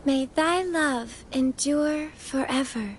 May thy love endure forever.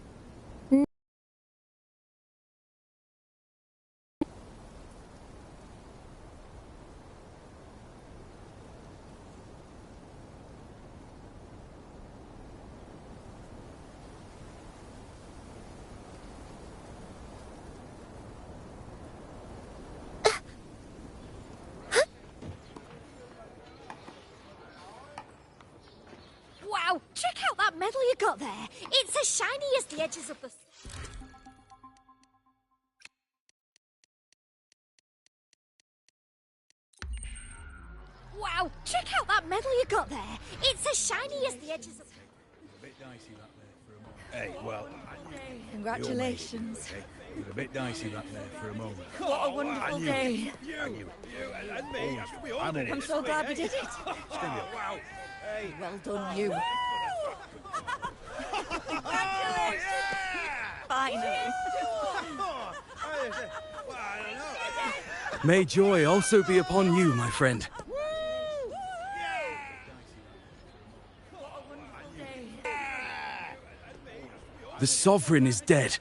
Wow, check out that medal you got there. It's as shiny as the edges of the... Wow, check out that medal you got there. It's as shiny as the edges of... Hey, well... Congratulations. It was a bit dicey back there for a moment. What a wonderful day. And me, we all did it. I'm so glad we did it. Wow. Hey. Well done, you. Congratulations! Finally. May joy also be upon you, my friend. The Sovereign is dead.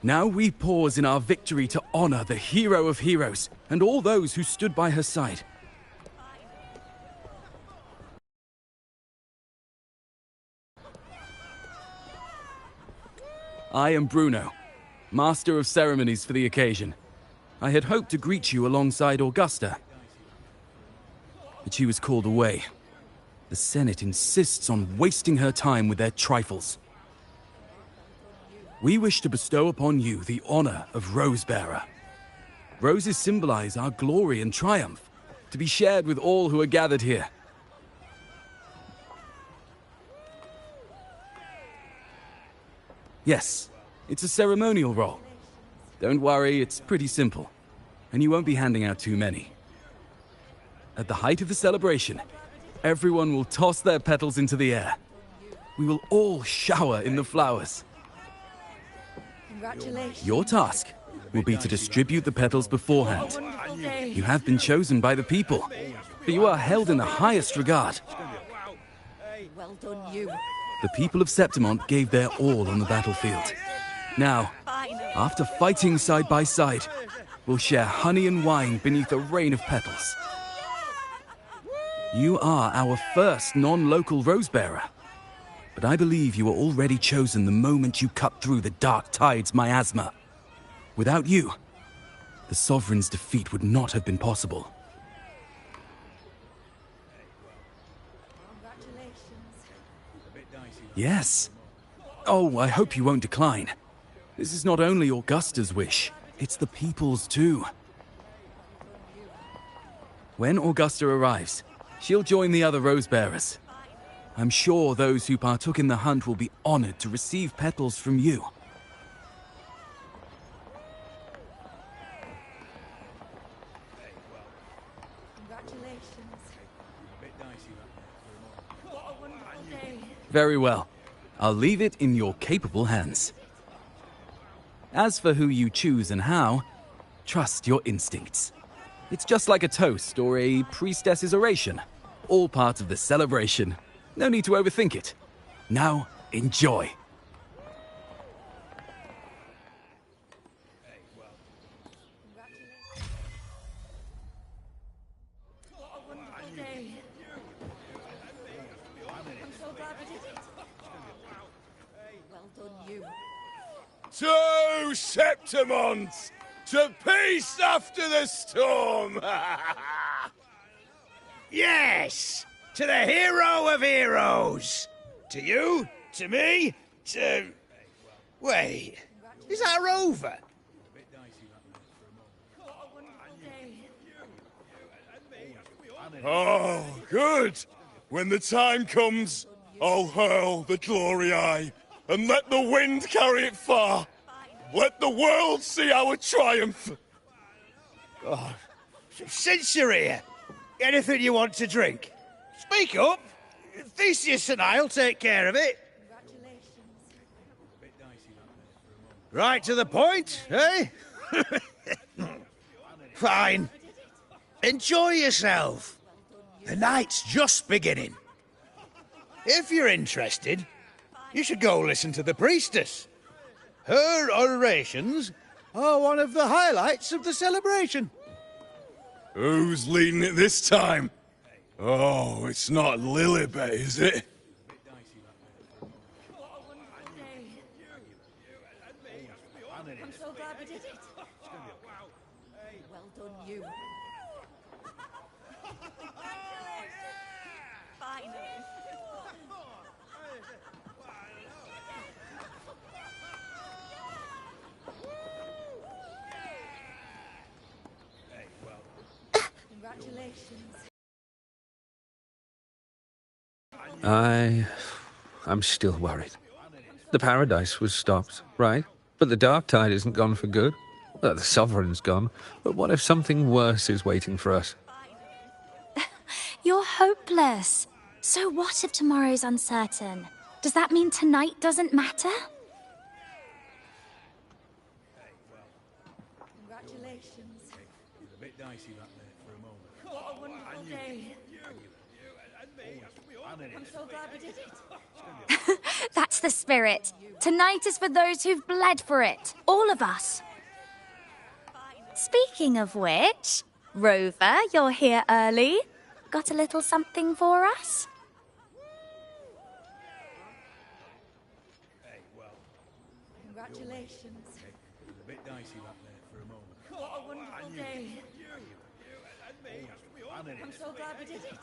Now we pause in our victory to honor the hero of heroes and all those who stood by her side. I am Bruno, Master of Ceremonies for the occasion. I had hoped to greet you alongside Augusta, but she was called away. The Senate insists on wasting her time with their trifles. We wish to bestow upon you the honor of Rose-bearer. Roses symbolize our glory and triumph, to be shared with all who are gathered here. Yes, it's a ceremonial role. Don't worry, it's pretty simple, and you won't be handing out too many. At the height of the celebration, everyone will toss their petals into the air. We will all shower in the flowers. Congratulations. Your task will be to distribute the petals beforehand. You have been chosen by the people, but you are held in the highest regard. Well done, you. The people of Septimont gave their all on the battlefield. Now, after fighting side by side, we'll share honey and wine beneath a rain of petals. You are our first non-local rose-bearer, but I believe you were already chosen the moment you cut through the Dark Tide's miasma. Without you, the Sovereign's defeat would not have been possible. Yes. Oh, I hope you won't decline. This is not only Augusta's wish, it's the people's too. When Augusta arrives, she'll join the other rose-bearers. I'm sure those who partook in the hunt will be honored to receive petals from you. Very well. I'll leave it in your capable hands. As for who you choose and how, trust your instincts. It's just like a toast or a priestess's oration. All part of the celebration. No need to overthink it. Now, enjoy. To Septimont! To peace after the storm! Yes! To the hero of heroes! To you, to me, to... Wait, is that a rover? Oh, good! When the time comes, I'll hurl the glory eye, and let the wind carry it far. Let the world see our triumph! Oh, since you're here, anything you want to drink? Speak up! Theseus and I'll take care of it. Right to the point, eh? Fine. Enjoy yourself. The night's just beginning. If you're interested, you should go listen to the priestess. Her orations are one of the highlights of the celebration. Who's leading it this time? Oh, it's not Lilibet, is it? I'm so glad we did it. Well done, you. Finally. Congratulations. I'm still worried. The paradise was stopped, right? But the dark tide isn't gone for good. The sovereign's gone. But what if something worse is waiting for us? You're hopeless. So what if tomorrow's uncertain? Does that mean tonight doesn't matter? Congratulations. It's a bit dicey that there for a moment. What a wonderful day. I'm so glad we did it. That's the spirit. Tonight is for those who've bled for it. All of us. Speaking of which, Rover, you're here early. Got a little something for us? Congratulations. It's a bit dicey that there for a moment. What a wonderful day. I'm so glad we did it.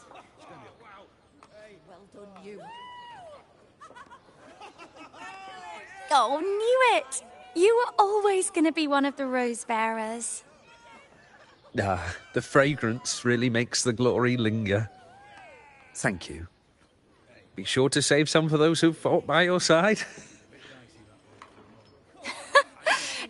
Well done, you. Oh, knew it! You were always going to be one of the rose bearers. The fragrance really makes the glory linger. Thank you. Be sure to save some for those who fought by your side.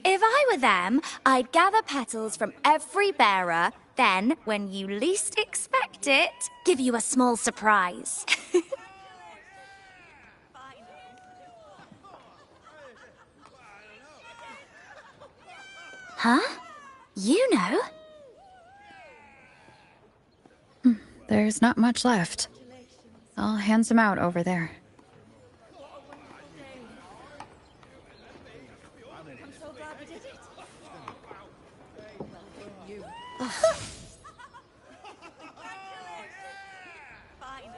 If I were them, I'd gather petals from every bearer, then, when you least expect it, give you a small surprise. Huh? You know? There's not much left. I'll hand some out over there. I'm so glad we did it. Well done, you. Finally.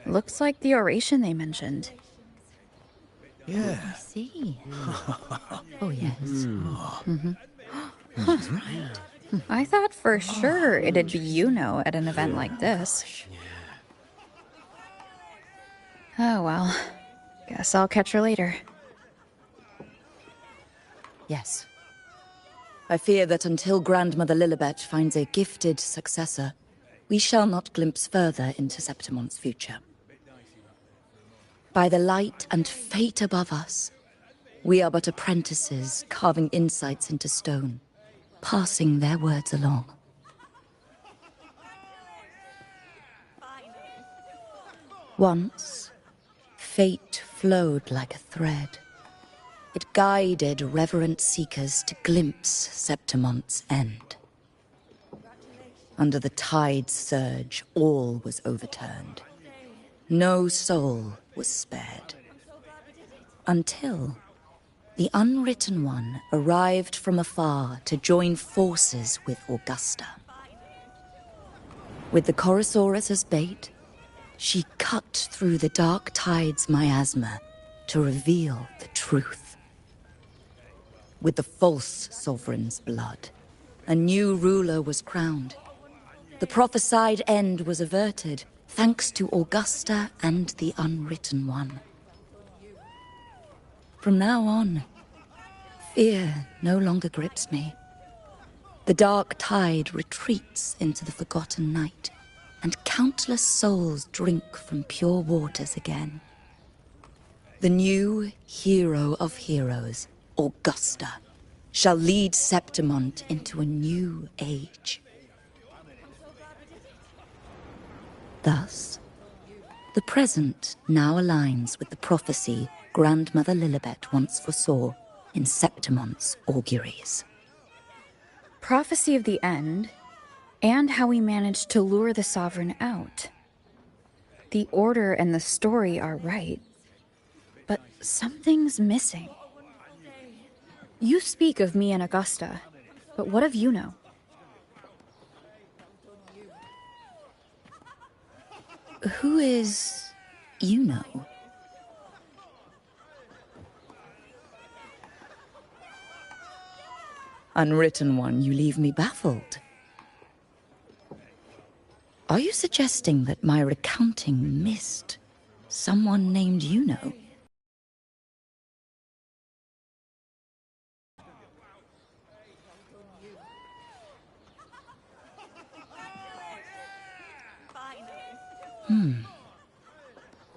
Looks like the oration they mentioned. Yeah. I see. Oh, yes. I thought for sure it'd be at an event like this. Oh, well. Guess I'll catch her later. Yes. I fear that until Grandmother Lilibet finds a gifted successor, we shall not glimpse further into Septimon's future. By the light and fate above us, we are but apprentices carving insights into stone, passing their words along. Once, fate flowed like a thread. It guided reverent seekers to glimpse Septimon's end. Under the tide's surge, all was overturned. No soul was spared. Until the Unwritten One arrived from afar to join forces with Augusta. With the Chorosaurus as bait, she cut through the dark tide's miasma to reveal the truth. With the false sovereign's blood, a new ruler was crowned. The prophesied end was averted, thanks to Augusta and the Unwritten One. From now on, fear no longer grips me. The dark tide retreats into the forgotten night, and countless souls drink from pure waters again. The new hero of heroes, Augusta, shall lead Septimon into a new age. Thus, the present now aligns with the prophecy Grandmother Lilibet once foresaw in Septimon's auguries. Prophecy of the end, and how we managed to lure the Sovereign out. The order and the story are right, but something's missing. You speak of me and Augusta, but what of Yuno? Who is Yuno? Unwritten one, you leave me baffled. Are you suggesting that my recounting missed someone named Yuno?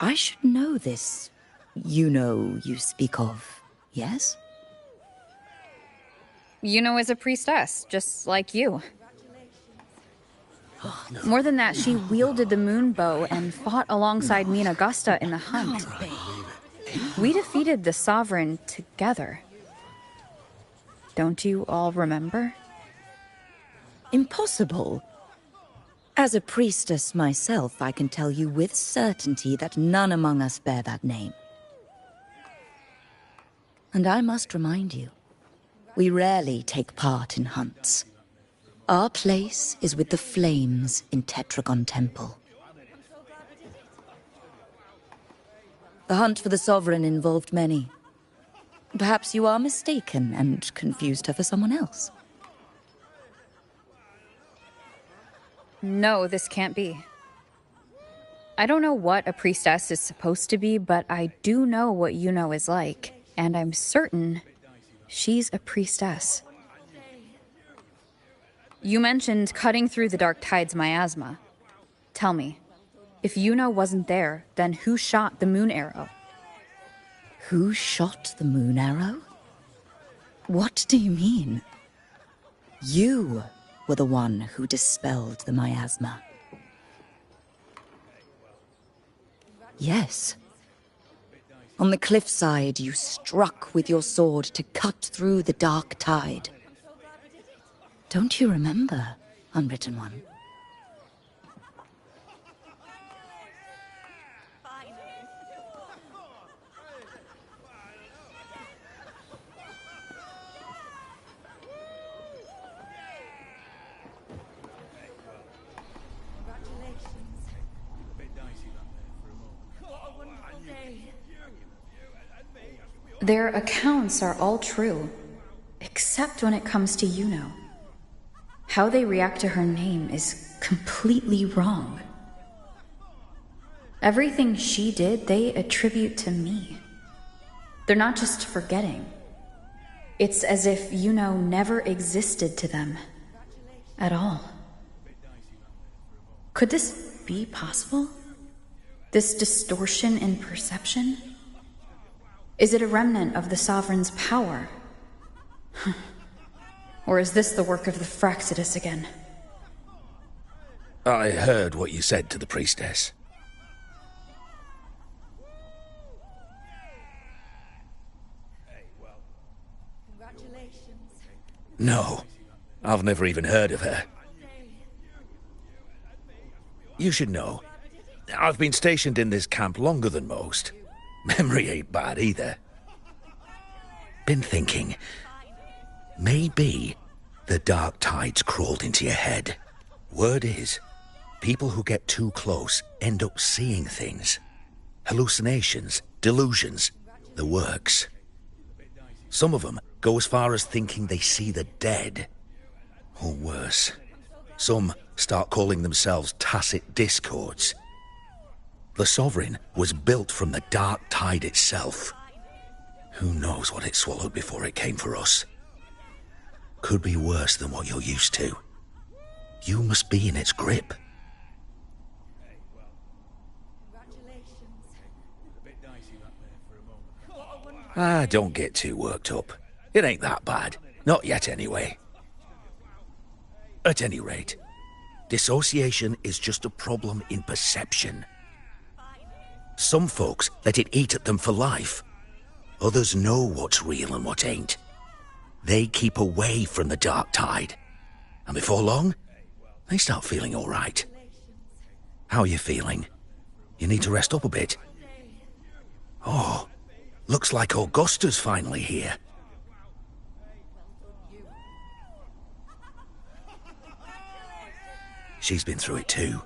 I should know this Yuno you speak of, yes? Yuno is a priestess, just like you. More than that, she wielded the moon bow and fought alongside me and Augusta in the hunt. We defeated the Sovereign together. Don't you all remember? Impossible. As a priestess myself, I can tell you with certainty that none among us bear that name. And I must remind you, we rarely take part in hunts. Our place is with the flames in Tetragon Temple. The hunt for the Sovereign involved many. Perhaps you are mistaken and confused her for someone else. No, this can't be. I don't know what a priestess is supposed to be, but I do know what Yuno is like, and I'm certain she's a priestess. You mentioned cutting through the Dark Tide's miasma. Tell me, if Yuno wasn't there, then who shot the moon arrow? Who shot the moon arrow? What do you mean? You were the one who dispelled the miasma. Yes. On the cliffside, you struck with your sword to cut through the Dark Tide. Don't you remember, Unwritten One? Their accounts are all true, except when it comes to Yuno. How they react to her name is completely wrong. Everything she did, they attribute to me. They're not just forgetting. It's as if Yuno never existed to them at all. Could this be possible? This distortion in perception? Is it a remnant of the Sovereign's power? Or is this the work of the Fraxidus again? I heard what you said to the priestess. No, I've never even heard of her. You should know, I've been stationed in this camp longer than most. Memory ain't bad either. Been thinking, maybe the Dark Tide's crawled into your head. Word is, people who get too close end up seeing things. Hallucinations, delusions, the works. Some of them go as far as thinking they see the dead. Or worse, some start calling themselves tacit discords. The Sovereign was built from the Dark Tide itself. Who knows what it swallowed before it came for us? Could be worse than what you're used to. You must be in its grip. Don't get too worked up. It ain't that bad. Not yet, anyway. At any rate, dissociation is just a problem in perception. Some folks let it eat at them for life. Others know what's real and what ain't. They keep away from the dark tide. And before long, they start feeling all right. How are you feeling? You need to rest up a bit. Oh, looks like Augusta's finally here. She's been through it too.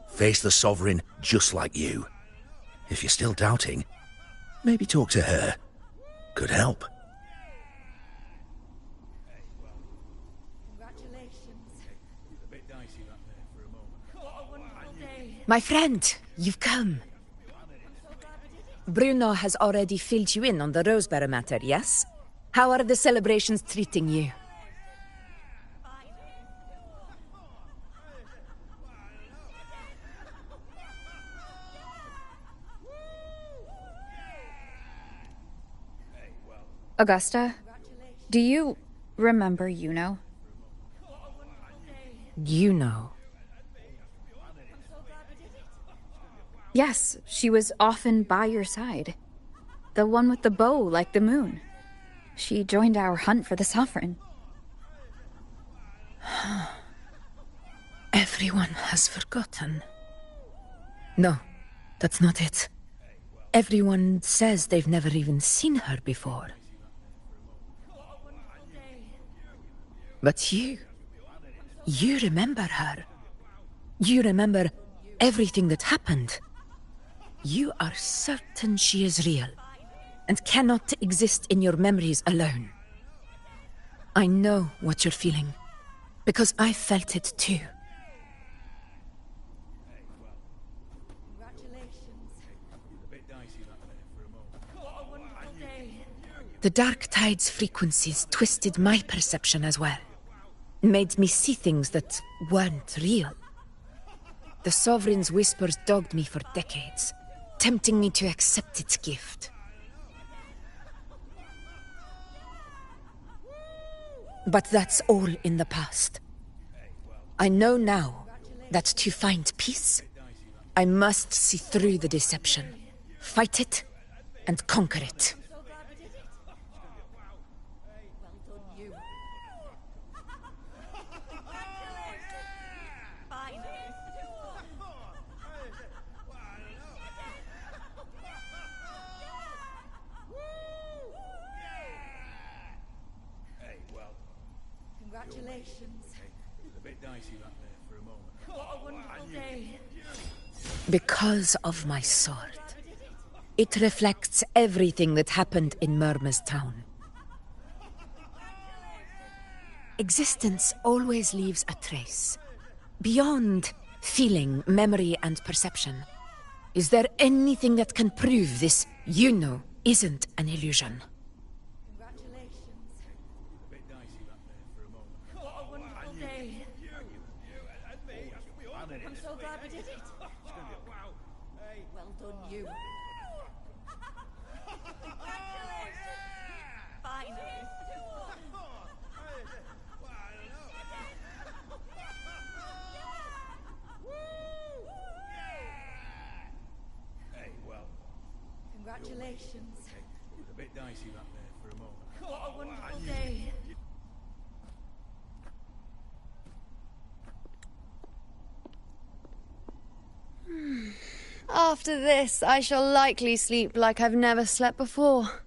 Faced the Sovereign just like you. If you're still doubting, maybe talk to her. Could help. My friend, you've come. Bruno has already filled you in on the Rosebearer matter, yes? How are the celebrations treating you? Augusta, do you remember Yuno? You know. Yes, she was often by your side. The one with the bow like the moon. She joined our hunt for the Sovereign. Everyone has forgotten. No, that's not it. Everyone says they've never even seen her before. But you remember her. You remember everything that happened. You are certain she is real, and cannot exist in your memories alone. I know what you're feeling, because I felt it too. The Dark Tide's frequencies twisted my perception as well. Made me see things that weren't real. The Sovereign's whispers dogged me for decades, tempting me to accept its gift. But that's all in the past. I know now that to find peace, I must see through the deception, fight it, and conquer it. Because of my sword. It reflects everything that happened in Murma's town. Existence always leaves a trace. Beyond feeling, memory, and perception. Is there anything that can prove this, you know, isn't an illusion? Congratulations. It was a bit dicey that there for a moment. What a wonderful day. After this, I shall likely sleep like I've never slept before.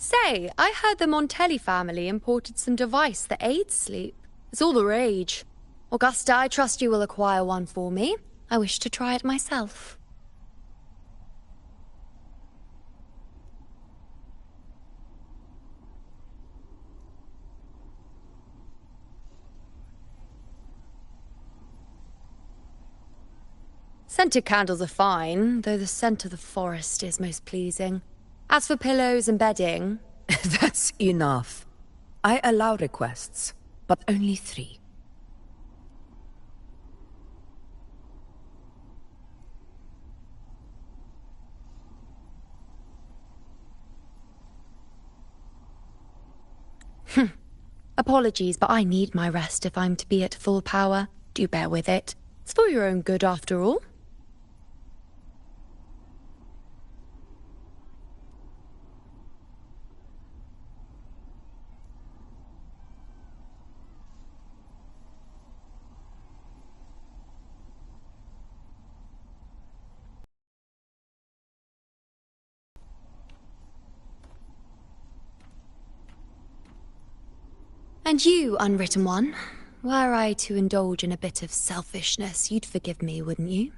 Say, I heard the Montelli family imported some device that aids sleep. It's all the rage. Augusta, I trust you will acquire one for me. I wish to try it myself. Scented candles are fine, though the scent of the forest is most pleasing. As for pillows and bedding... That's enough. I allow requests, but only 3. Apologies, but I need my rest if I'm to be at full power. Do bear with it. It's for your own good, after all. And you, unwritten one, were I to indulge in a bit of selfishness, you'd forgive me, wouldn't you?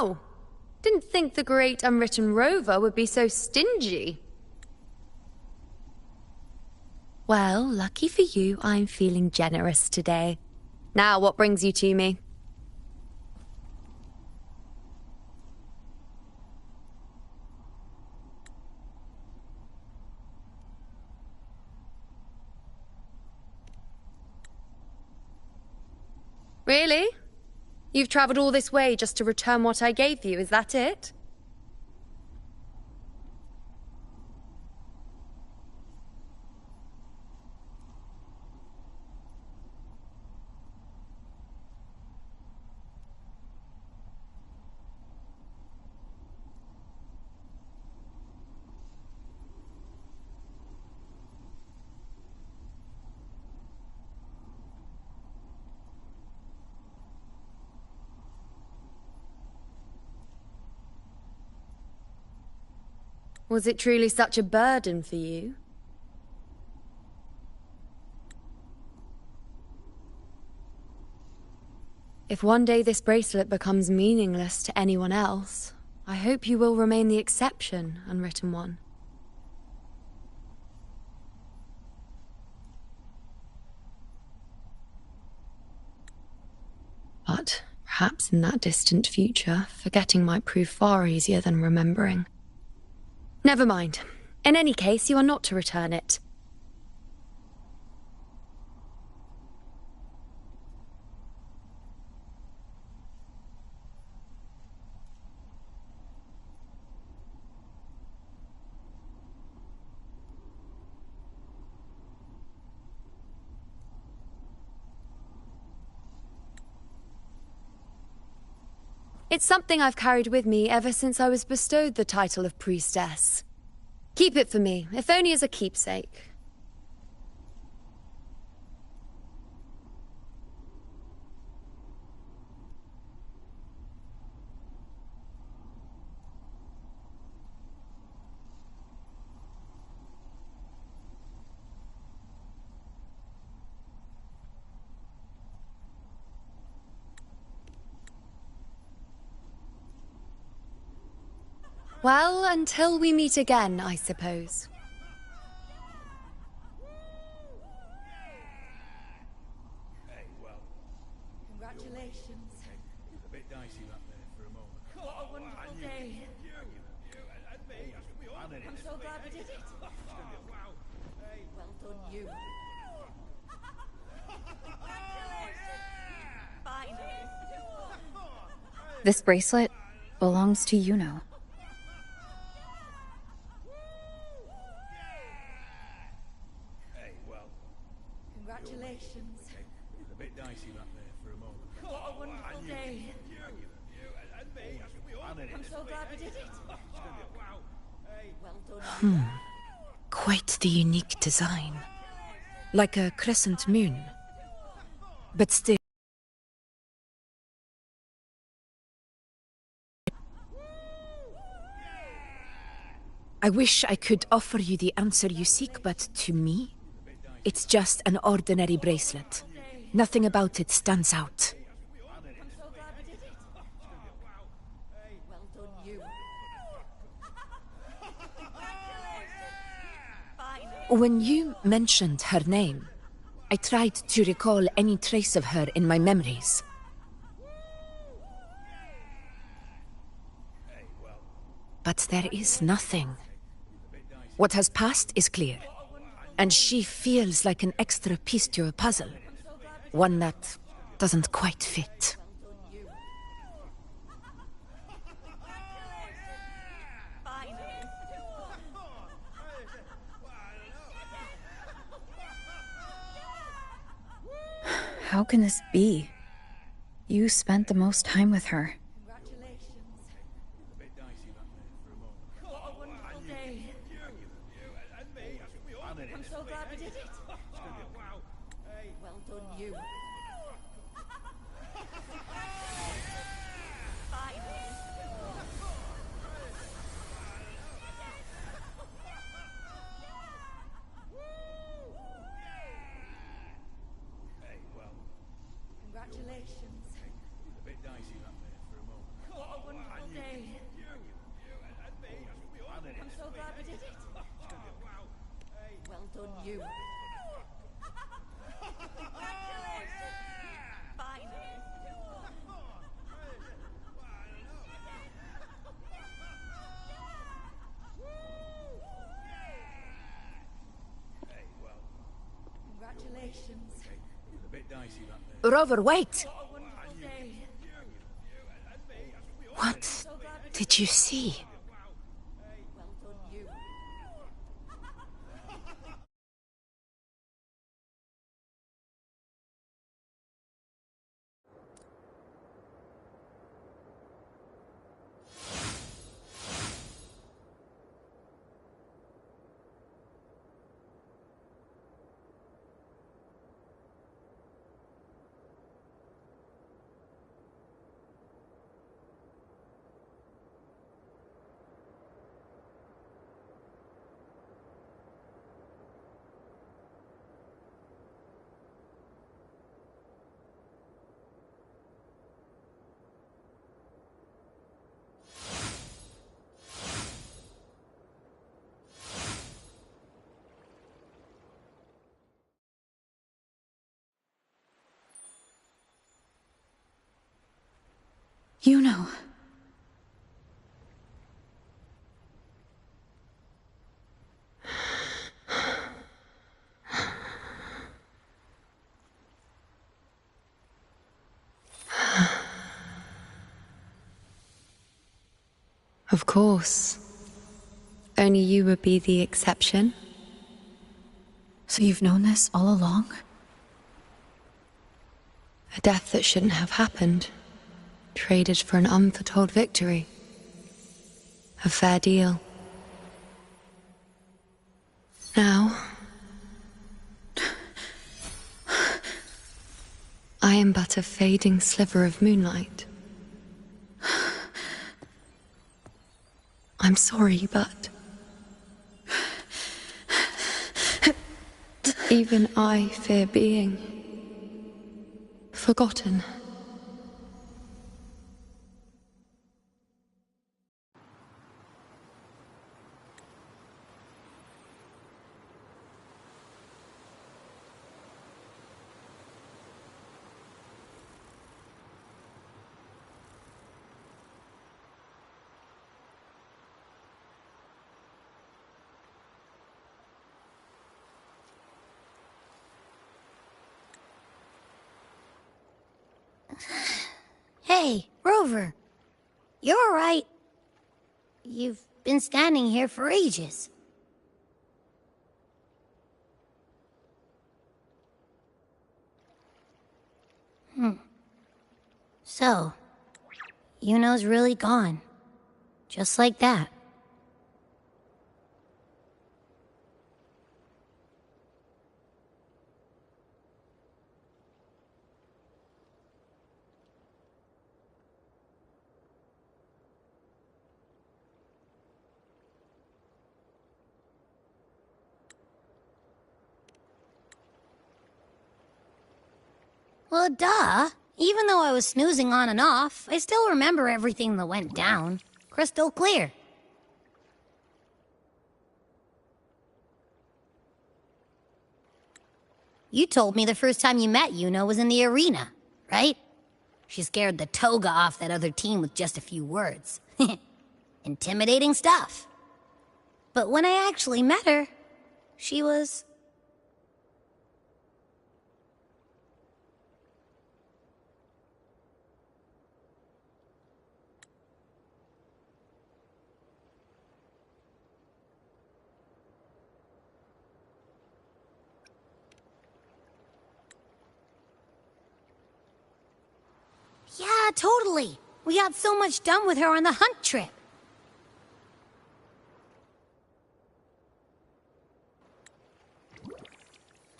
Oh, didn't think the great unwritten rover would be so stingy. Well, lucky for you, I'm feeling generous today. Now, what brings you to me? Really? You've traveled all this way just to return what I gave you, is that it? Was it truly such a burden for you? If one day this bracelet becomes meaningless to anyone else, I hope you will remain the exception, unwritten one. But perhaps in that distant future, forgetting might prove far easier than remembering. Never mind. In any case, you are not to return it. It's something I've carried with me ever since I was bestowed the title of priestess. Keep it for me, if only as a keepsake. Well, until we meet again, I suppose. Congratulations. It's a bit dicey that there for a moment. What a wonderful day. I'm so glad we did it. Well done, you. Finally. This bracelet belongs to Yuno. Congratulations. It's a bit dicey that there for a moment. What a wonderful day. I'm so glad we did it. Quite the unique design. Like a crescent moon. But still... I wish I could offer you the answer you seek, but to me, it's just an ordinary bracelet. Nothing about it stands out. When you mentioned her name, I tried to recall any trace of her in my memories. But there is nothing. What has passed is clear, and she feels like an extra piece to a puzzle. One that doesn't quite fit. How can this be? You spent the most time with her. Rover, wait! What did you see? You know. Of course. Only you would be the exception. So you've known this all along? A death that shouldn't have happened. Traded for an unforetold victory. A fair deal. Now... I am but a fading sliver of moonlight. I'm sorry, but... even I fear being... forgotten. Hey, Rover. You're all right. You've been standing here for ages. So, Yuno's really gone. Just like that. Well, duh. Even though I was snoozing on and off, I still remember everything that went down. Crystal clear. You told me the first time you met Yuno was in the arena, right? She scared the toga off that other team with just a few words. Intimidating stuff. But when I actually met her, she was... Yeah, totally. We got so much done with her on the hunt trip.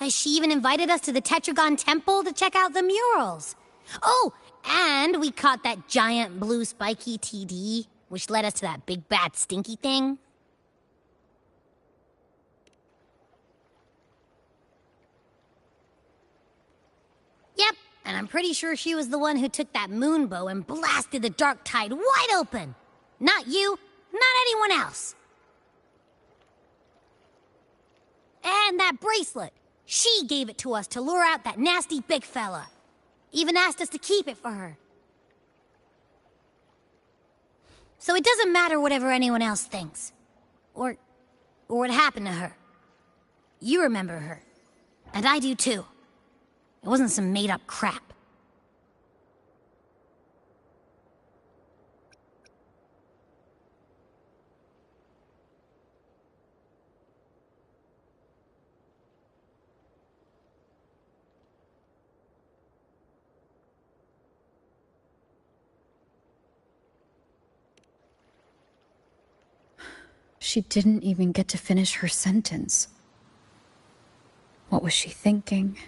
She even invited us to the Tetragon Temple to check out the murals. Oh, and we caught that giant blue spiky TD, which led us to that big bad stinky thing. Yep, and I'm pretty sure she was the one who took that moon bow and blasted the dark tide wide open. Not you, not anyone else. And that bracelet. She gave it to us to lure out that nasty big fella. Even asked us to keep it for her. So it doesn't matter whatever anyone else thinks. Or what happened to her. You remember her. And I do too. It wasn't some made-up crap. She didn't even get to finish her sentence. What was she thinking?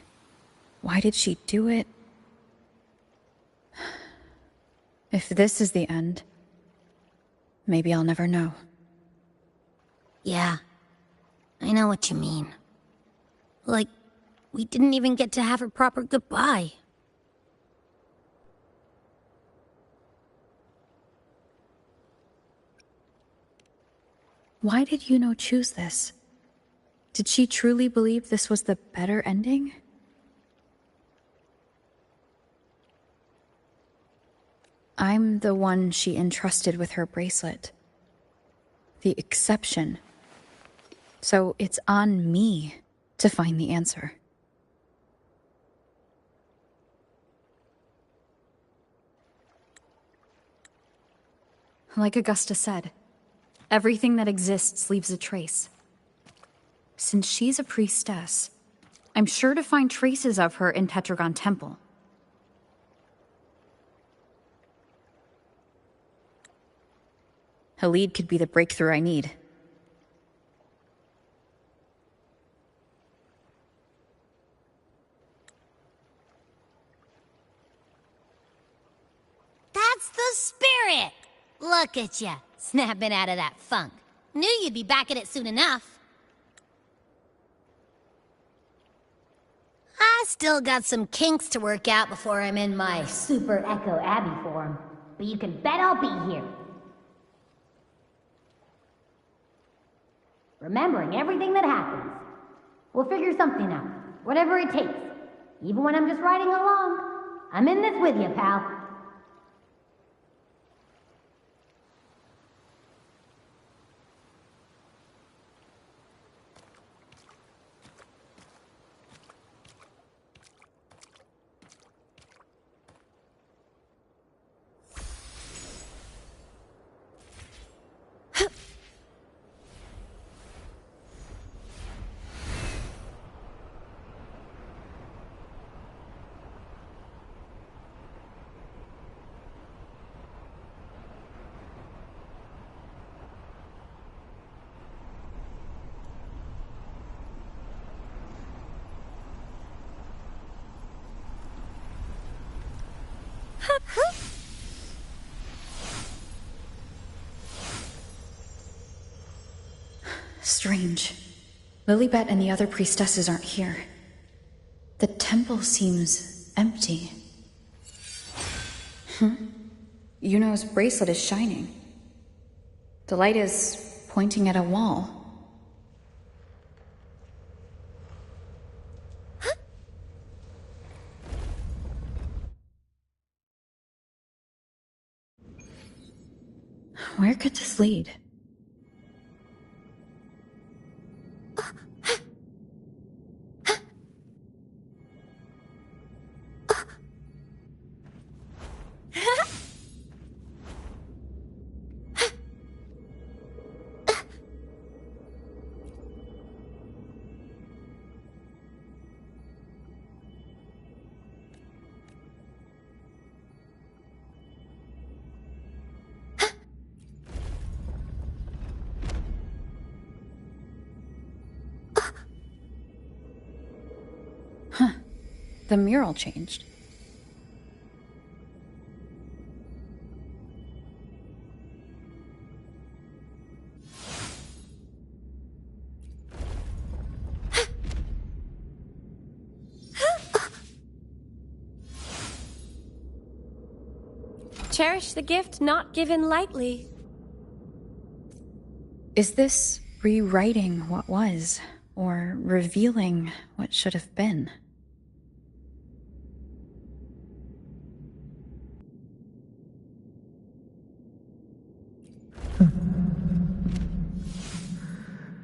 Why did she do it? If this is the end, maybe I'll never know. Yeah, I know what you mean. Like, we didn't even get to have a proper goodbye. Why did Yuno choose this? Did she truly believe this was the better ending? I'm the one she entrusted with her bracelet. The exception. So it's on me to find the answer. Like Augusta said, everything that exists leaves a trace. Since she's a priestess, I'm sure to find traces of her in Tetragon Temple. A lead could be the breakthrough I need. That's the spirit! Look at ya, snapping out of that funk. Knew you'd be back at it soon enough. I still got some kinks to work out before I'm in my Super Echo Abbey form, but you can bet I'll be here. Remembering everything that happens. We'll figure something out, whatever it takes. Even when I'm just riding along. I'm in this with you, pal. Strange. Lilibet and the other priestesses aren't here. The temple seems empty. Yuno's bracelet is shining. The light is pointing at a wall. Where could this lead? The mural changed. Cherish the gift not given lightly. Is this rewriting what was, or revealing what should have been?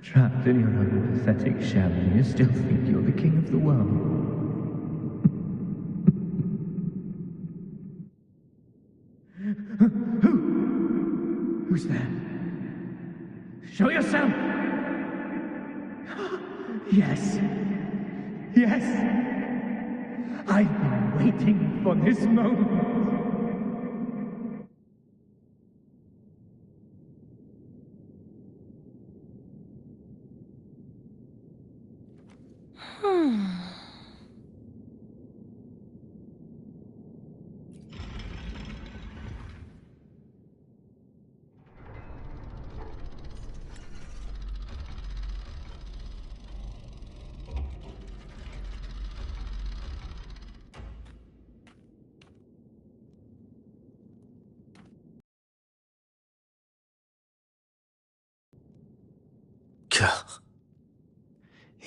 Trapped in your own pathetic shell, and you still think you're the king of the world. Who's there? Show yourself! Yes. Yes! I've been waiting for this moment.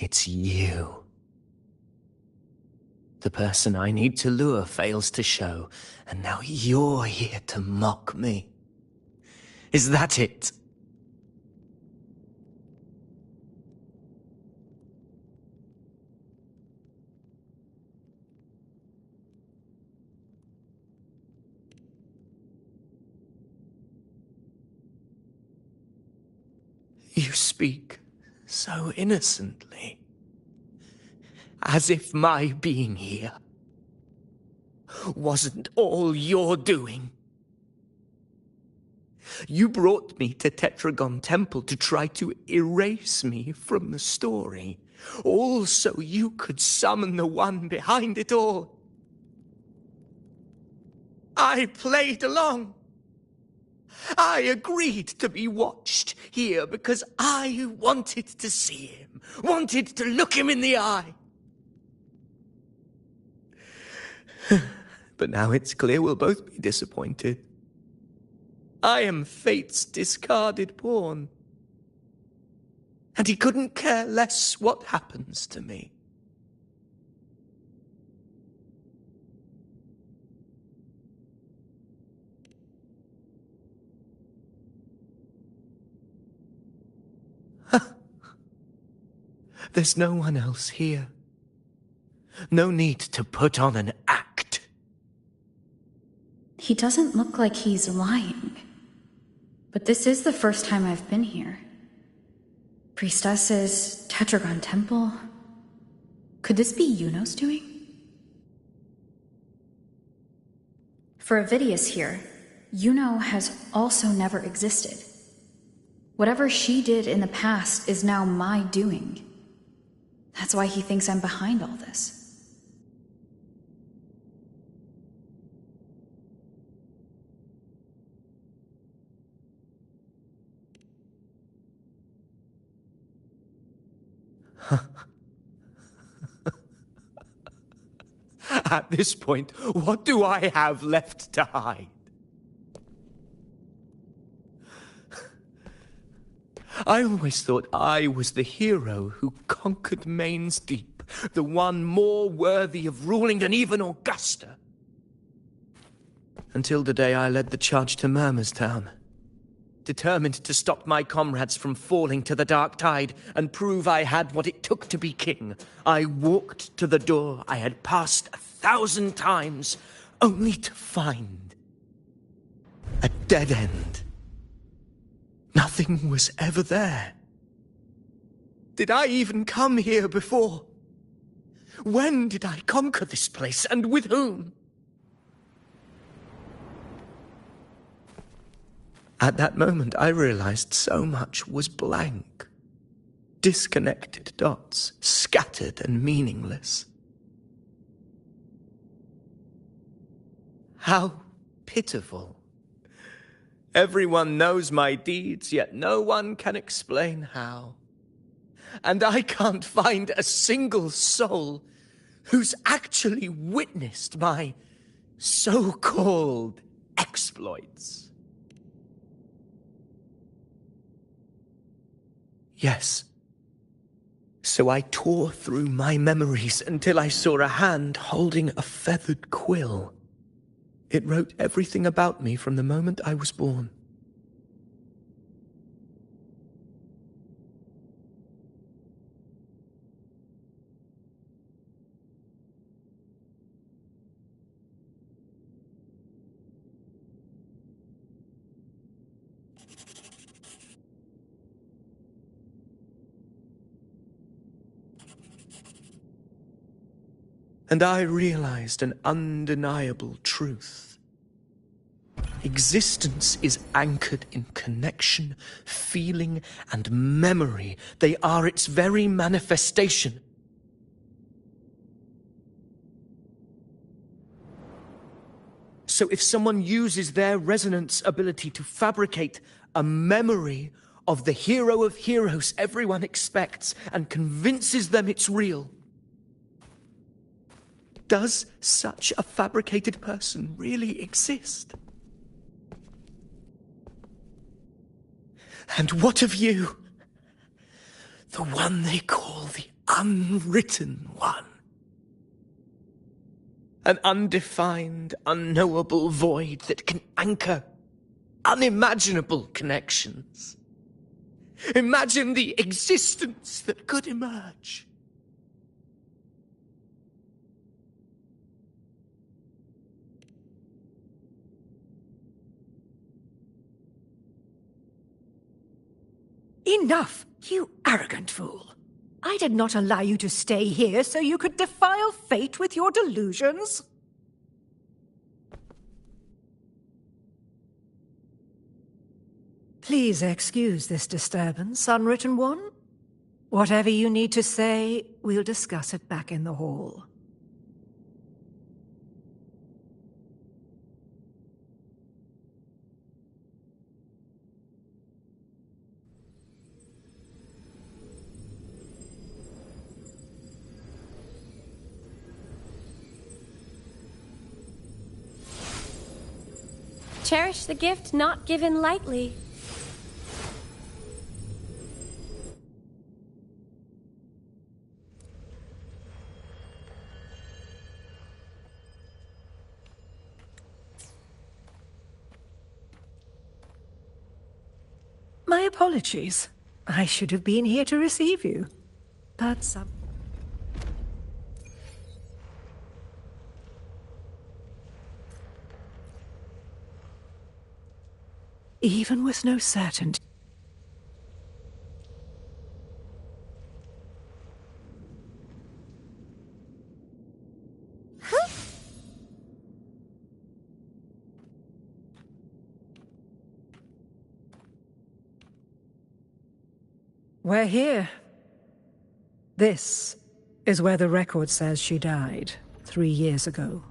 It's you. The person I need to lure fails to show, and now you're here to mock me. Is that it? You speak so innocently, as if my being here wasn't all you're doing. You brought me to Tetragon Temple to try to erase me from the story, all so you could summon the one behind it all. I played along. I agreed to be watched here because I wanted to see him, wanted to look him in the eye. But now it's clear we'll both be disappointed. I am fate's discarded pawn. And he couldn't care less what happens to me. There's no one else here. No need to put on an act. He doesn't look like he's lying. But this is the first time I've been here. Priestesses, Tetragon Temple. Could this be Yuno's doing? For Avidius here, Yuno has also never existed. Whatever she did in the past is now my doing. That's why he thinks I'm behind all this. At this point, what do I have left to hide? I always thought I was the hero who conquered Main's Deep, the one more worthy of ruling than even Augusta. Until the day I led the charge to Murmur's Town. Determined to stop my comrades from falling to the dark tide and prove I had what it took to be king, I walked to the door I had passed 1,000 times, only to find a dead end. Nothing was ever there. Did I even come here before? When did I conquer this place, and with whom? At that moment, I realized so much was blank. Disconnected dots, scattered and meaningless. How pitiful. Everyone knows my deeds, yet no one can explain how. And I can't find a single soul who's actually witnessed my so-called exploits. Yes. So I tore through my memories until I saw a hand holding a feathered quill. It wrote everything about me from the moment I was born. And I realized an undeniable truth. Existence is anchored in connection, feeling, and memory. They are its very manifestation. So if someone uses their resonance ability to fabricate a memory of the hero of heroes everyone expects and convinces them it's real, does such a fabricated person really exist? And what of you? The one they call the unwritten one. An undefined, unknowable void that can anchor unimaginable connections. Imagine the existence that could emerge. Enough, you arrogant fool. I did not allow you to stay here so you could defile fate with your delusions. Please excuse this disturbance, Unwritten One. Whatever you need to say, we'll discuss it back in the hall. Cherish the gift not given lightly. My apologies. I should have been here to receive you. But even with no certainty. We're here. This is where the record says she died 3 years ago.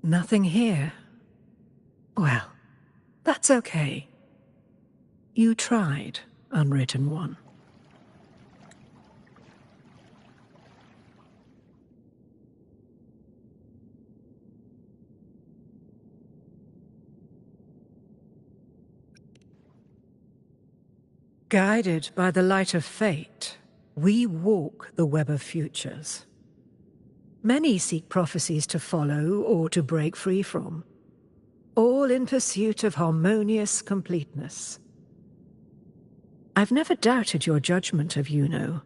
Nothing here. Well, that's okay. You tried, Unwritten One. Guided by the light of fate, we walk the web of futures. Many seek prophecies to follow or to break free from, all in pursuit of harmonious completeness. I've never doubted your judgment of Yuno.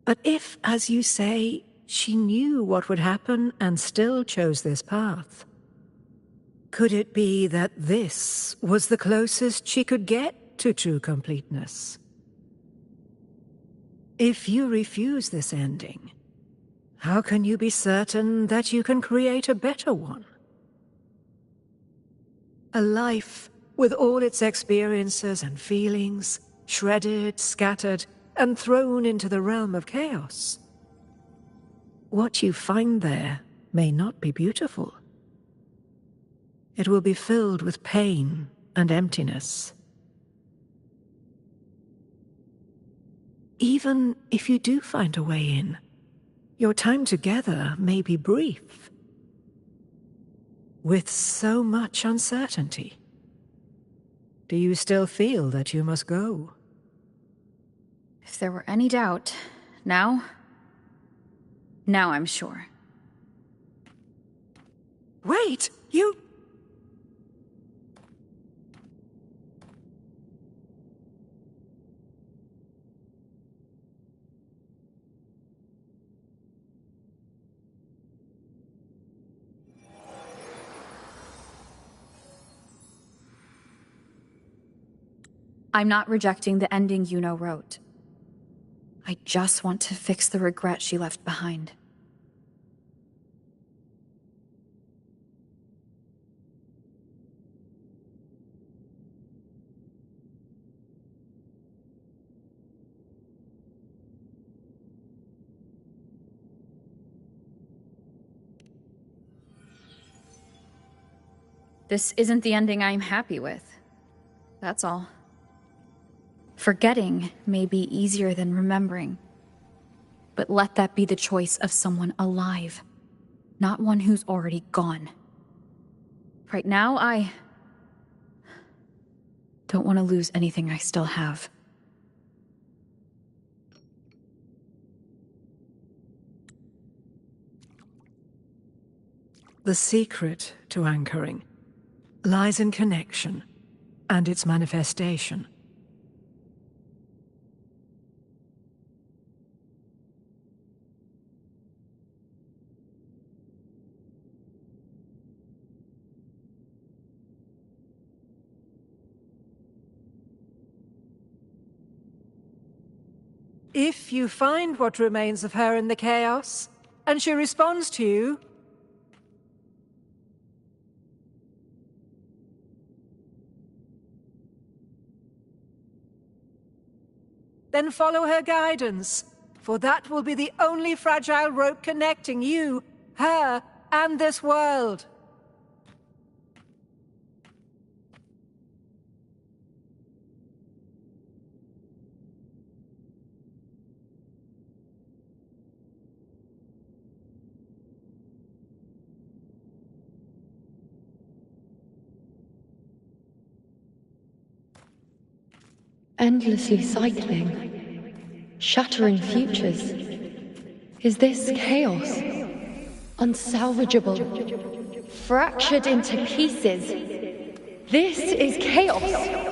But if, as you say, she knew what would happen and still chose this path, could it be that this was the closest she could get to true completeness? If you refuse this ending, how can you be certain that you can create a better one? A life with all its experiences and feelings, shredded, scattered, and thrown into the realm of chaos. What you find there may not be beautiful. It will be filled with pain and emptiness. Even if you do find a way in, your time together may be brief. With so much uncertainty, do you still feel that you must go? If there were any doubt, now I'm sure. Wait, you... I'm not rejecting the ending Yuno wrote. I just want to fix the regret she left behind. This isn't the ending I'm happy with. That's all. Forgetting may be easier than remembering. But let that be the choice of someone alive, not one who's already gone. Right now, I don't want to lose anything I still have. The secret to anchoring lies in connection and its manifestation. If you find what remains of her in the chaos, and she responds to you, then follow her guidance, for that will be the only fragile rope connecting you, her, and this world. Endlessly cycling, shattering futures. Is this chaos? Unsalvageable, fractured into pieces. This is chaos!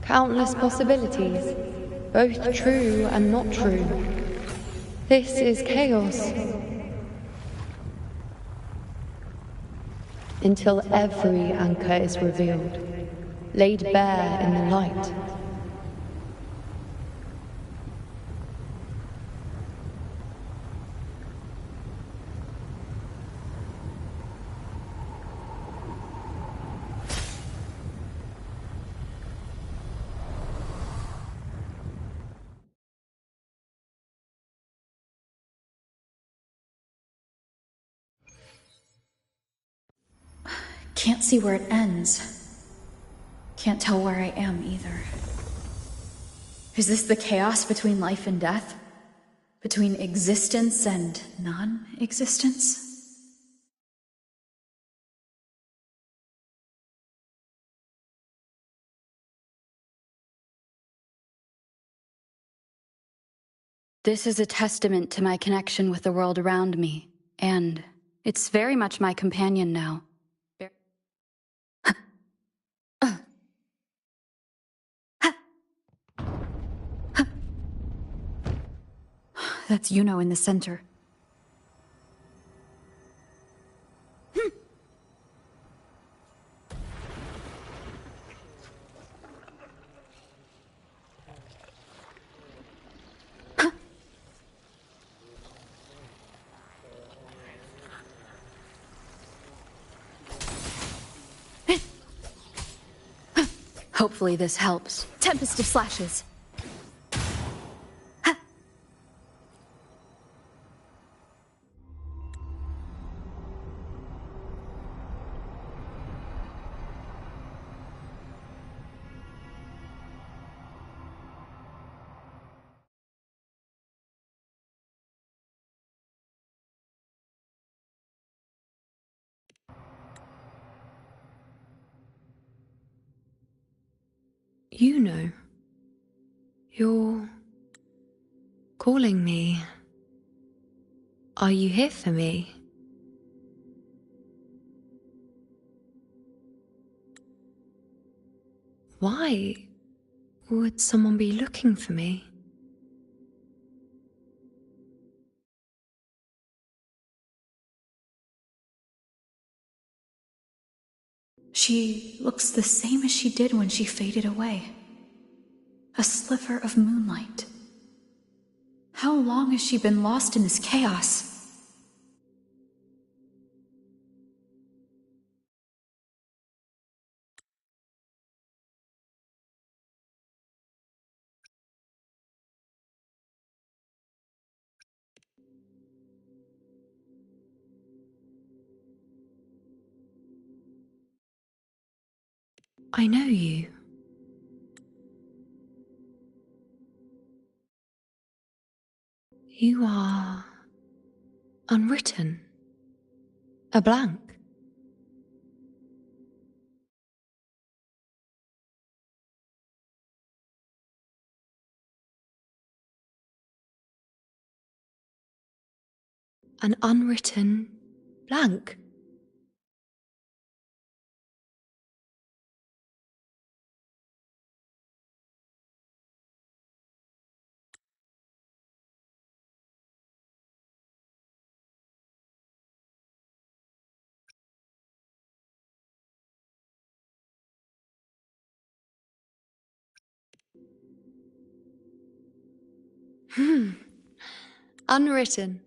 Countless possibilities, both true and not true. This is chaos. Until every anchor is revealed, laid bare in the light. Can't see where it ends. Can't tell where I am either. Is this the chaos between life and death? Between existence and non-existence? This is a testament to my connection with the world around me, and it's very much my companion now. That's Yuno in the center. Hopefully this helps. Tempest of slashes. You know, you're calling me. Are you here for me? Why would someone be looking for me? She looks the same as she did when she faded away. A sliver of moonlight. How long has she been lost in this chaos? I know you. You are unwritten. A blank. An unwritten blank. Unwritten.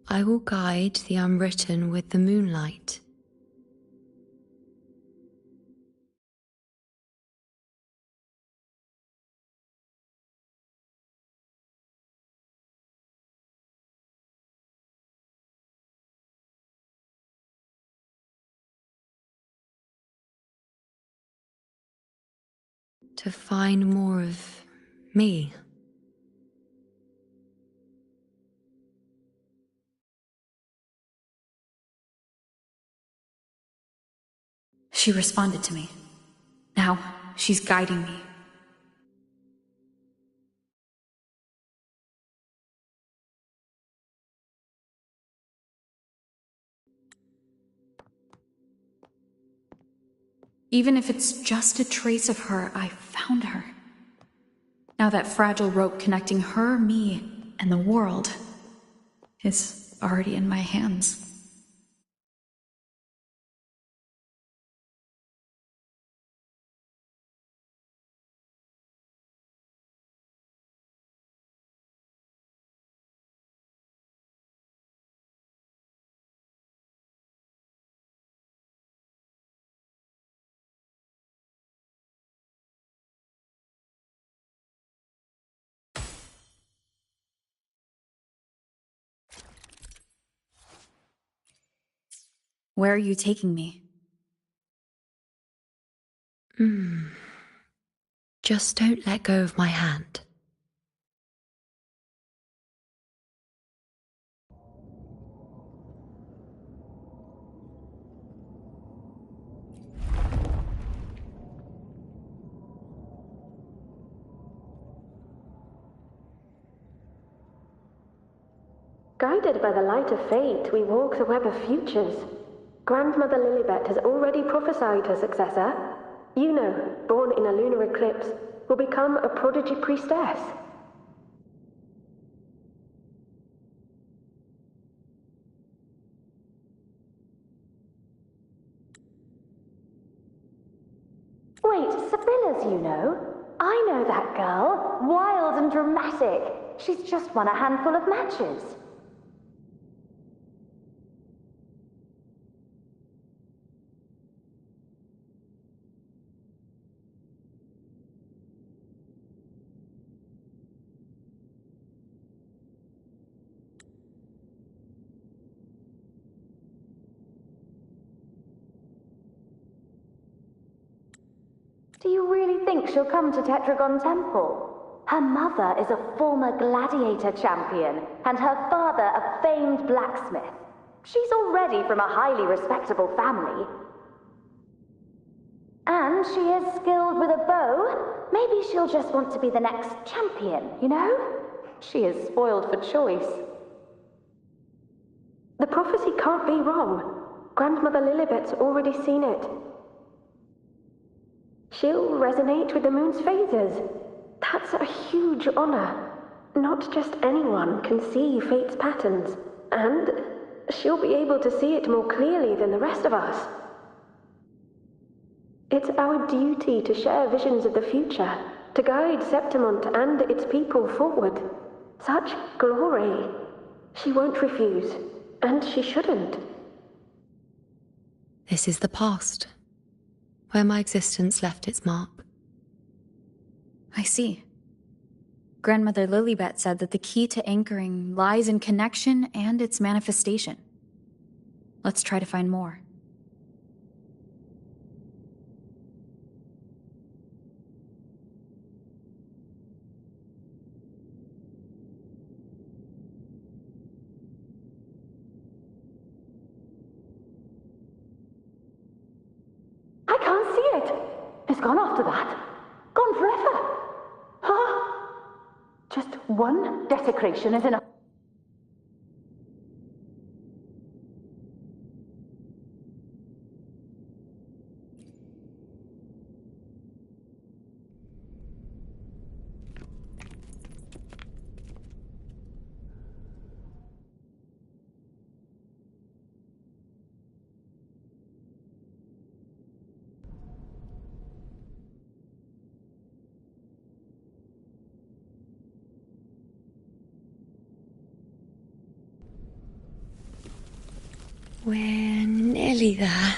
I will guide the unwritten with the moonlight. To find more of me. She responded to me. Now, she's guiding me. Even if it's just a trace of her, I found her. Now that fragile rope connecting her, me, and the world is already in my hands. Where are you taking me? Just don't let go of my hand. Guided by the light of fate, we walk the web of futures. Grandmother Lilibet has already prophesied her successor. You know, born in a lunar eclipse, will become a prodigy priestess. Wait, Sibylla's, you know? I know that girl. Wild and dramatic. She's just won a handful of matches. Do you really think she'll come to Tetragon Temple? Her mother is a former gladiator champion, and her father a famed blacksmith. She's already from a highly respectable family. And she is skilled with a bow. Maybe she'll just want to be the next champion, you know? She is spoiled for choice. The prophecy can't be wrong. Grandmother Lilibet's already seen it. She'll resonate with the moon's phases. That's a huge honor. Not just anyone can see fate's patterns, and she'll be able to see it more clearly than the rest of us. It's our duty to share visions of the future, to guide Septimont and its people forward. Such glory. She won't refuse, and she shouldn't. This is the past, where my existence left its mark. I see. Grandmother Lilibet said that the key to anchoring lies in connection and its manifestation. Let's try to find more. I can't see it. It's gone after that. Gone forever. Huh? Just one desecration is enough. We're nearly there.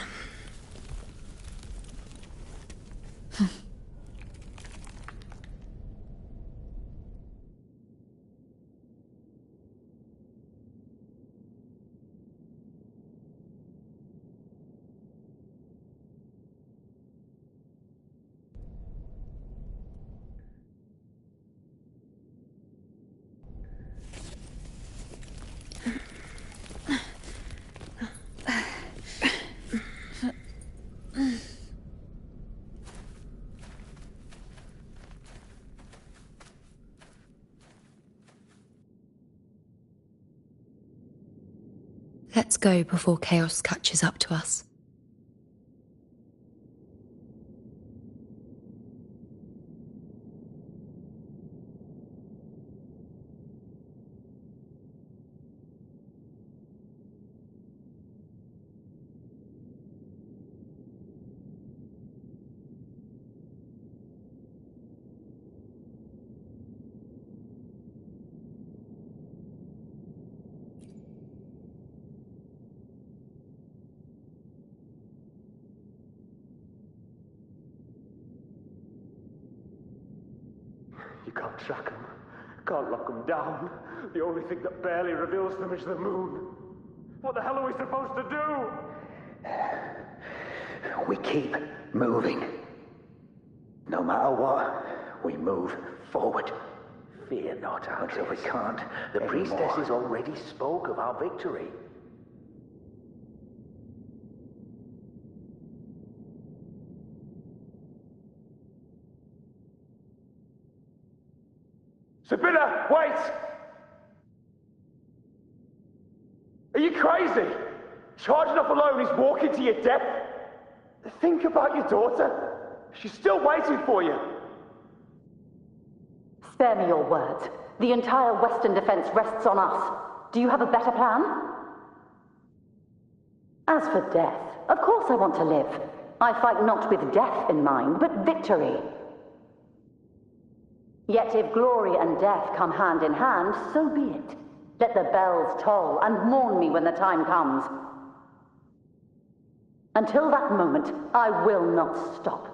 Let's go before chaos catches up to us. You can't track them, can't lock them down. The only thing that barely reveals them is the moon. What the hell are we supposed to do? We keep moving. No matter what, we move forward. Fear not until we can't. The priestesses already spoke of our victory. Sibylla, wait! Are you crazy? Charging up alone is walking to your death. Think about your daughter. She's still waiting for you. Spare me your words. The entire Western defense rests on us. Do you have a better plan? As for death, of course I want to live. I fight not with death in mind, but victory. Yet if glory and death come hand in hand, so be it. Let the bells toll and mourn me when the time comes. Until that moment, I will not stop.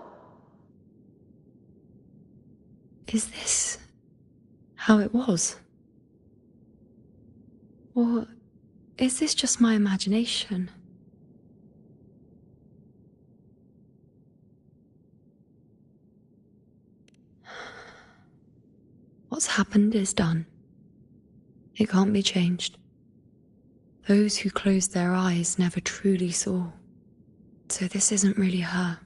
Is this how it was? Or is this just my imagination? What's happened is done. It can't be changed. Those who closed their eyes never truly saw. So this isn't really her.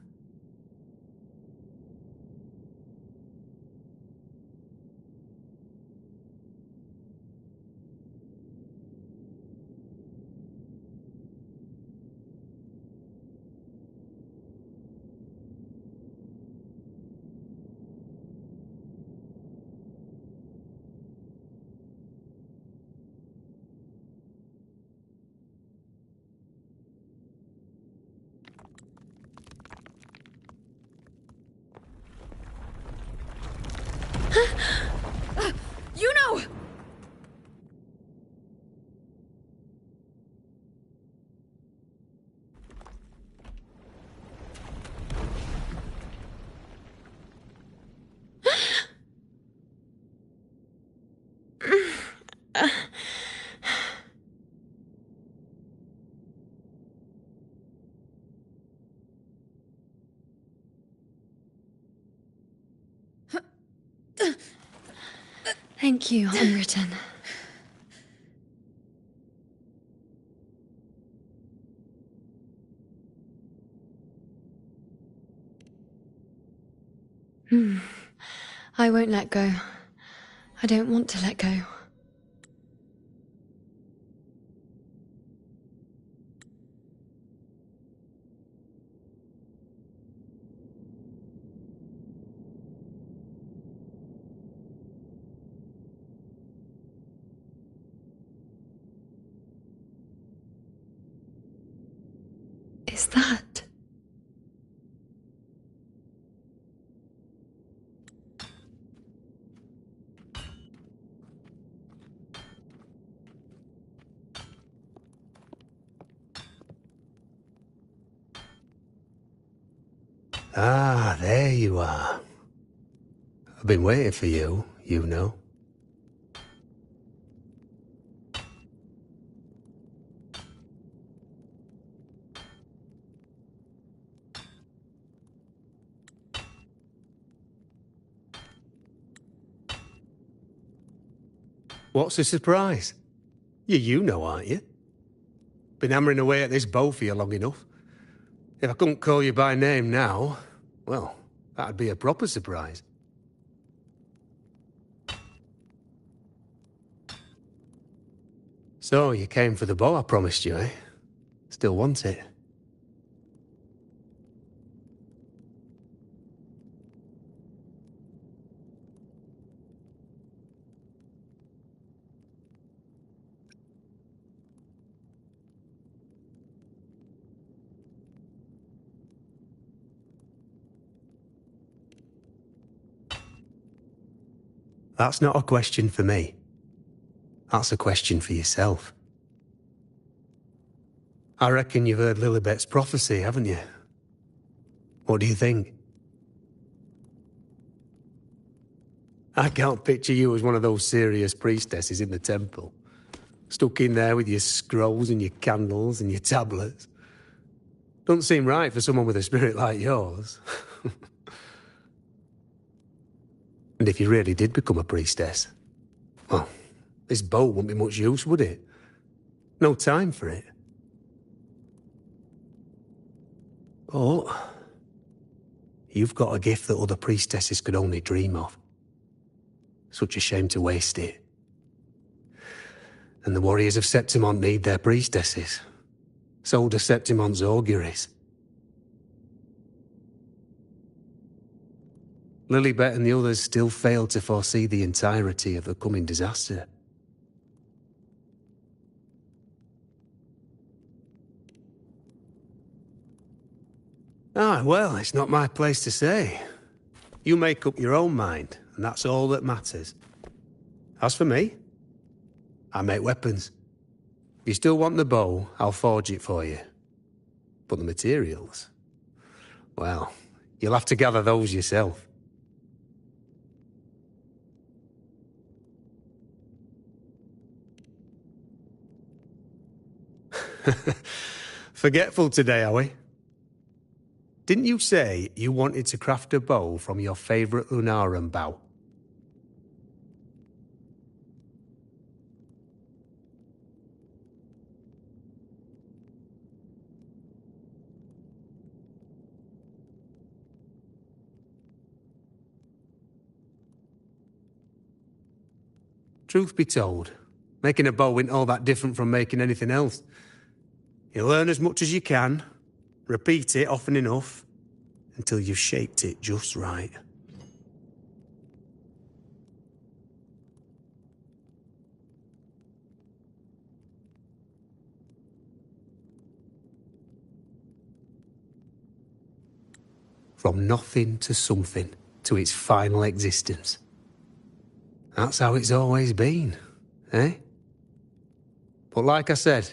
You know! Thank you, Unwritten. I won't let go. I don't want to let go. Is that? Ah, there you are. I've been waiting for you, you know. What's the surprise? You know, aren't you? Been hammering away at this bow for you long enough. If I couldn't call you by name now, well, that'd be a proper surprise. So, you came for the bow I promised you, eh? Still want it? That's not a question for me. That's a question for yourself. I reckon you've heard Lilibet's prophecy, haven't you? What do you think? I can't picture you as one of those serious priestesses in the temple. Stuck in there with your scrolls and your candles and your tablets. Doesn't seem right for someone with a spirit like yours. And if you really did become a priestess, well, this bow wouldn't be much use, would it? No time for it. Oh, you've got a gift that other priestesses could only dream of. Such a shame to waste it. And the warriors of Septimont need their priestesses. So do Septimont's auguries. Lilibet and the others still failed to foresee the entirety of the coming disaster. Ah, well, it's not my place to say. You make up your own mind, and that's all that matters. As for me, I make weapons. If you still want the bow, I'll forge it for you. But the materials, well, you'll have to gather those yourself. Forgetful today, are we? Didn't you say you wanted to craft a bow from your favorite Lunarum bow? Truth be told, making a bow isn't all that different from making anything else. You learn as much as you can, repeat it often enough, until you've shaped it just right. From nothing to something, to its final existence. That's how it's always been, eh? But like I said,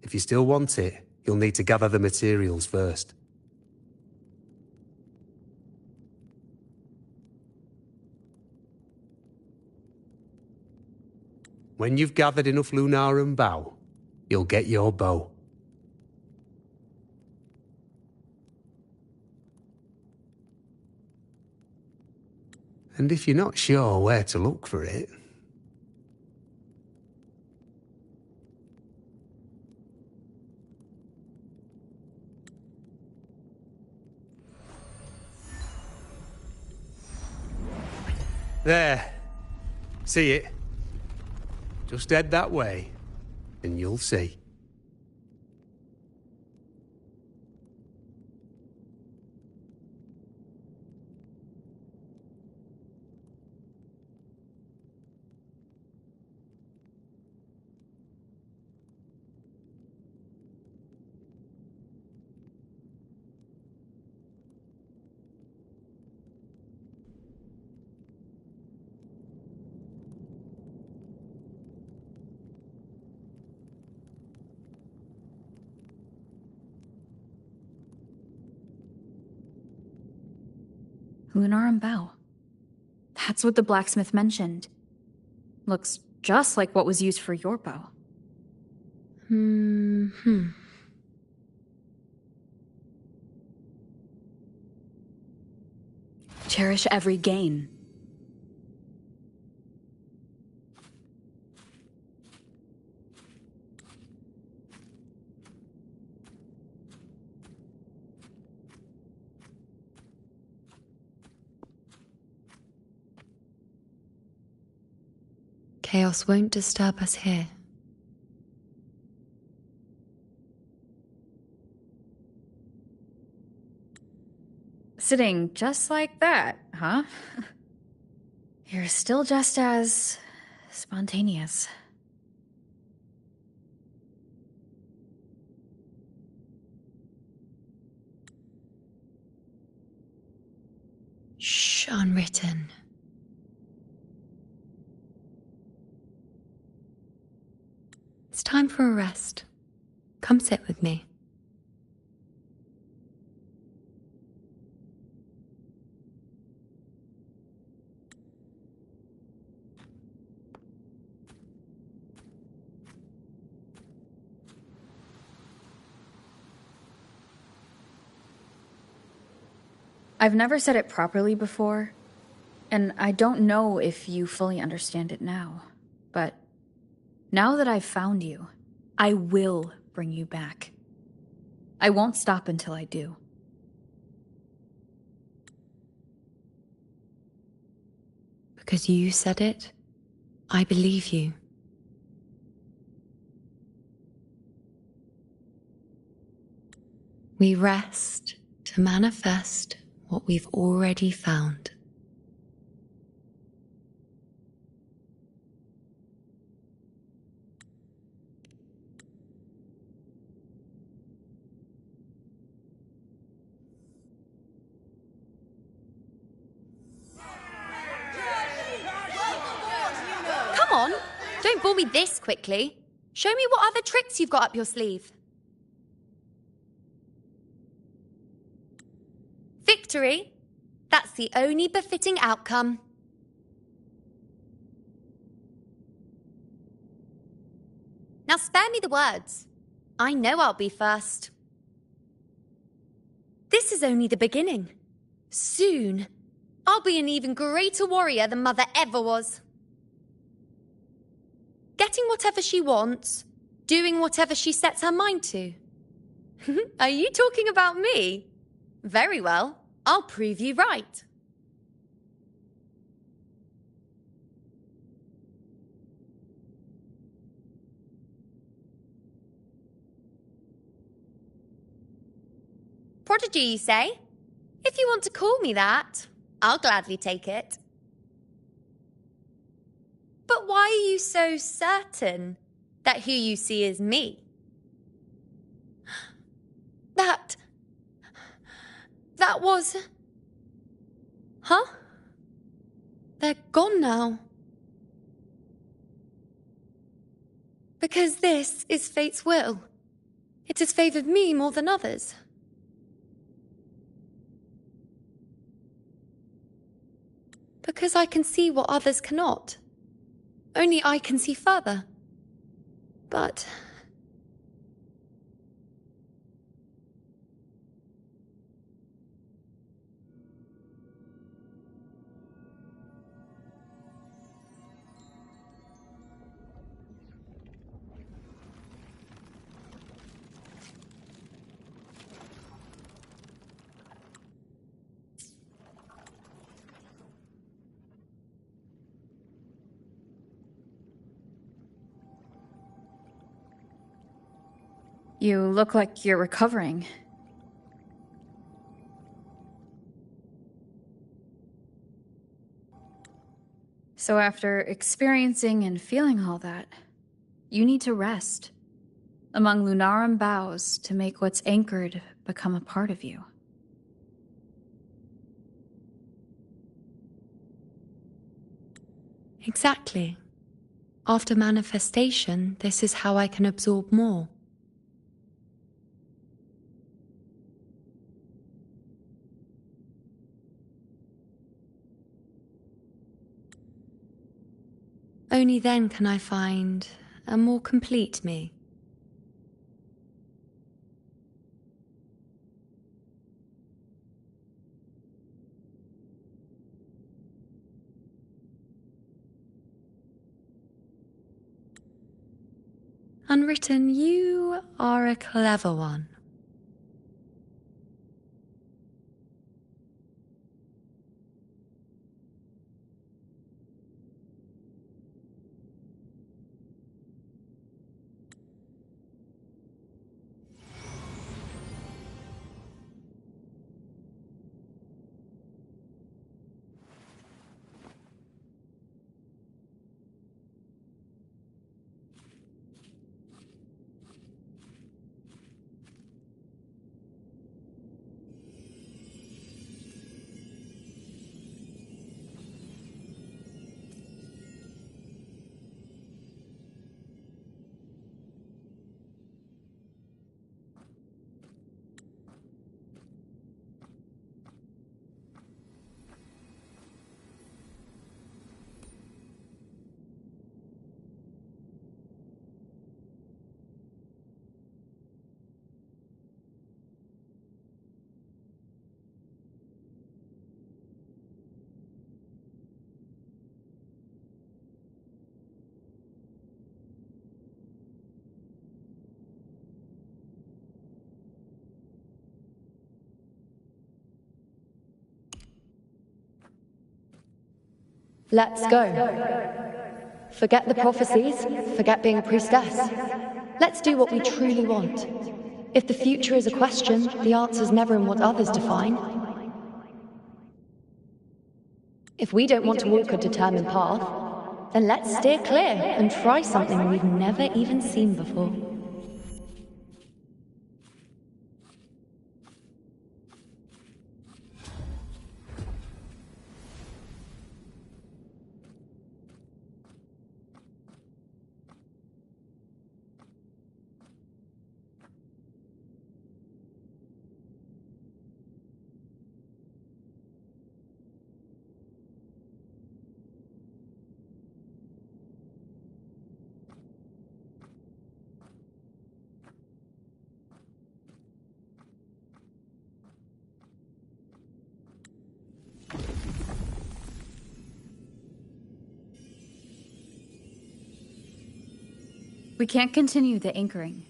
if you still want it, you'll need to gather the materials first. When you've gathered enough Lunarum bow, you'll get your bow. And if you're not sure where to look for it, there. See it? Just head that way, and you'll see. Lunarum bow. That's what the blacksmith mentioned. Looks just like what was used for your bow. Cherish every gain. Chaos won't disturb us here. Sitting just like that, huh? You're still just as spontaneous. Shh, unwritten. It's time for a rest. Come sit with me. I've never said it properly before, and I don't know if you fully understand it now, but now that I've found you, I will bring you back. I won't stop until I do. Because you said it, I believe you. We rest to manifest what we've already found. Come on, don't bore me this quickly. Show me what other tricks you've got up your sleeve. Victory? That's the only befitting outcome. Now spare me the words. I know I'll be first. This is only the beginning. Soon, I'll be an even greater warrior than Mother ever was. Getting whatever she wants, doing whatever she sets her mind to. Are you talking about me? Very well, I'll prove you right. Prodigy, you say? If you want to call me that, I'll gladly take it. But why are you so certain that who you see is me? That was... Huh? They're gone now. Because this is fate's will. It has favored me more than others. Because I can see what others cannot. Only I can see further. But... You look like you're recovering. So after experiencing and feeling all that, you need to rest among Lunarum boughs to make what's anchored become a part of you. Exactly. After manifestation, this is how I can absorb more. Only then can I find a more complete me. Unwritten, you are a clever one. Let's go. Forget the prophecies, forget being a priestess. Let's do what we truly want. If the future is a question, the answer's never in what others define. If we don't want to walk a determined path, then let's steer clear and try something we've never even seen before. We can't continue the anchoring.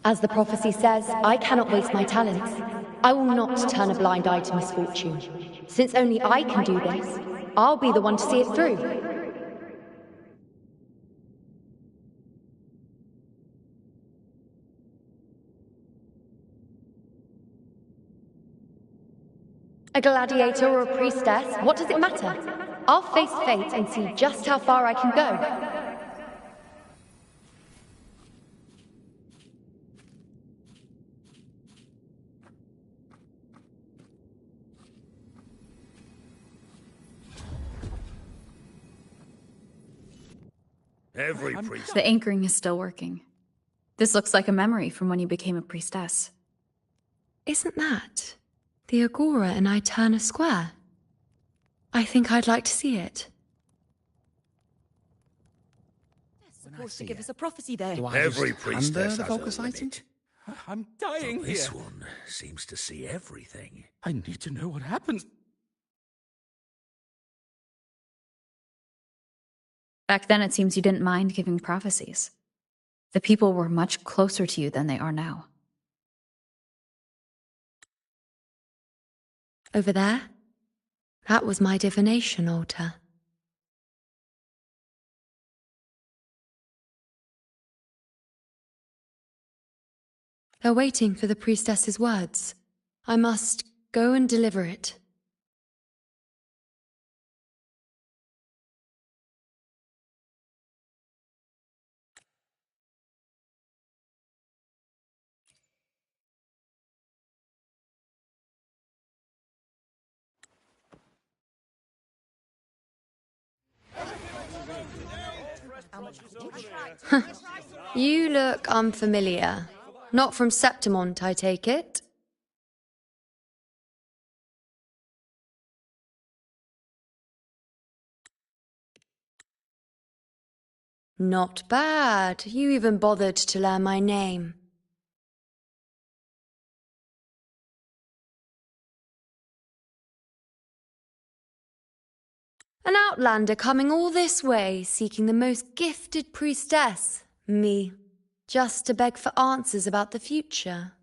As the prophecy says, I cannot waste my talents. I will not turn a blind eye to misfortune. Since only I can do this, I'll be the one to see it through. A gladiator or a priestess, what does it matter? I'll face fate and see just how far I can go. Every priest. The anchoring is still working. This looks like a memory from when you became a priestess. Isn't that the Agora in Eterna Square? I think I'd like to see it. Supposed to give us a prophecy there. Every priestess the has focus a item? limit. I'm dying But here. this one seems to see everything. I need to know what happens. Back then, it seems you didn't mind giving prophecies. The people were much closer to you than they are now. Over there? That was my divination altar. They're waiting for the priestess's words. I must go and deliver it. You look unfamiliar. Not from Septimont, I take it? Not bad. You even bothered to learn my name. An outlander coming all this way, seeking the most gifted priestess, me, just to beg for answers about the future.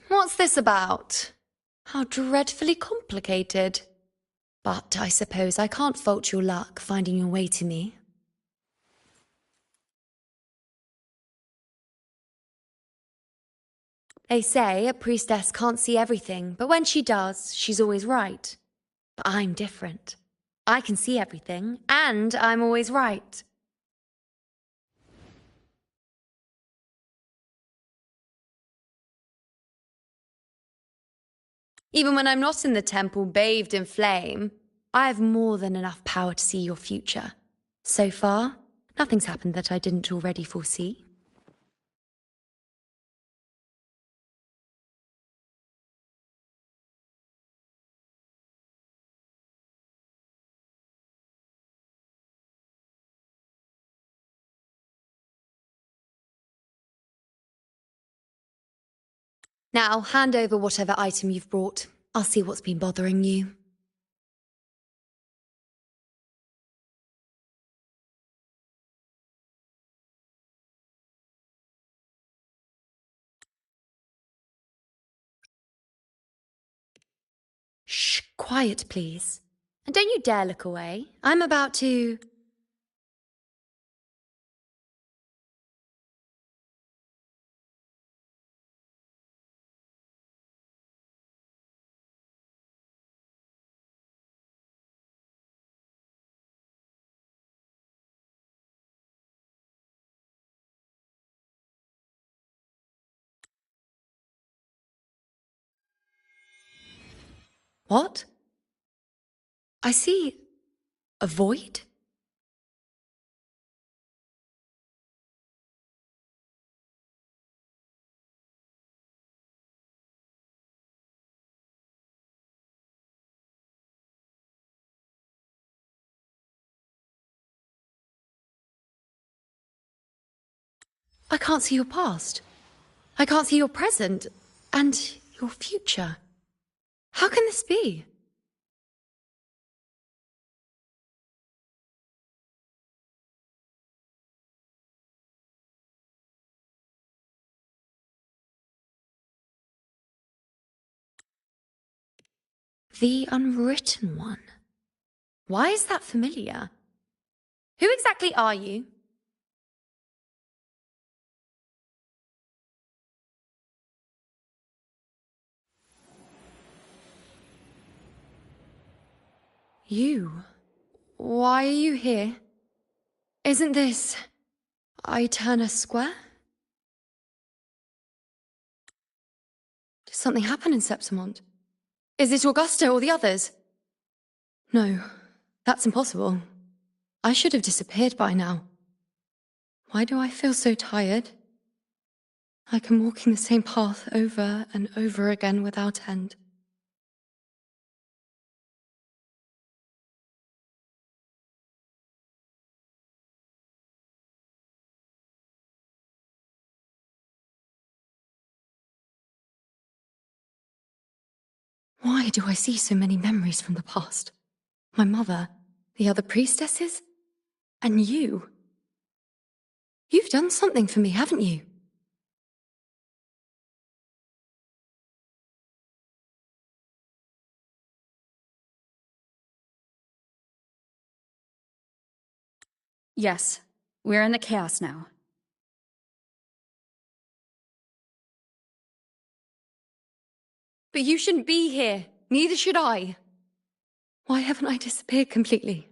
What's this about? How dreadfully complicated. But I suppose I can't fault your luck finding your way to me. They say a priestess can't see everything, but when she does, she's always right. But I'm different. I can see everything, and I'm always right. Even when I'm not in the temple bathed in flame, I have more than enough power to see your future. So far, nothing's happened that I didn't already foresee. Now, hand over whatever item you've brought. I'll see what's been bothering you. Shh, quiet, please. And don't you dare look away. I'm about to... What? I see a void? I can't see your past. I can't see your present. And your future. How can this be? The Unwritten One. Why is that familiar? Who exactly are you? You? Why are you here? Isn't this... Eterna Square? Did something happen in Septimont? Is it Augusta or the others? No, that's impossible. I should have disappeared by now. Why do I feel so tired? Like I'm walking the same path over and over again without end. Why do I see so many memories from the past? My mother, the other priestesses, and you. You've done something for me, haven't you? Yes, we're in the chaos now. But you shouldn't be here. Neither should I. Why haven't I disappeared completely?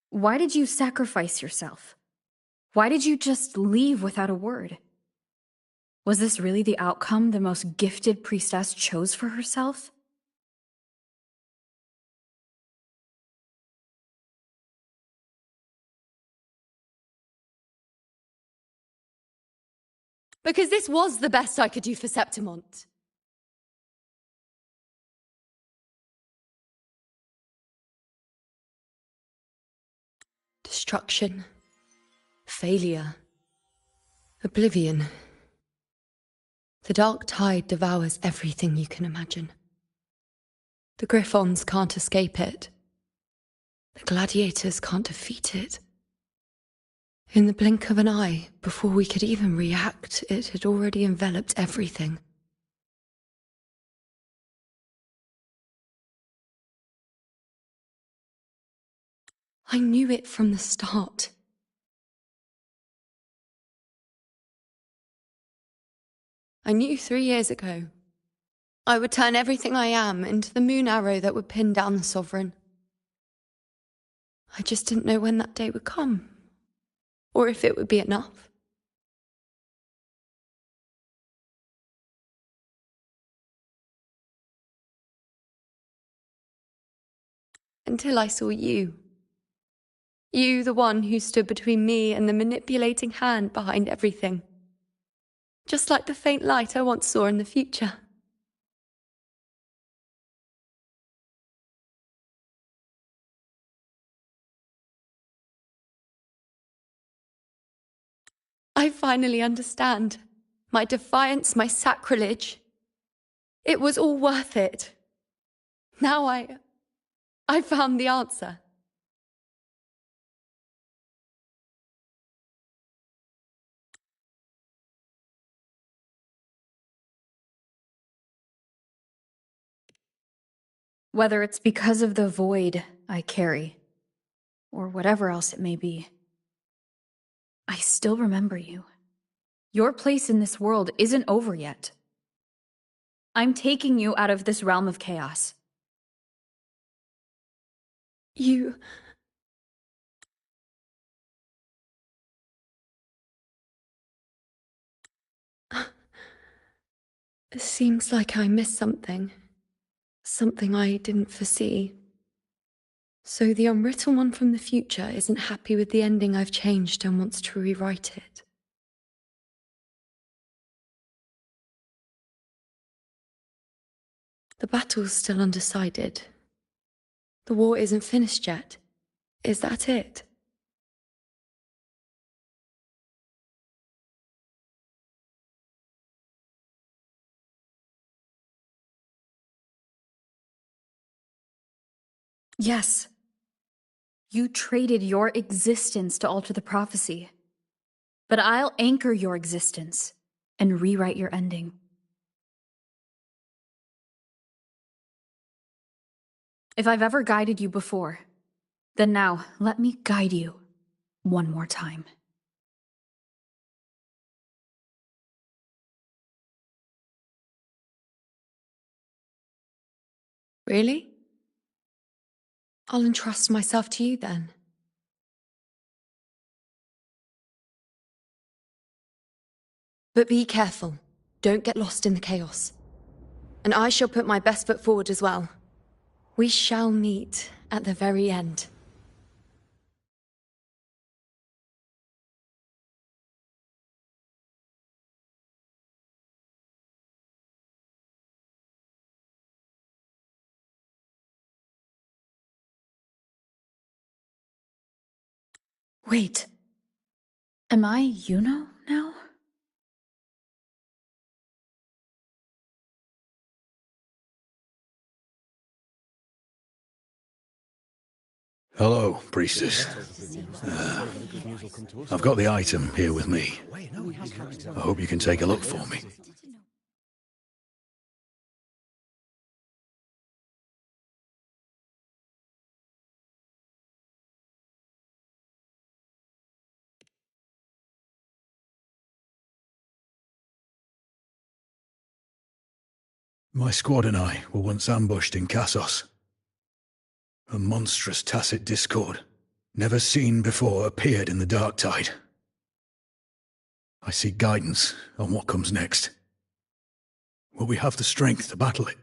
Why did you sacrifice yourself? Why did you just leave without a word? Was this really the outcome the most gifted priestess chose for herself? Because this was the best I could do for Septimont. Destruction. Failure. Oblivion. The dark tide devours everything you can imagine. The Griffons can't escape it. The gladiators can't defeat it. In the blink of an eye, before we could even react, it had already enveloped everything. I knew it from the start. I knew 3 years ago. I would turn everything I am into the moon arrow that would pin down the Sovereign. I just didn't know when that day would come, or if it would be enough. Until I saw you. You, the one who stood between me and the manipulating hand behind everything. Just like the faint light I once saw in the future. I finally understand. My defiance, my sacrilege. It was all worth it. Now I found the answer. Whether it's because of the void I carry, or whatever else it may be, I still remember you. Your place in this world isn't over yet. I'm taking you out of this realm of chaos. You... It seems like I missed something. Something I didn't foresee. So the unwritten one from the future isn't happy with the ending I've changed and wants to rewrite it. The battle's still undecided. The war isn't finished yet. Is that it? Yes. You traded your existence to alter the prophecy. But I'll anchor your existence and rewrite your ending. If I've ever guided you before, then now let me guide you one more time. Really? I'll entrust myself to you then. But be careful. Don't get lost in the chaos. And I shall put my best foot forward as well. We shall meet at the very end. Wait. Am I Yuno now? Hello, priestess. I've got the item here with me. I hope you can take a look for me. My squad and I were once ambushed in Kassos. A monstrous tacit discord, never seen before, appeared in the dark tide. I seek guidance on what comes next. Will we have the strength to battle it?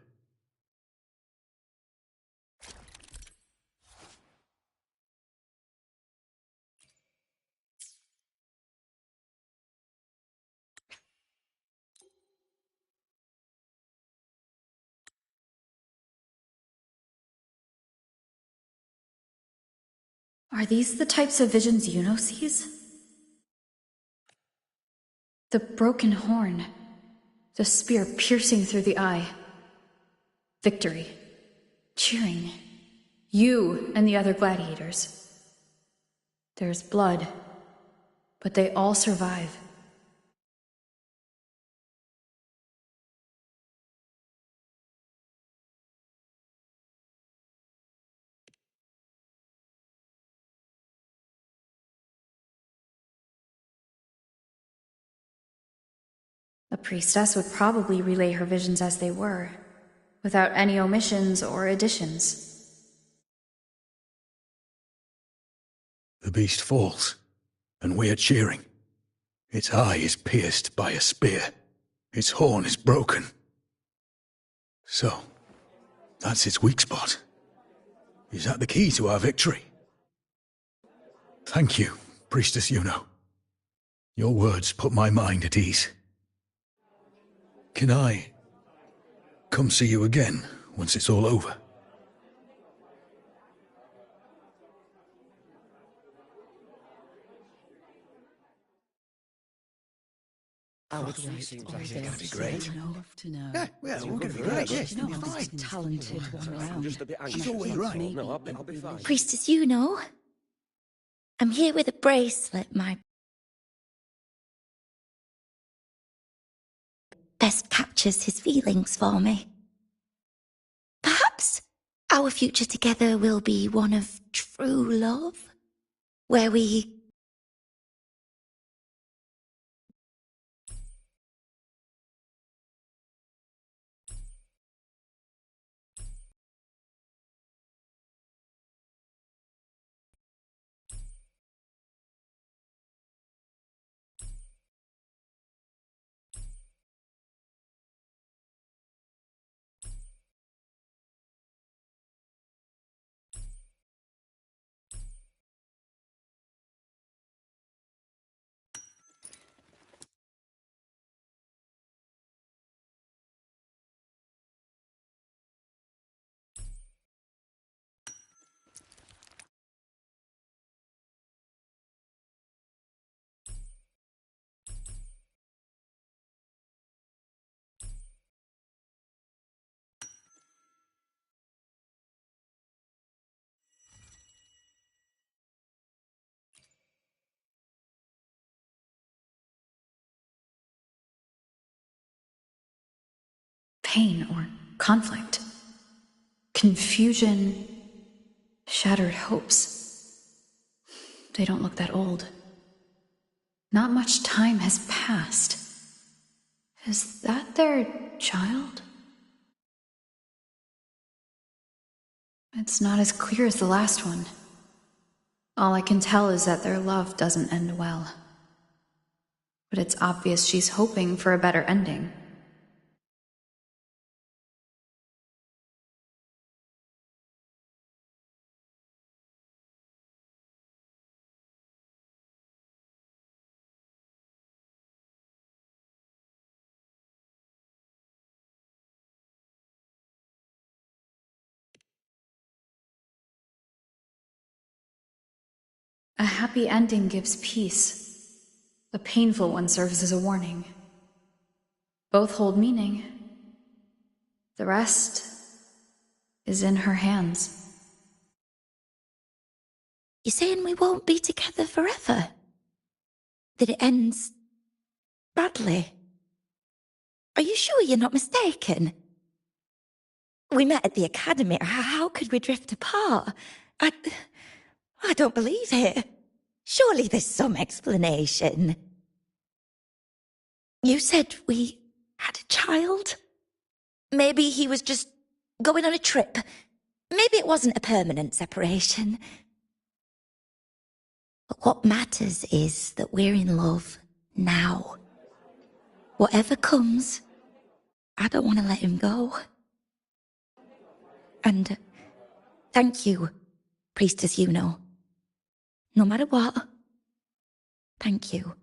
Are these the types of visions Yuno sees? The broken horn. The spear piercing through the eye. Victory. Cheering. You and the other gladiators. There's blood, but they all survive. A priestess would probably relay her visions as they were, without any omissions or additions. The beast falls, and we are cheering. Its eye is pierced by a spear. Its horn is broken. So, that's its weak spot. Is that the key to our victory? Thank you, Priestess Yuno. Your words put my mind at ease. Can I come see you again once it's all over? It's gonna be great. To know. Yeah, well, we're gonna be great. Yeah, She's not the most talented one around. She's always right. No, I'll be fine. Priestess, you know. I'm here with a bracelet my best captures his feelings for me. Perhaps our future together will be one of true love, where we... Pain or conflict, confusion, shattered hopes. They don't look that old. Not much time has passed. Is that their child? It's not as clear as the last one. All I can tell is that their love doesn't end well. But it's obvious she's hoping for a better ending. A happy ending gives peace. A painful one serves as a warning. Both hold meaning. The rest is in her hands. You're saying we won't be together forever? That it ends badly? Are you sure you're not mistaken? We met at the academy. How could we drift apart? I don't believe it. Surely there's some explanation. You said we had a child? Maybe he was just going on a trip. Maybe it wasn't a permanent separation. But what matters is that we're in love now. Whatever comes, I don't want to let him go. And thank you, Priestess Yuno. No matter what, thank you.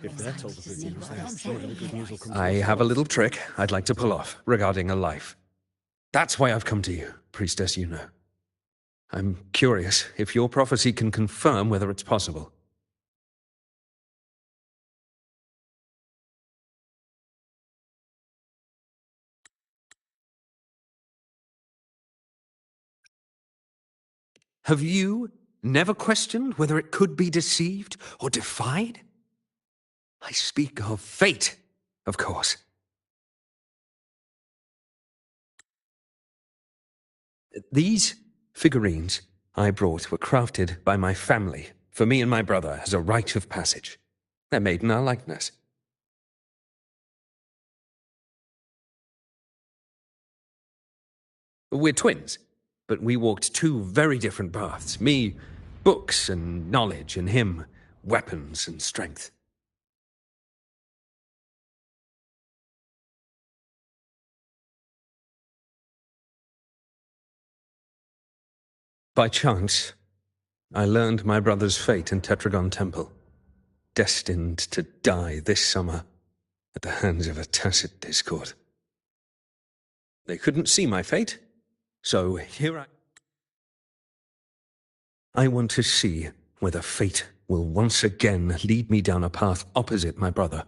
If they're told the good news, then surely the good news will come. I have a little trick I'd like to pull off regarding a life. That's why I've come to you, Priestess Yuno. I'm curious if your prophecy can confirm whether it's possible. Have you never questioned whether it could be deceived or defied? I speak of fate, of course. These figurines I brought were crafted by my family for me and my brother as a rite of passage. They're made in our likeness. We're twins, but we walked two very different paths. Me, books and knowledge, and him, weapons and strength. By chance, I learned my brother's fate in Tetragon Temple, destined to die this summer. at the hands of a tacit discord. They couldn't see my fate, so here I want to see whether fate will once again lead me down a path opposite my brother.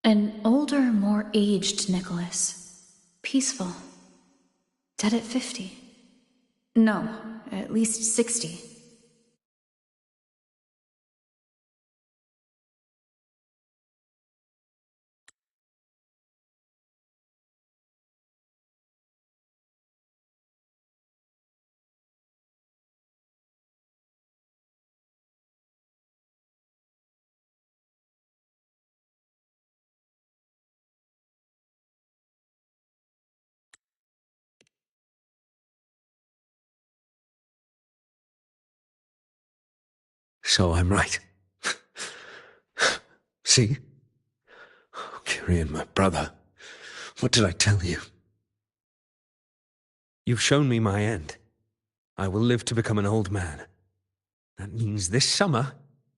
An older, more aged Nicholas. Peaceful. Dead at 50. No, at least 60. So I'm right. See? Oh, Kyrian, my brother. What did I tell you? You've shown me my end. I will live to become an old man. That means this summer,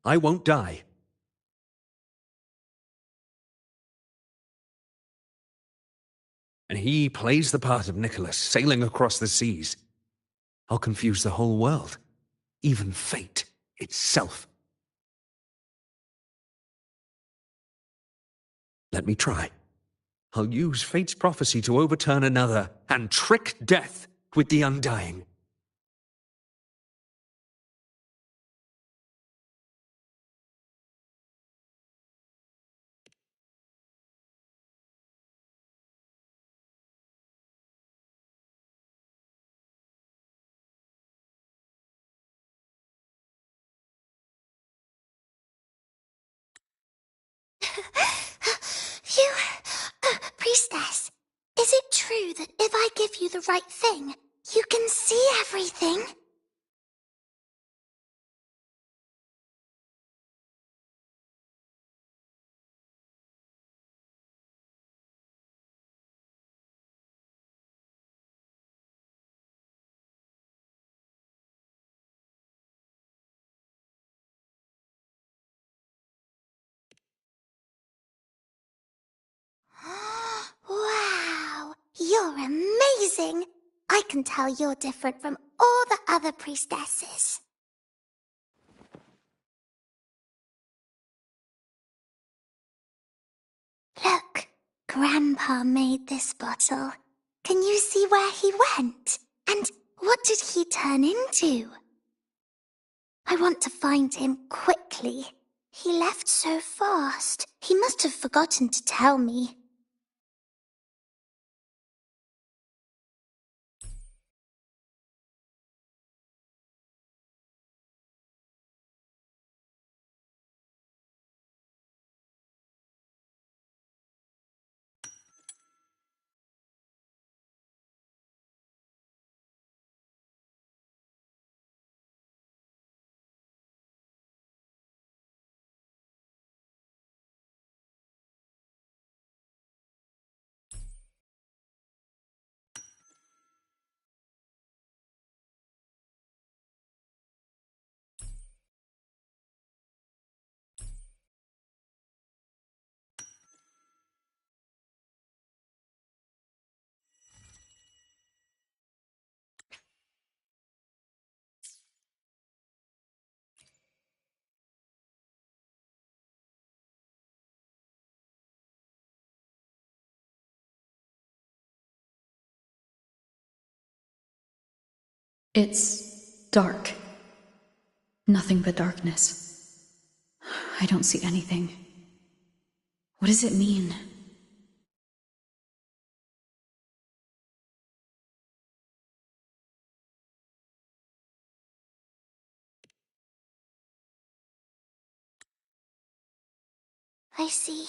I won't die. And he plays the part of Nicholas, sailing across the seas. I'll confuse the whole world, even fate itself. Let me try. I'll use fate's prophecy to overturn another and trick death with the undying. You, priestess, is it true that if I give you the right thing, you can see everything? Wow, you're amazing! I can tell you're different from all the other priestesses. Look, Grandpa made this bottle. Can you see where he went? And what did he turn into? I want to find him quickly. He left so fast. He must have forgotten to tell me. It's dark. Nothing but darkness. I don't see anything. What does it mean? I see.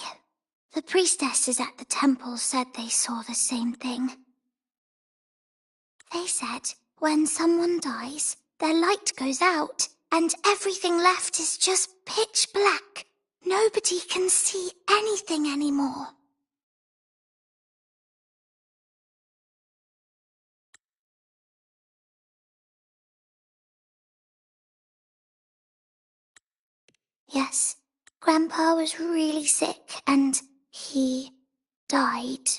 The priestesses at the temple said they saw the same thing. They said when someone dies, their light goes out, and everything left is just pitch black. Nobody can see anything anymore. Yes, Grandpa was really sick, and he died.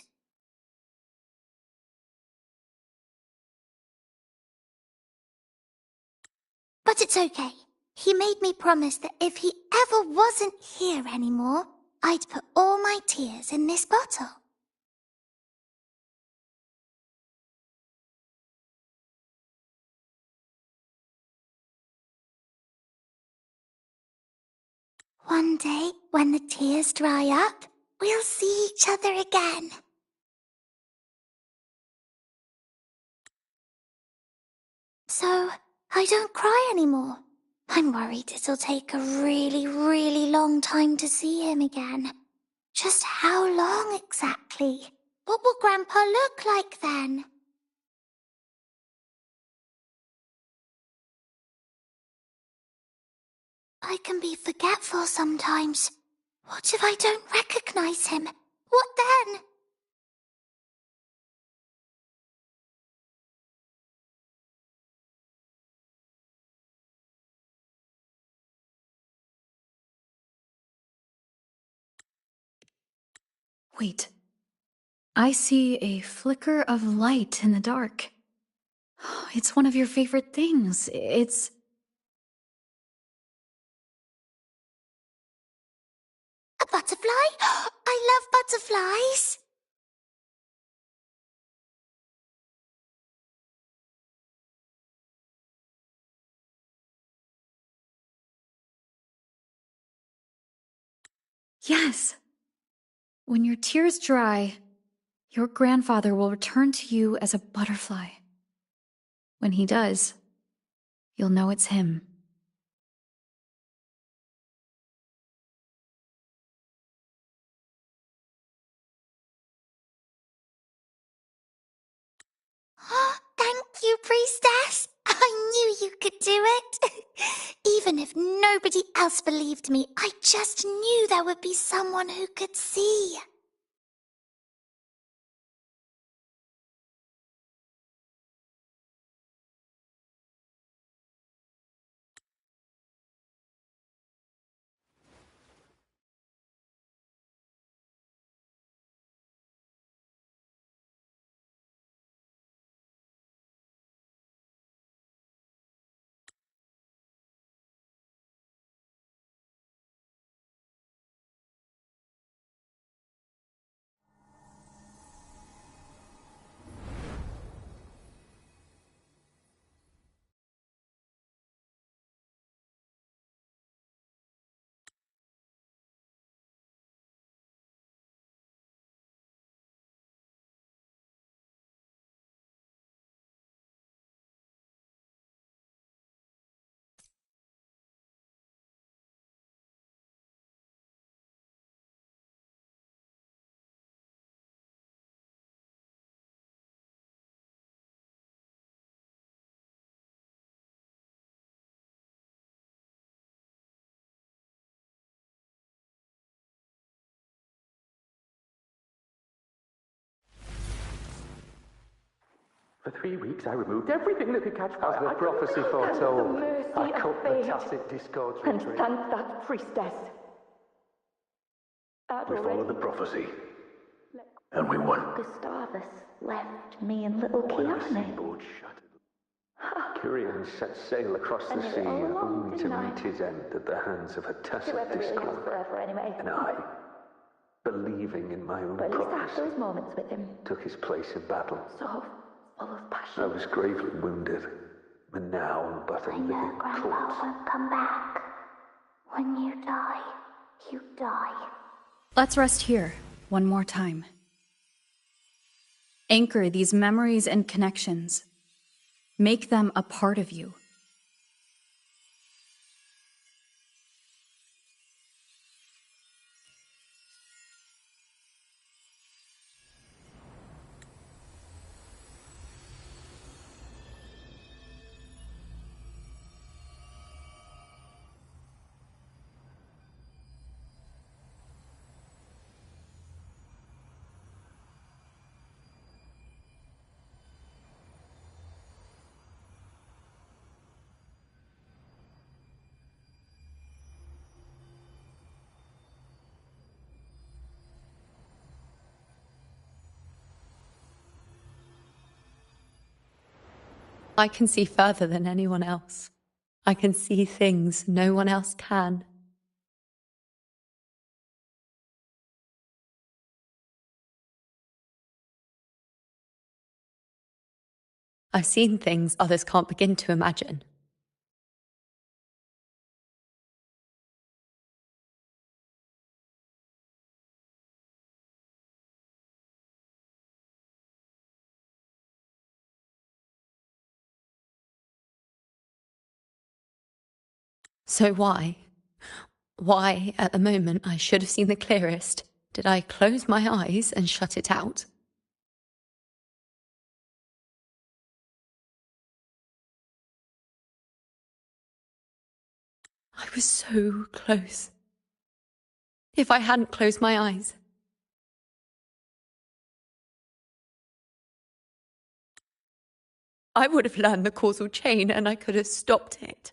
But it's okay. He made me promise that if he ever wasn't here anymore, I'd put all my tears in this bottle. One day, when the tears dry up, we'll see each other again. So, I don't cry anymore. I'm worried it'll take a really, really long time to see him again. Just how long exactly? What will Grandpa look like then? I can be forgetful sometimes. What if I don't recognize him? What then? Wait. I see a flicker of light in the dark. It's one of your favorite things. It's... A butterfly? I love butterflies. Yes. When your tears dry, your grandfather will return to you as a butterfly. When he does, you'll know it's him. Thank you, priestess. I knew you could do it. Even if nobody else believed me, I just knew there would be someone who could see. For 3 weeks, I removed everything that could catch fire. As the prophecy foretold, I cut the tacit discords And retreat. thank that priestess. We followed the prophecy, and we won. Gustavus left me and little When our Kiane. seaboard shattered, Kyrian set sail across the sea, only to meet his end at the hands of a tacit Whoever really has discord. forever anyway. And I, believing in my own But at least I have prophecy, those moments with him. took his place in battle. So full of passion. I was gravely wounded, and now but a I living know Grandpa corpse. won't come back. When you die, you die. Let's rest here, one more time. Anchor these memories and connections. Make them a part of you. I can see further than anyone else. I can see things no one else can. I've seen things others can't begin to imagine. So why? Why, at the moment I should have seen the clearest, did I close my eyes and shut it out? I was so close. If I hadn't closed my eyes, I would have learned the causal chain and I could have stopped it.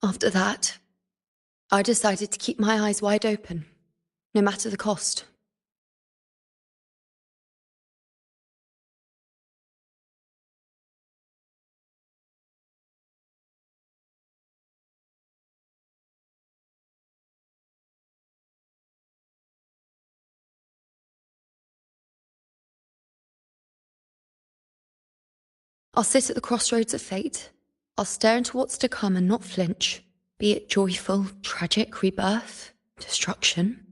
After that, I decided to keep my eyes wide open, no matter the cost. I'll sit at the crossroads of fate. I'll stare into what's to come and not flinch, be it joyful, tragic rebirth, destruction.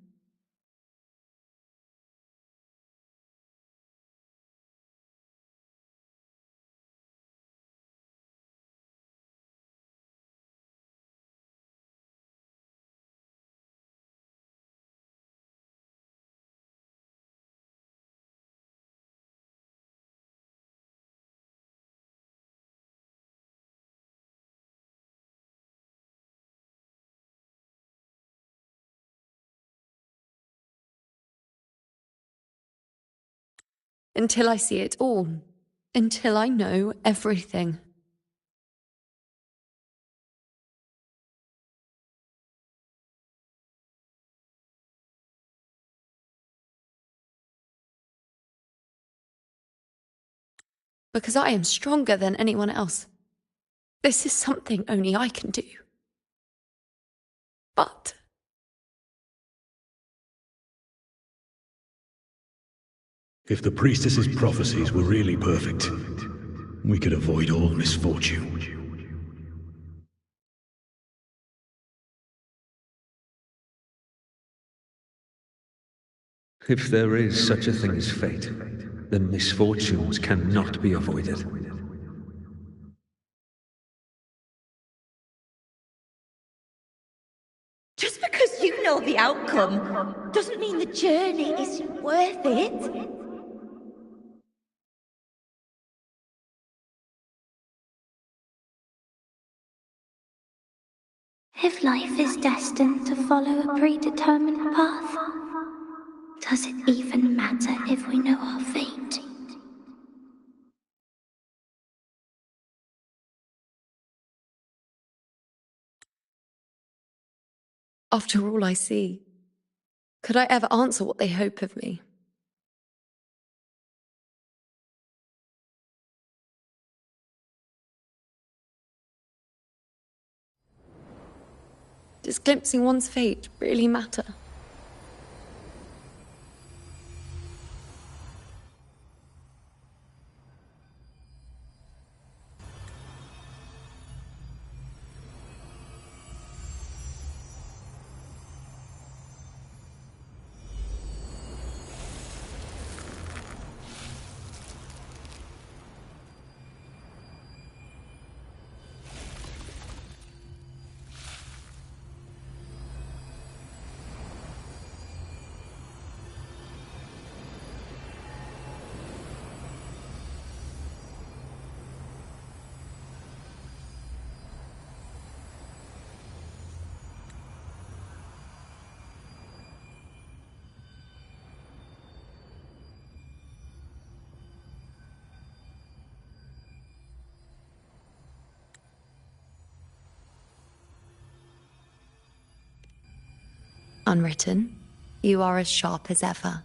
Until I see it all. Until I know everything. Because I am stronger than anyone else. This is something only I can do. But if the priestess's prophecies were really perfect, we could avoid all misfortune. If there is such a thing as fate, then misfortunes cannot be avoided. Just because you know the outcome doesn't mean the journey is worth it. If life is destined to follow a predetermined path, does it even matter if we know our fate? after all I see, could I ever answer what they hope of me? Does glimpsing one's fate really matter? Unwritten, you are as sharp as ever.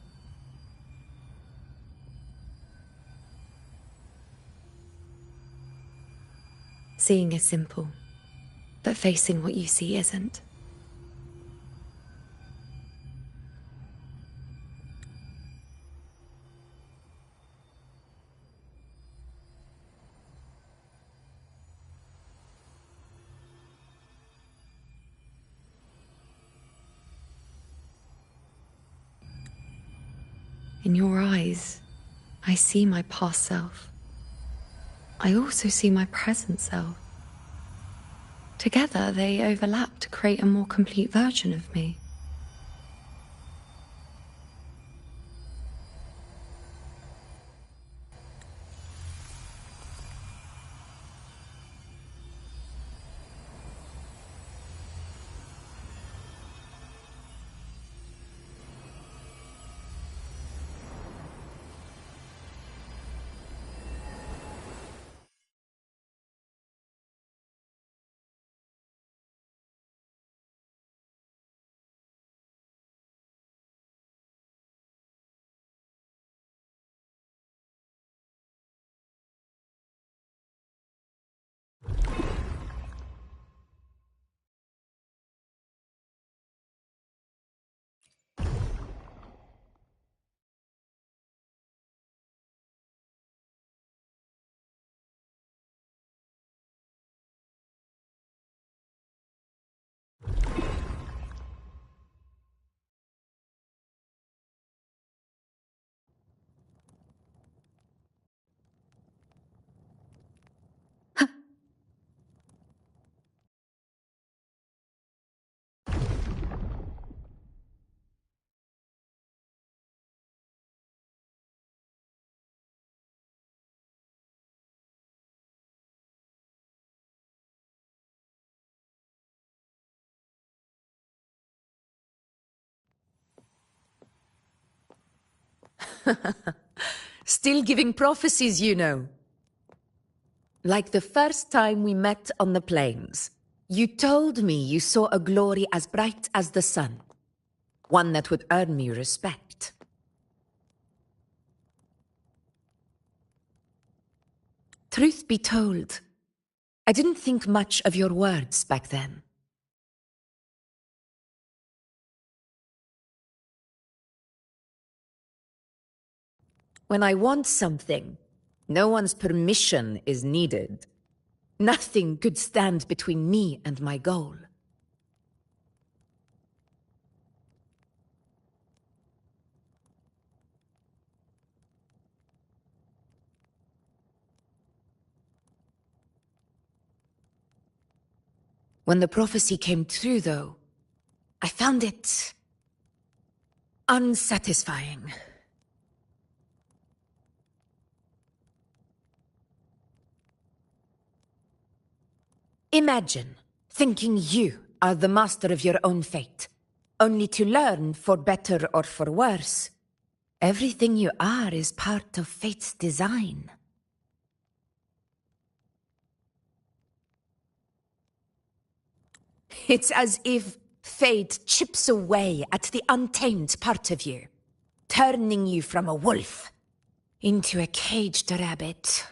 Seeing is simple, but facing what you see isn't. In your eyes, I see my past self. I also see my present self. Together, they overlap to create a more complete version of me. Still giving prophecies, you know. Like the first time we met on the plains, you told me you saw a glory as bright as the sun, one that would earn me respect. Truth be told, I didn't think much of your words back then. When I want something, no one's permission is needed. Nothing could stand between me and my goal. When the prophecy came true, though, I found it unsatisfying. Imagine thinking you are the master of your own fate, only to learn, for better or for worse, everything you are is part of fate's design. It's as if fate chips away at the untamed part of you, turning you from a wolf into a caged rabbit.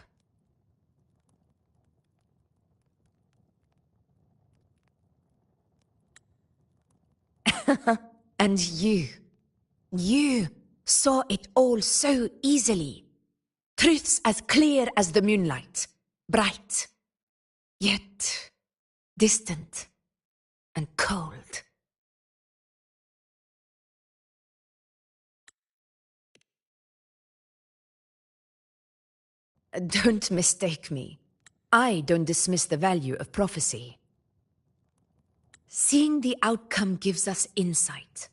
And you saw it all so easily. Truths as clear as the moonlight, bright, yet distant and cold. Don't mistake me. I don't dismiss the value of prophecy. Seeing the outcome gives us insight.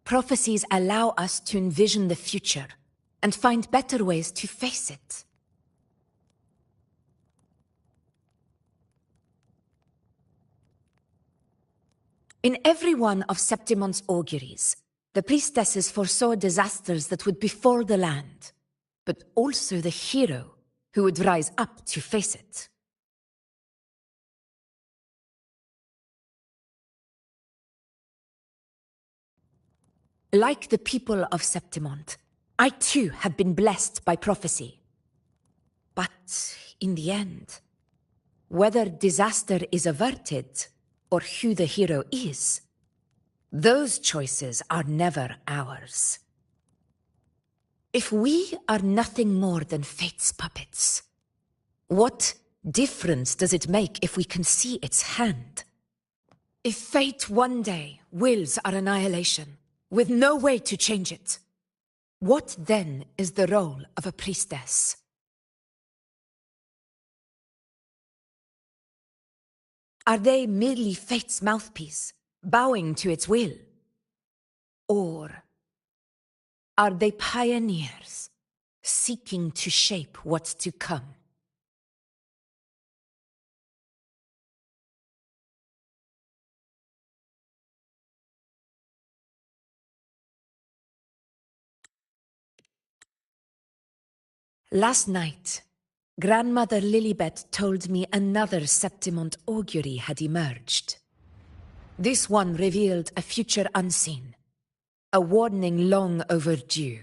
Prophecies allow us to envision the future and find better ways to face it. In every one of Septimon's auguries, the priestesses foresaw disasters that would befall the land, but also the hero who would rise up to face it. Like the people of Septimont, I too have been blessed by prophecy. But in the end, whether disaster is averted or who the hero is, those choices are never ours. If we are nothing more than fate's puppets, what difference does it make if we can see its hand? If fate one day wills our annihilation, with no way to change it, what then is the role of a priestess? Are they merely fate's mouthpiece, bowing to its will? Or are they pioneers, seeking to shape what's to come? Last night, Grandmother Lilibet told me another Septimont augury had emerged. This one revealed a future unseen, a warning long overdue.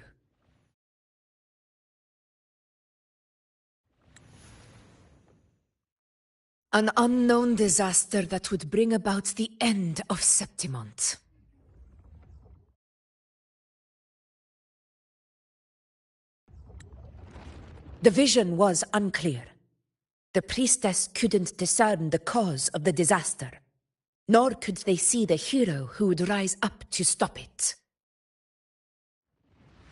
An unknown disaster that would bring about the end of Septimont. The vision was unclear. The priestess couldn't discern the cause of the disaster, nor could they see the hero who would rise up to stop it.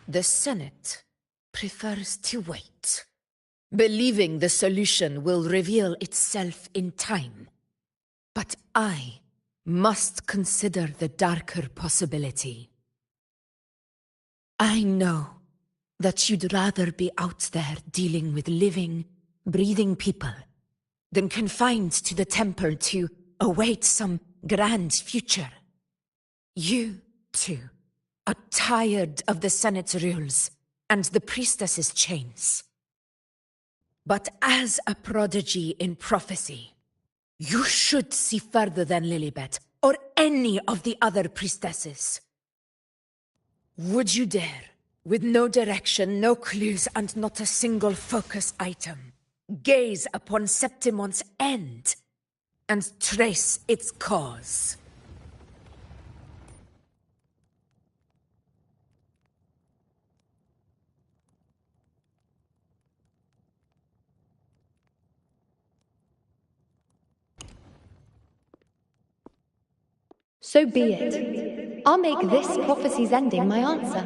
The Senate prefers to wait, believing the solution will reveal itself in time. But I must consider the darker possibility. I know that you'd rather be out there dealing with living, breathing people than confined to the temple to await some grand future. You, too, are tired of the Senate's rules and the priestess's chains. But as a prodigy in prophecy, you should see further than Lilibet or any of the other priestesses. Would you dare, with no direction, no clues, and not a single focus item, gaze upon Septimont's end and trace its cause? So be it. I'll make this prophecy's ending my answer.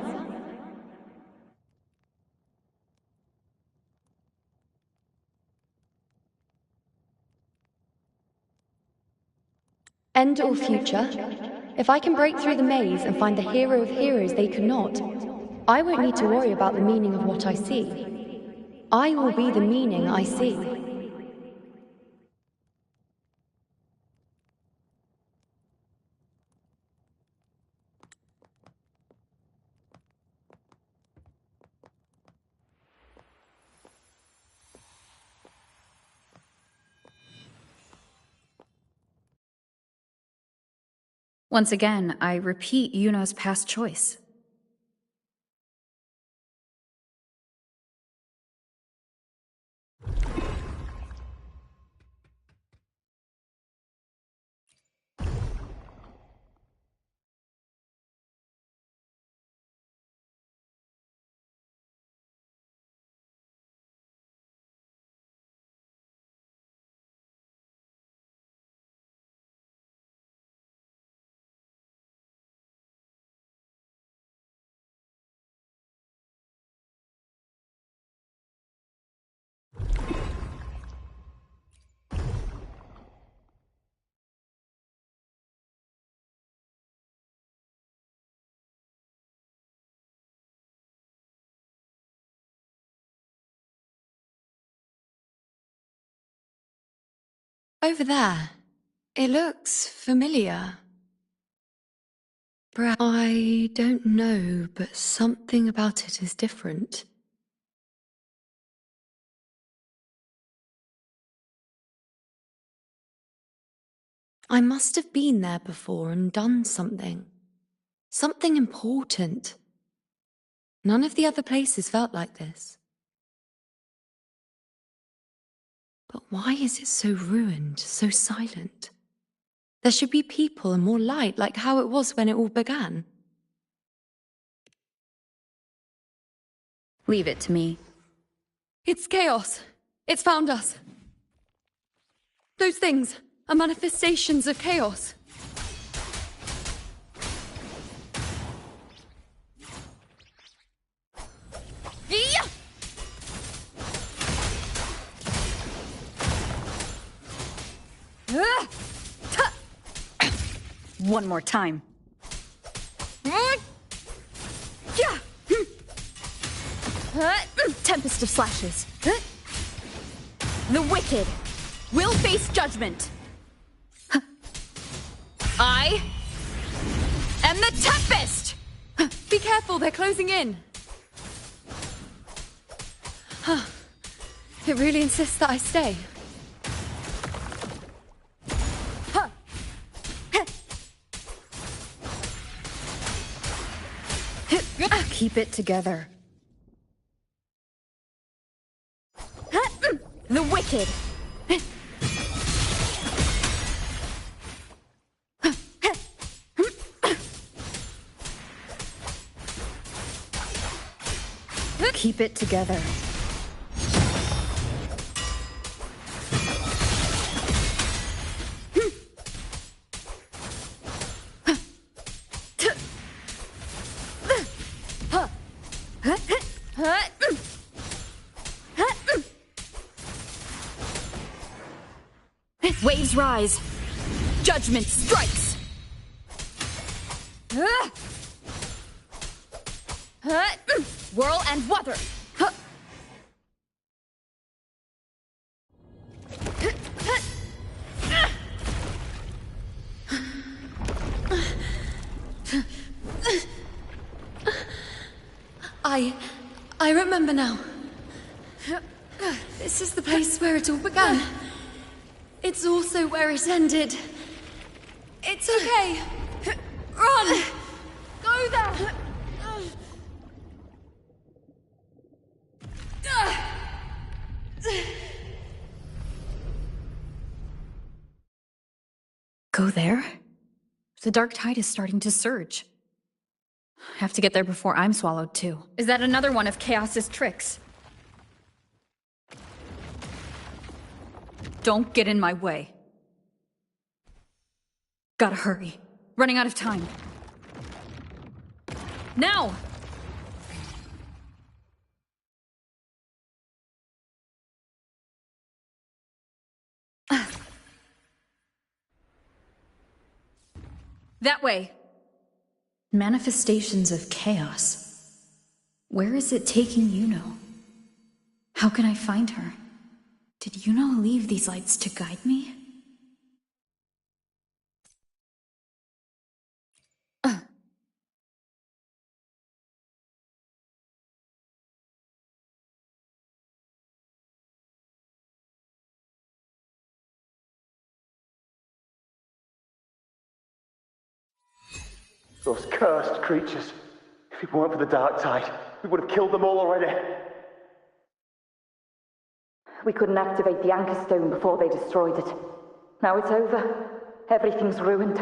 End or future, if I can break through the maze and find the hero of heroes they could not, I won't need to worry about the meaning of what I see. I will be the meaning I see. Once again, I repeat Yuno's past choice. Over there. It looks familiar. I don't know, but something about it is different. I must have been there before and done something. Something important. None of the other places felt like this. But why is it so ruined, so silent? There should be people and more light, like how it was when it all began. Leave it to me. It's chaos. It's found us. Those things are manifestations of chaos. Yeah! One more time. Tempest of slashes. The wicked will face judgment. I am the Tempest! Be careful, they're closing in. It really insists that I stay. Keep it together. The wicked. Keep it together. Waves rise. Judgment strikes. Whirl and weather. I remember now. This is the place where it all began. It's also where it ended. It's okay. Run! Go there! Go there? The dark tide is starting to surge. Have to get there before I'm swallowed too. Is that another one of Chaos's tricks? Don't get in my way. Gotta hurry. Running out of time. Now! That way. Manifestations of chaos. Where is it taking Yuno? How can I find her? Did Yuno leave these lights to guide me? Those cursed creatures. If it weren't for the dark tide, we would have killed them all already. We couldn't activate the anchor stone before they destroyed it. Now it's over. Everything's ruined.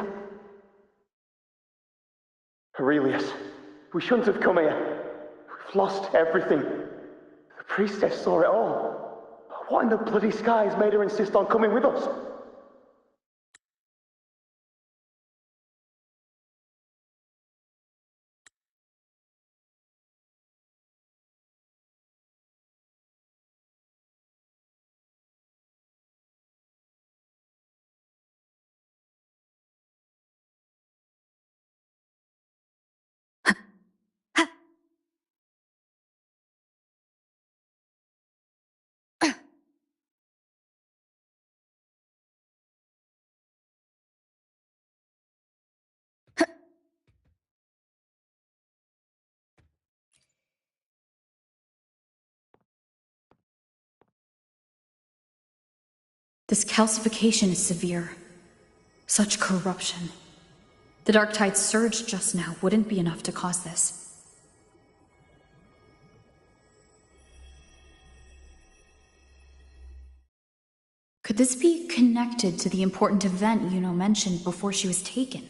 Aurelius, we shouldn't have come here. We've lost everything. The priestess saw it all. What in the bloody skies made her insist on coming with us? This calcification is severe. Such corruption. The dark tide surge just now wouldn't be enough to cause this. Could this be connected to the important event Yuno mentioned before she was taken?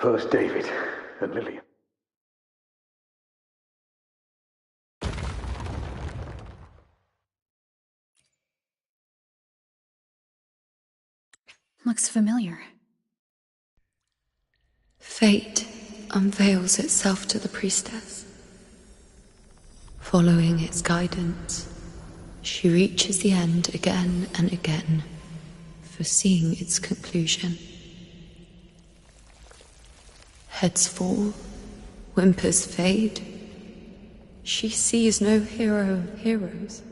First David and Lillian. Looks familiar. Fate unveils itself to the priestess. Following its guidance, she reaches the end again and again, foreseeing its conclusion. Heads fall, whimpers fade. She sees no hero of heroes.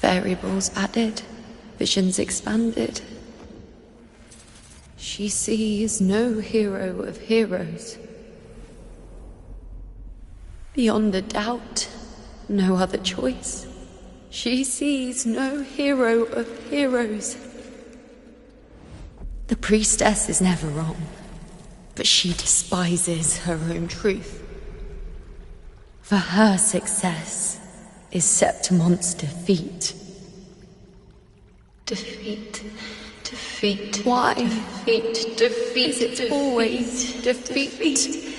Variables added, visions expanded. She sees no hero of heroes. Beyond a doubt, no other choice. She sees no hero of heroes. The priestess is never wrong, but she despises her own truth. For her success is Septimon's defeat. Defeat. Defeat. Why? Defeat. Defeat. It's always defeat.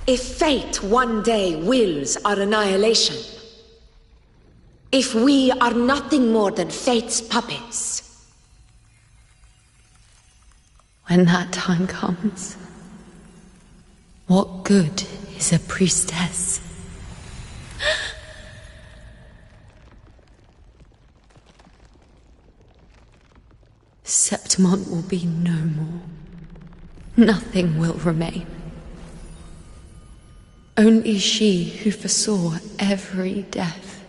If fate one day wills our annihilation, if we are nothing more than fate's puppets, when that time comes, what good is a priestess? Septimon will be no more. Nothing will remain. Only she who foresaw every death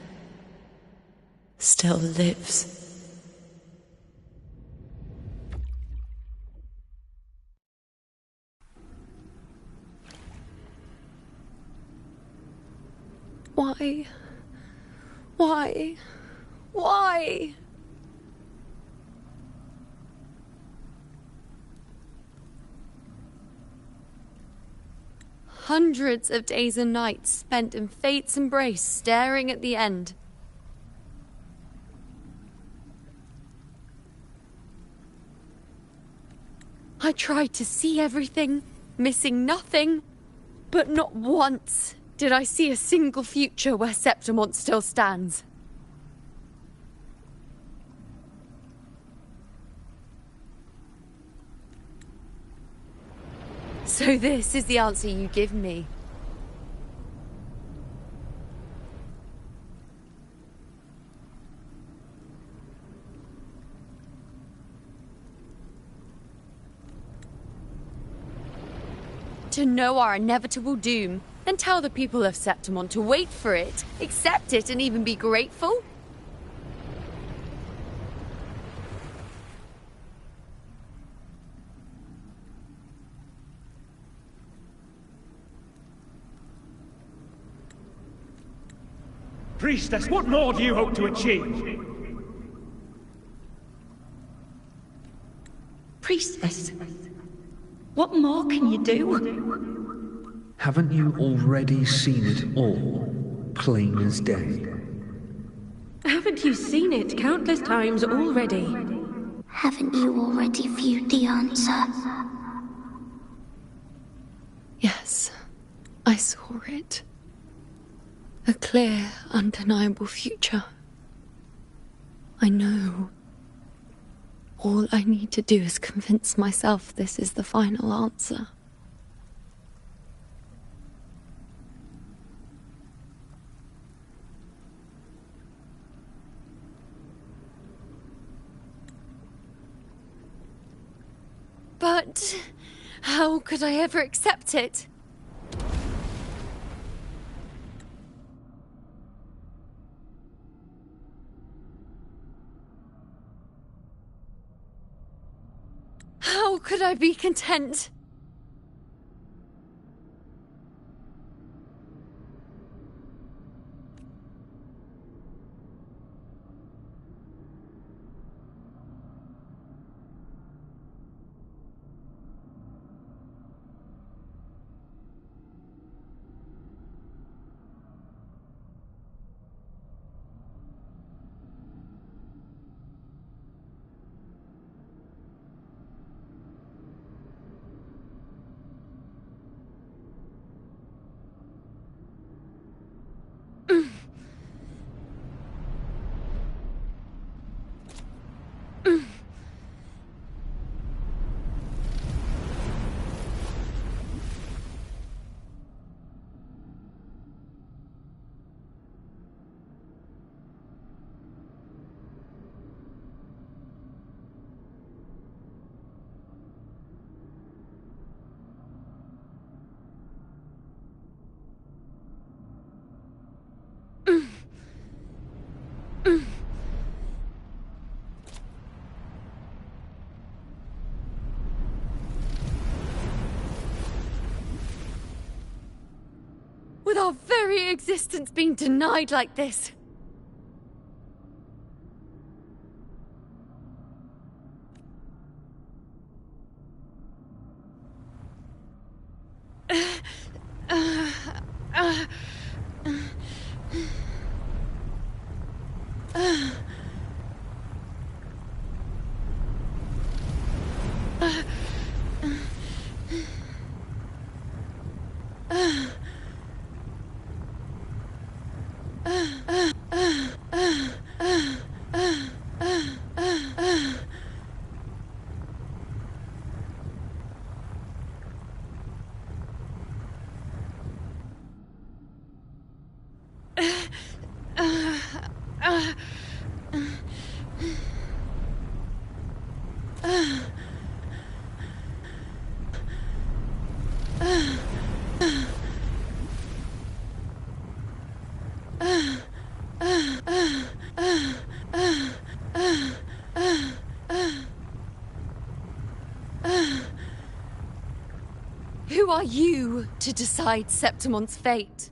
still lives. Why? Why? Why? Hundreds of days and nights spent in fate's embrace, staring at the end. I tried to see everything, missing nothing, but not once did I see a single future where Septimon still stands. So this is the answer you give me. To know our inevitable doom, and tell the people of Septimon to wait for it, accept it, and even be grateful? Priestess, what more do you hope to achieve? Priestess, what more can you do? Haven't you already seen it all, plain as day? Haven't you seen it countless times already? Haven't you already viewed the answer? Yes, I saw it. A clear, undeniable future. I know. All I need to do is convince myself this is the final answer. How could I ever accept it? How could I be content? With our very existence being denied like this. Who are you to decide Septimon's fate?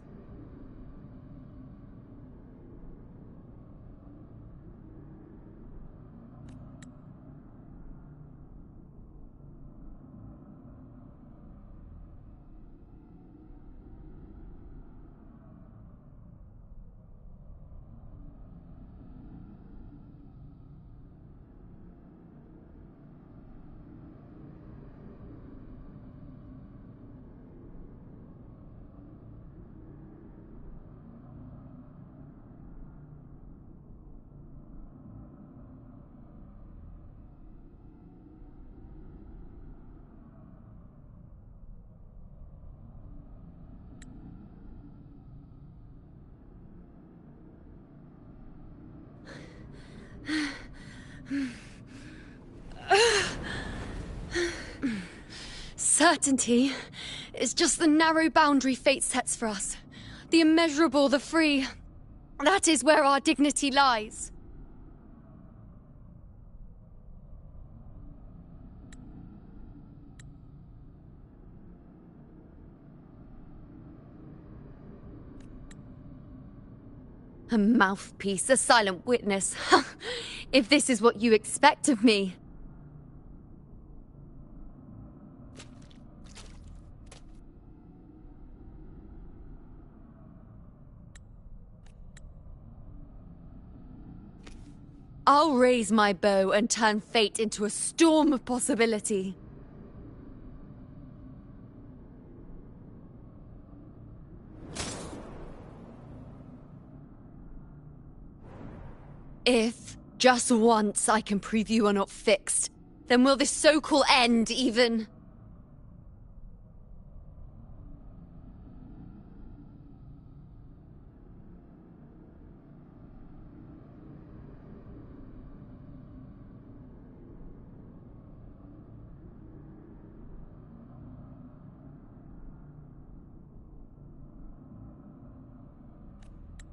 Certainty is just the narrow boundary fate sets for us. The immeasurable, the free. That is where our dignity lies. A mouthpiece, a silent witness. If this is what you expect of me. I'll raise my bow and turn fate into a storm of possibility. If, just once, I can prove you are not fixed, then will this so-called end even?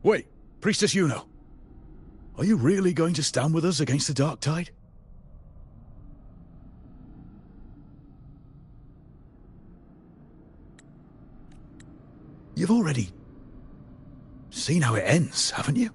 Wait, Priestess Yuno. Are you really going to stand with us against the Dark Tide? You've already seen how it ends, haven't you?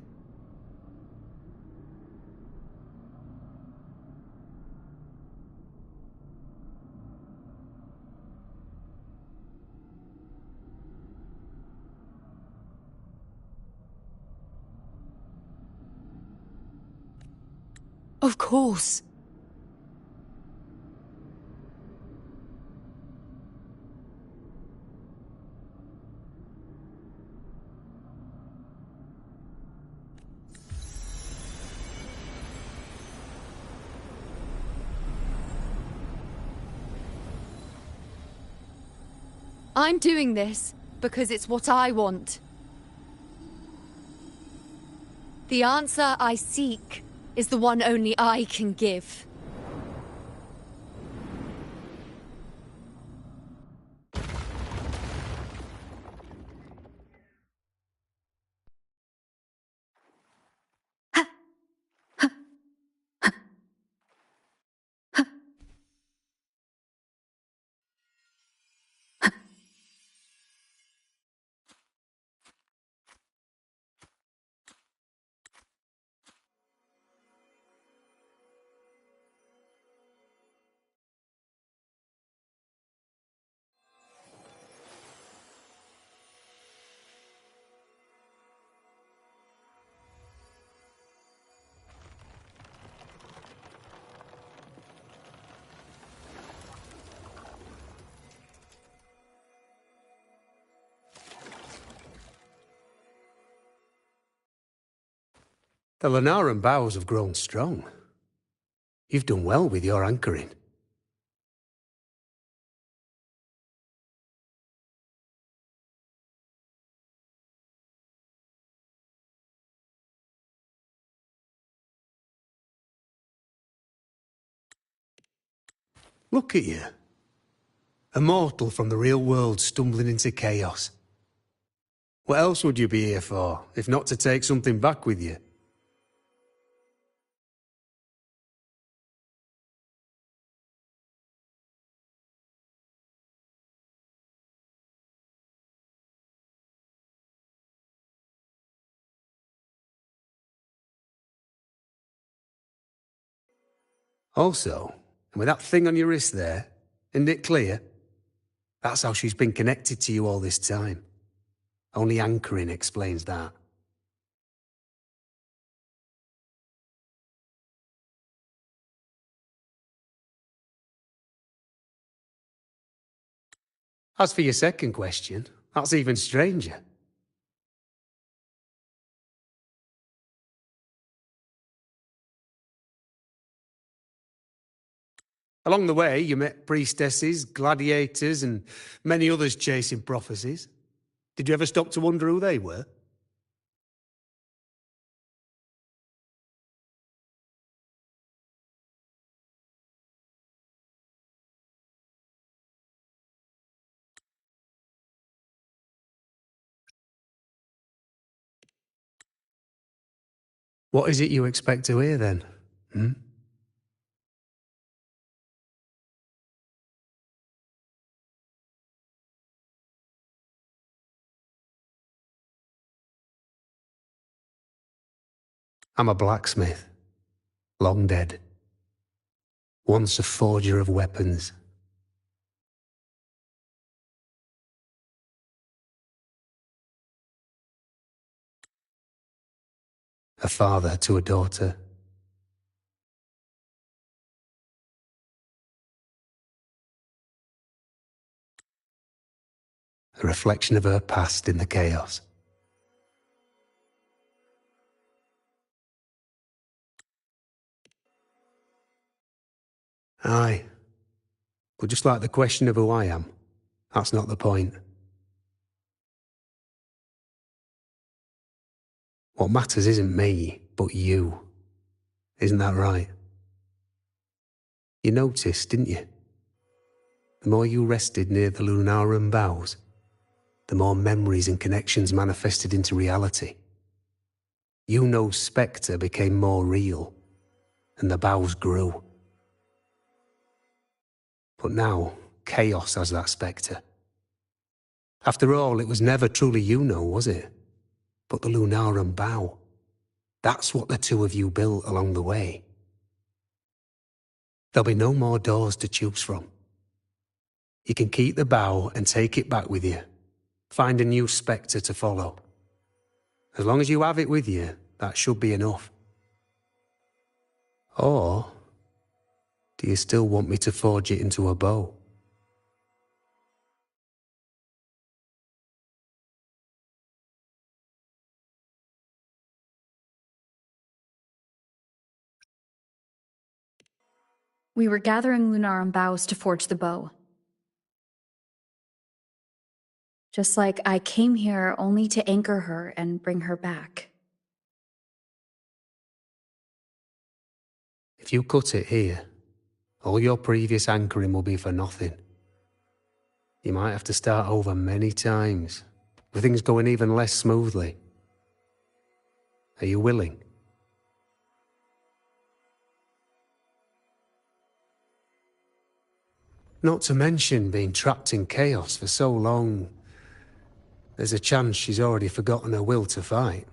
Of course. I'm doing this because it's what I want. The answer I seek is the one only I can give. The Lenaran bows have grown strong. You've done well with your anchoring. Look at you. A mortal from the real world stumbling into chaos. What else would you be here for, if not to take something back with you? Also, and with that thing on your wrist there, isn't it clear? That's how she's been connected to you all this time. Only anchoring explains that. As for your second question, that's even stranger. Along the way, you met priestesses, gladiators, and many others chasing prophecies. Did you ever stop to wonder who they were? What is it you expect to hear, then? Hmm? I'm a blacksmith. Long dead. Once a forger of weapons. A father to a daughter. A reflection of her past in the chaos. Aye. But just like the question of who I am, that's not the point. What matters isn't me, but you. Isn't that right? You noticed, didn't you? The more you rested near the Lunaran bows, the more memories and connections manifested into reality. Yuno's spectre became more real, and the boughs grew. But now, Chaos has that spectre. After all, it was never truly Yuno, was it? But the Lunaran bough. That's what the two of you built along the way. There'll be no more doors to choose from. You can keep the bough and take it back with you. Find a new spectre to follow. As long as you have it with you, that should be enough. Or, do you still want me to forge it into a bow? We were gathering Lunaran boughs to forge the bow. Just like I came here only to anchor her and bring her back. If you cut it here, all your previous anchoring will be for nothing. You might have to start over many times, with things going even less smoothly. Are you willing? Not to mention being trapped in chaos for so long. There's a chance she's already forgotten her will to fight.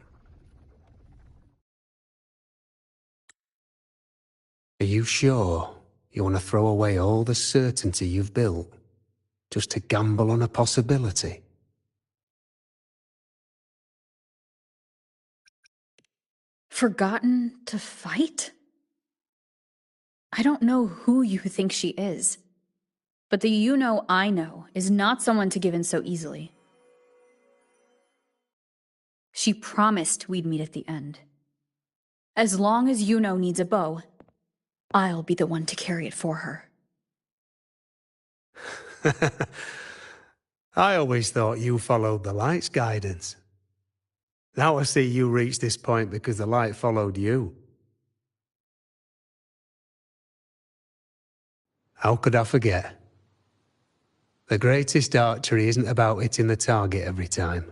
Are you sure you want to throw away all the certainty you've built, just to gamble on a possibility? Forgotten to fight? I don't know who you think she is, but the Yuno I know is not someone to give in so easily. She promised we'd meet at the end. As long as Yuno needs a bow, I'll be the one to carry it for her. I always thought you followed the light's guidance. Now I see you reached this point because the light followed you. How could I forget? The greatest archery isn't about hitting the target every time.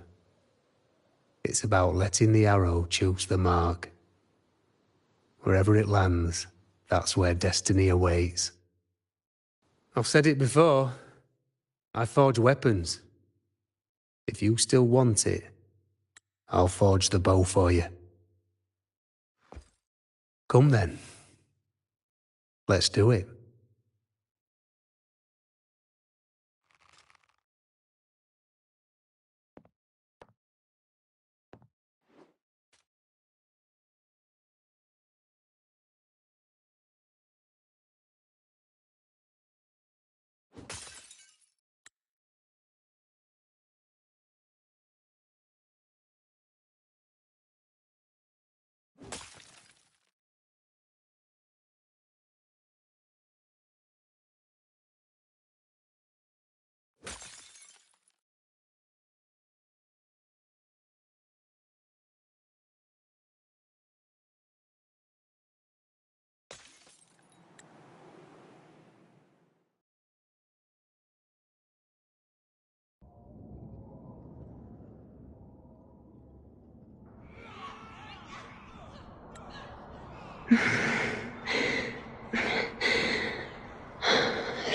It's about letting the arrow choose the mark. Wherever it lands, that's where destiny awaits. I've said it before. I forge weapons. If you still want it, I'll forge the bow for you. Come then. Let's do it.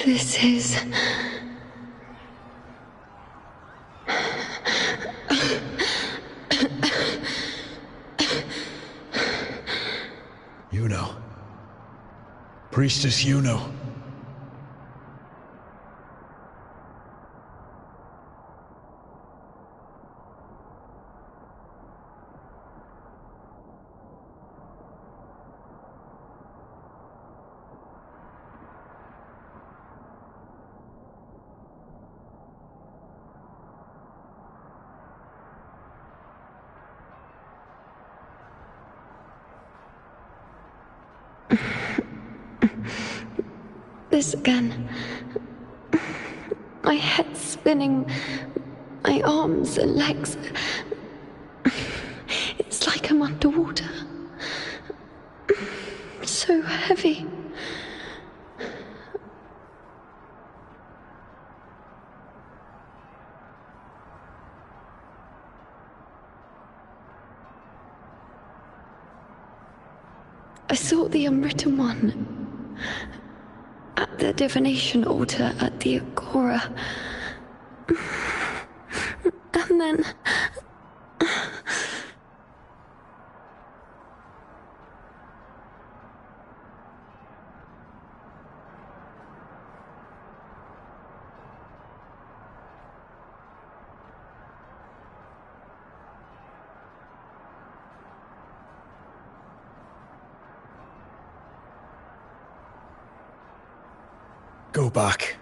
This is... Yuno. Priestess Yuno. This again. My head spinning, my arms and legs. It's like I'm underwater. So heavy. I saw the unwritten one at the divination altar at the Agora. And then... Go back,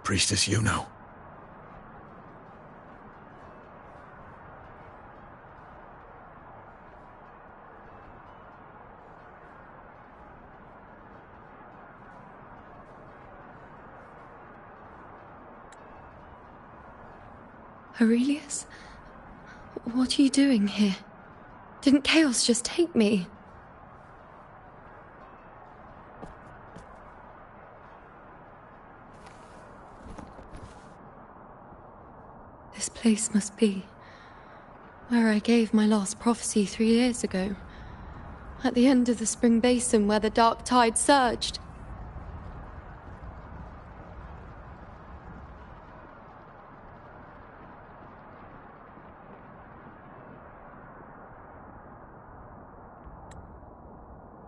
Priestess Yuno. Aurelius? What are you doing here? Didn't Chaos just take me? This place must be where I gave my last prophecy 3 years ago. At the end of the spring basin where the dark tide surged.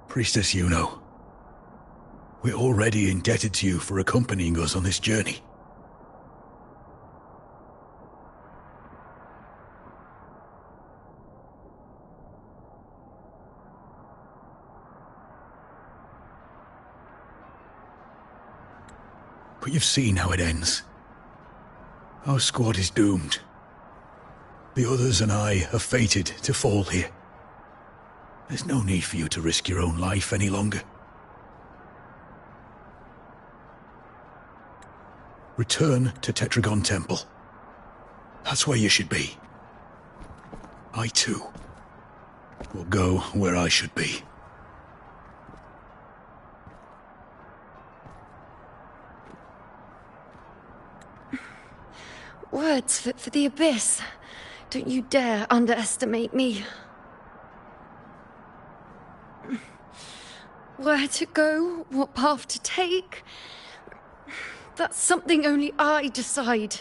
Priestess Yuno, we're already indebted to you for accompanying us on this journey. But you've seen how it ends. Our squad is doomed. The others and I are fated to fall here. There's no need for you to risk your own life any longer. Return to Tetragon Temple. That's where you should be. I too will go where I should be. Words for the Abyss. Don't you dare underestimate me. Where to go, what path to take, that's something only I decide.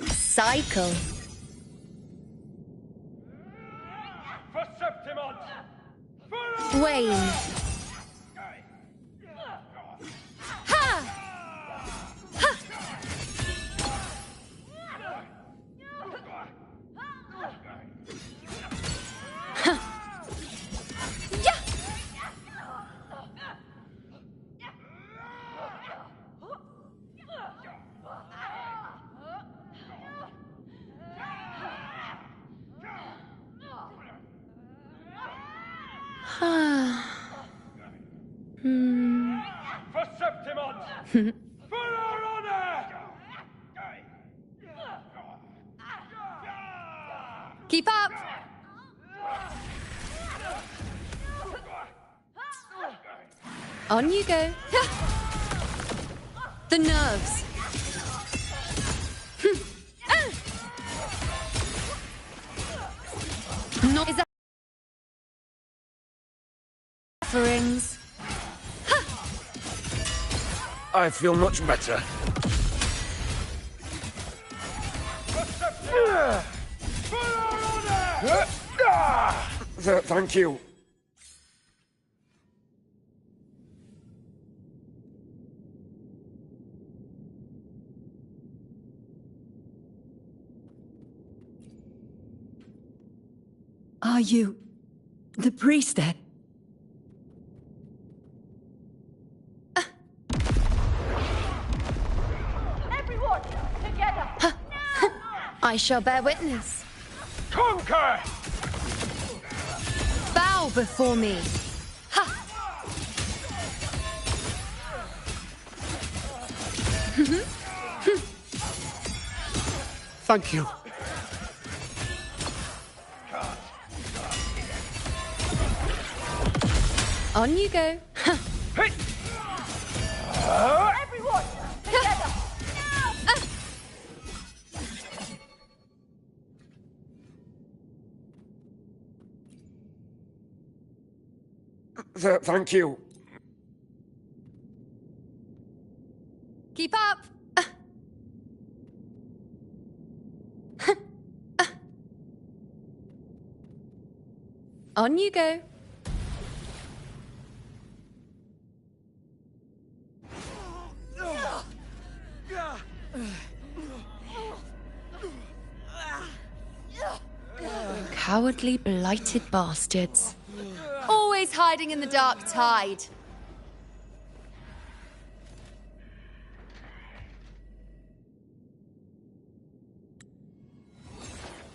Cycle. Wayne. Keep up! On you go. The nerves. No, is that offerings? I feel much better. Thank you. Are you the priestess? I shall bear witness. Conquer! Bow before me. Ha! Thank you. On you go. Everyone, together! Thank you. Keep up. On you go. Cowardly, blighted bastards. Always hiding in the dark tide.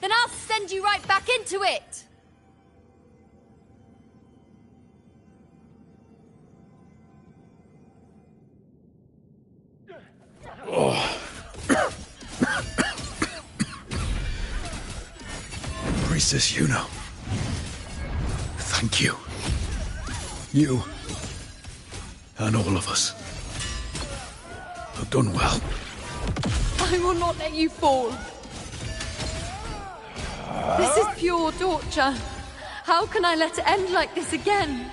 Then I'll send you right back into it! Priestess Yuna. Thank you. You and all of us have done well. I will not let you fall. This is pure torture. How can I let it end like this again?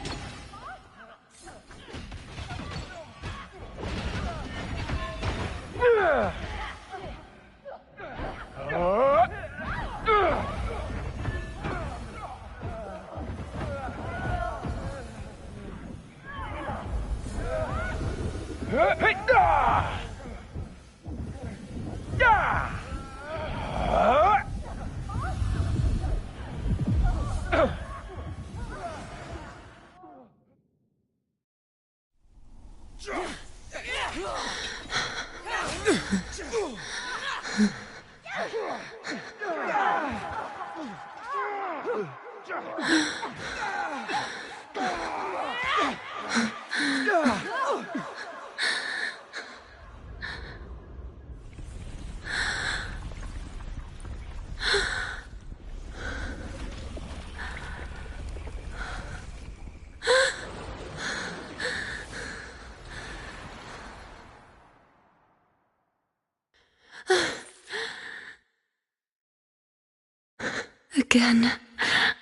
Again,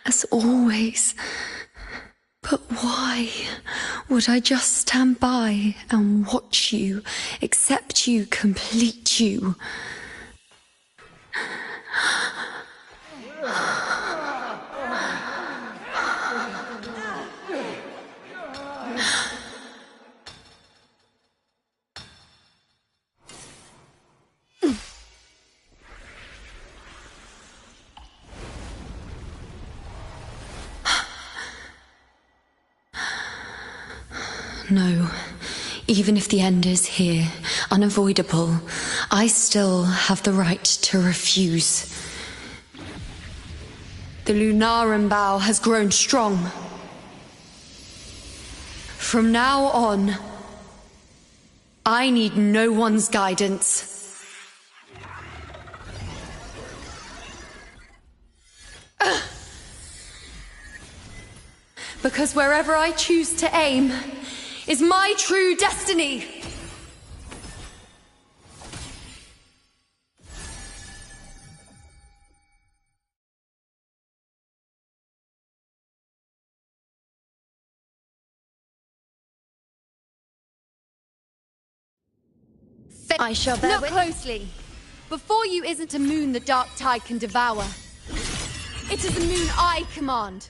as always. But why would I just stand by and watch you, accept you, complete you? No, even if the end is here, unavoidable, I still have the right to refuse. The Lunaran bow has grown strong. From now on, I need no one's guidance. Because wherever I choose to aim is my true destiny. I shall bear Look closely. Before you isn't a moon the dark tide can devour. It is a moon I command.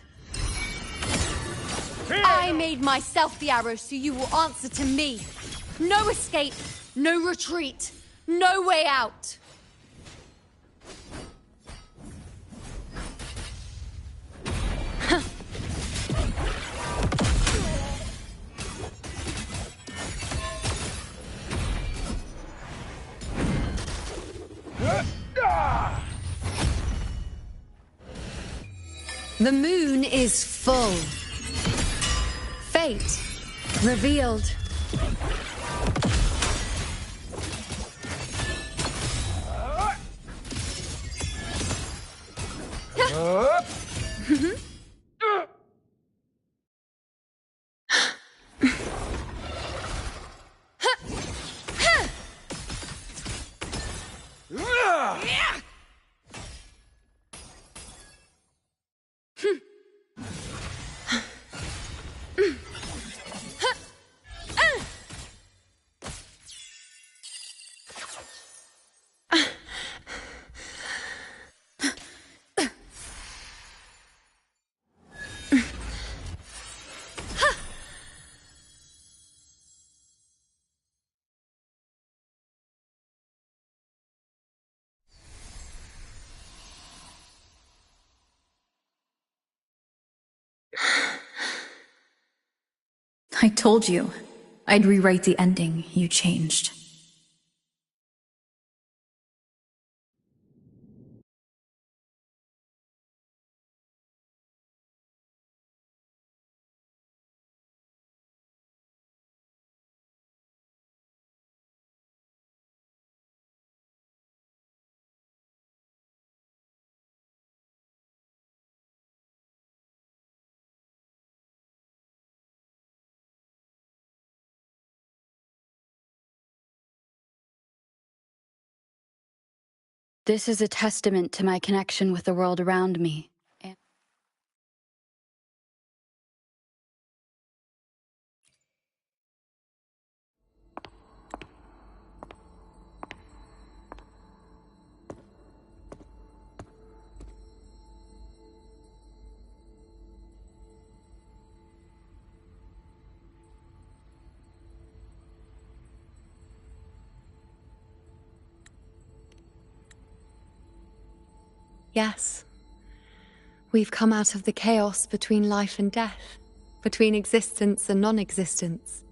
I made myself the arrow, so you will answer to me. No escape, no retreat, no way out. The moon is full. Fate revealed. I told you. I'd rewrite the ending. You changed. This is a testament to my connection with the world around me. Yes. We've come out of the chaos between life and death, between existence and non-existence.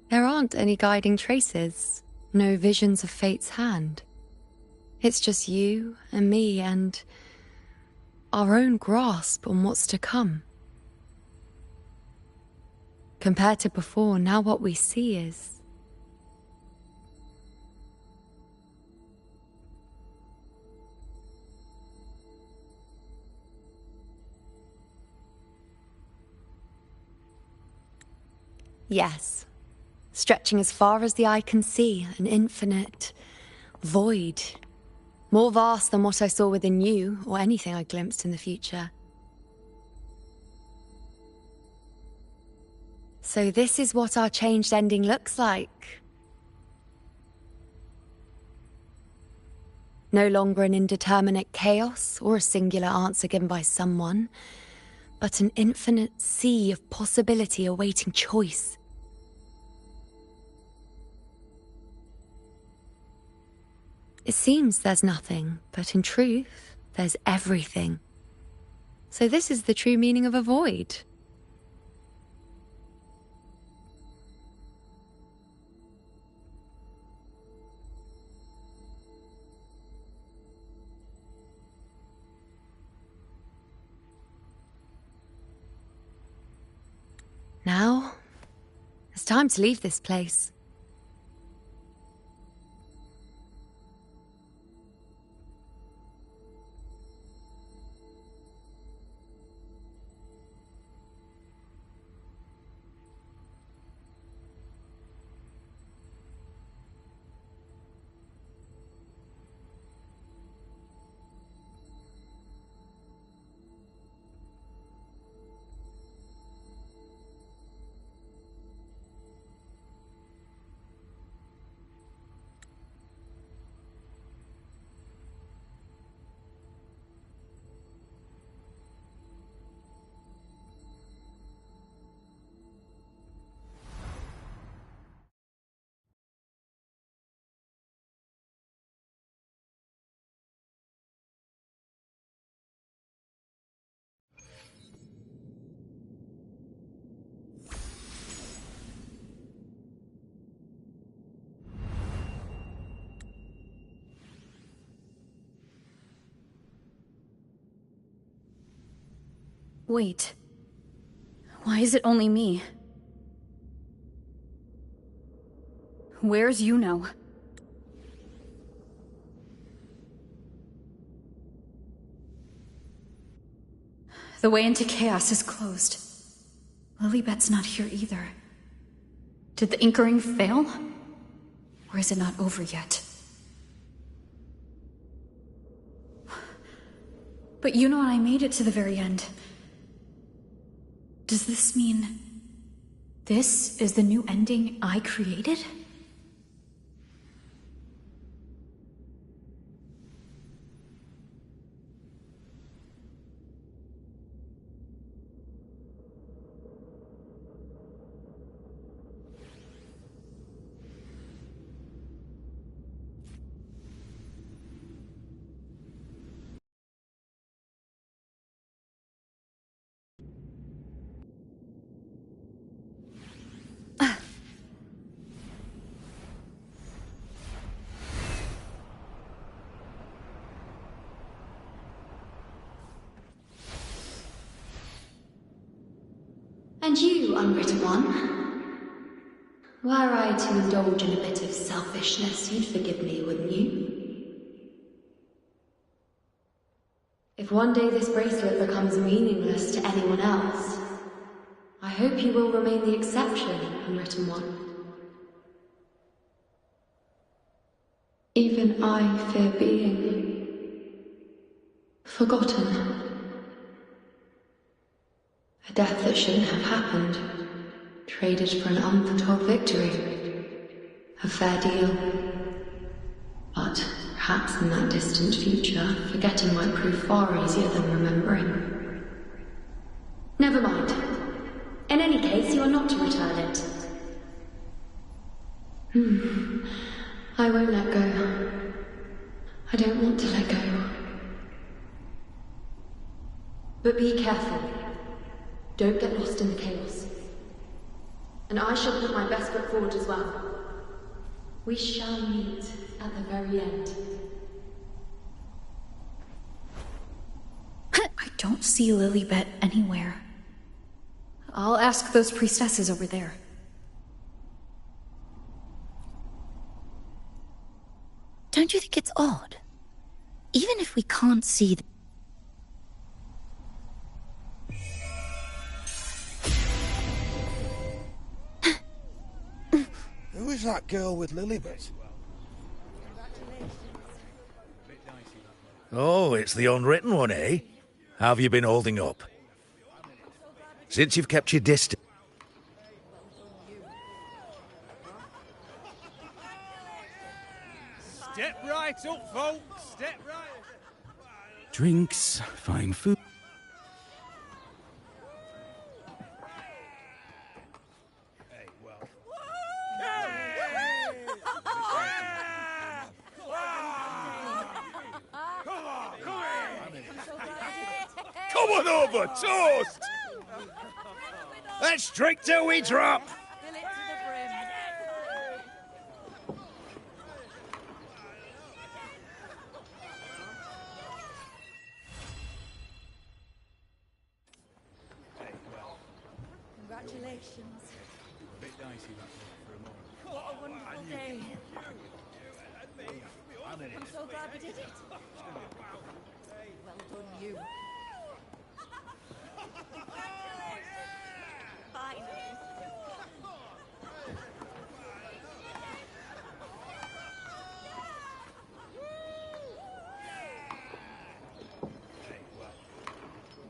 There aren't any guiding traces, no visions of fate's hand. It's just you and me and our own grasp on what's to come. Compared to before, now what we see is... yes. Stretching as far as the eye can see, an infinite void. More vast than what I saw within you, or anything I glimpsed in the future. So this is what our changed ending looks like. No longer an indeterminate chaos or a singular answer given by someone, but an infinite sea of possibility awaiting choice. It seems there's nothing, but in truth, there's everything. So this is the true meaning of a void. Now, it's time to leave this place. Wait. Why is it only me? Where's Yuno? The way into chaos is closed. Lilybet's not here either. Did the Inkering fail? Or is it not over yet? But Yuno and I made it to the very end. Does this mean this is the new ending I created? And you, unwritten one? Were I to indulge in a bit of selfishness, you'd forgive me, wouldn't you? If one day this bracelet becomes meaningless to anyone else, I hope you will remain the exception, unwritten one. Even I fear being forgotten. A death that shouldn't have happened, traded for an unforetold victory. A fair deal. But perhaps in that distant future, forgetting might prove far easier than remembering. Never mind. In any case, you are not to return it. I won't let go. I don't want to let go. But be careful. Don't get lost in the chaos. And I shall put my best foot forward as well. We shall meet at the very end. I don't see Lilybet anywhere. I'll ask those priestesses over there. Don't you think it's odd? Even if we can't see Who is that girl with Lilybet? Oh, it's the unwritten one, eh? How have you been holding up? Since you've kept your distance. Step right up, folks. Step right. Drinks, fine food. Come on over, toast! Let's drink till we drop! Congratulations. A bit dicey that for a moment. What a wonderful day. I'm so glad we did it. Well done, you.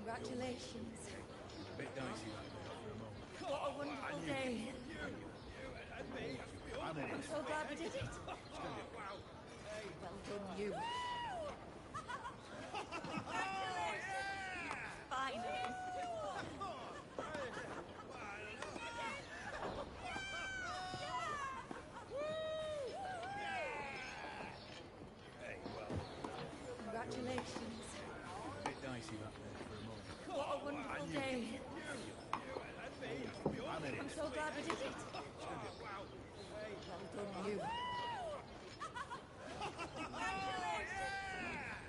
Congratulations. A bit dicey that for a moment. What a wonderful day. I'm so glad we did it. Well done, you. Finally. Congratulations. A bit dicey that for a moment. What a wonderful day. I'm so glad we did it. Well done, you.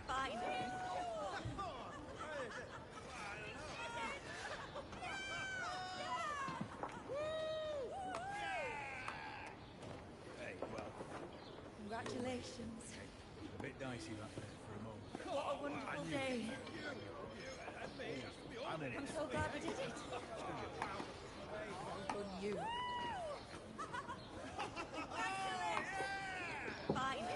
Finally. Congratulations. A bit dicey that there for a moment. What a wonderful day. I'm so glad we did it. Well done, you. Finally.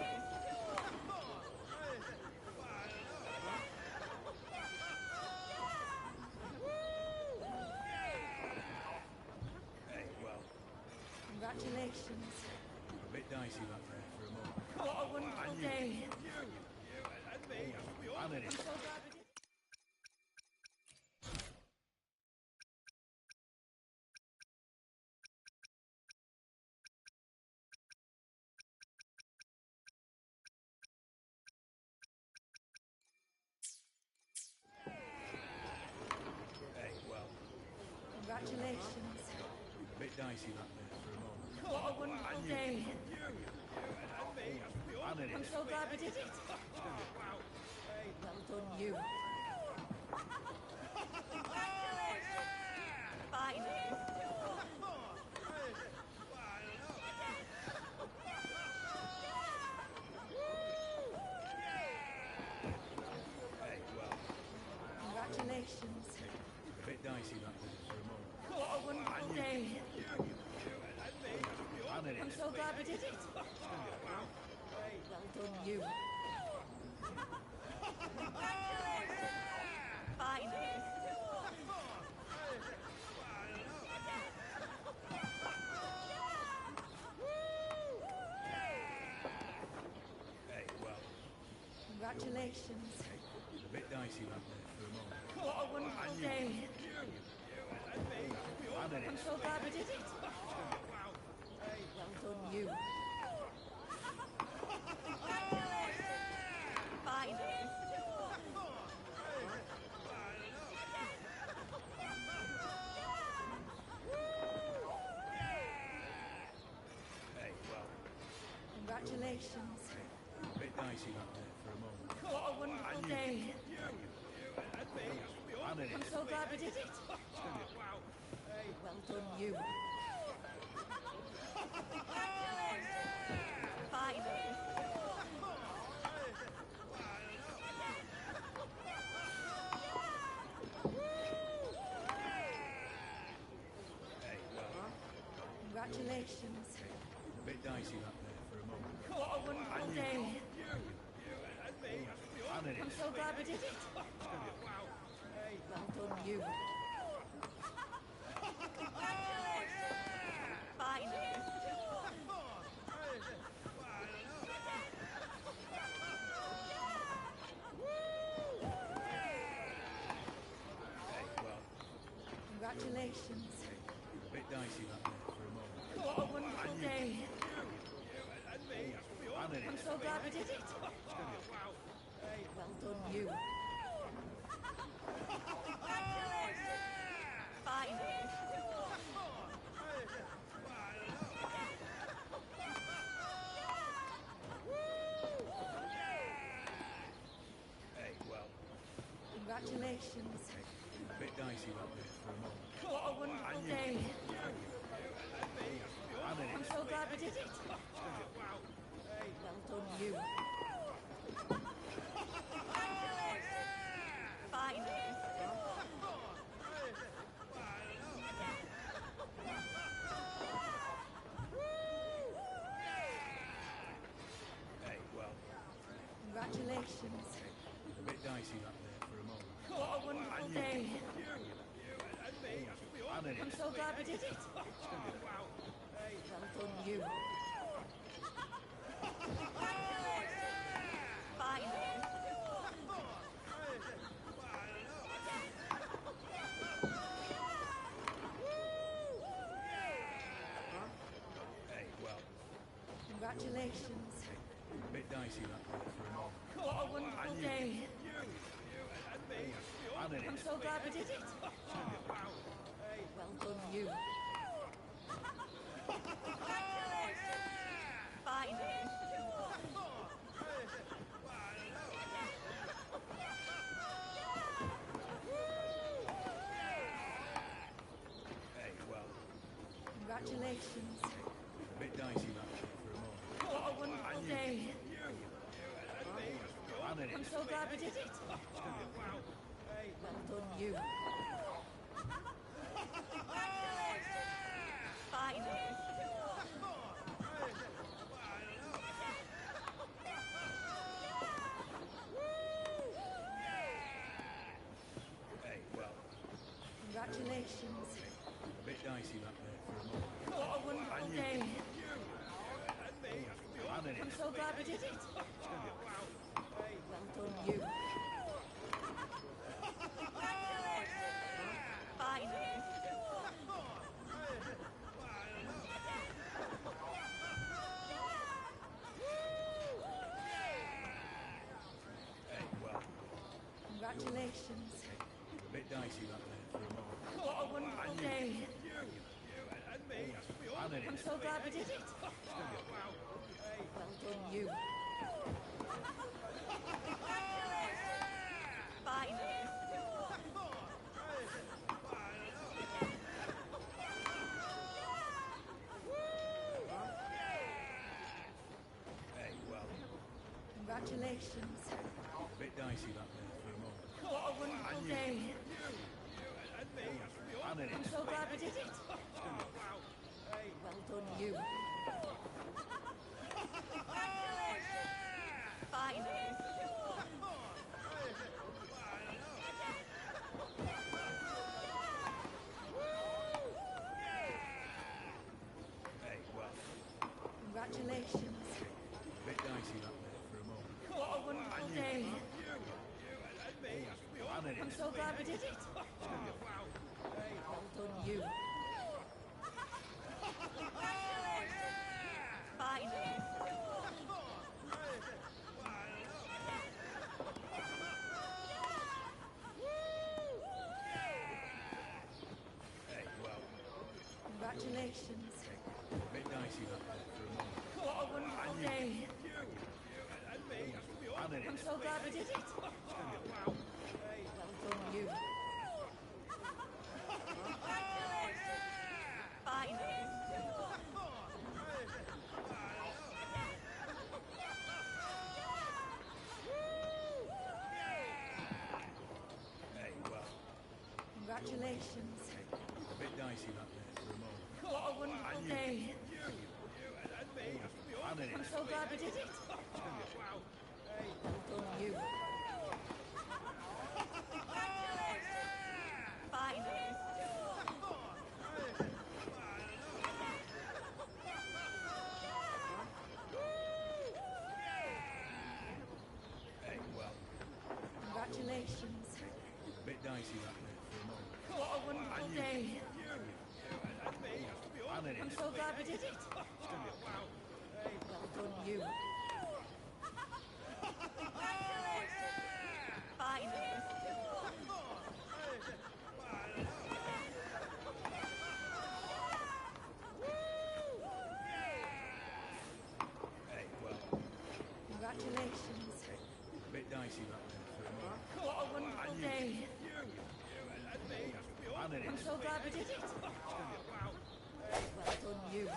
Hey, well, Congratulations. a bit dicey that there for a moment. What a wonderful day. I'm in I'm it. so glad we did it. Hey, well, Congratulations. a bit dicey that there for a moment. What a wonderful day. I'm in I'm it. so glad we did it. Well done, you. Finally. Hey, well, Congratulations. a bit dicey that there for a moment. What a wonderful day. I'm in I'm it. so glad we did it. Well done, you. Finally. Hey, well, Congratulations. a bit dicey that there for a moment. What a wonderful day. I'm in I'm it. so glad we did it. Well done, you. Finally. Hey, well, Congratulations. a bit dicey that there for a moment. What a wonderful day. I'm in I'm it. so glad we did it. Well done, you. Finally. Hey, well, Congratulations. a bit dicey that there for a moment. What a wonderful day. I'm in I'm it. so glad we did it. Well done, you. Finally. Hey, well, Congratulations. a bit dicey that there for a moment. What a wonderful day. I'm in I'm it. so glad we did it. Well done, you. Finally. Hey, well, Congratulations. a bit dicey that there for a moment. What a wonderful day. I'm in I'm it. so glad we did it. Well done, you. Finally. Hey, well, Congratulations. a bit dicey that there for a moment. What a wonderful day. I'm in I'm it. so glad we did it. Well done, you. Finally. Hey, well, Congratulations. a bit dicey that there for a moment. What a wonderful day. I'm in I'm it. so glad we did it. Well done, you. Finally. Hey, well, Congratulations. a bit dicey that there for a moment. What a wonderful day. I'm so glad we did it. Well done, you. Finally. Hey, well, Congratulations. a bit dicey that there for a moment. What a wonderful day. I'm I'm so glad we did it. Well done, you. Finally. Hey, well, Congratulations. a bit dicey that there for a moment. What a wonderful day. I'm so glad we did it. Well done, you. Finally. Hey, well, Congratulations. a bit dicey that there for a moment. What a wonderful day. I'm so glad we did it. Well done, you. Finally. Hey, well, Congratulations. a bit dicey that there for a moment. What a wonderful day. I'm so glad we did it. Well done, you. Finally. Hey, well, Congratulations. a bit dicey that there for a moment. What a wonderful day. I'm so glad we did it. Well done, you. Finally. Hey, well, Congratulations. a bit dicey that there for a moment. What a wonderful day. I'm so glad we did it. Well done, you. Finally. Hey, well, Congratulations. a bit dicey that there for a moment. What a wonderful day. I'm so glad we did it. Well done, you. Finally. Hey, well, Congratulations. a bit dicey that there for a moment. What a wonderful day. I'm so glad we did it. Well done, you.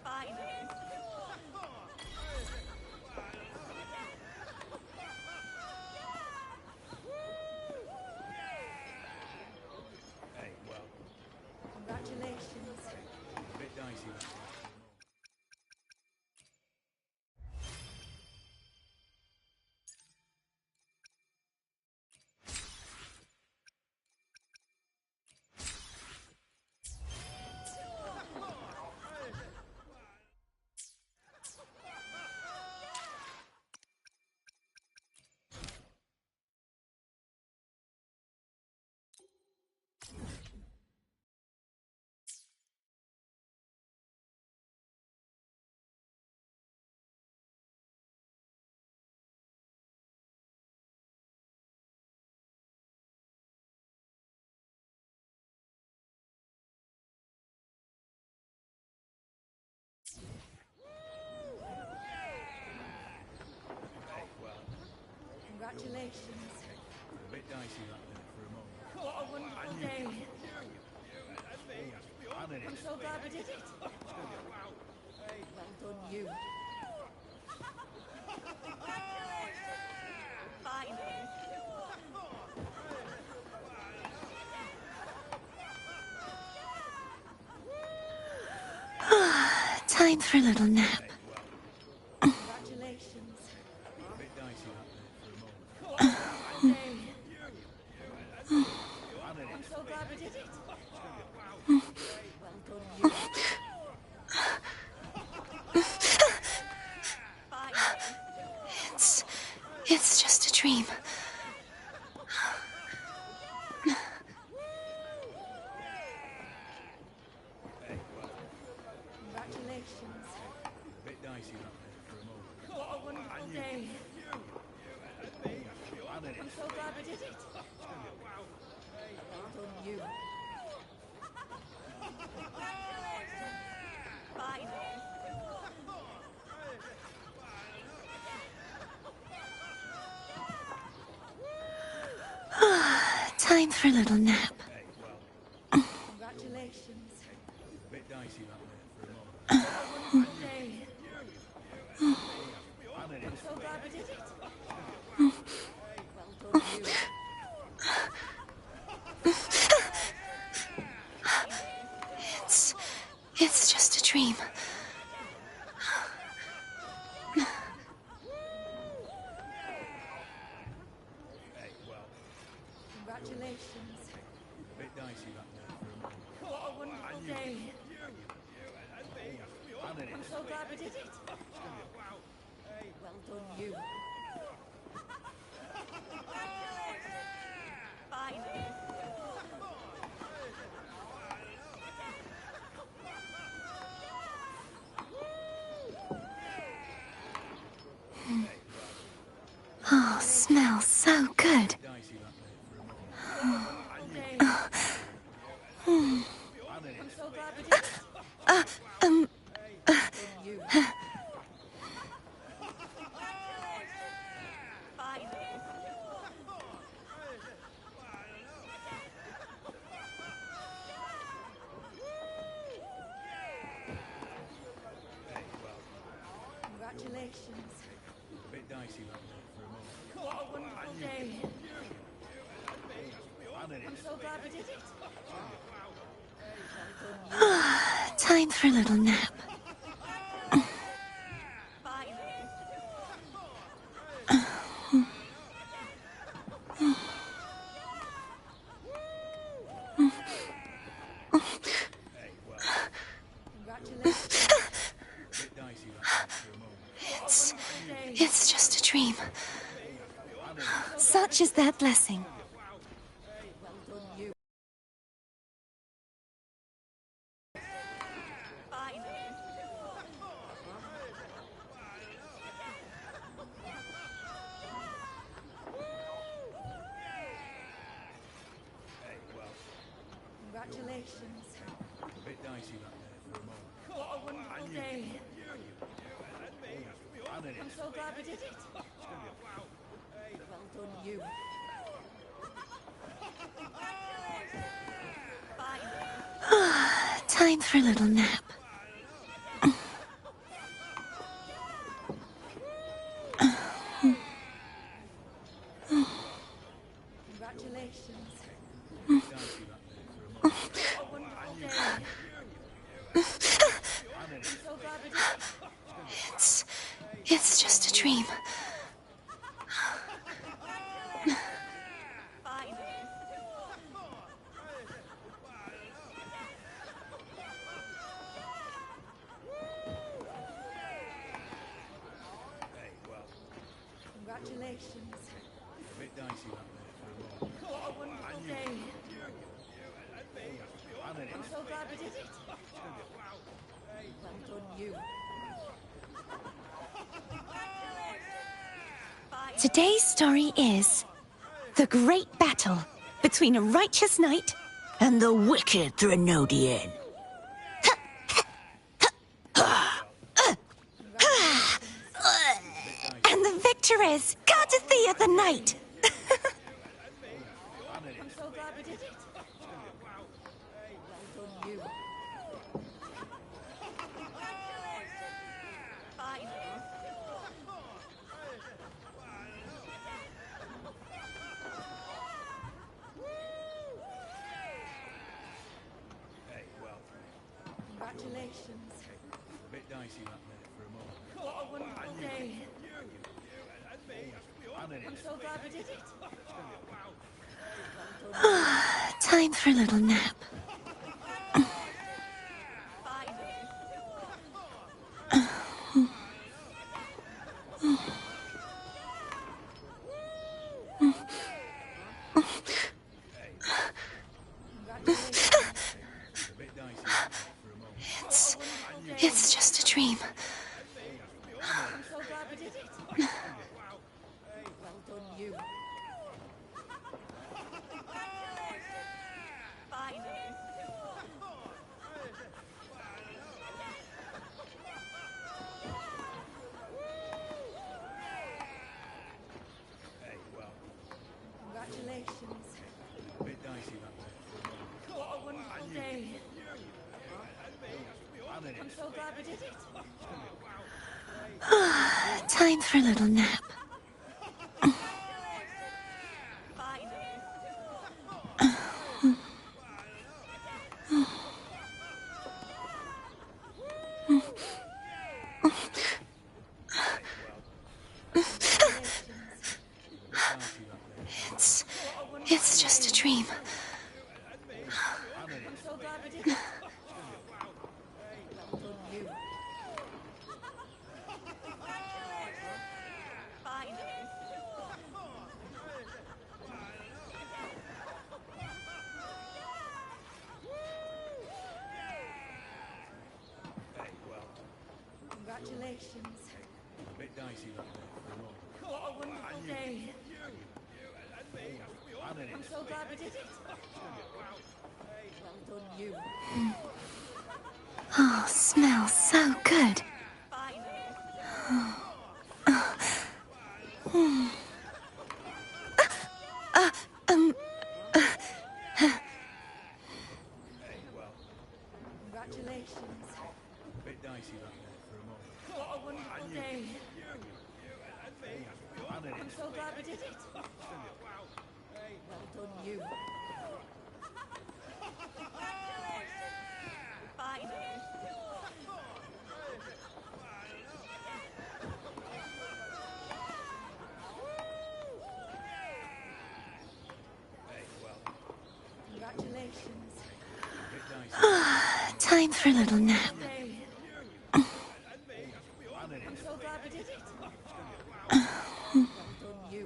Finally. Hey, well, Congratulations. a bit dicey that there for a moment. Hey, well, Congratulations. a bit dicey that there for a moment. What a wonderful day. I'm so glad we did it. Time for a little nap. It's just a dream. Time for a little nap. It's just a dream. Oh, smells so good. Congratulations. A bit dicey that there for a moment. What a wonderful day. I'm so glad we did it. Time for a little nap. It's just a dream. Such is their blessing. Congratulations. A bit dicey that there for a moment. What a wonderful day. I'm so glad we did it. Well done, you. Time for a little nap. Congratulations. Dicey that there for a moment. What a wonderful day. I'm so glad we did it. It's just a dream. Congratulations. A bit dicey that there for a moment. What a wonderful day. I'm so glad we did it. Well done, you. Today's story is the great battle between a righteous knight and the wicked Threnodian. And the victor is Gardathea the Knight. I'm so glad we did it. Well done, you. Congratulations. A bit dicey that there for a moment. What a wonderful day. I'm so glad we did it. Time for a little nap. It's just a dream. I'm so glad we did it. Well done, you. Congratulations. A bit dicey that there for a moment. What a wonderful day. I'm so glad we did it. Time for a little nap. It's just a dream. I'm so glad we did it. Well done, you. Congratulations. A bit dicey that there for a moment. What a wonderful day. I'm so glad we did it. Well done, you. Oh, smells so good. Congratulations. A bit dicey that there for a moment. What a wonderful day. I'm so glad we did it. Well done, you. Congratulations. Time for a little nap. I'm so glad we did it. Well done, you.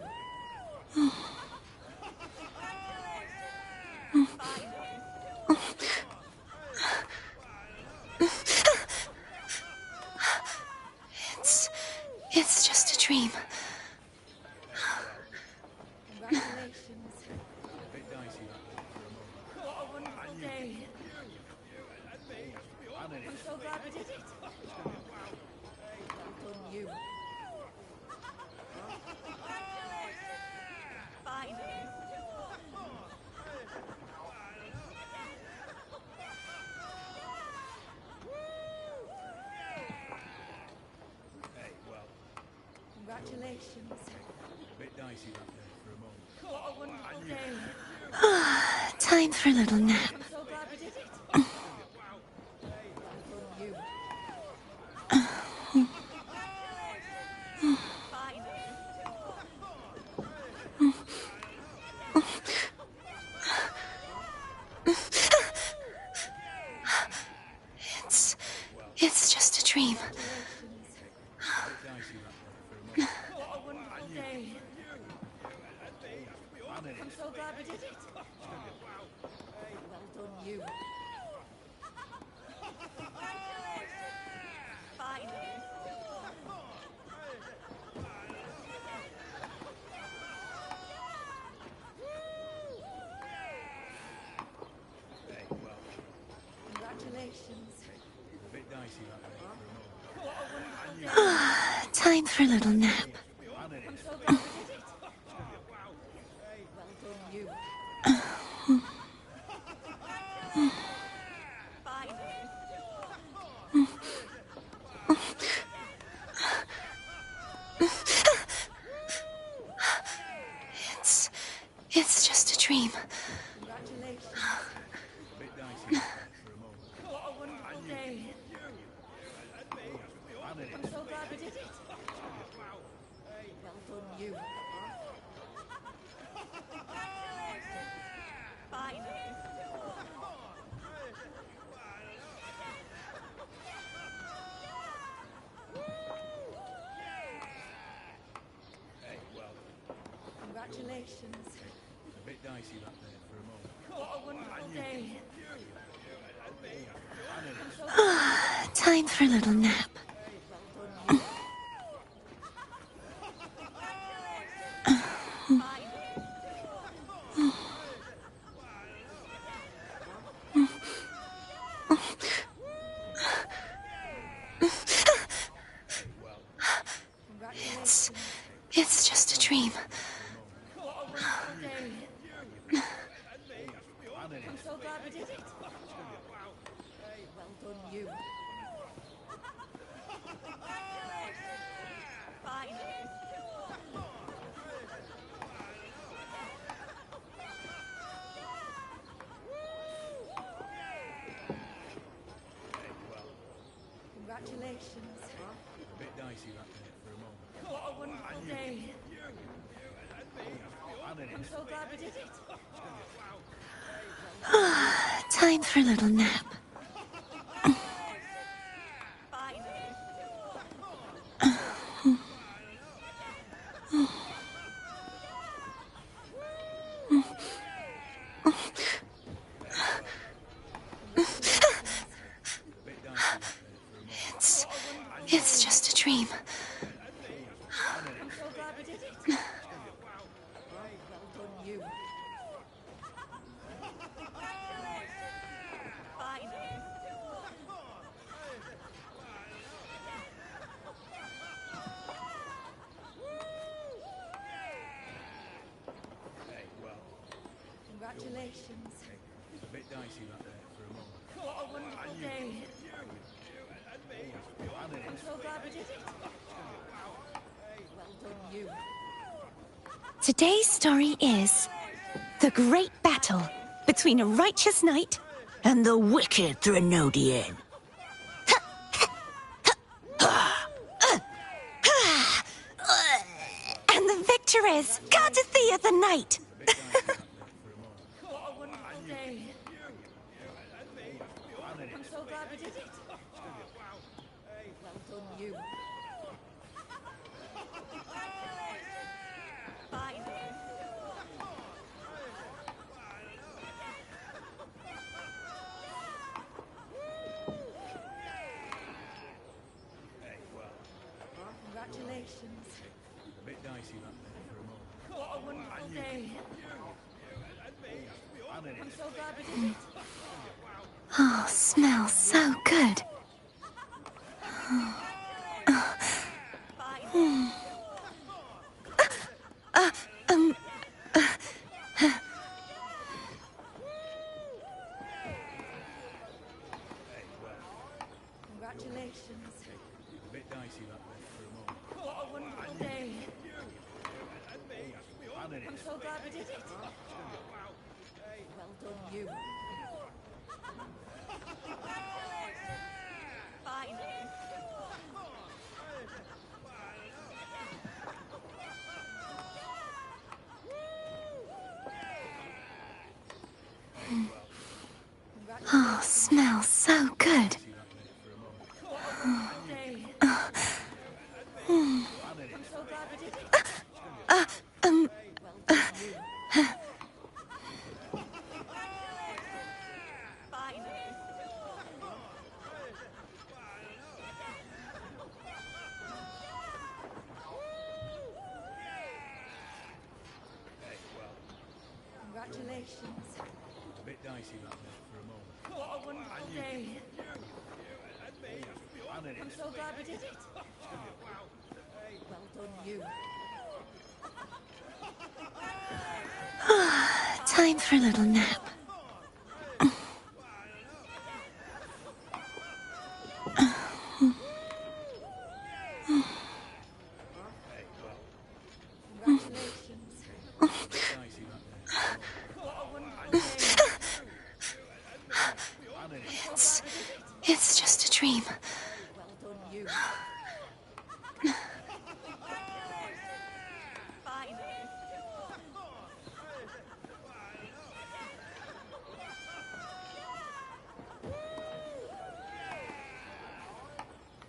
It's just a dream. Congratulations. A bit dicey that there for a moment. What a wonderful day. I'm so glad we did it. Well done, you. Congratulations. A bit dicey that there for a moment. What a wonderful day. Time for a little nap. I'm so glad we did it. Well done, you. It's just a dream. What a wonderful day. I'm so glad we did it. Well done, you. Congratulations. A bit dicey that there for a moment. What a wonderful day. Time for a little nap. I'm so glad we did it. Well done, you. It's just a dream. Congratulations. A bit dicey that there for a moment. What a wonderful day. Congratulations. A bit dicey that there for a moment. What a wonderful day. Time for a little nap. It's just a dream. What a wonderful day. I'm so glad we did it. Well done, you. Fine. Congratulations. A bit dicey that there for a moment. What a wonderful day. I'm so glad we did it. Time for a little nap. Fine. It's just a dream. I'm so glad we did it. Well done, you. Fine. Congratulations. A bit dicey that there for a moment. What a wonderful day. I'm so glad we did it. Well done, you. Today's story is the great battle between a righteous knight and the wicked Threnodian. And the victor is Gardathea the Knight. What a wonderful day. I'm so glad we did it. Well done, you. Fine. Congratulations. A bit dicey that there for a moment. What a wonderful day. I'm so glad we did it. Oh, smells so good. Congratulations. A bit dicey that there for a moment. What a wonderful day. I'm so glad we did it. Well done, you. Fine. Oh, smells so good. What a wonderful day. I'm so glad we did it. Well done, you. Fine. Congratulations. A bit dicey that there for a moment. What a wonderful day. I'm so glad we did it. Well done, you. Time for a little nap. Congratulations. A bit dicey that there for a moment. What a wonderful day. It's just a dream. Well done, you. Fine.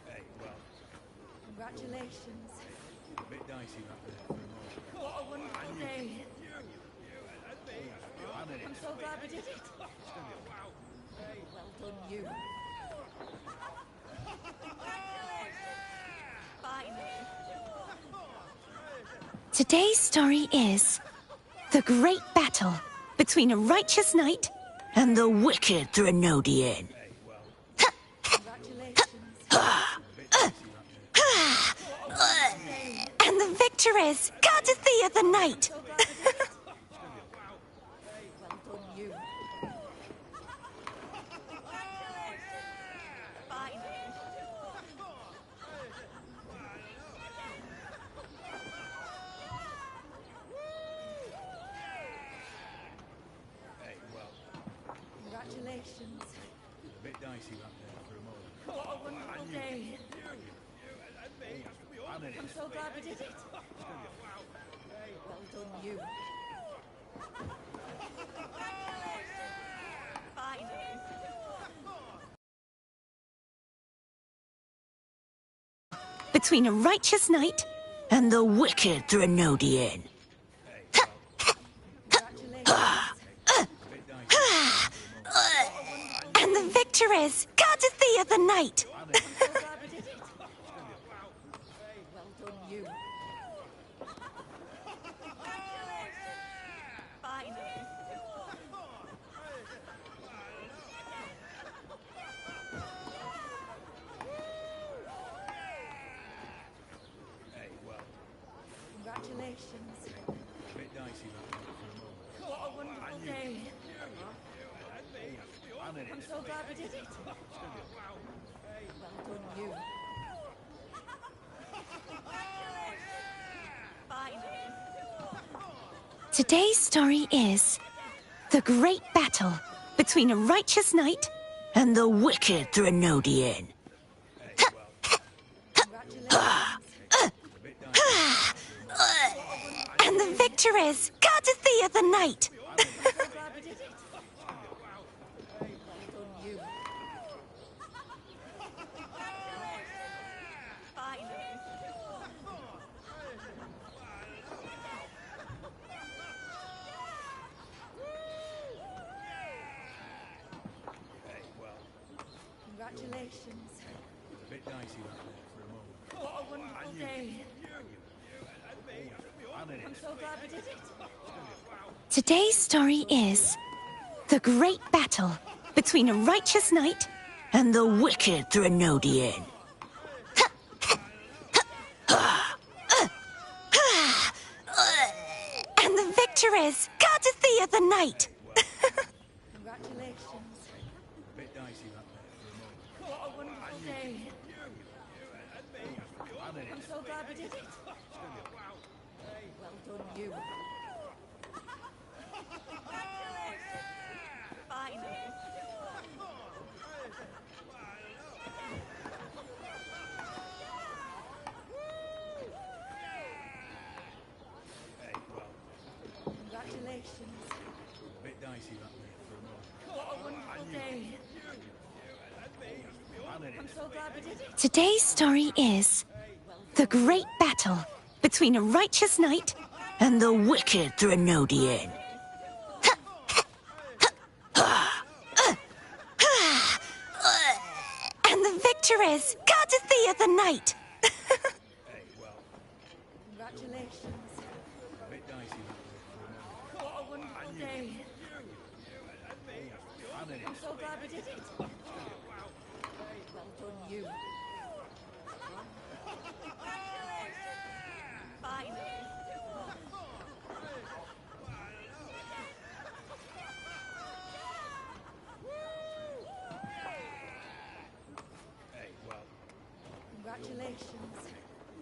Hey, well, Congratulations. a bit dicey that there for a moment. What a wonderful day. I'm so glad we did it. Well done, you. Finally. Today's story is the great battle between a righteous knight and the wicked Threnodian. And the victor is Cardathea the Knight. Well done, you. Finally. Congratulations. A bit dicey back there for a moment. What a wonderful day. I'm so glad we did it. Well done, you. Finally. Between a righteous knight and the wicked Threnodian. And the victor is Cardathea the Knight. Well done, you. Finally. Congratulations. A bit dicey back there for a moment. What a wonderful day. I'm so glad we did it. Well done, you. Finally. Today's story is the great battle between a righteous knight and the wicked Threnodian. And the victor is Cardathea the Knight. Congratulations. A bit dicey back there for a moment. What a wonderful day. I'm so glad we did it. Today's story is the great battle between a righteous knight and the wicked Threnodian. And the victor is Cardathea the Knight. Congratulations. A bit dicey back there for a moment. What a wonderful day. I'm so glad we did it. Well done, you. Finally. Congratulations. A bit dicey back there for a moment. What a wonderful day. I'm so glad we did it. Today's story is the great battle between a righteous knight and the wicked Threnodian. And the victor is Cardathea the Knight. Congratulations. A bit dicey back there for a moment. What a wonderful day. I'm so glad we did it. Well done, you. Finally. Congratulations.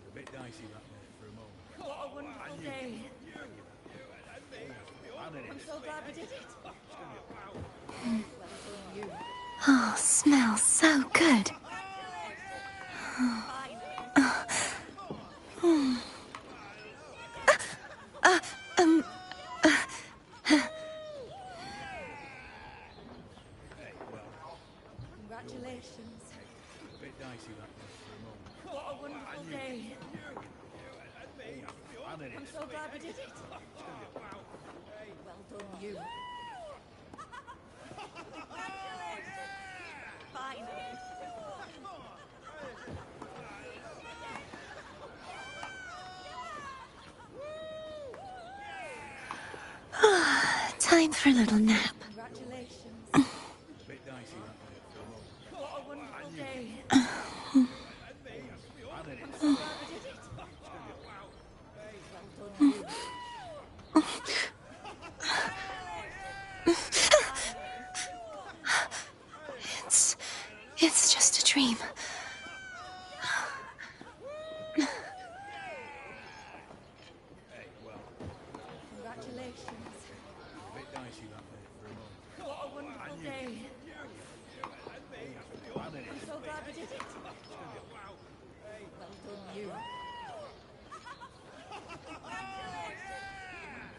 A bit dicey back there for a moment. What a wonderful day. I'm so glad we did it. Well done, you. Oh, smells so good. Congratulations. A bit dicey back there for a moment. What a wonderful day. I'm so glad we did it. Well done, you. Finally. Time for a little nap. Congratulations. A bit dicey that way for a moment. What a wonderful day. I'm so glad we did it. Well done, you. It's just a dream. Congratulations. A bit dicey that way for a moment. What a wonderful day. I'm so glad we did it. Well done, you.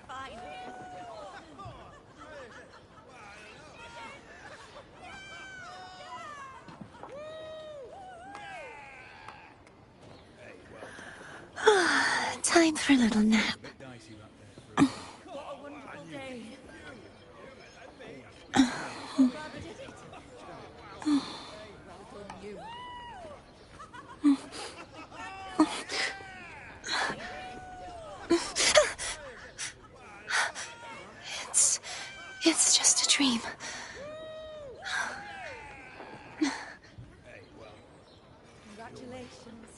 Finally. Time for a little nap. A bit dicey that way for a moment. What a wonderful day. I'm so glad we did it. Well done, you. It's just a dream. Congratulations.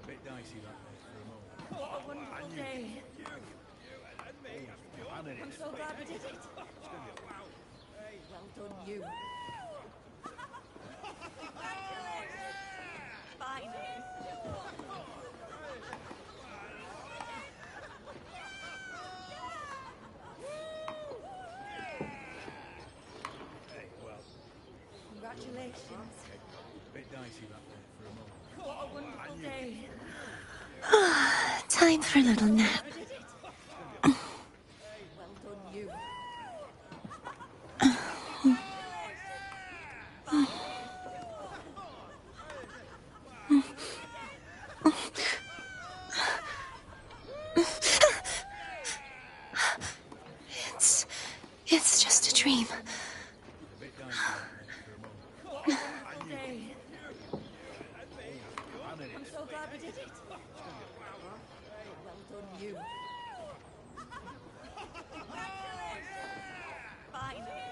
A bit dicey that way for a moment. What a wonderful day. I'm so glad we did it. Well done, you. Finally. Congratulations. A bit dicey that way for a moment. What a wonderful day. Time for a little nap. We did it. Well done, you. It's just a dream. A bit dicey that way for a moment. What a wonderful day. I'm so glad we did it. Well done, you. Finally.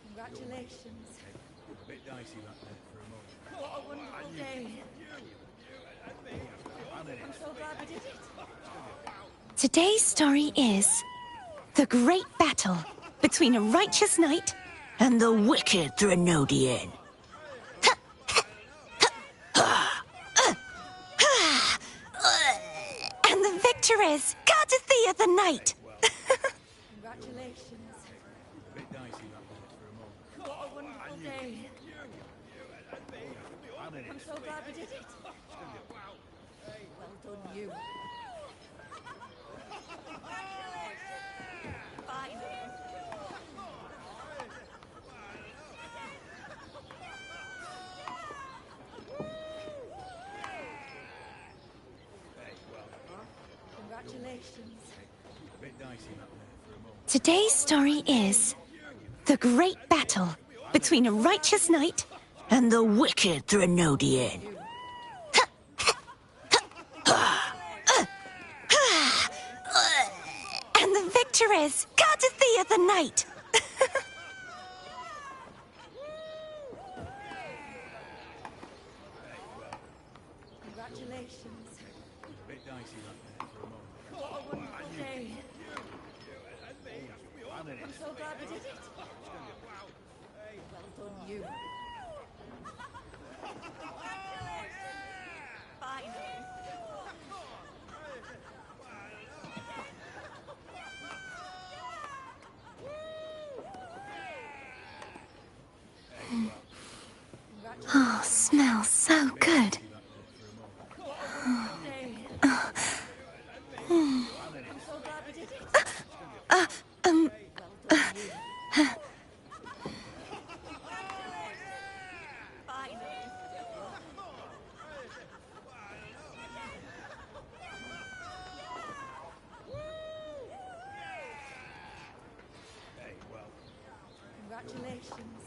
Congratulations. A bit dicey that way for a moment. What a wonderful day. I'm so glad we did it. Today's story is the great battle between a righteous knight and the wicked Threnodian. And the victor is courtesy of the knight. Congratulations. A bit dicey that way for a moment. What a wonderful day. I'm so glad we did it. Well done, you. Finally. Congratulations. A bit dicey that way for a moment. Today's story is the great battle between a righteous knight and the wicked Threnodian. And the victor is courtesy of the knight. Congratulations. A bit dicey that way for a moment. What a wonderful day. I'm so glad we did it. Well done, you. Finally. Oh, smells so good. What a wonderful day. I'm so glad we did it. Well done, you. Congratulations.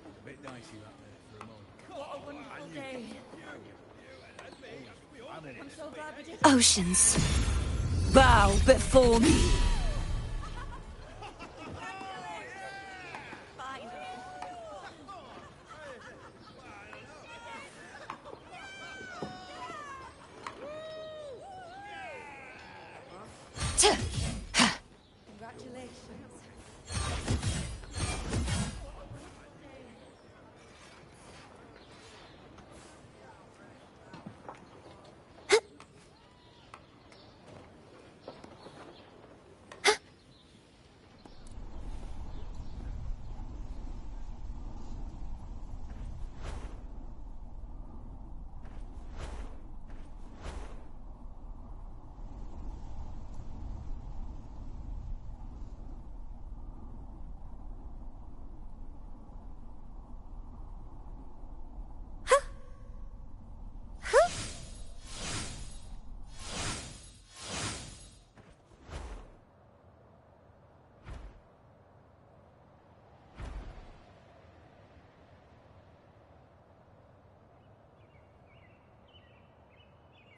A bit dicey that there for a moment. What a wonderful day. I'm so glad we did. Oceans, bow before me. Congratulations.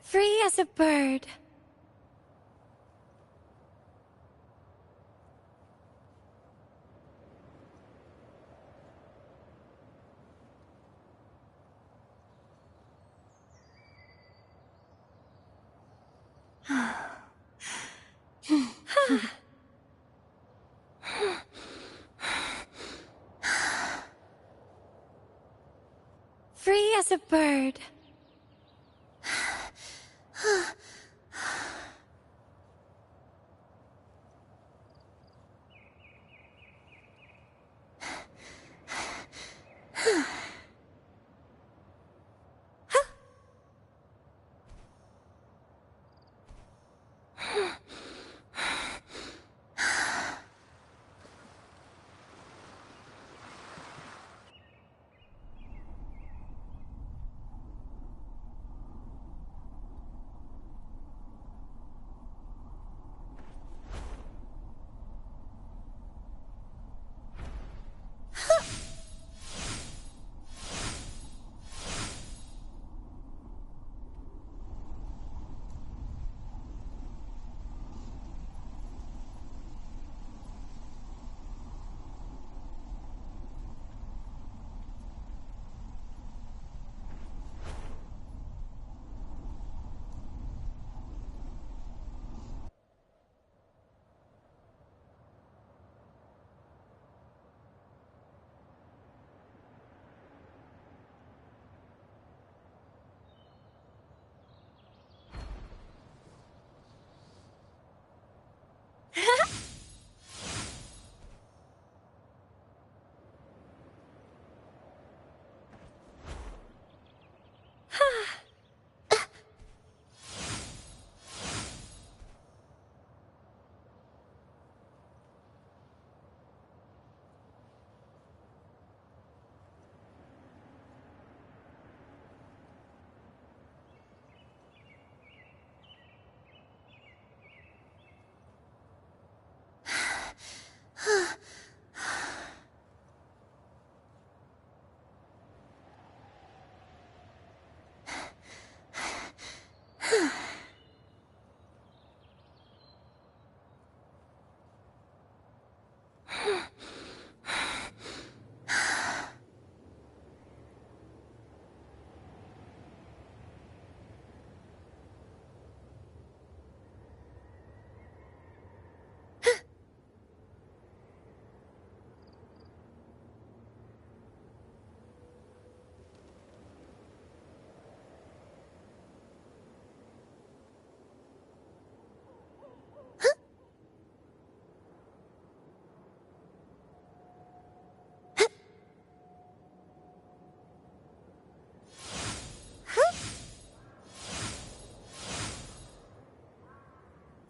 Free as a bird. Free as a bird.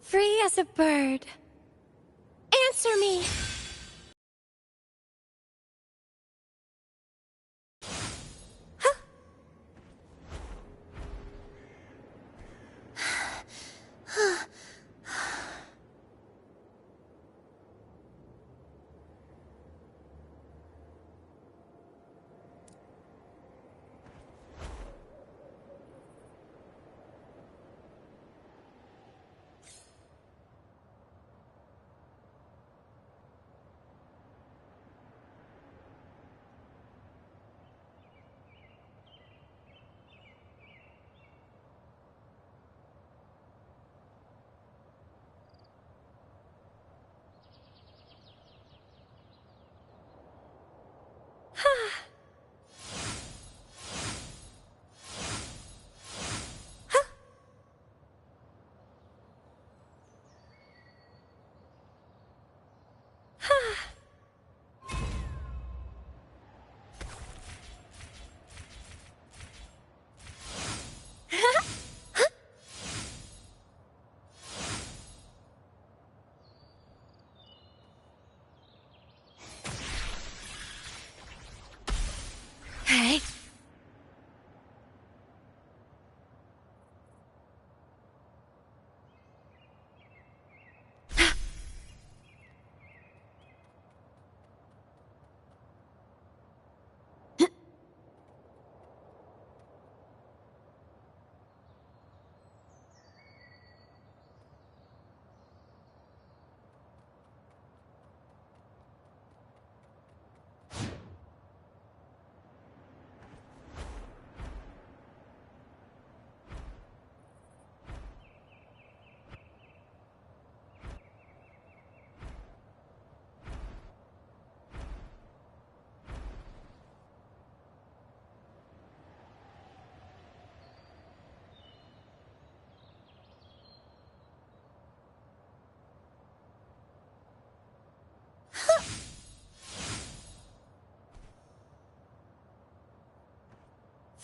Free as a bird. Answer me!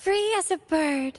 Free as a bird.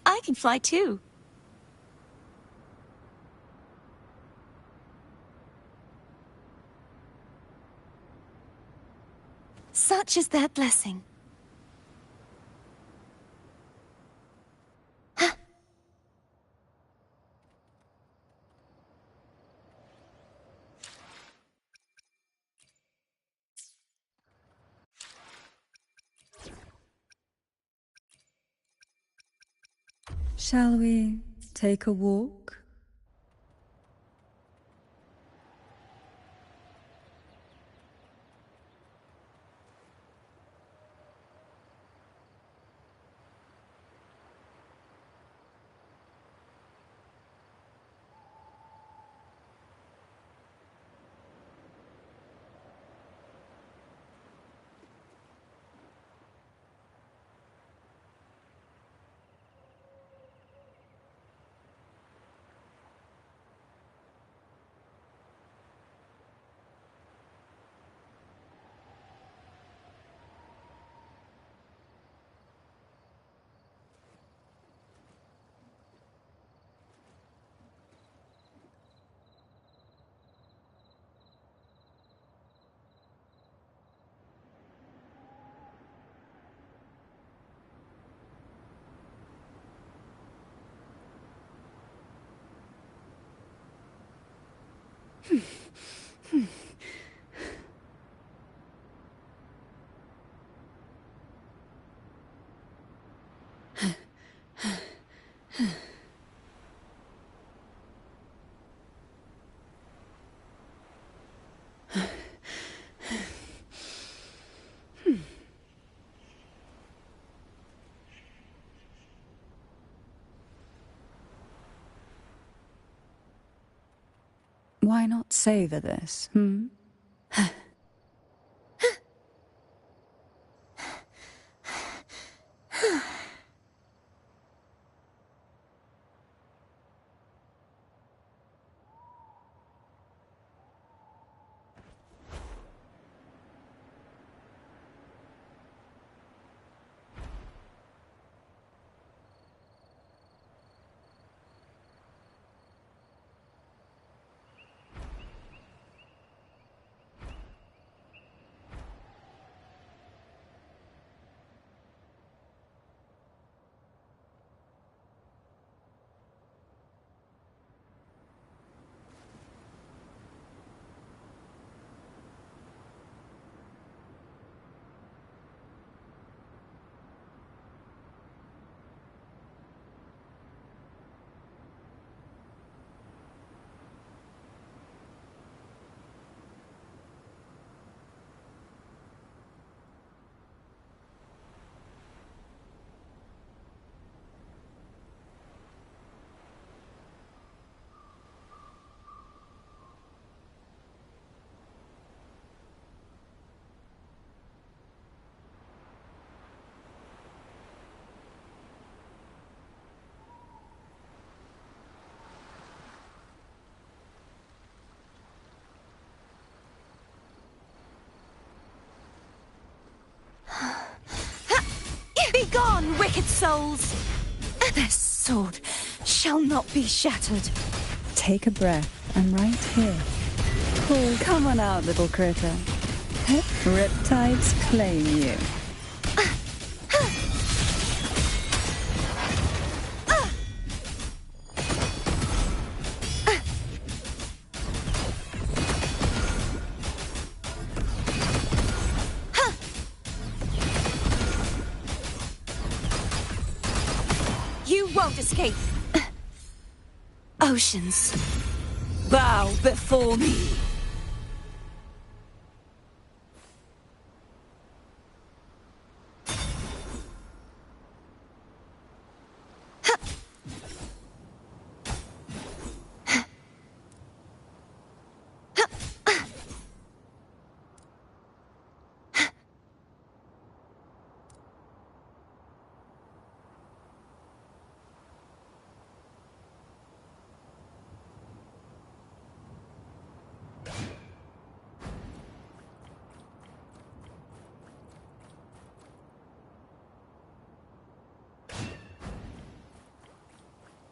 I can fly too. Such is their blessing. Shall we take a walk? Why not savor this, hmm? Begone, wicked souls! This sword shall not be shattered. Take a breath. I'm right here. Oh, come on out, little critter. Riptides claim you. You won't escape. Oceans, bow before me.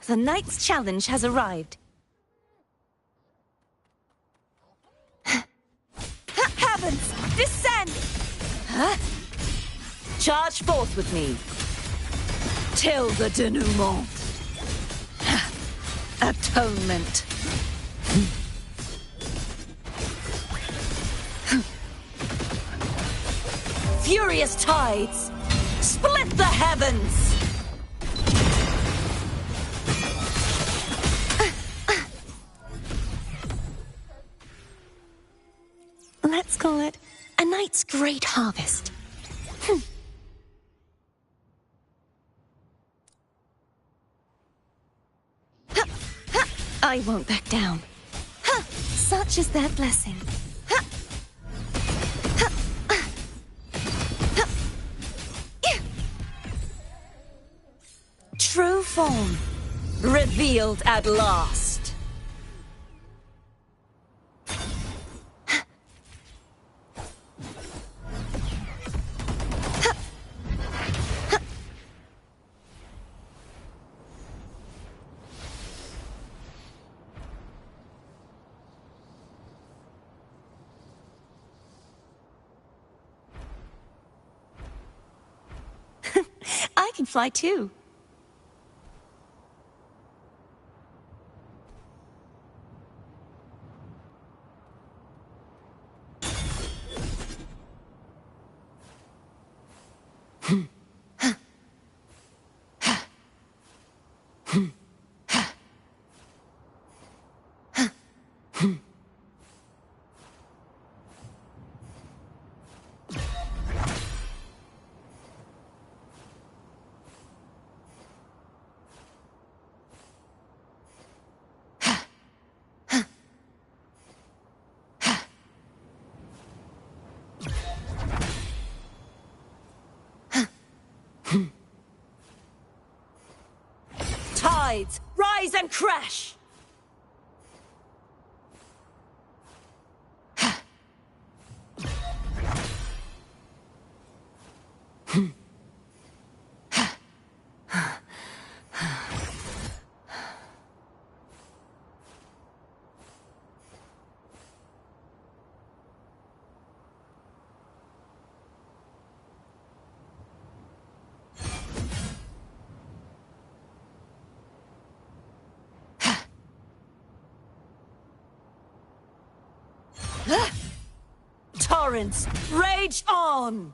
The knight's challenge has arrived. Heavens, descend! Huh? Charge forth with me. Till the denouement. Atonement. Furious tides, split the heavens! Let's call it a night's great harvest. I won't back down. Such is their blessing. True form, revealed at last. I can fly too. Tides, rise and crash! Torrents, rage on!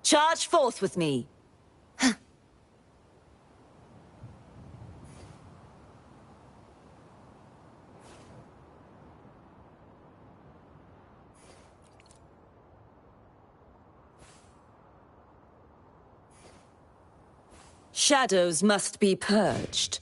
Charge forth with me. Shadows must be purged.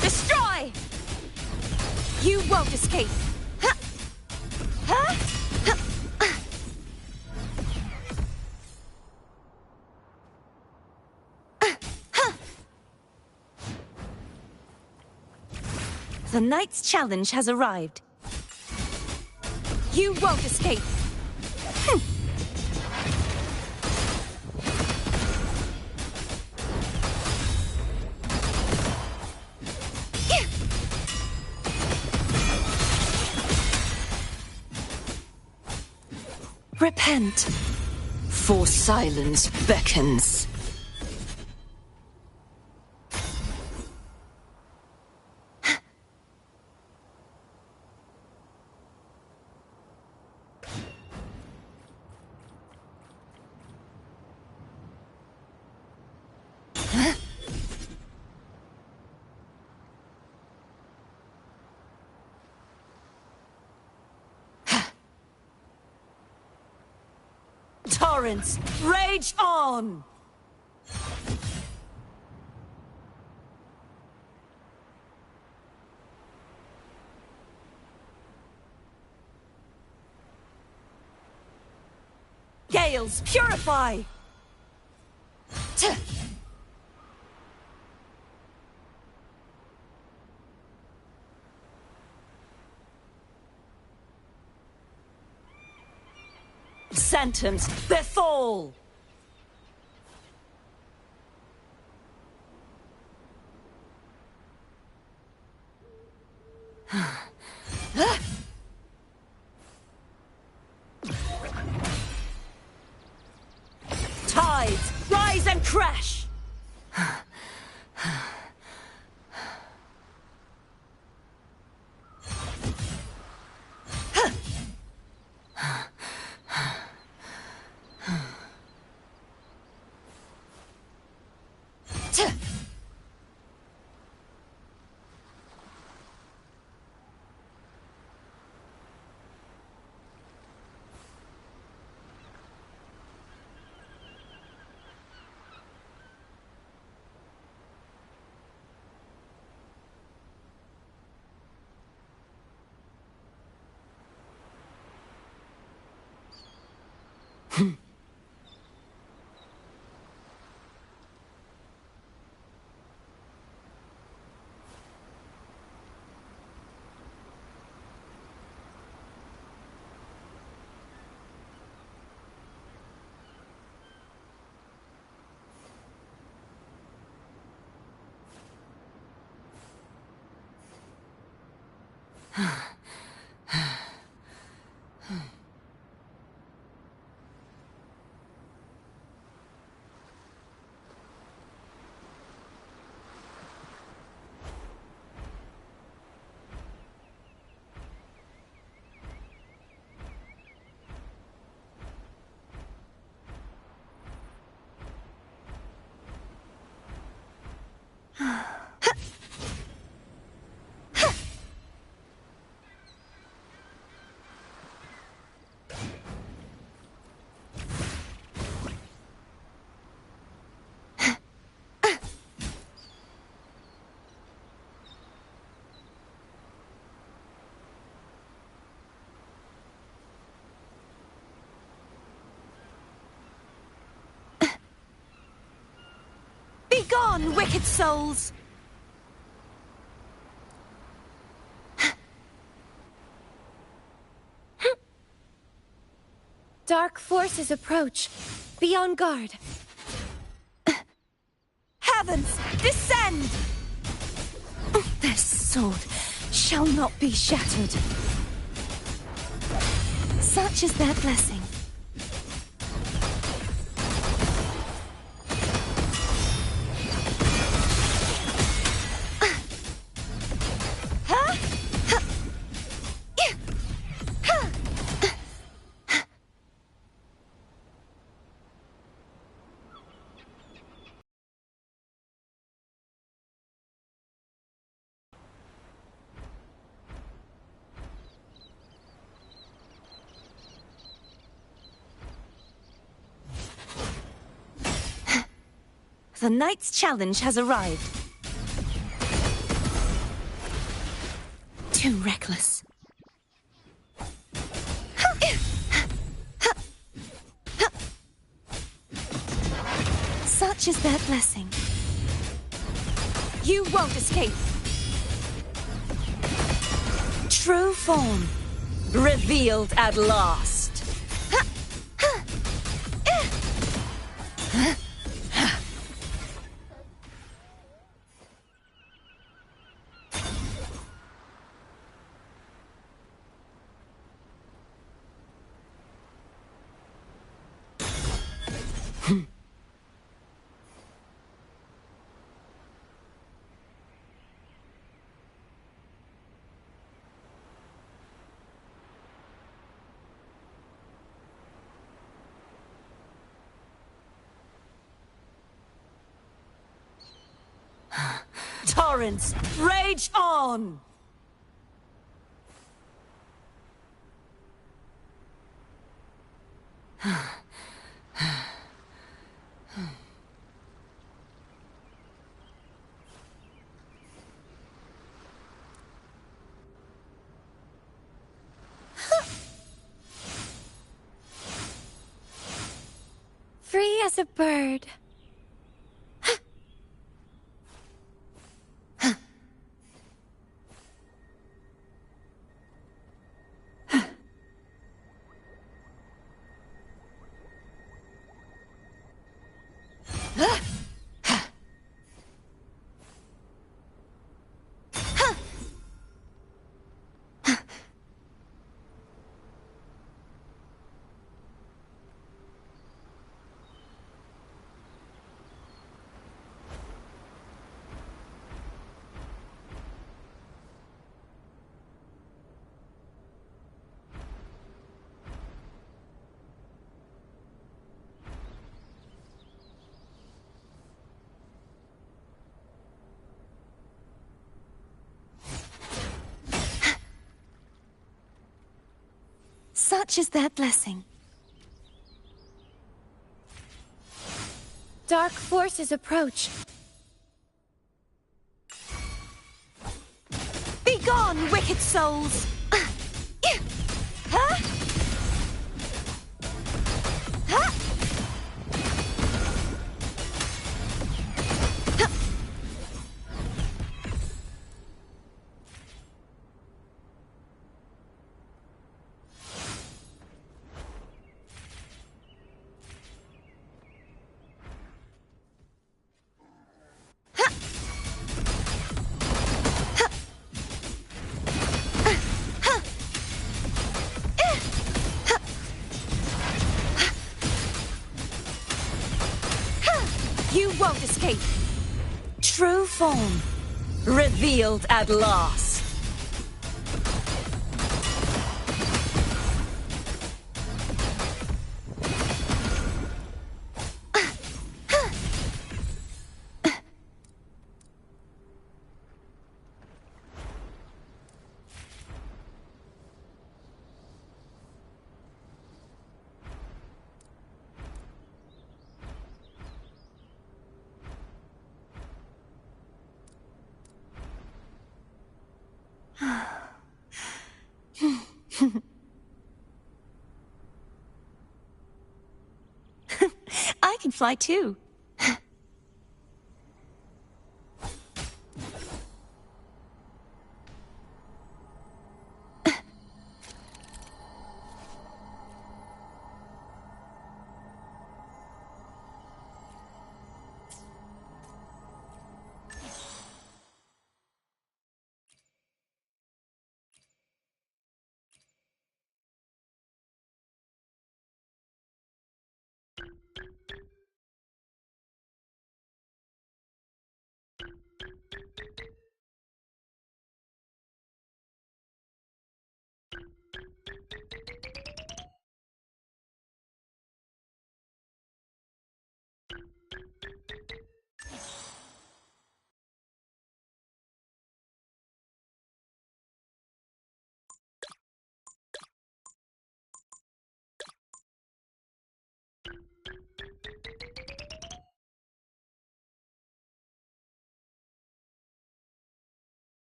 Destroy! You won't escape. The knight's challenge has arrived. You won't escape. Repent, For silence beckons. Torrents, rage on! Gales, purify! Sentence, befall! Tides, rise and crash! Begone, wicked souls! Dark forces approach. Be on guard. Heavens, descend! Their sword shall not be shattered. Such is their blessing. The knight's challenge has arrived. Too reckless. Such is their blessing. You won't escape. True form. Revealed at last. Torrents, rage on! Free as a bird. Such is their blessing. Dark forces approach. Begone, wicked souls! Huh? Huh? You won't escape. True form. Revealed at last. I can fly too.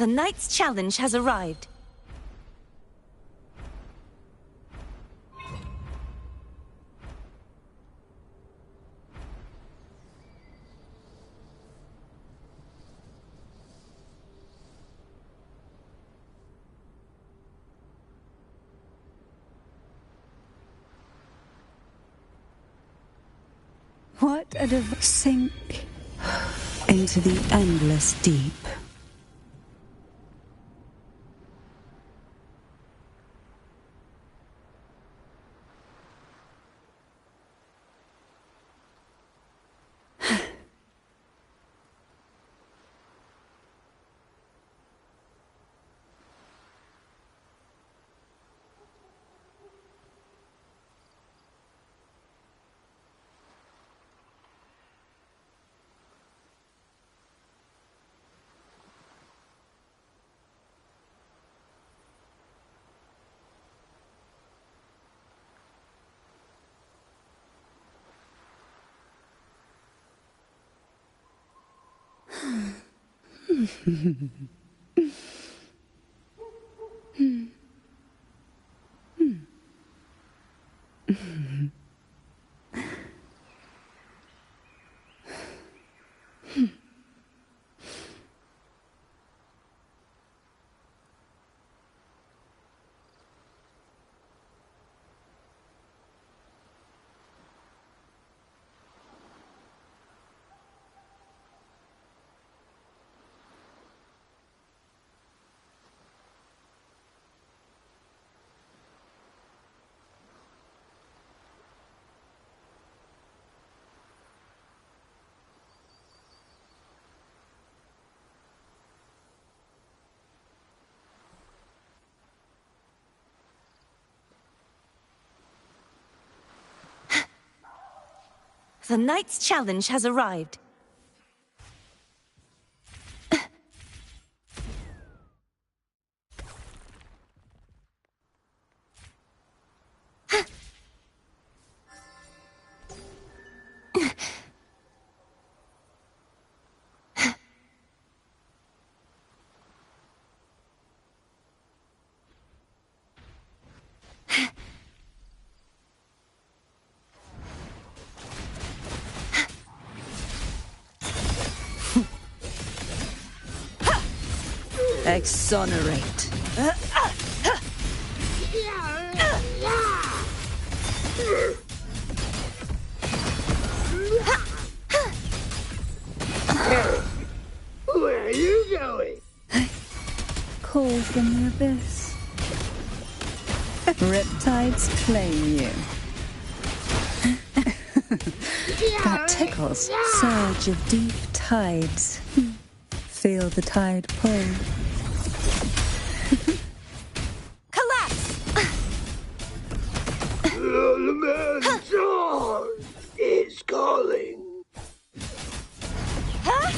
The knight's challenge has arrived. What a sink into the endless deep. The knight's challenge has arrived. Exonerate. Where are you going? Call from the abyss. Riptides claim you. That tickles. Surge of deep tides. Feel the tide pull. Collapse! Elemental! It's calling. Huh?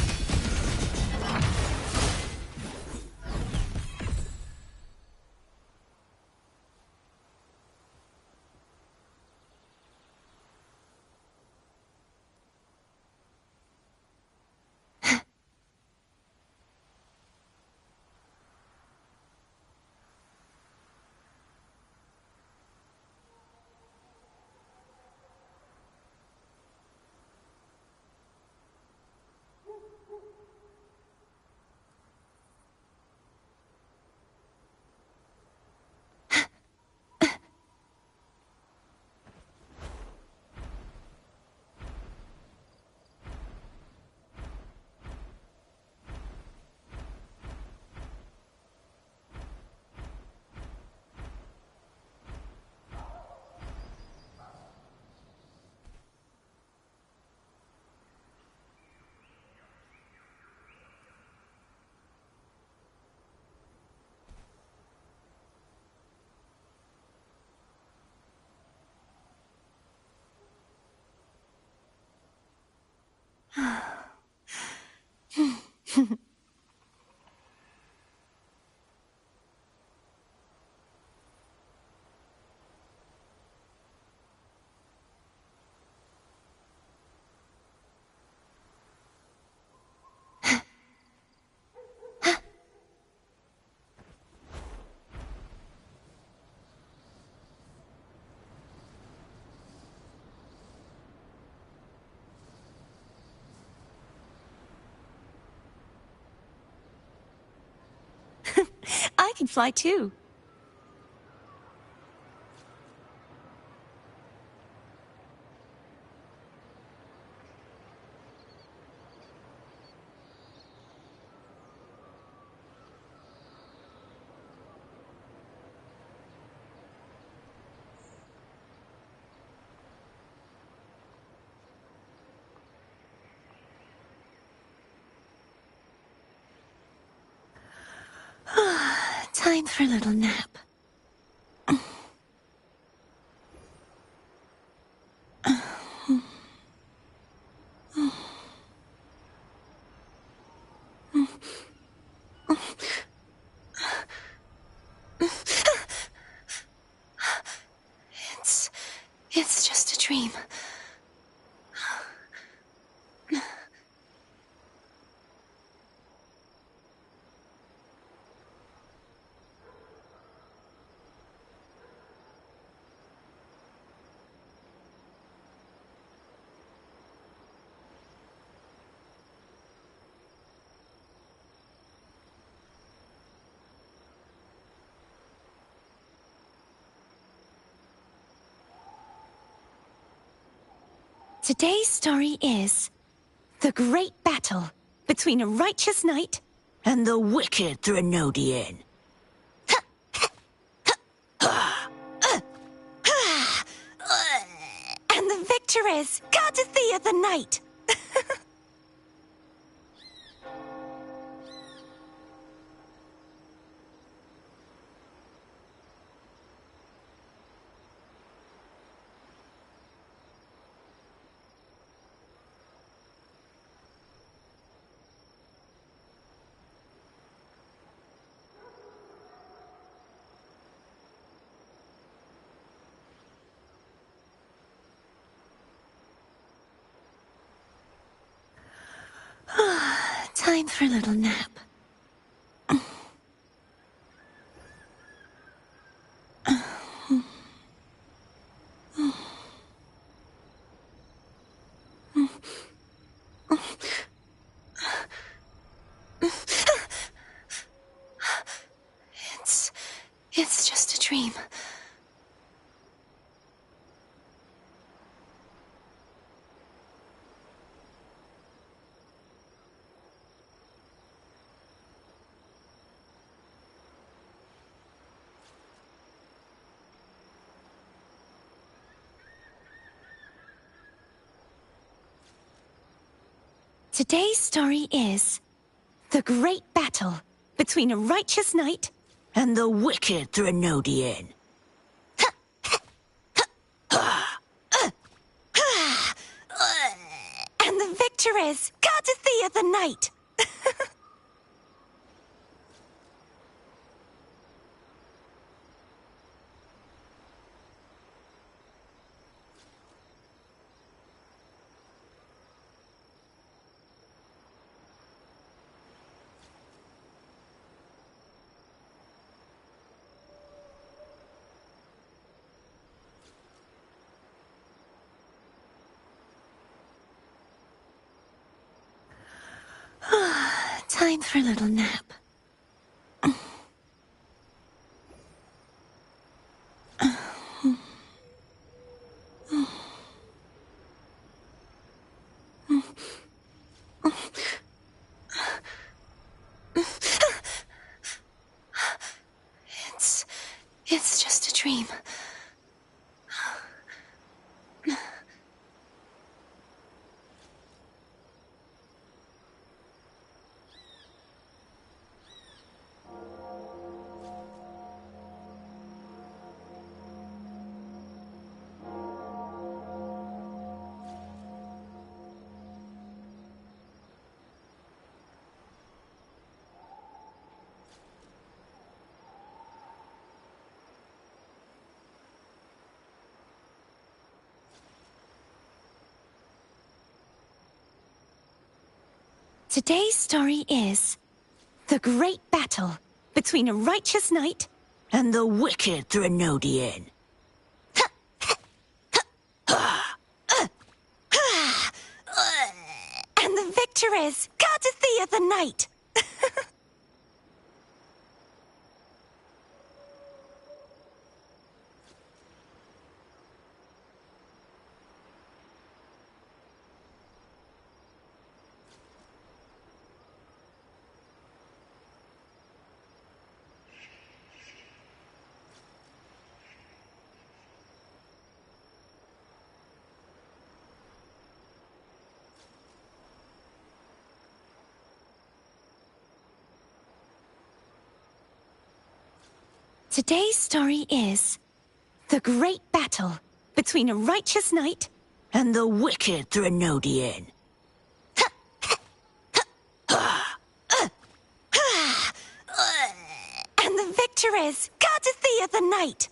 can fly too. Time for a little nap. It's just a dream. Today's story is the great battle between a righteous knight and the wicked Threnodian. And the victor is Cardathea the Knight. Time for a little nap. It's just a dream. Today's story is the great battle between a righteous knight and the wicked Threnodian. And the victor is Cardathea the Knight. Time for a little nap. It's just a dream. Today's story is the great battle between a righteous knight and the wicked Threnodian. And the victor is Cardathea the Knight. Today's story is the great battle between a righteous knight and the wicked Threnodian. And the victor is Cardathea the Knight.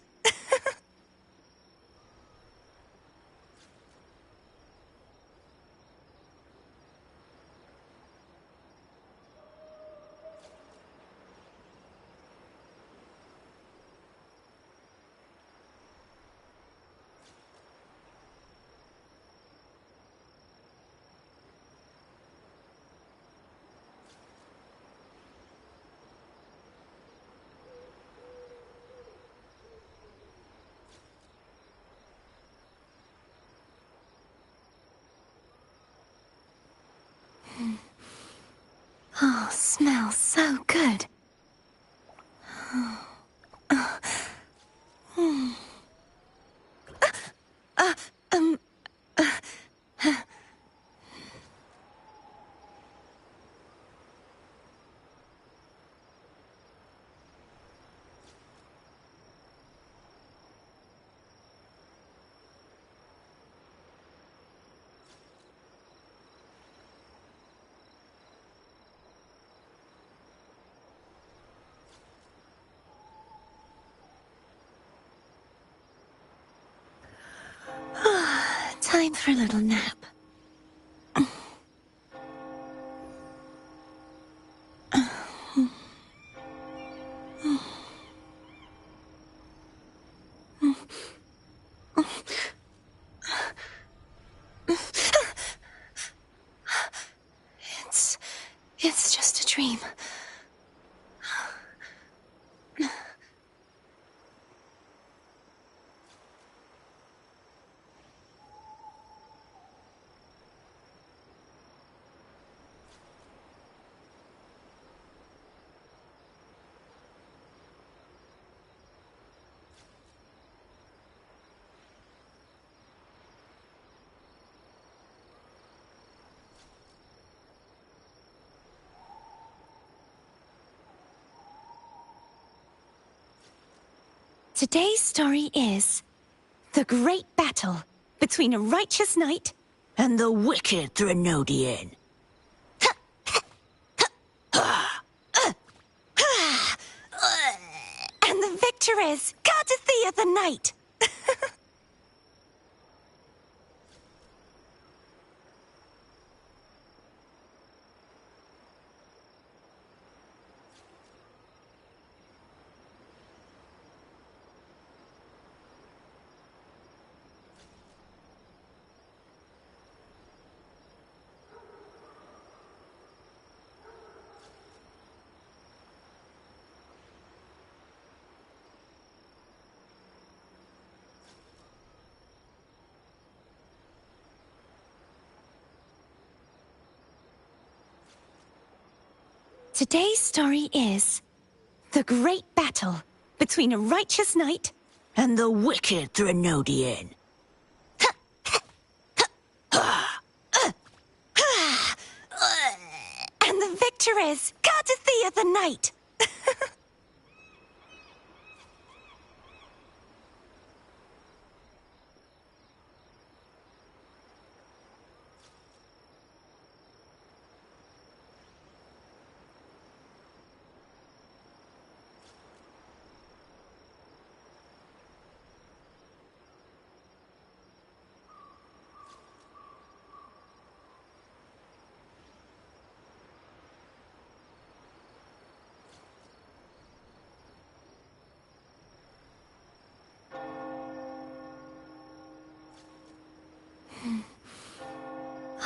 Oh, smells so good. Um, time for a little nap. It's just a dream. Today's story is the great battle between a righteous knight and the wicked Threnodian. And the victor is Cardathea the Knight. Today's story is the great battle between a righteous knight and the wicked Threnodian. And the victor is Cardathea the Knight.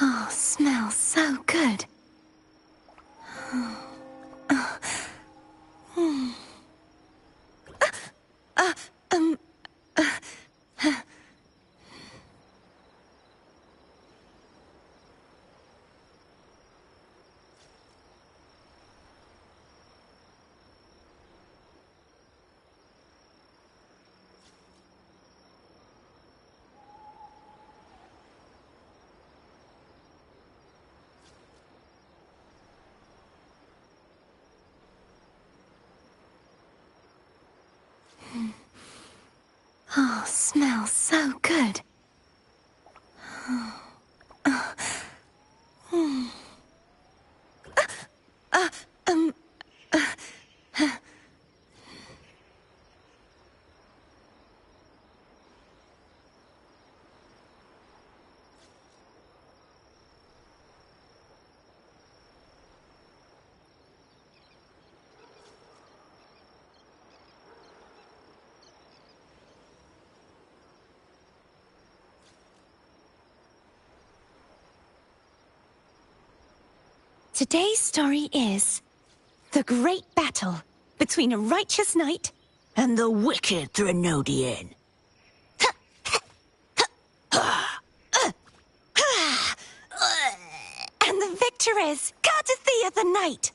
Oh, smells so good. Um, Oh, smells so good. Today's story is the great battle between a righteous knight and the wicked Threnodian. And the victor is Cardathea the Knight.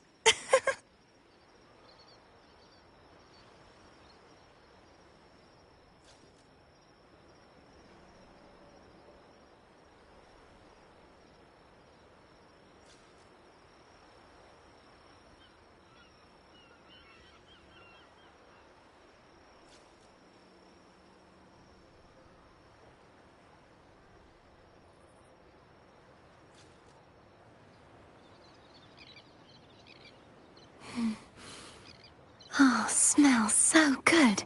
Oh, smells so good.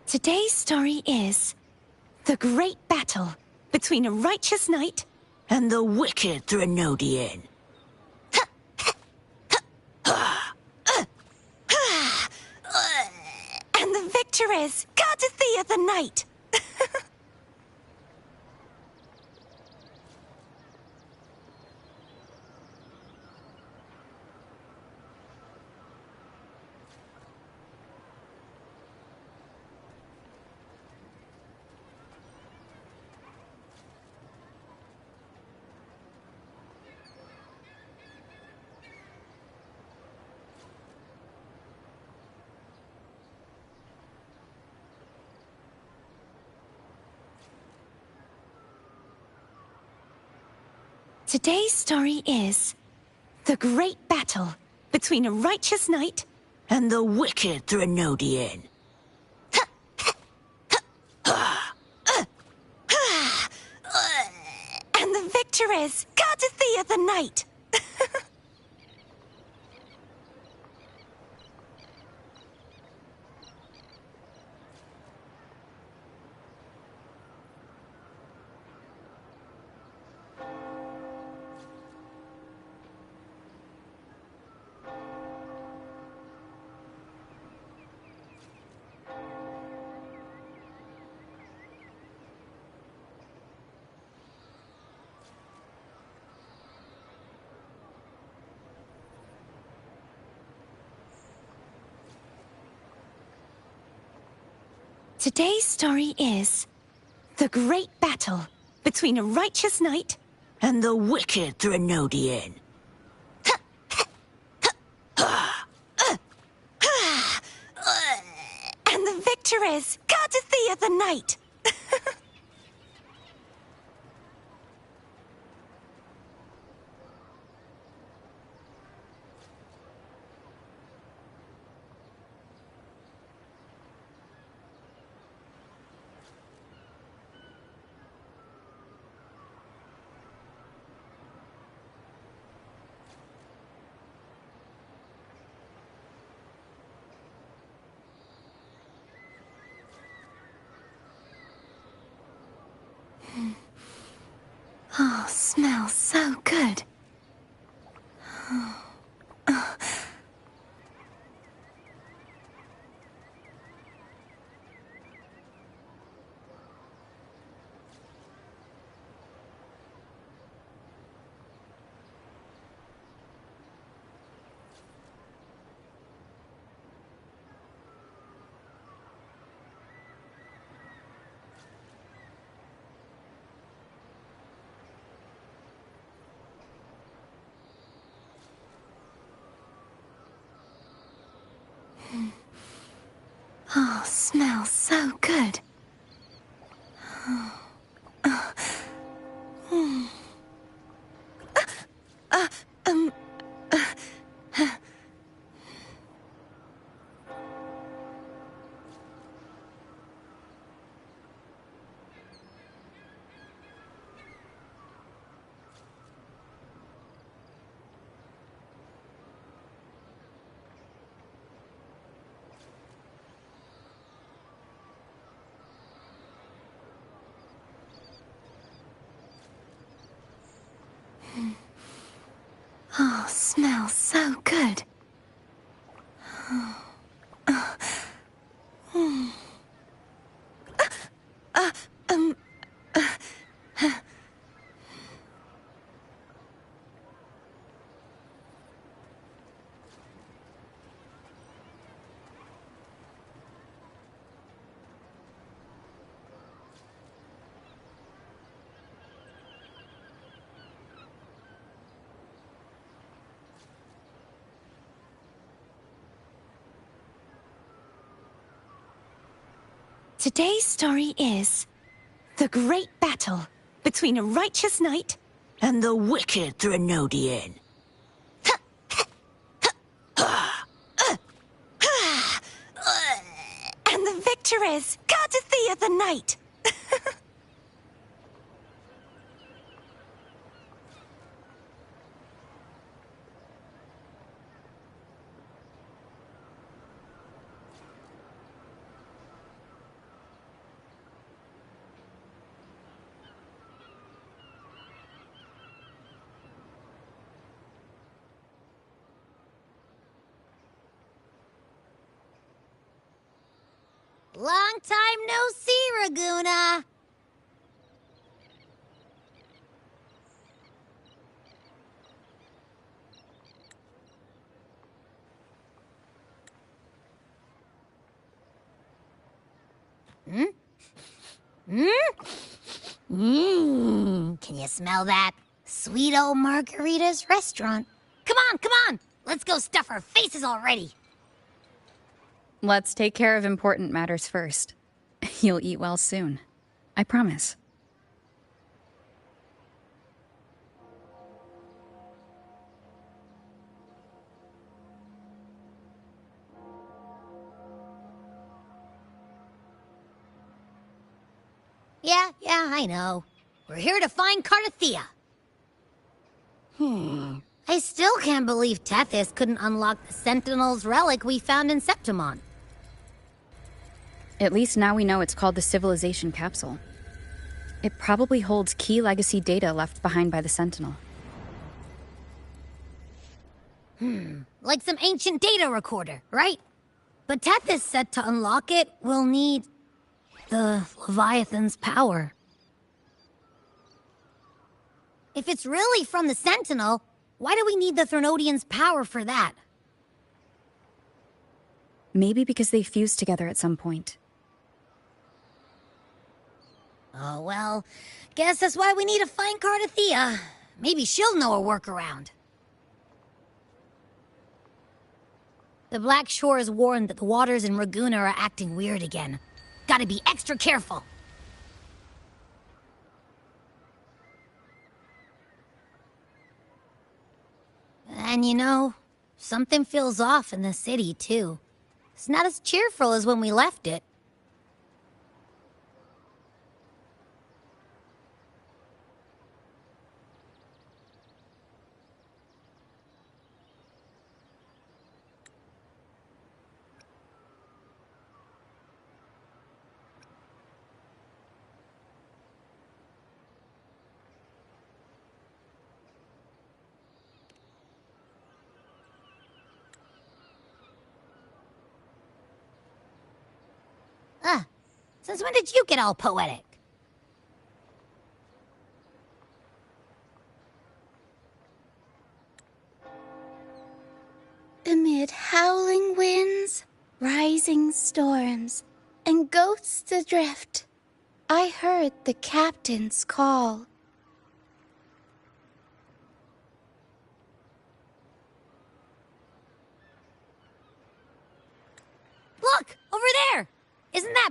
Today's story is the great battle between a righteous knight and the wicked Threnodian. And the victor is Cardathea the Knight. Today's story is the great battle between a righteous knight and the wicked Threnodian. And the victor is Cardathea the Knight. Today's story is the great battle between a righteous knight and the wicked Threnodian. And the victor is Cardathea the Knight. Oh, smells so good. Oh, smells so good. Um... Oh, smells so good. Um... Today's story is the great battle between a righteous knight and the wicked Threnodian. And the victor is Cardathea the Knight. Long time no see, Raguna. Hmm? Can you smell that? Sweet old Margarita's restaurant. Come on! Let's go stuff our faces already. Let's take care of important matters first. You'll eat well soon. I promise. Yeah, I know. We're here to find Cardathea. I still can't believe Tethys couldn't unlock the Sentinel's relic we found in Septimon. At least now we know it's called the Civilization Capsule. It probably holds key legacy data left behind by the Sentinel. Like some ancient data recorder, right? But Tethys said to unlock it, we'll need the Leviathan's power. If it's really from the Sentinel, why do we need the Threnodian's power for that? Maybe because they fused together at some point. Oh, well, guess that's why we need to find Cardathea. Maybe she'll know a workaround. The Black Shore has warned that the waters in Raguna are acting weird again. Gotta be extra careful. And you know, something feels off in the city, too. It's not as cheerful as when we left it. Since when did you get all poetic? Amid howling winds, rising storms, and ghosts adrift, I heard the captain's call.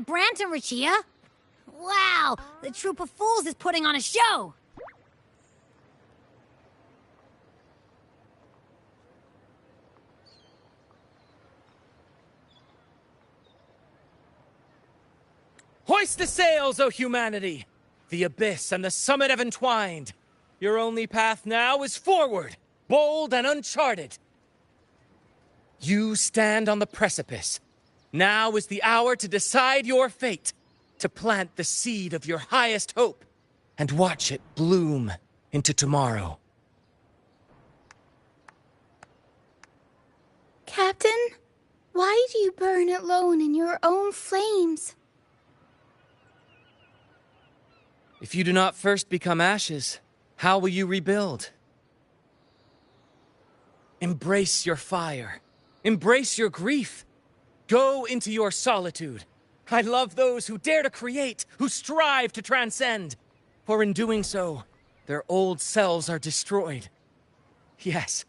Brant and Rachia? Wow, the troop of fools is putting on a show! Hoist the sails, O humanity! The abyss and the summit have entwined. Your only path now is forward, bold and uncharted. You stand on the precipice. Now is the hour to decide your fate, to plant the seed of your highest hope, and watch it bloom into tomorrow. Captain, why do you burn alone in your own flames? If you do not first become ashes, how will you rebuild? Embrace your fire. Embrace your grief. Go into your solitude. I love those who dare to create, who strive to transcend. For in doing so, their old selves are destroyed. Yes,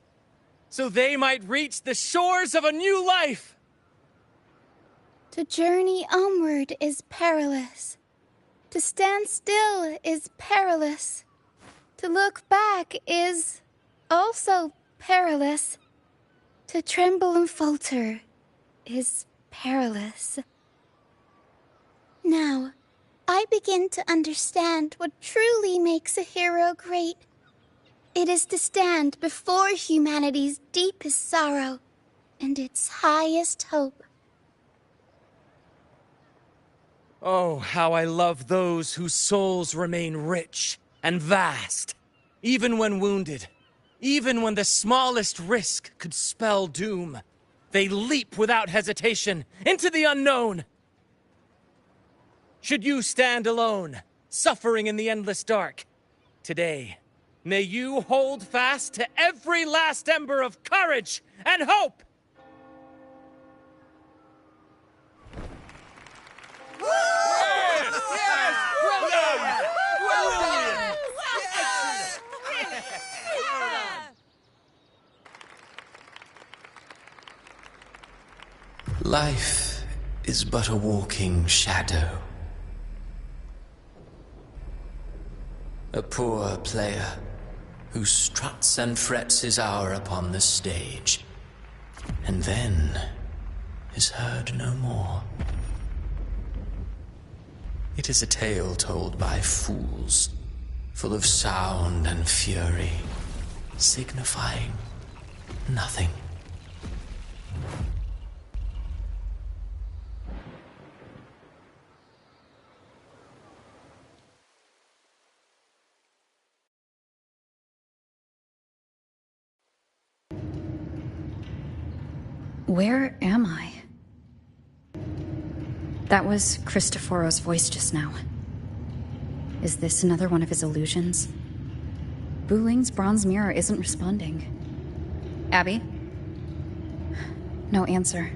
so they might reach the shores of a new life. To journey onward is perilous. To stand still is perilous. To look back is also perilous. To tremble and falter is perilous. Now, I begin to understand what truly makes a hero great. It is to stand before humanity's deepest sorrow and its highest hope. Oh, how I love those whose souls remain rich and vast, even when wounded, even when the smallest risk could spell doom. They leap without hesitation into the unknown. Should you stand alone, suffering in the endless dark, today, may you hold fast to every last ember of courage and hope! Yes! Yes! Brilliant! Brilliant! Life is but a walking shadow. A poor player who struts and frets his hour upon the stage, and then is heard no more. It is a tale told by fools, full of sound and fury, signifying nothing. Where am I? That was Cristoforo's voice just now. Is this another one of his illusions? Buling's bronze mirror isn't responding. Abby? No answer.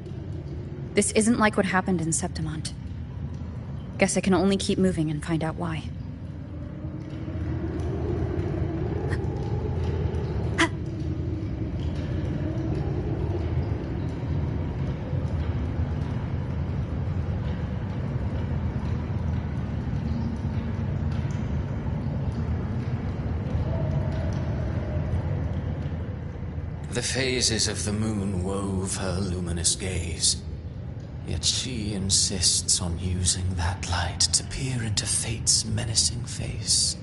This isn't like what happened in Septimont. Guess I can only keep moving and find out why. The phases of the moon wove her luminous gaze, yet she insists on using that light to peer into fate's menacing face.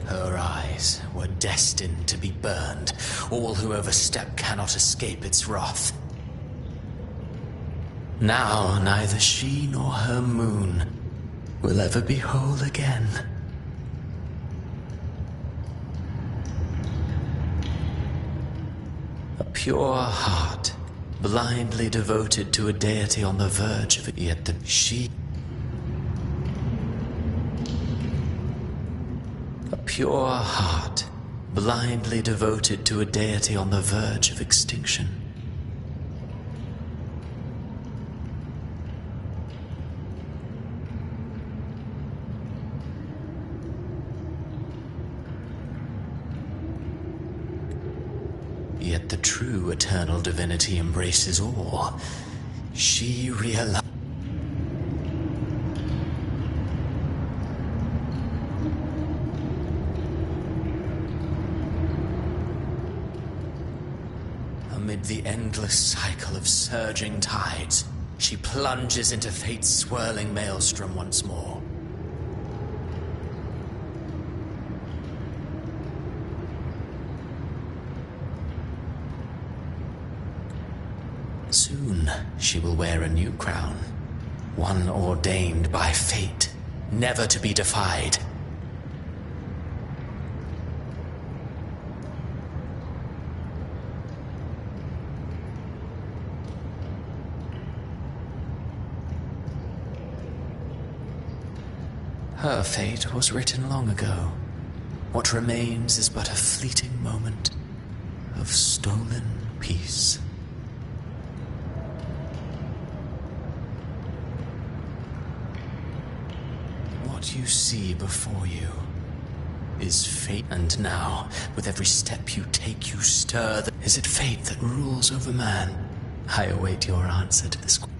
Her eyes were destined to be burned. All who overstep cannot escape its wrath. Now neither she nor her moon will ever be whole again. A pure heart, blindly devoted to a deity on the verge of it, yet A pure heart, blindly devoted to a deity on the verge of extinction. Yet the true eternal divinity embraces all. She realized... Amid the endless cycle of surging tides, she plunges into fate's swirling maelstrom once more. Soon, she will wear a new crown, one ordained by fate, never to be defied. Her fate was written long ago. What remains is but a fleeting moment of stolen peace. What you see before you is fate. And now, with every step you take, you stir. Is it fate that rules over man? I await your answer to this question.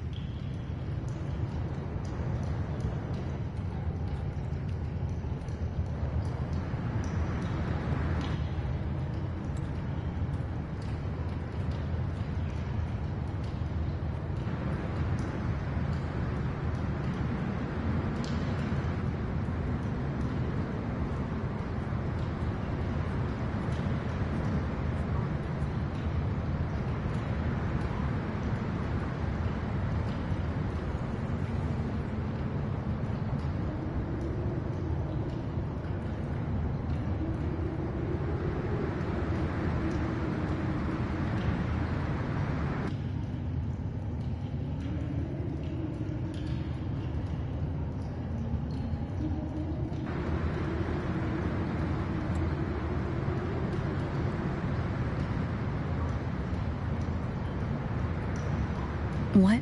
What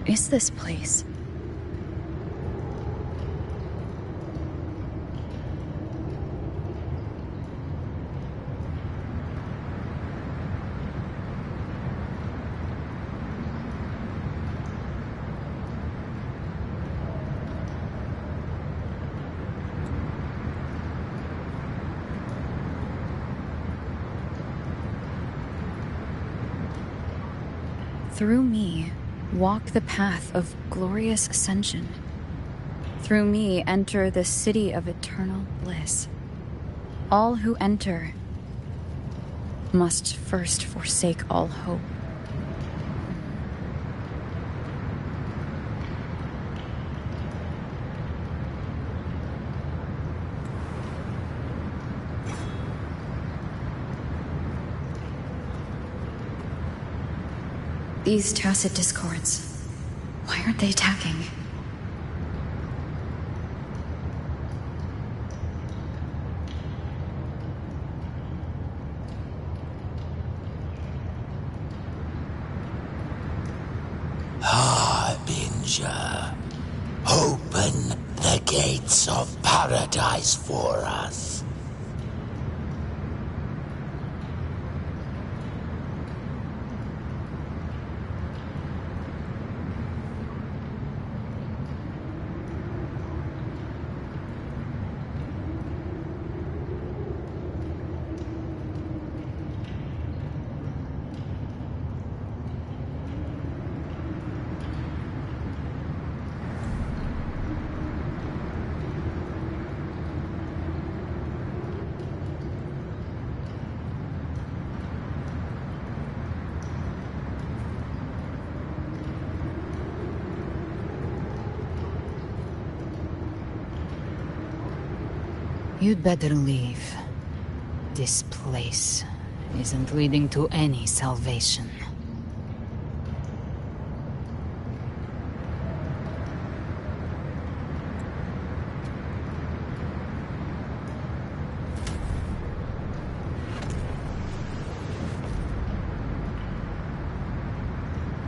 is this place? Through me, walk the path of glorious ascension. Through me, enter the city of eternal bliss. All who enter must first forsake all hope. These tacit discords, why aren't they attacking? Harbinger, open the gates of paradise for us. You'd better leave. This place isn't leading to any salvation.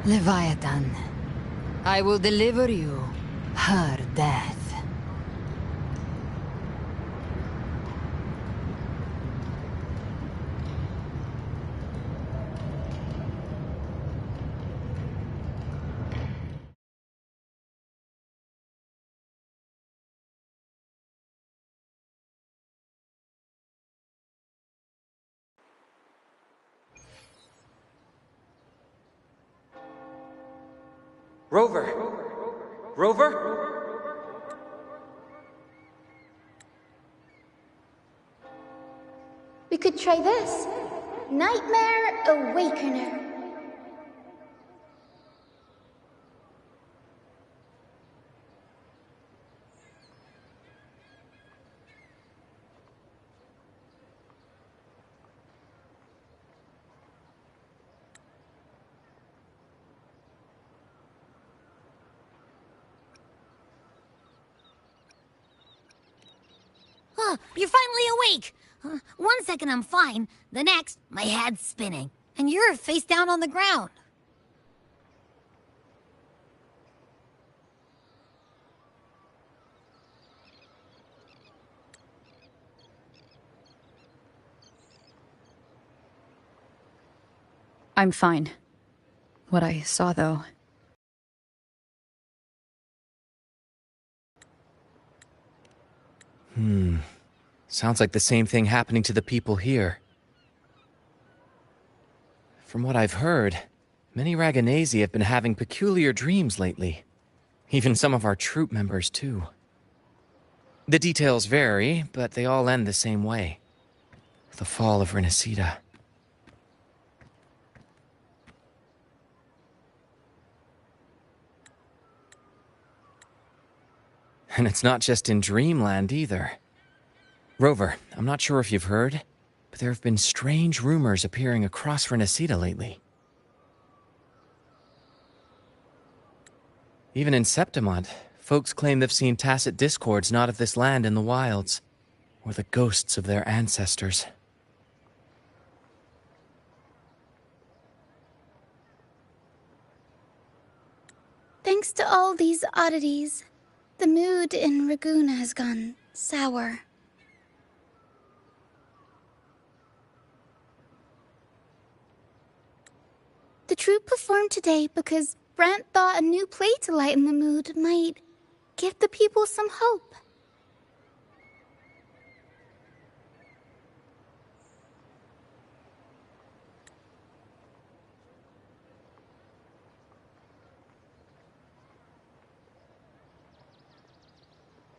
Leviathan, I will deliver you her death. Rover? Rover? We could try this. Nightmare Awakener. You're finally awake! 1 second I'm fine, the next, my head's spinning. And you're face down on the ground. I'm fine. What I saw, though. Sounds like the same thing happening to the people here. From what I've heard, many Raganesi have been having peculiar dreams lately. Even some of our troop members, too. The details vary, but they all end the same way. The fall of Renacida. And it's not just in Dreamland either. Rover, I'm not sure if you've heard, but there have been strange rumors appearing across Renacida lately. Even in Septimont, folks claim they've seen tacit discords not of this land in the wilds, or the ghosts of their ancestors. Thanks to all these oddities, the mood in Raguna has gone sour. The troupe performed today because Brant thought a new play to lighten the mood might give the people some hope.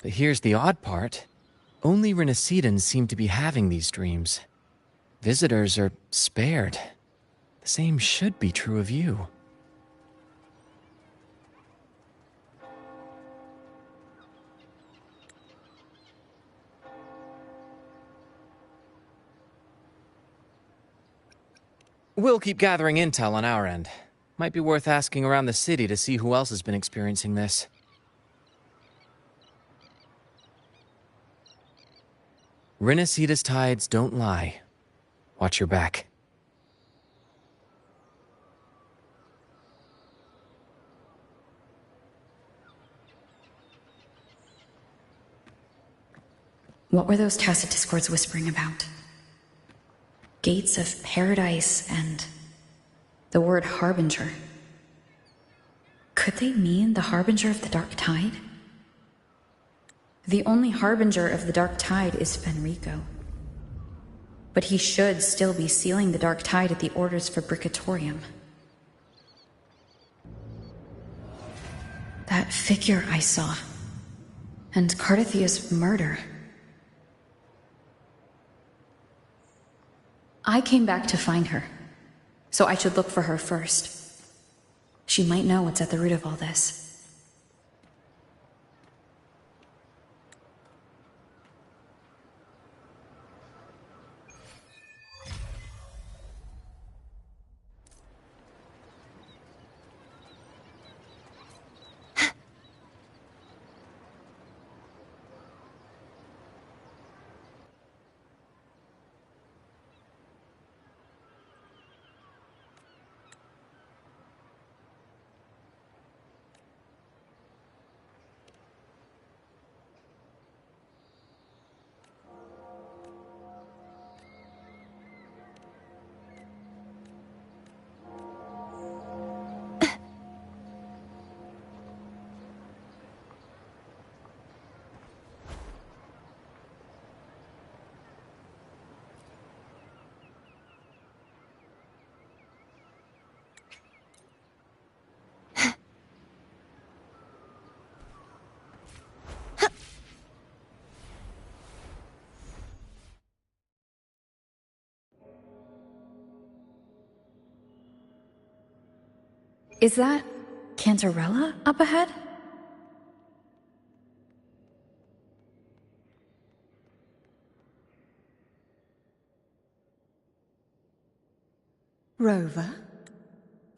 But here's the odd part. Only Renacidans seem to be having these dreams. Visitors are spared. The same should be true of you. We'll keep gathering intel on our end. Might be worth asking around the city to see who else has been experiencing this. Renacida's tides don't lie. Watch your back. What were those tacit discords whispering about? Gates of paradise and the word harbinger. Could they mean the harbinger of the dark tide? The only harbinger of the dark tide is Fenrico. But he should still be sealing the dark tide at the orders for Bricatorium. That figure I saw. And Cardathia's murder. I came back to find her, so I should look for her first. She might know what's at the root of all this. Is that Cantarella up ahead? Rover?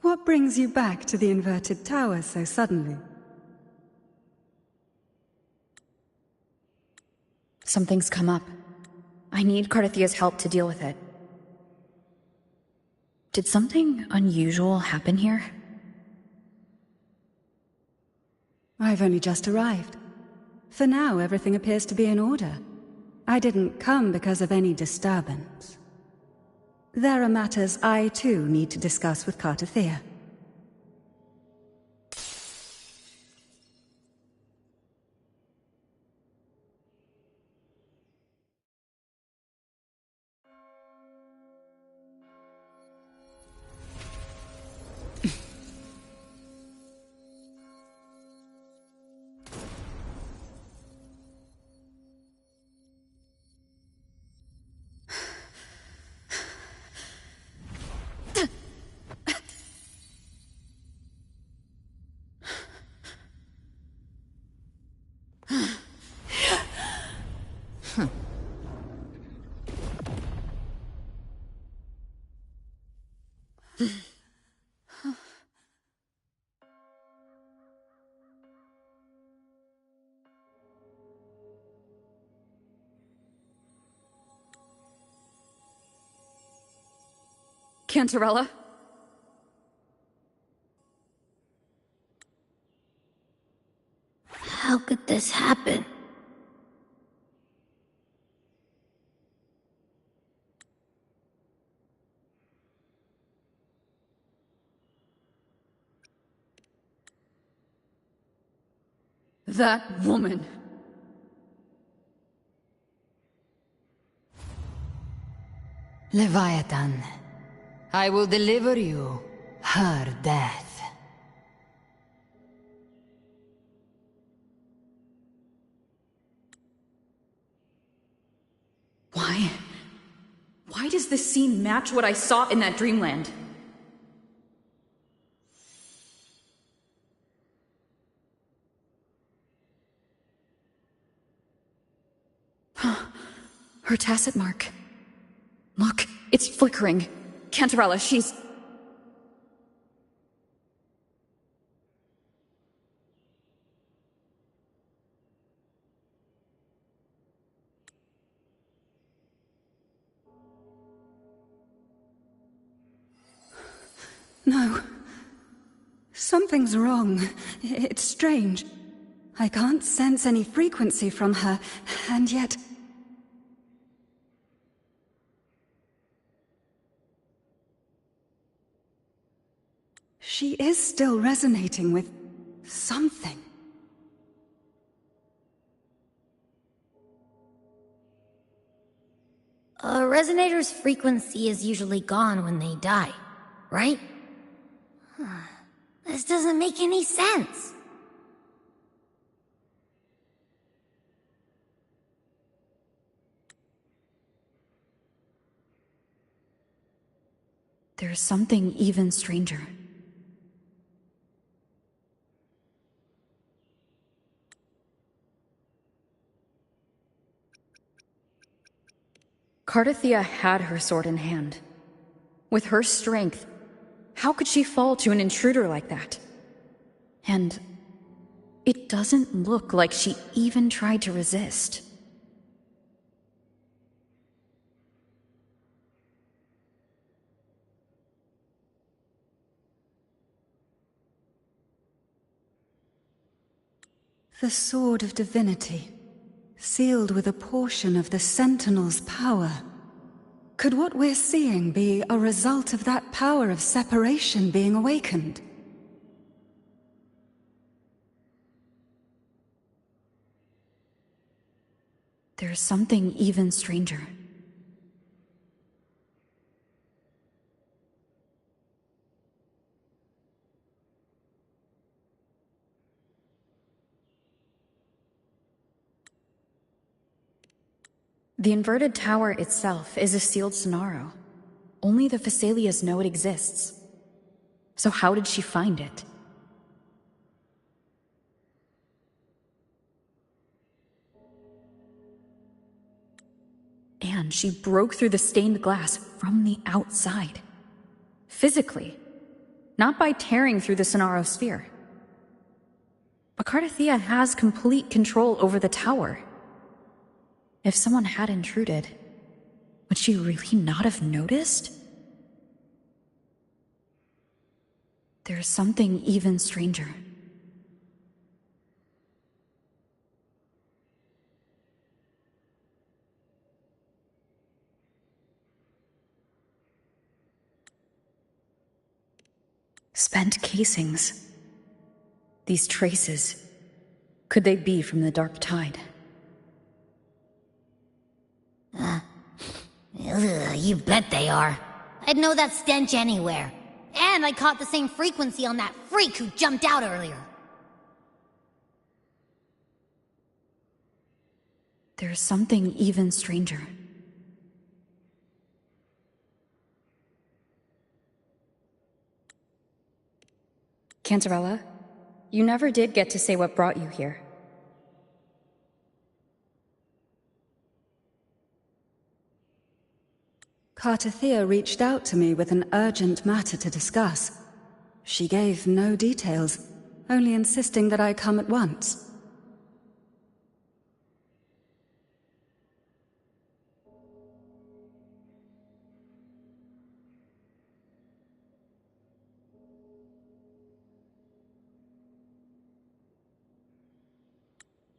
What brings you back to the inverted tower so suddenly? Something's come up. I need Cardathia's help to deal with it. Did something unusual happen here? I've only just arrived. For now, everything appears to be in order. I didn't come because of any disturbance. There are matters I, too, need to discuss with Cardathia. Cantarella? How could this happen? That woman. Leviathan, I will deliver you her death. Why? Why does this scene match what I saw in that dreamland? Her tacit mark. Look, it's flickering. Cantarella, she's... No. Something's wrong. It's strange. I can't sense any frequency from her, and yet... She is still resonating with something. A resonator's frequency is usually gone when they die, right? This doesn't make any sense. There's something even stranger. Cardathia had her sword in hand. With her strength, how could she fall to an intruder like that? And it doesn't look like she even tried to resist. The Sword of Divinity, sealed with a portion of the Sentinel's power. Could what we're seeing be a result of that power of separation being awakened? There's something even stranger. The inverted tower itself is a sealed sonaro. Only the Phasalias know it exists. So how did she find it? And she broke through the stained glass from the outside. Physically. Not by tearing through the Sonaro sphere. But Cardathia has complete control over the tower. If someone had intruded, would she really not have noticed? There's something even stranger. Spent casings. These traces. Could they be from the Dark Tide? You bet they are. I'd know that stench anywhere. And I caught the same frequency on that freak who jumped out earlier. There's something even stranger. Cantarella, you never did get to say what brought you here. Cardathia reached out to me with an urgent matter to discuss. She gave no details, only insisting that I come at once.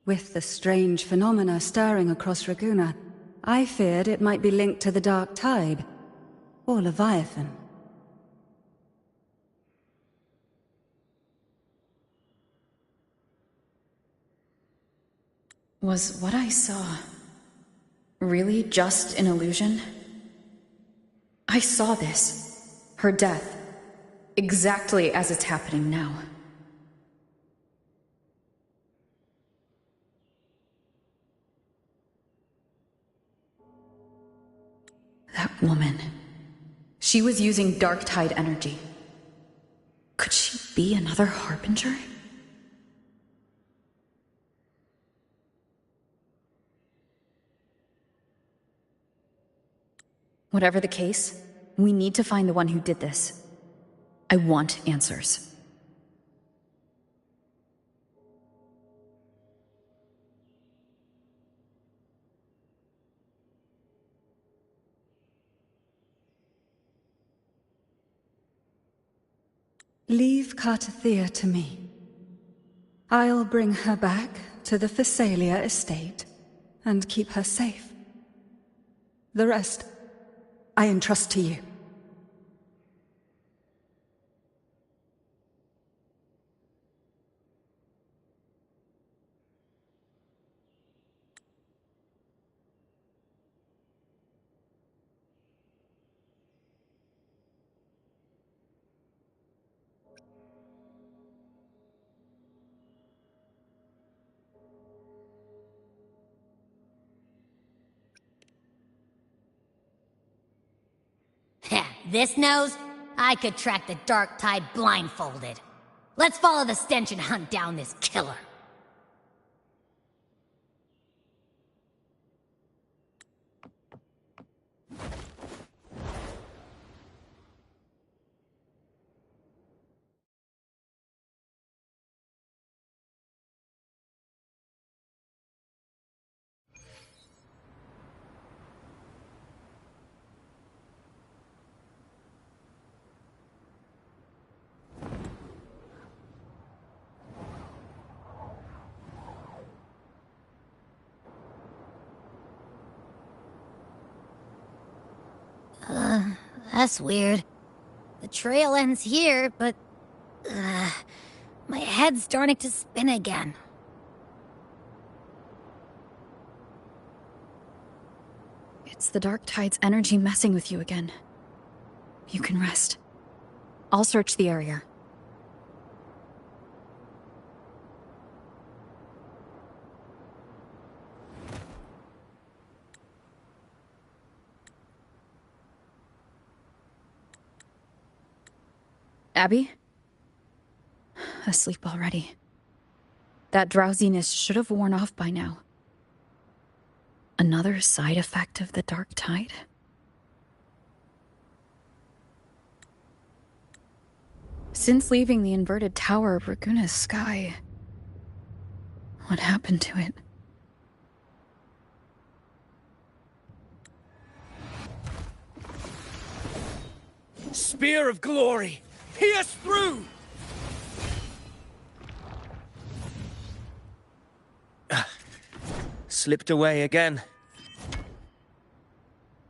With the strange phenomena stirring across Raguna, I feared it might be linked to the Dark Tide, or Leviathan. Was what I saw really just an illusion? I saw this, her death, exactly as it's happening now. That woman. She was using Dark Tide energy. Could she be another Harbinger? Whatever the case, we need to find the one who did this. I want answers. Leave Cardathia to me. I'll bring her back to the Phasalia estate and keep her safe. The rest, I entrust to you. This nose? I could track the Dark Tide blindfolded. Let's follow the stench and hunt down this killer. That's weird. The trail ends here, but... my head's starting to spin again. It's the Dark Tide's energy messing with you again. You can rest. I'll search the area. Abby? Asleep already. That drowsiness should have worn off by now. Another side effect of the dark tide? Since leaving the inverted tower of Raguna's sky, what happened to it? Spear of glory! Pierce through! Slipped away again.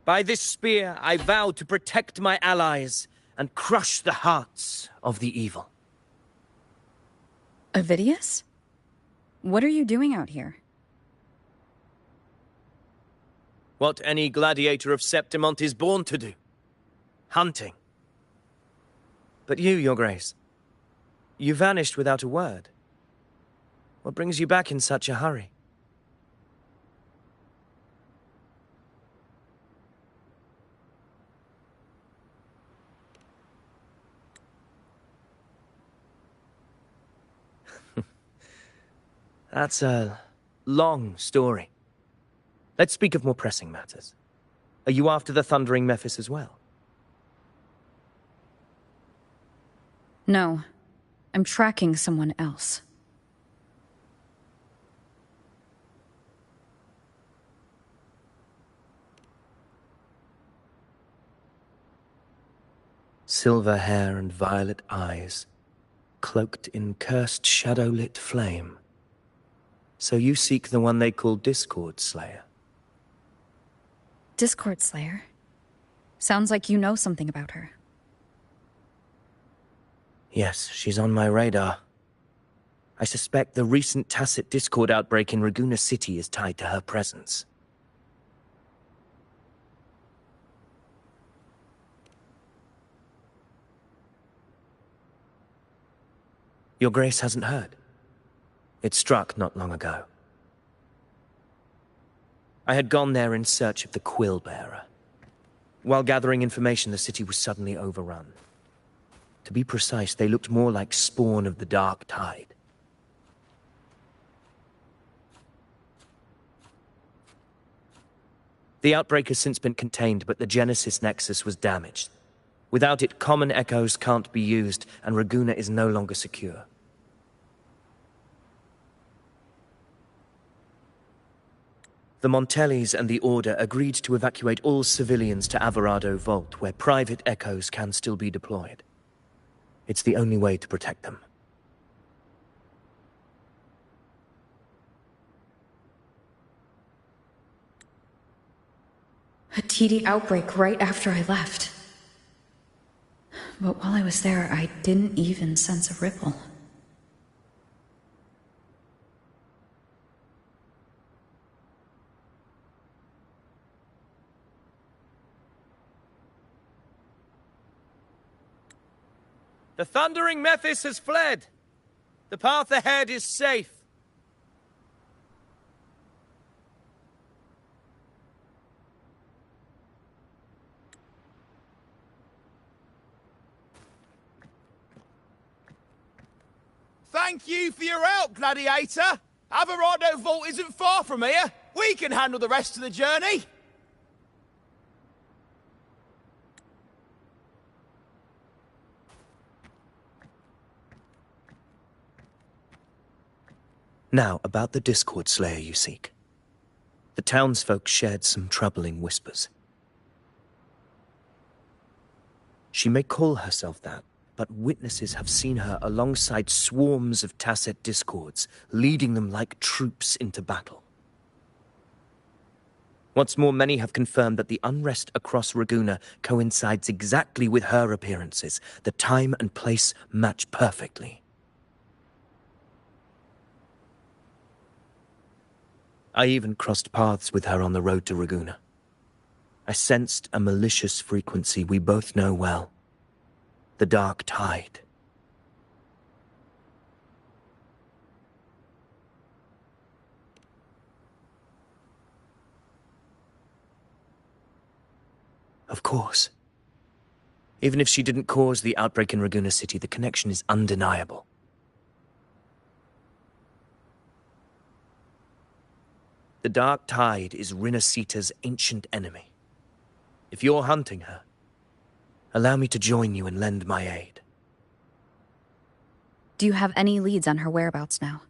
By this spear, I vow to protect my allies and crush the hearts of the evil. Avidius? What are you doing out here? What any gladiator of Septimont is born to do. Hunting. But you, Your Grace, you vanished without a word. What brings you back in such a hurry? That's a long story. Let's speak of more pressing matters. Are you after the Thundering Mephis as well? No. I'm tracking someone else. Silver hair and violet eyes, cloaked in cursed shadow-lit flame. So you seek the one they call Discord Slayer? Discord Slayer? Sounds like you know something about her. Yes, she's on my radar. I suspect the recent tacit Discord outbreak in Raguna City is tied to her presence. Your Grace hasn't heard. It struck not long ago. I had gone there in search of the Quill Bearer. While gathering information, the city was suddenly overrun. To be precise, they looked more like spawn of the dark tide. The outbreak has since been contained, but the Genesis Nexus was damaged. Without it, common echoes can't be used, and Raguna is no longer secure. The Montellis and the Order agreed to evacuate all civilians to Alvarado Vault, where private echoes can still be deployed. It's the only way to protect them. A TD outbreak right after I left. But while I was there, I didn't even sense a ripple. The Thundering Mephis has fled. The path ahead is safe. Thank you for your help, Gladiator. Alvarado Vault isn't far from here. We can handle the rest of the journey. Now, about the Discord Slayer you seek. The townsfolk shared some troubling whispers. She may call herself that, but witnesses have seen her alongside swarms of tacit discords, leading them like troops into battle. What's more, many have confirmed that the unrest across Raguna coincides exactly with her appearances. The time and place match perfectly. I even crossed paths with her on the road to Raguna. I sensed a malicious frequency we both know well. The dark tide. Of course. Even if she didn't cause the outbreak in Raguna City, the connection is undeniable. The Dark Tide is Rinasita's ancient enemy. If you're hunting her, allow me to join you and lend my aid. Do you have any leads on her whereabouts now?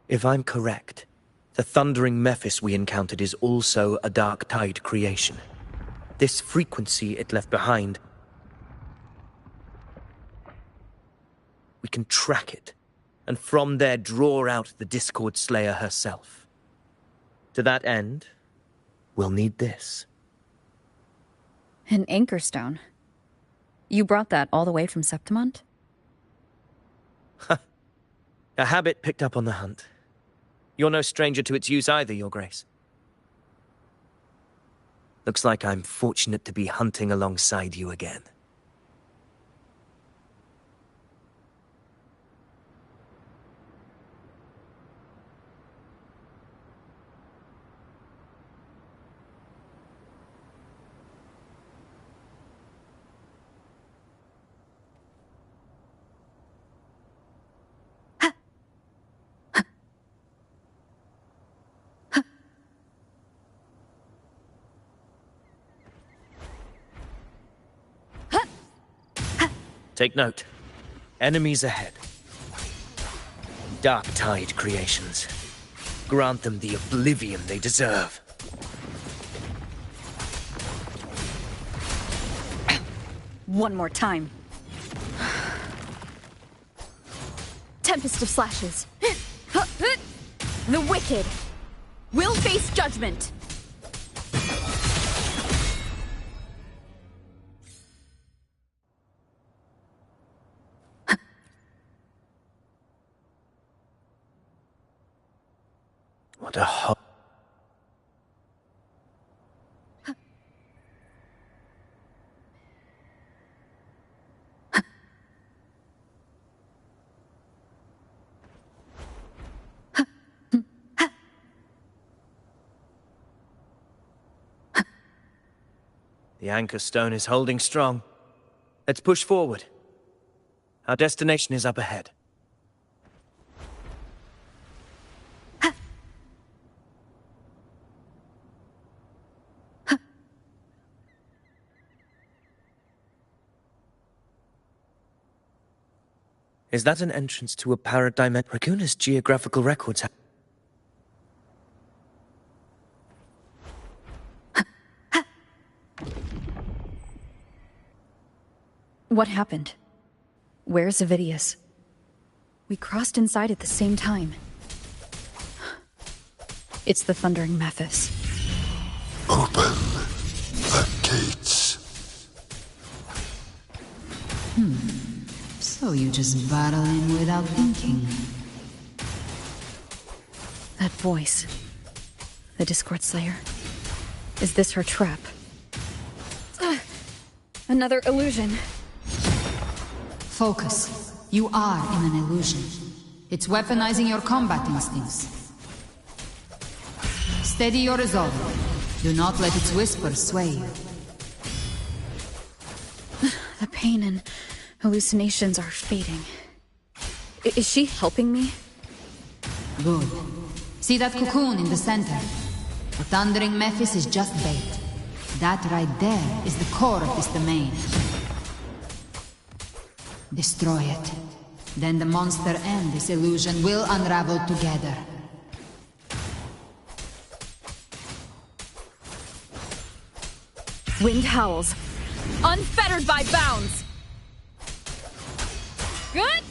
If I'm correct, the thundering Mephis we encountered is also a Dark Tide creation. This frequency it left behind, we can track it, and from there draw out the Discord Slayer herself. To that end, we'll need this. An anchor stone. You brought that all the way from Septimont? A habit picked up on the hunt. You're no stranger to its use either, Your Grace. Looks like I'm fortunate to be hunting alongside you again. Take note. Enemies ahead. Dark Tide creations. Grant them the oblivion they deserve. One more time. Tempest of slashes. The wicked will face judgment. What a The anchor stone is holding strong. Let's push forward. Our destination is up ahead. Is that an entrance to a paradigm? Raguna's geographical records have... What happened? Where's Avidius? We crossed inside at the same time. It's the Thundering Mephis. Open the gates. So you just battle him without thinking. That voice. The Discord Slayer. Is this her trap? Another illusion. Focus. You are in an illusion. It's weaponizing your combat instincts. Steady your resolve. Do not let its whispers sway you. The pain and hallucinations are fading. Is she helping me? Good. See that cocoon in the center? The Thundering Mephis is just bait. That right there is the core of this domain. Destroy it. Then the monster and this illusion will unravel together. Wind howls. Unfettered by bounds! Good?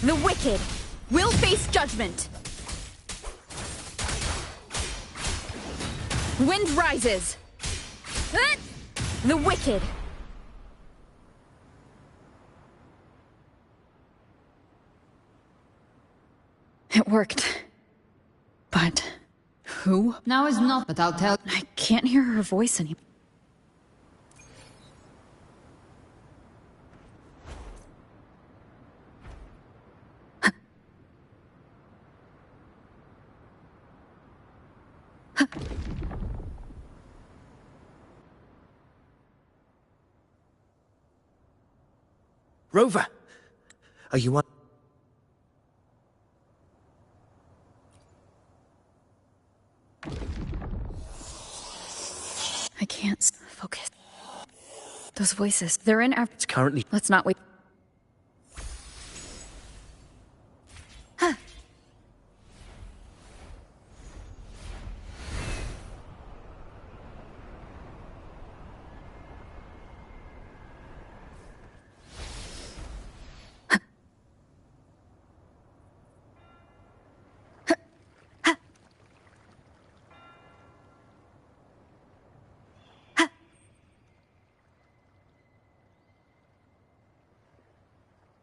The wicked will face judgment. Wind rises. The wicked. It worked. But who? Now is not, but I'll tell. I can't hear her voice anymore. Rover! Are you on? I can't focus. Those voices, they're in our... It's currently... Let's not wait.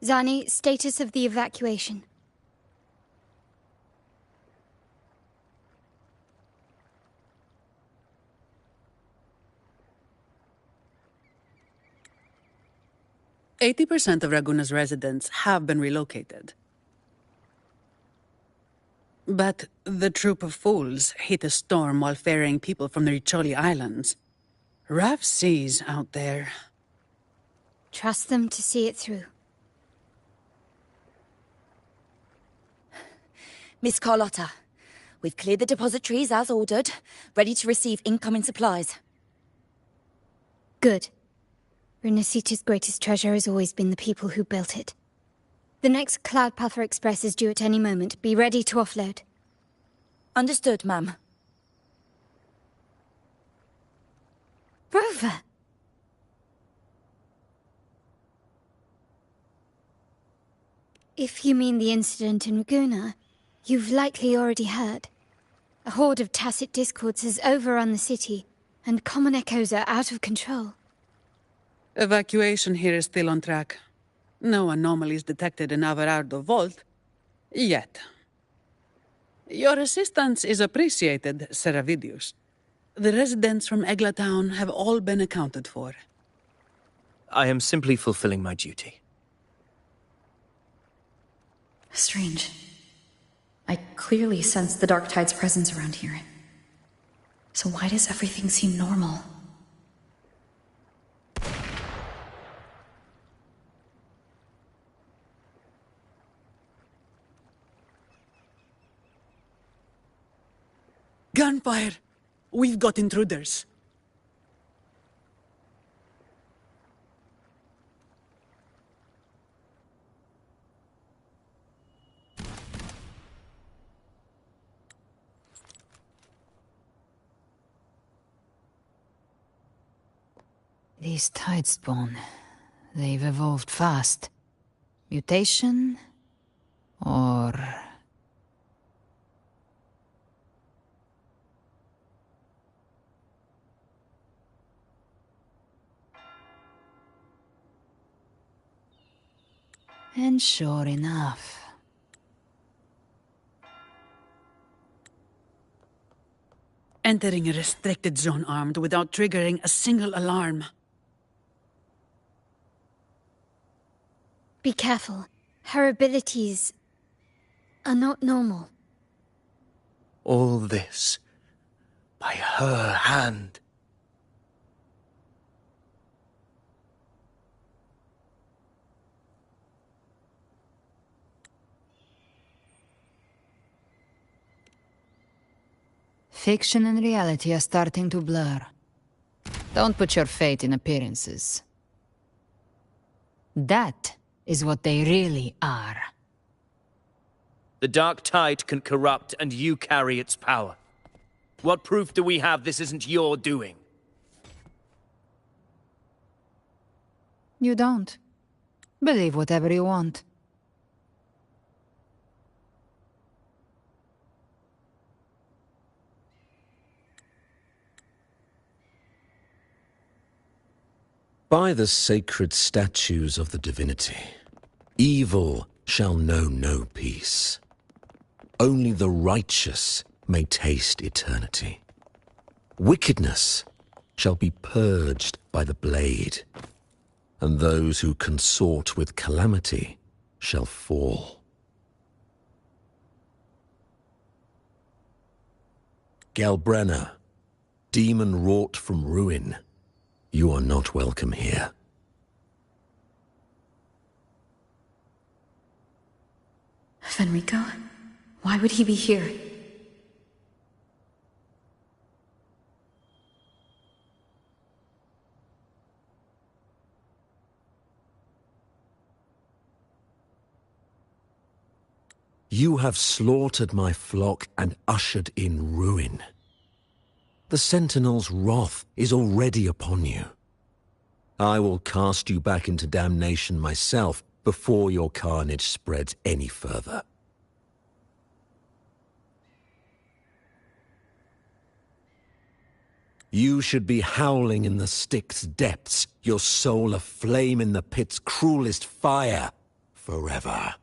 Zani, status of the evacuation. %80 of Raguna's residents have been relocated. But the troop of fools hit a storm while ferrying people from the Riccioli Islands. Rough seas out there. Trust them to see it through. Miss Carlotta, we've cleared the depositories as ordered, ready to receive incoming supplies. Good. Renacita's greatest treasure has always been the people who built it. The next Cloudpather Express is due at any moment. Be ready to offload. Understood, ma'am. Rover! If you mean the incident in Raguna, you've likely already heard. A horde of tacit discords has overrun the city, and common echoes are out of control. Evacuation here is still on track. No anomalies detected in Averardo Vault. Yet. Your assistance is appreciated, Seravidius. The residents from Eglatown have all been accounted for. I am simply fulfilling my duty. Strange. I clearly sense the Dark Tide's presence around here. So why does everything seem normal? Gunfire! We've got intruders. These Tidespawn, they've evolved fast. Mutation? Or... And sure enough... Entering a restricted zone armed without triggering a single alarm. Be careful. Her abilities are not normal. All this by her hand. Fiction and reality are starting to blur. Don't put your faith in appearances. That is what they really are. The Dark Tide can corrupt, and you carry its power. What proof do we have this isn't your doing? You don't. Believe whatever you want. By the sacred statues of the divinity, evil shall know no peace. Only the righteous may taste eternity. Wickedness shall be purged by the blade, and those who consort with calamity shall fall. Galbrenna, demon wrought from ruin, you are not welcome here. Fenrico? Why would he be here? You have slaughtered my flock and ushered in ruin. The Sentinel's wrath is already upon you. I will cast you back into damnation myself before your carnage spreads any further. You should be howling in the Styx's depths, your soul aflame in the pit's cruelest fire, forever.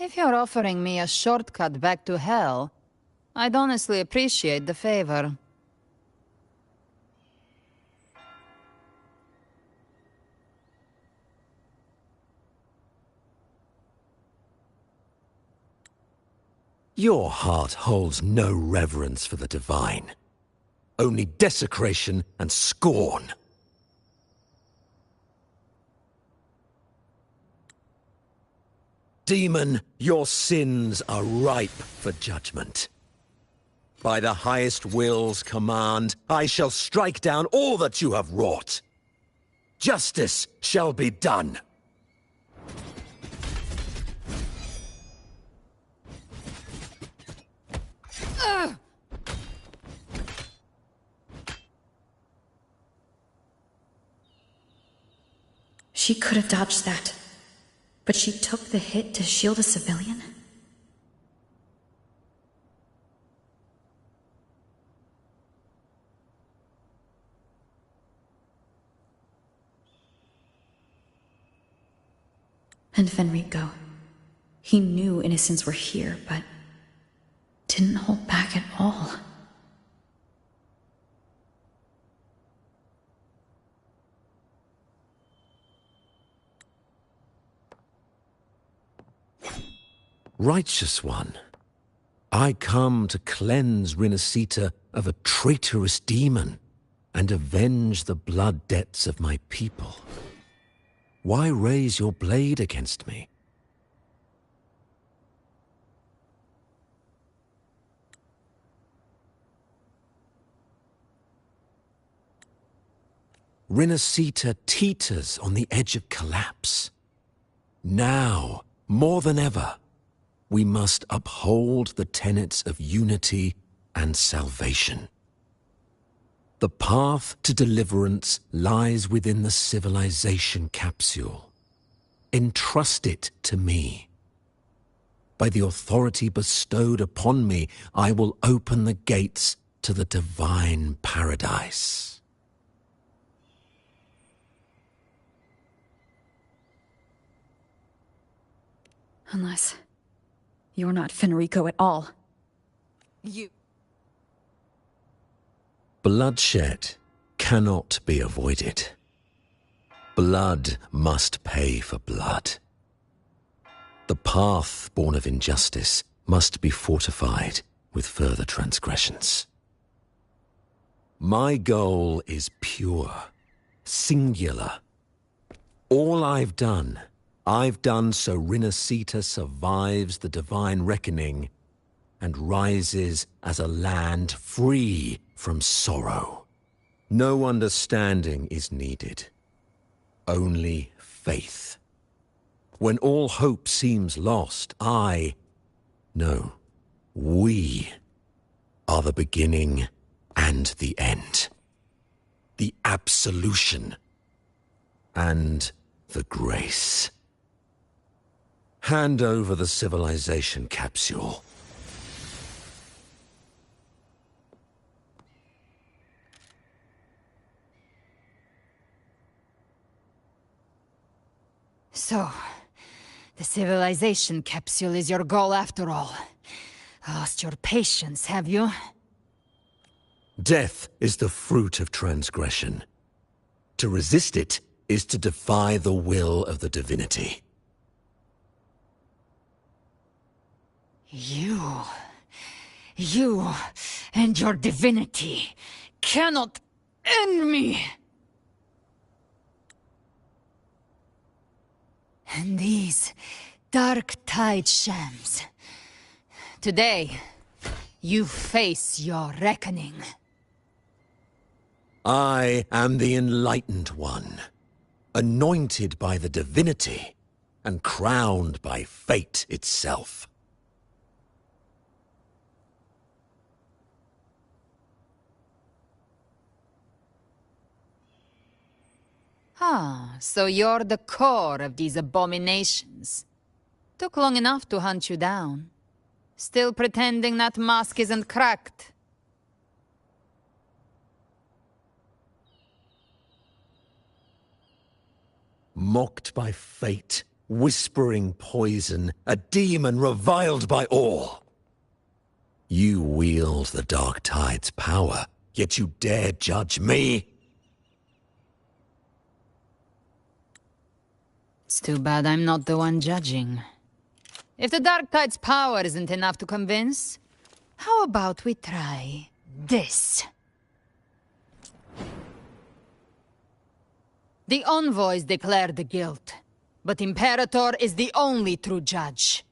If you're offering me a shortcut back to hell, I'd honestly appreciate the favor. Your heart holds no reverence for the divine. Only desecration and scorn. Demon, your sins are ripe for judgment. By the highest will's command, I shall strike down all that you have wrought. Justice shall be done. She could have dodged that, but she took the hit to shield a civilian? And Fenrico. He knew innocents were here, but didn't hold back at all. Righteous One, I come to cleanse Rinascita of a traitorous demon and avenge the blood debts of my people. Why raise your blade against me? Rinascita teeters on the edge of collapse. Now, more than ever, we must uphold the tenets of unity and salvation. The path to deliverance lies within the civilization capsule. Entrust it to me. By the authority bestowed upon me, I will open the gates to the divine paradise. Unless you're not Fenrico at all. You... Bloodshed cannot be avoided. Blood must pay for blood. The path born of injustice must be fortified with further transgressions. My goal is pure, singular. All I've done so Rinascita survives the divine reckoning and rises as a land free from sorrow. No understanding is needed, only faith. When all hope seems lost, we are the beginning and the end. The absolution and the grace. Hand over the civilization capsule. So, the civilization capsule is your goal after all. Lost your patience, have you? Death is the fruit of transgression. To resist it is to defy the will of the divinity. You and your divinity cannot end me. And these dark tide shams. Today, you face your reckoning. I am the Enlightened One, anointed by the divinity, and crowned by fate itself. Ah, so you're the core of these abominations. Took long enough to hunt you down. Still pretending that mask isn't cracked. Mocked by fate, whispering poison, a demon reviled by all. You wield the Dark Tide's power, yet you dare judge me? It's too bad I'm not the one judging. If the Dark Tide's power isn't enough to convince, how about we try this? The envoys declare the guilt, but Imperator is the only true judge.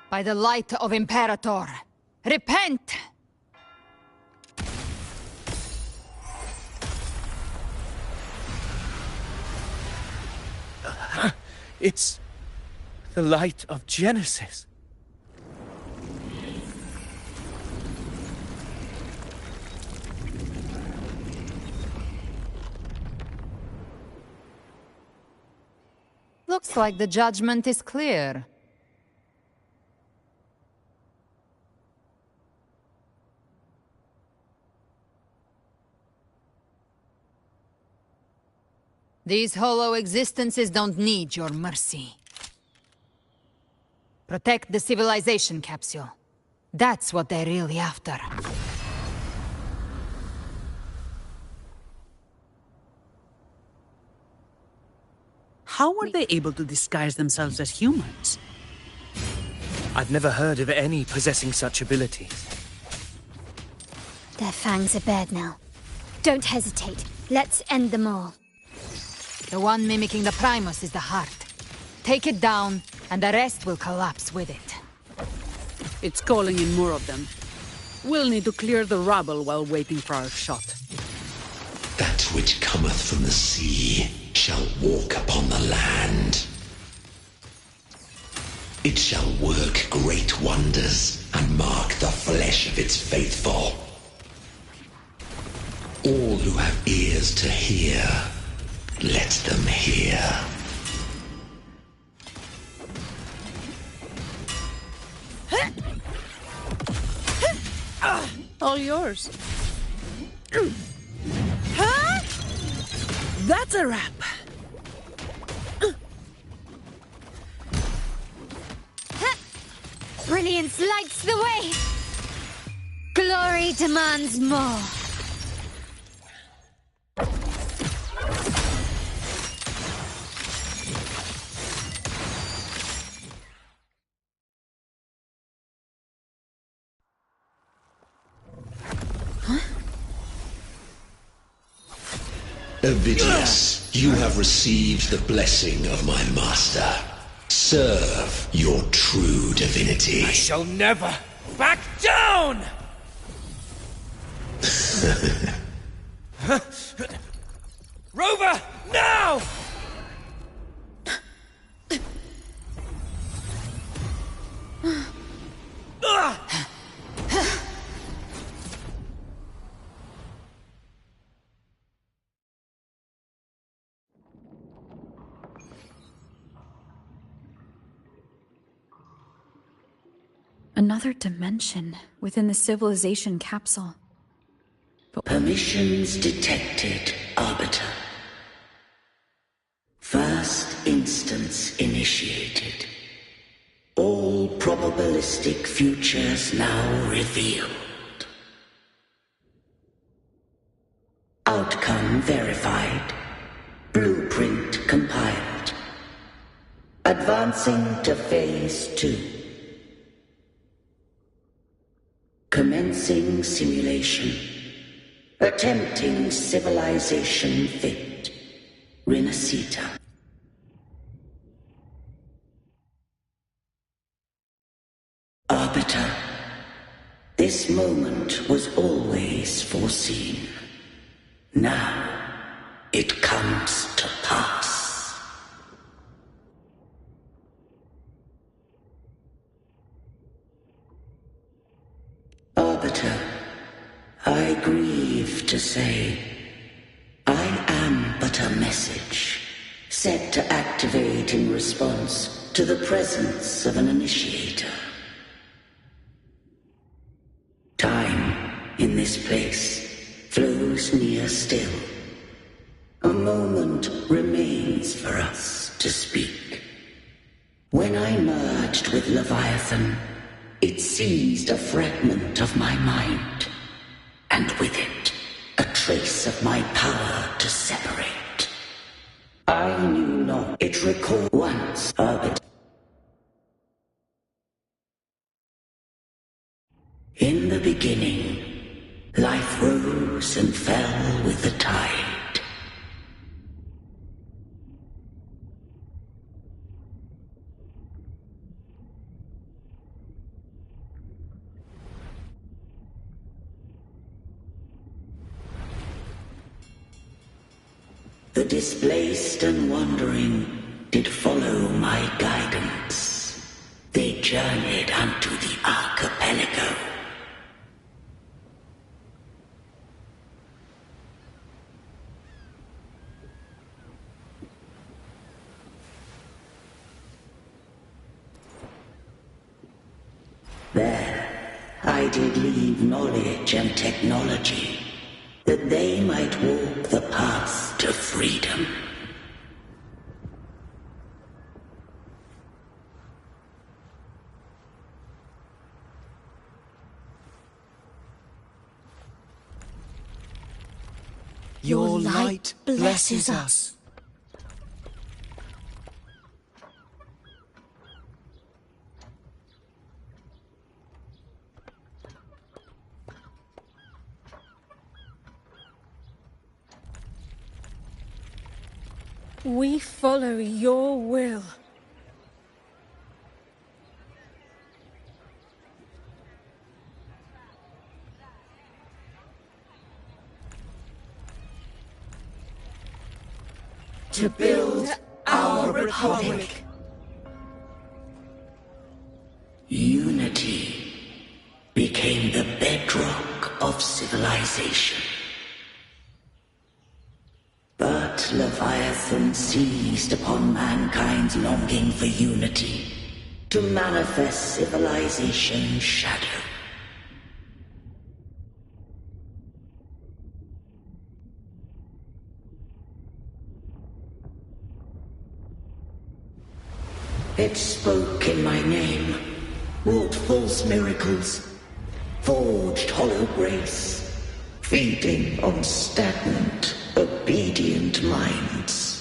By the light of Imperator, repent! It's the light of Genesis. Looks like the judgment is clear. These hollow existences don't need your mercy. Protect the civilization capsule. That's what they're really after. How are they able to disguise themselves as humans? I've never heard of any possessing such abilities. Their fangs are bared now. Don't hesitate. Let's end them all. The one mimicking the Primus is the heart. Take it down, and the rest will collapse with it. It's calling in more of them. We'll need to clear the rubble while waiting for our shot. That which cometh from the sea shall walk upon the land. It shall work great wonders and mark the flesh of its faithful. All who have ears to hear, let them hear. All yours. That's a wrap. Brilliance lights the way. Glory demands more. Ovidius, you have received the blessing of my master. Serve your true divinity. I shall never back down! Rover, now! Another dimension within the civilization capsule. But permissions detected, Arbiter. First instance initiated. All probabilistic futures now revealed. Outcome verified. Blueprint compiled. Advancing to Phase 2. Commencing simulation. Attempting civilization fit. Renacita. Arbiter. This moment was always foreseen. Now it comes to pass. Arbiter, I grieve to say, I am but a message, set to activate in response to the presence of an initiator. Time, in this place, flows near still. A moment remains for us to speak. When I merged with Leviathan, it seized a fragment of my mind, and with it, a trace of my power to separate. I knew not it recalled once, Arbiter. In the beginning, life rose and fell with the tide. The displaced and wandering did follow my guidance. They journeyed unto the archipelago. There, I did leave knowledge and technology, that they might walk the path to freedom. Your light blesses us. We follow your will. To build our republic. Unity became the bedrock of civilization. But Leviathan seized upon mankind's longing for unity to manifest civilization's shadow. It spoke in my name, wrought false miracles, forged hollow grace, feeding on stagnant, obedient minds.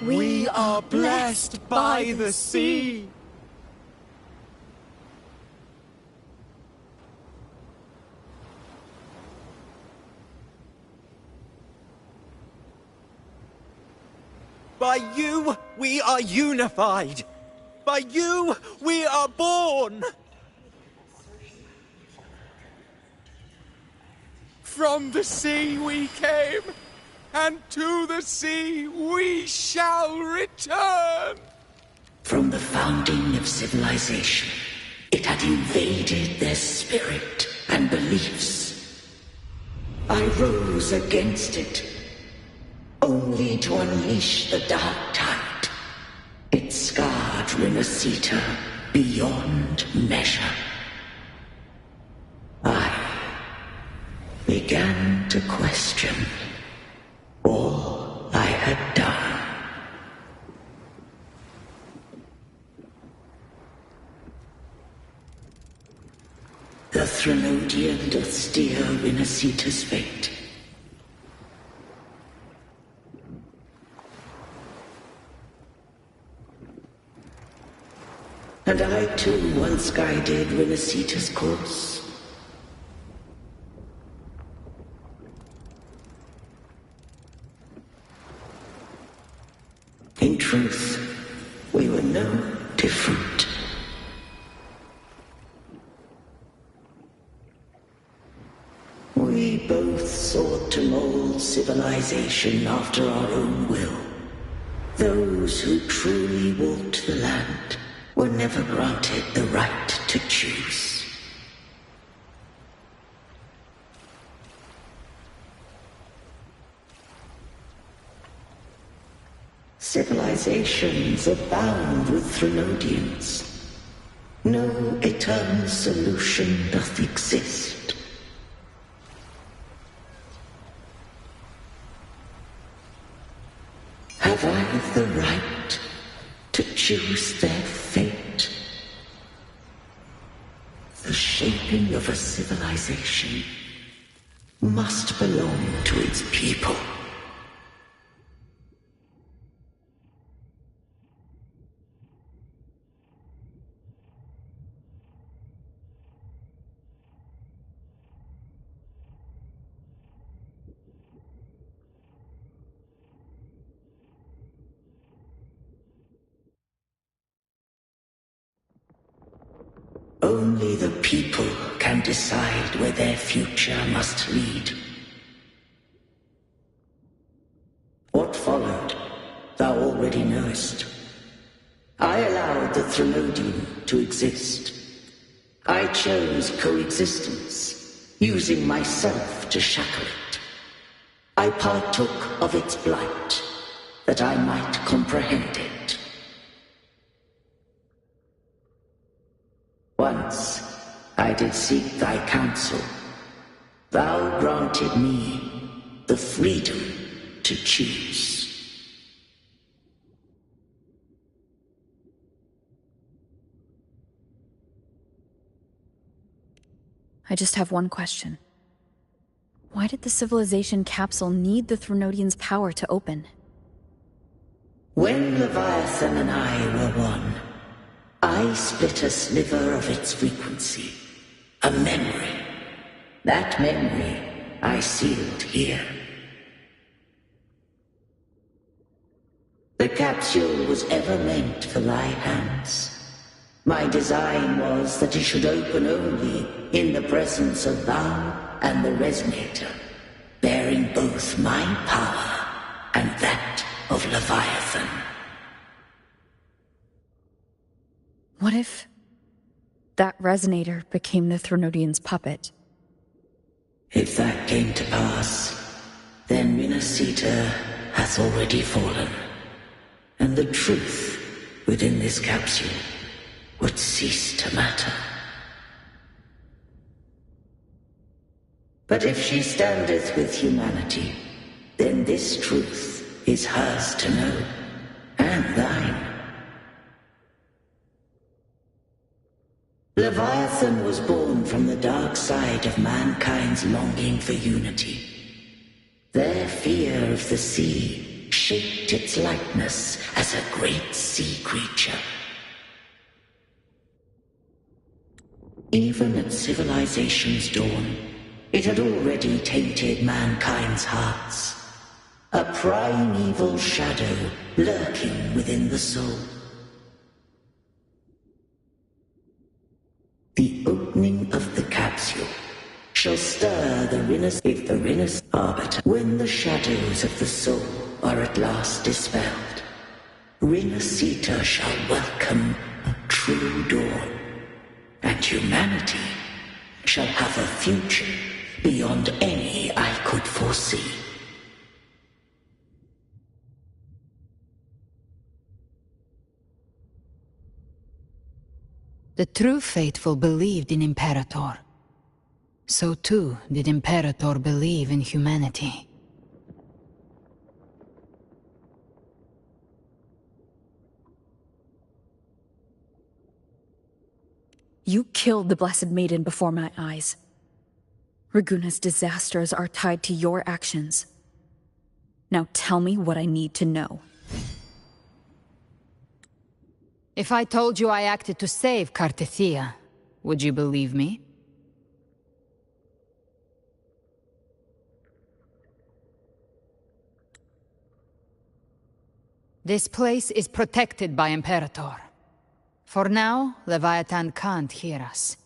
We are blessed by the sea. By you, we are unified. By you, we are born. From the sea we came, and to the sea we shall return. From the founding of civilization, it had invaded their spirit and beliefs. I rose against it, only to unleash the dark tide. It scarred Renacita beyond measure. I began to question all I had done. Threnodian doth steer Winasita's fate. And I too once guided Winasita's course. In truth, we were no different. We both sought to mold civilization after our own will. Those who truly walked the land were never granted the right to choose. Civilizations abound with Threnodians. No eternal solution doth exist. Have I the right to choose their fate? The shaping of a civilization must belong to its people. Only the people can decide where their future must lead. What followed, thou already knowest. I allowed the Threnodian to exist. I chose coexistence, using myself to shackle it. I partook of its blight, that I might comprehend it. Once I did seek thy counsel. Thou granted me the freedom to choose. I just have one question. Why did the civilization capsule need the Threnodian's power to open? When Leviathan and I were one, I split a sliver of its frequency, a memory. That memory I sealed here. The capsule was ever meant for thy hands. My design was that it should open only in the presence of thou and the resonator, bearing both my power and that of Leviathan. What if that resonator became the Threnodian's puppet? If that came to pass, then Winasita hath already fallen, and the truth within this capsule would cease to matter. But if she standeth with humanity, then this truth is hers to know, and thine. Leviathan was born from the dark side of mankind's longing for unity. Their fear of the sea shaped its likeness as a great sea creature. Even at civilization's dawn, it had already tainted mankind's hearts. A primeval shadow lurking within the soul. The opening of the capsule shall stir the if the Rinus arbiter. When the shadows of the soul are at last dispelled, Rinasita shall welcome a true dawn, and humanity shall have a future beyond any I could foresee. The true faithful believed in Imperator. So too did Imperator believe in humanity. You killed the Blessed Maiden before my eyes. Raguna's disasters are tied to your actions. Now tell me what I need to know. If I told you I acted to save Cartethia, would you believe me? This place is protected by Imperator. For now, Leviathan can't hear us.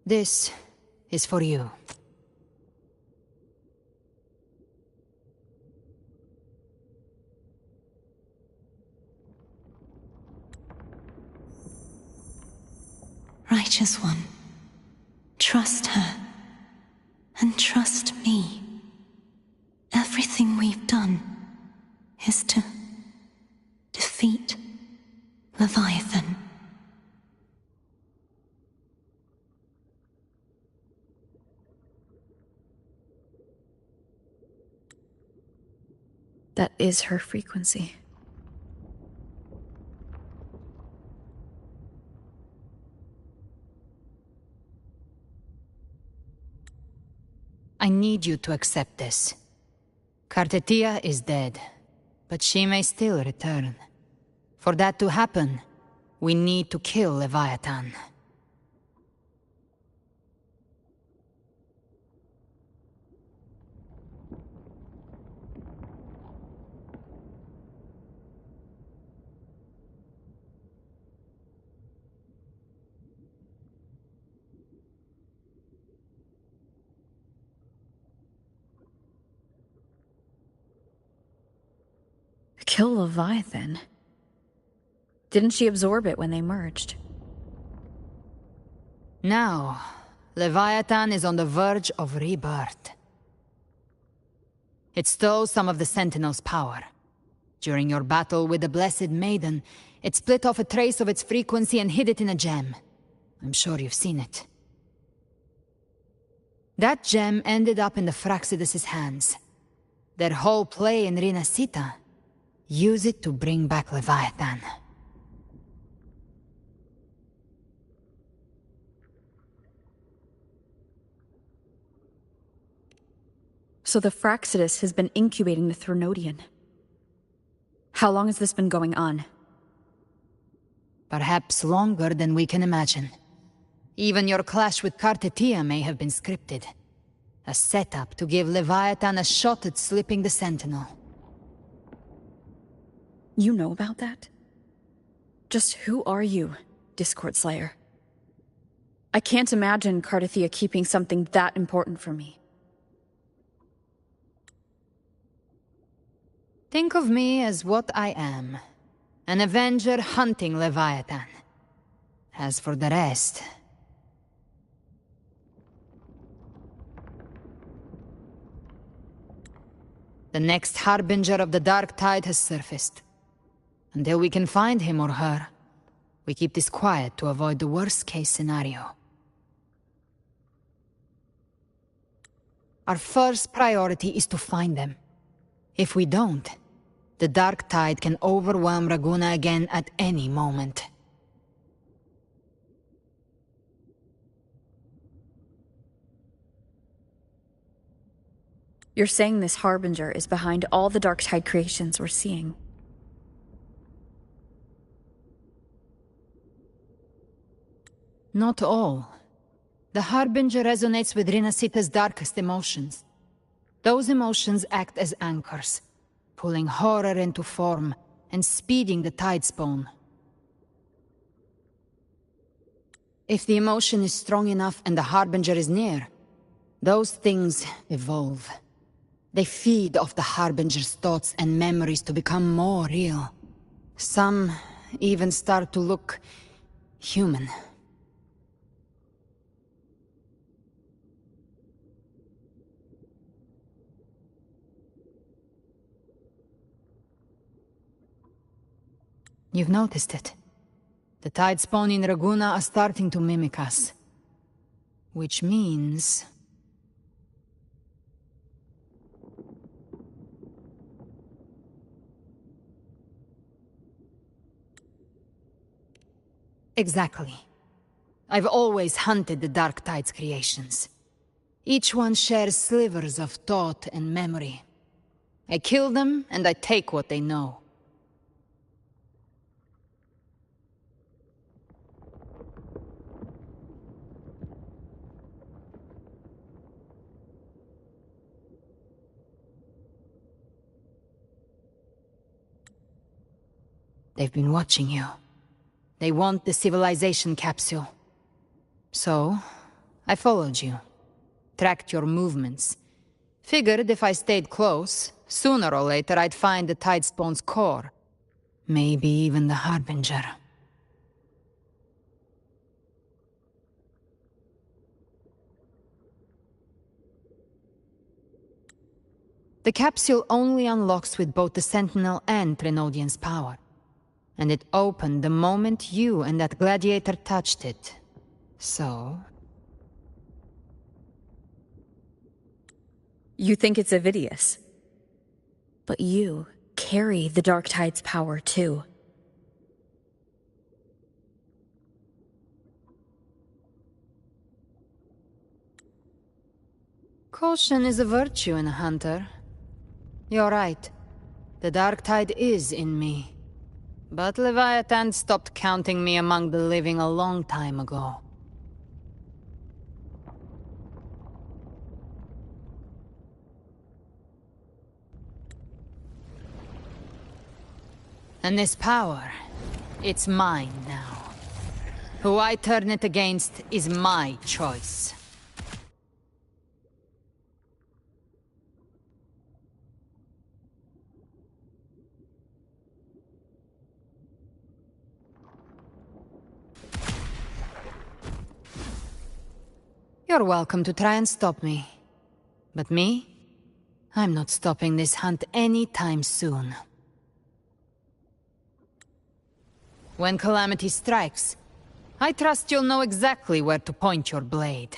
This is for you. Righteous One, trust her, and trust me. Everything we've done is to defeat Leviathan. That is her frequency. I need you to accept this. Cartethia is dead, but she may still return. For that to happen, we need to kill Leviathan. Kill Leviathan? Didn't she absorb it when they merged? Now, Leviathan is on the verge of rebirth. It stole some of the Sentinel's power. During your battle with the Blessed Maiden, it split off a trace of its frequency and hid it in a gem. I'm sure you've seen it. That gem ended up in the Fraxidus' hands. Their whole play in Rinasita. Use it to bring back Leviathan. So the Fraxidus has been incubating the Threnodian. How long has this been going on? Perhaps longer than we can imagine. Even your clash with Cartethia may have been scripted. A setup to give Leviathan a shot at slipping the Sentinel. You know about that? Just who are you, Discord Slayer? I can't imagine Cartethia keeping something that important from me. Think of me as what I am. An Avenger hunting Leviathan. As for the rest... The next Harbinger of the Dark Tide has surfaced. Until we can find him or her, we keep this quiet to avoid the worst-case scenario. Our first priority is to find them. If we don't, the Dark Tide can overwhelm Raguna again at any moment. You're saying this Harbinger is behind all the Dark Tide creations we're seeing. Not all. The Harbinger resonates with Rinasita's darkest emotions. Those emotions act as anchors, pulling horror into form and speeding the tide spawn. If the emotion is strong enough and the Harbinger is near, those things evolve. They feed off the Harbinger's thoughts and memories to become more real. Some even start to look human. You've noticed it. The tide spawn in Raguna are starting to mimic us. Which means... Exactly. I've always hunted the Dark Tide's creations. Each one shares slivers of thought and memory. I kill them, and I take what they know. They've been watching you. They want the civilization capsule. So, I followed you. Tracked your movements. Figured if I stayed close, sooner or later I'd find the Tidespawn's core. Maybe even the Harbinger. The capsule only unlocks with both the Sentinel and Trinodian's power. And it opened the moment you and that gladiator touched it. So... You think it's Avidius. But you carry the Dark Tide's power, too. Caution is a virtue in a hunter. You're right. The Dark Tide is in me. But Leviathan stopped counting me among the living a long time ago. And this power, it's mine now. Who I turn it against is my choice. You're welcome to try and stop me. But me? I'm not stopping this hunt anytime soon. When calamity strikes, I trust you'll know exactly where to point your blade.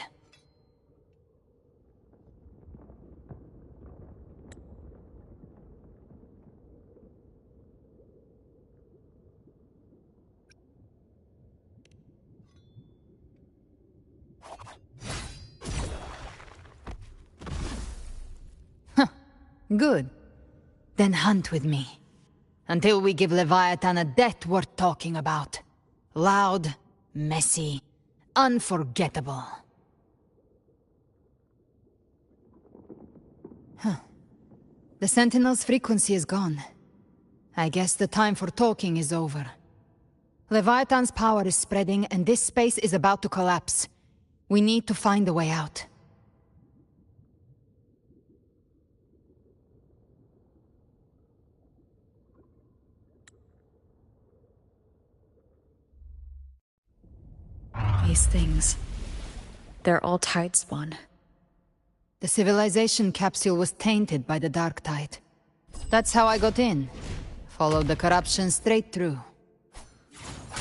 Good. Then hunt with me. Until we give Leviathan a death worth talking about. Loud, messy, unforgettable. The Sentinel's frequency is gone. I guess the time for talking is over. Leviathan's power is spreading, and this space is about to collapse. We need to find a way out. These things... they're all Tidespawn. The civilization capsule was tainted by the Dark Tide. That's how I got in. Followed the corruption straight through.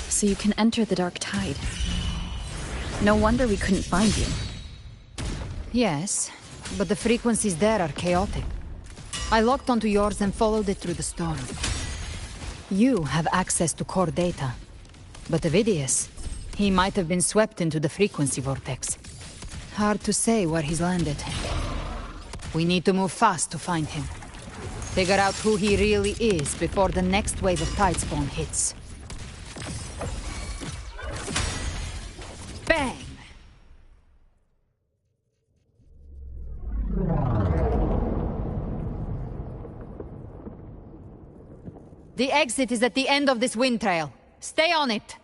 So you can enter the Dark Tide. No wonder we couldn't find you. Yes, but the frequencies there are chaotic. I locked onto yours and followed it through the storm. You have access to core data. But Avidius, he might have been swept into the frequency vortex. Hard to say where he's landed. We need to move fast to find him. Figure out who he really is before the next wave of Tidespawn hits. Bang! The exit is at the end of this wind trail. Stay on it!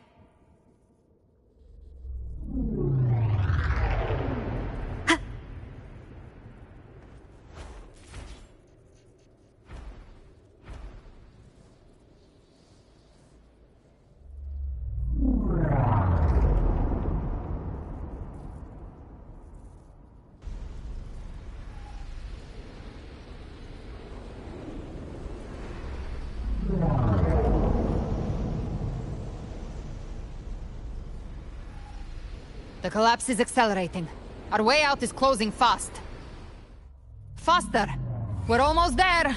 The collapse is accelerating. Our way out is closing fast. Faster! We're almost there!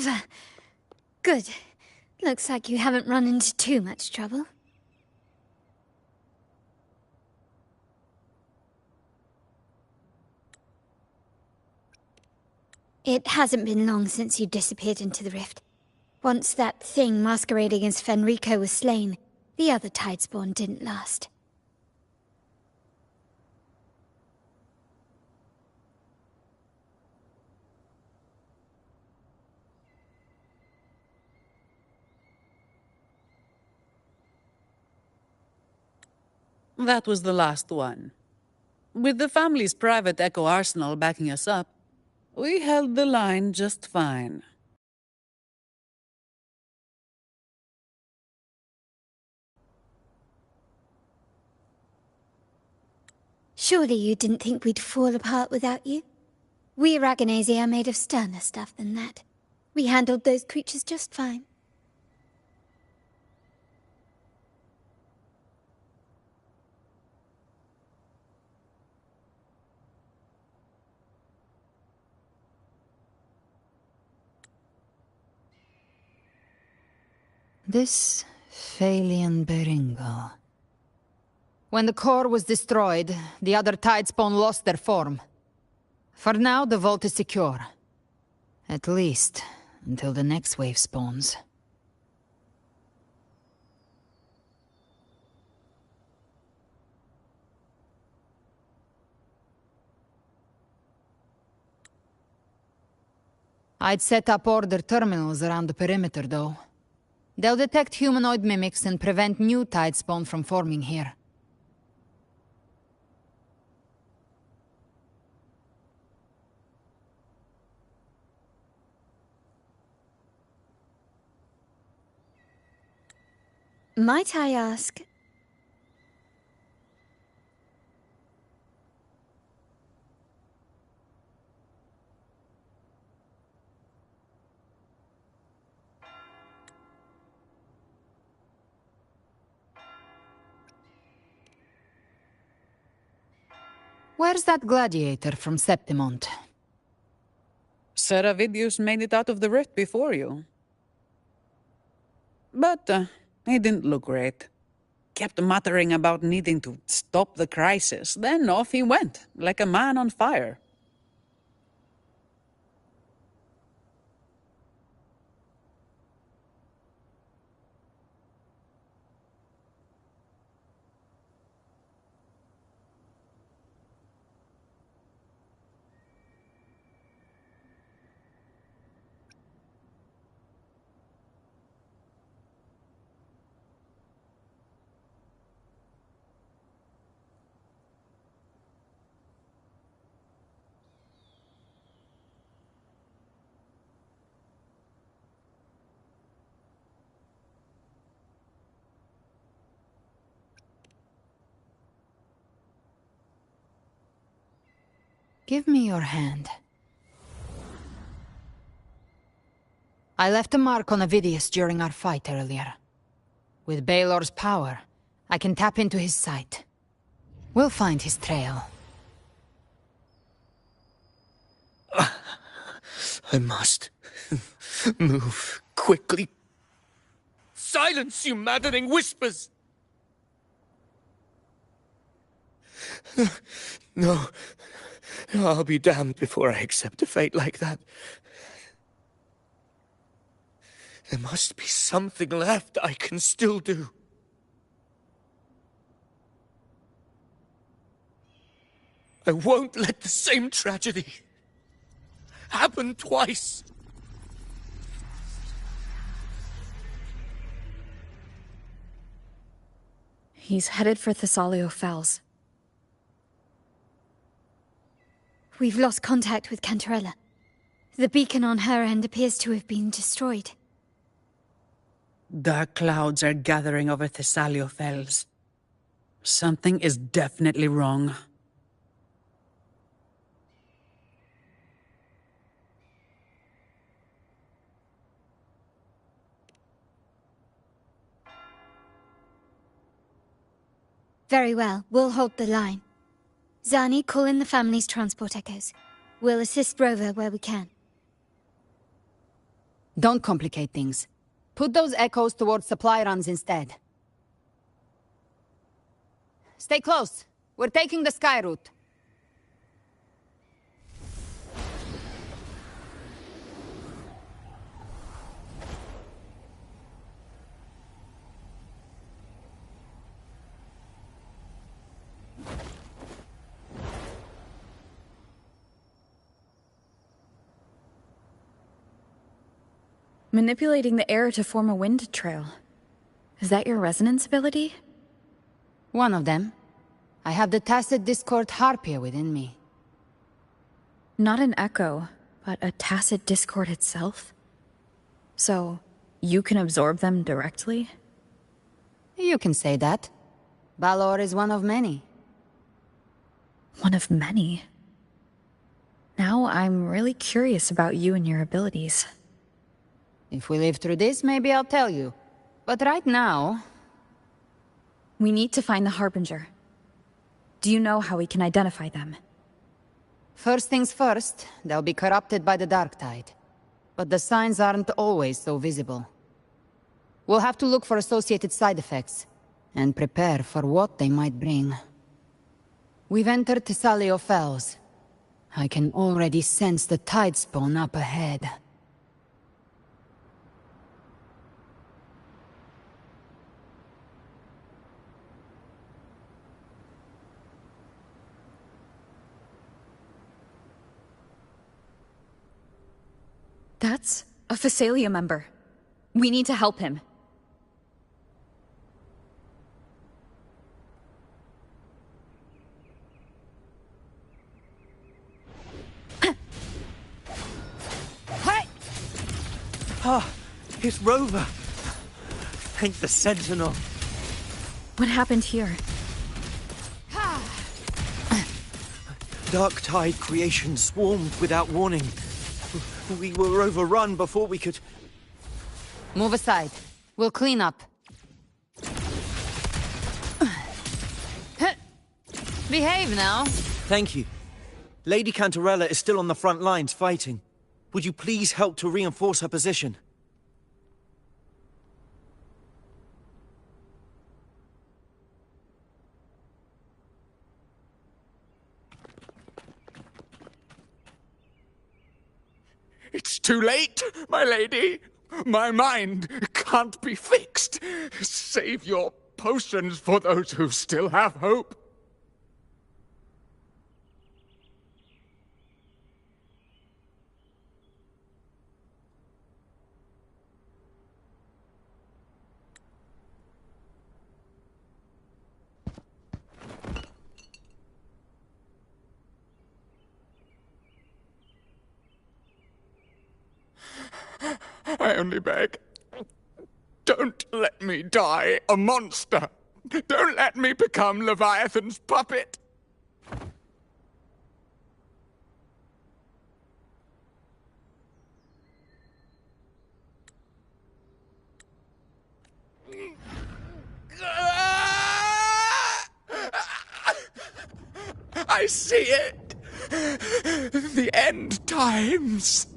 Never. Good. Looks like you haven't run into too much trouble. It hasn't been long since you disappeared into the rift. Once that thing masquerading as Fenrico was slain, the other Tidespawn didn't last. That was the last one. With the family's private Echo Arsenal backing us up, we held the line just fine. Surely you didn't think we'd fall apart without you? We Aragonese are made of sterner stuff than that. We handled those creatures just fine. This Phalian Beringal. When the core was destroyed, the other Tidespawn lost their form. For now, the vault is secure. At least, until the next wave spawns. I'd set up order terminals around the perimeter, though. They'll detect humanoid mimics and prevent new Tidespawn from forming here. Might I ask... Where's that gladiator from Septimont? Seravidius made it out of the rift before you. But he didn't look great. Kept muttering about needing to stop the crisis, then off he went, like a man on fire. Give me your hand. I left a mark on Avidius during our fight earlier. With Baelor's power, I can tap into his sight. We'll find his trail. I must move quickly. Silence, you maddening whispers! No, I'll be damned before I accept a fate like that. There must be something left I can still do. I won't let the same tragedy happen twice. He's headed for Thessalio Fells. We've lost contact with Cantarella. The beacon on her end appears to have been destroyed. Dark clouds are gathering over Thessalio Fells. Something is definitely wrong. Very well, we'll hold the line. Zani, call in the family's transport echoes. We'll assist Rover where we can. Don't complicate things. Put those echoes towards supply runs instead. Stay close. We're taking the sky route. Manipulating the air to form a wind trail. Is that your resonance ability? One of them. I have the Tacit Discord Harpia within me. Not an echo, but a Tacit Discord itself? So, you can absorb them directly? You can say that. Balor is one of many. One of many? Now I'm really curious about you and your abilities. If we live through this, maybe I'll tell you. But right now... We need to find the Harbinger. Do you know how we can identify them? First things first, they'll be corrupted by the Dark Tide. But the signs aren't always so visible. We'll have to look for associated side effects, and prepare for what they might bring. We've entered Thessalio Fells. I can already sense the Tide Spawn up ahead. That's a Thessalia member. We need to help him. Ah, it's Rover. Thank the Sentinel. What happened here? Dark Tide creation swarmed without warning. We were overrun before we could... Move aside. We'll clean up. Behave now. Thank you. Lady Cantarella is still on the front lines fighting. Would you please help to reinforce her position? It's too late, my lady. My mind can't be fixed. Save your potions for those who still have hope. I only beg. Don't let me die a monster. Don't let me become Leviathan's puppet. I see it. The end times.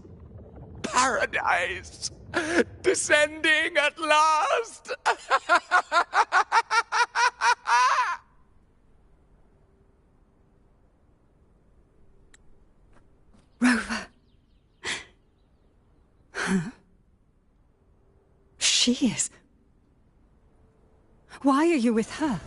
Paradise. Descending at last. Rover. Huh? She is. Why are you with her?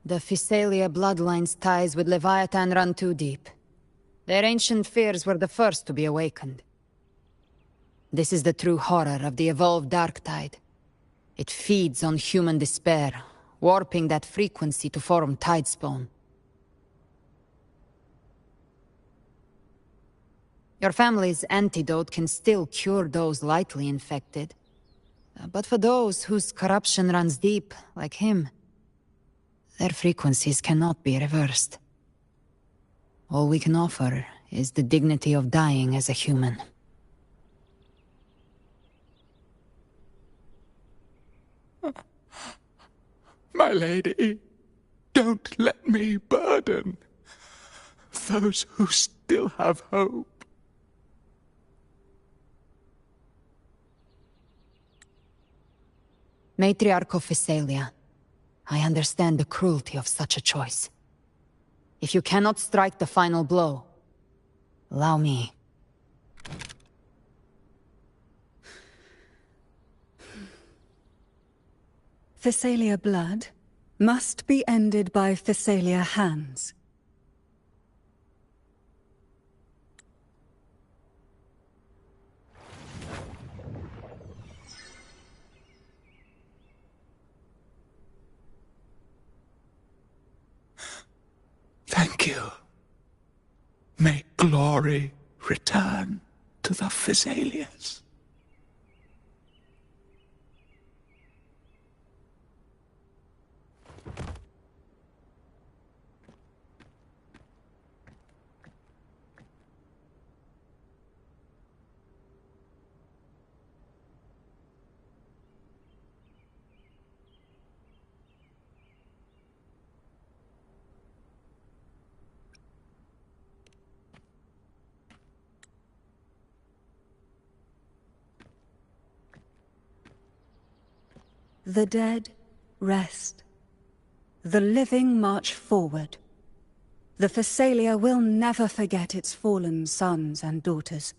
The Thessalia bloodline's ties with Leviathan run too deep. Their ancient fears were the first to be awakened. This is the true horror of the evolved dark tide. It feeds on human despair, warping that frequency to form tidespawn. Your family's antidote can still cure those lightly infected. But for those whose corruption runs deep, like him, their frequencies cannot be reversed. All we can offer is the dignity of dying as a human. My lady, don't let me burden those who still have hope. Matriarch of Physalia, I understand the cruelty of such a choice. If you cannot strike the final blow, allow me. Physalia blood must be ended by Physalia hands. Thank you. May glory return to the Physalians. The dead rest. The living march forward. The Physalia will never forget its fallen sons and daughters.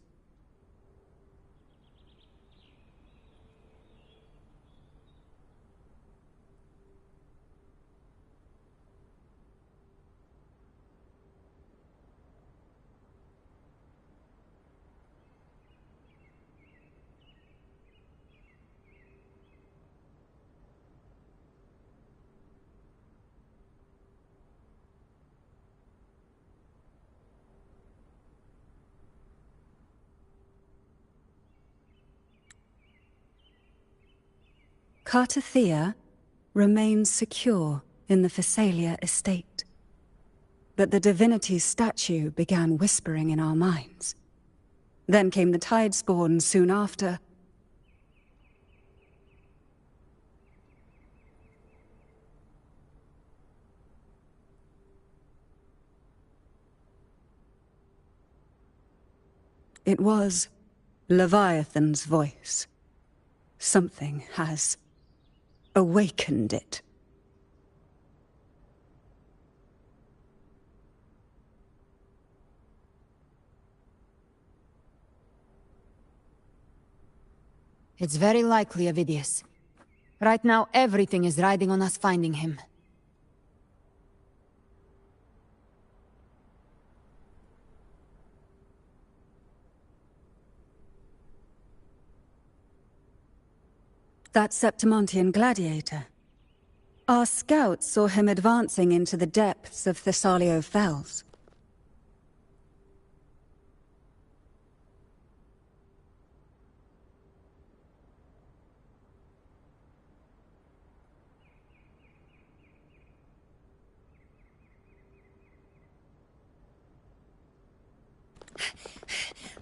Cartathea remains secure in the Physalia estate. But the divinity's statue began whispering in our minds. Then came the Tidespawn soon after. It was Leviathan's voice. Something has awakened it. It's very likely, Avidius. Right now, everything is riding on us finding him. That Septimontian gladiator. Our scouts saw him advancing into the depths of Thessalio Fells.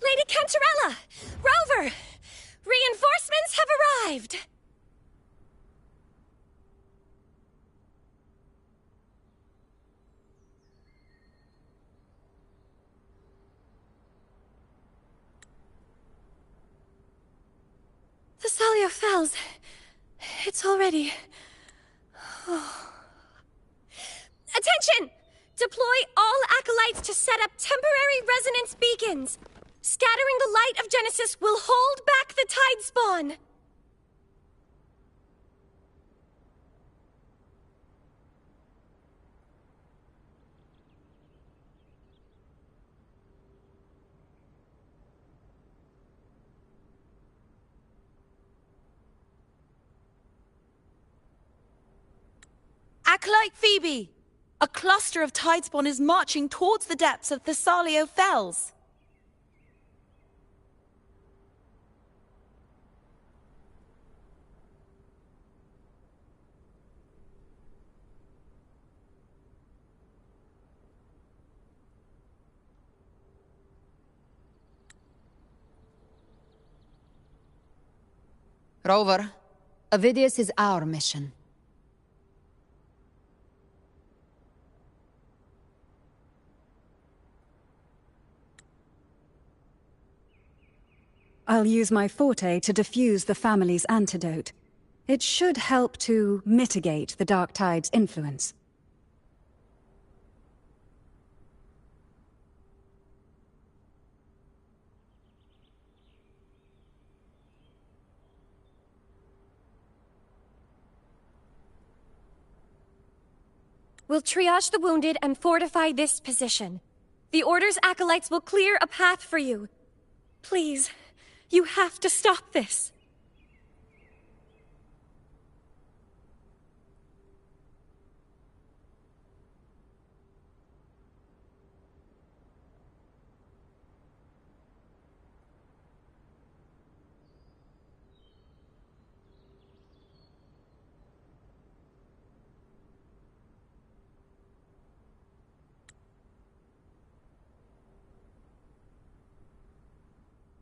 Lady Cantarella! Rover! Reinforcements have arrived! Thessalio Fells. It's already... Oh. Attention! Deploy all acolytes to set up temporary resonance beacons. Scattering the light of Genesis will hold back the Tidespawn. Acolyte Phoebe! A cluster of tidespawn is marching towards the depths of Thessalio Fells. Rover, Avidius is our mission. I'll use my forte to defuse the family's antidote. It should help to mitigate the Dark Tide's influence. We'll triage the wounded and fortify this position. The Order's acolytes will clear a path for you. Please, you have to stop this.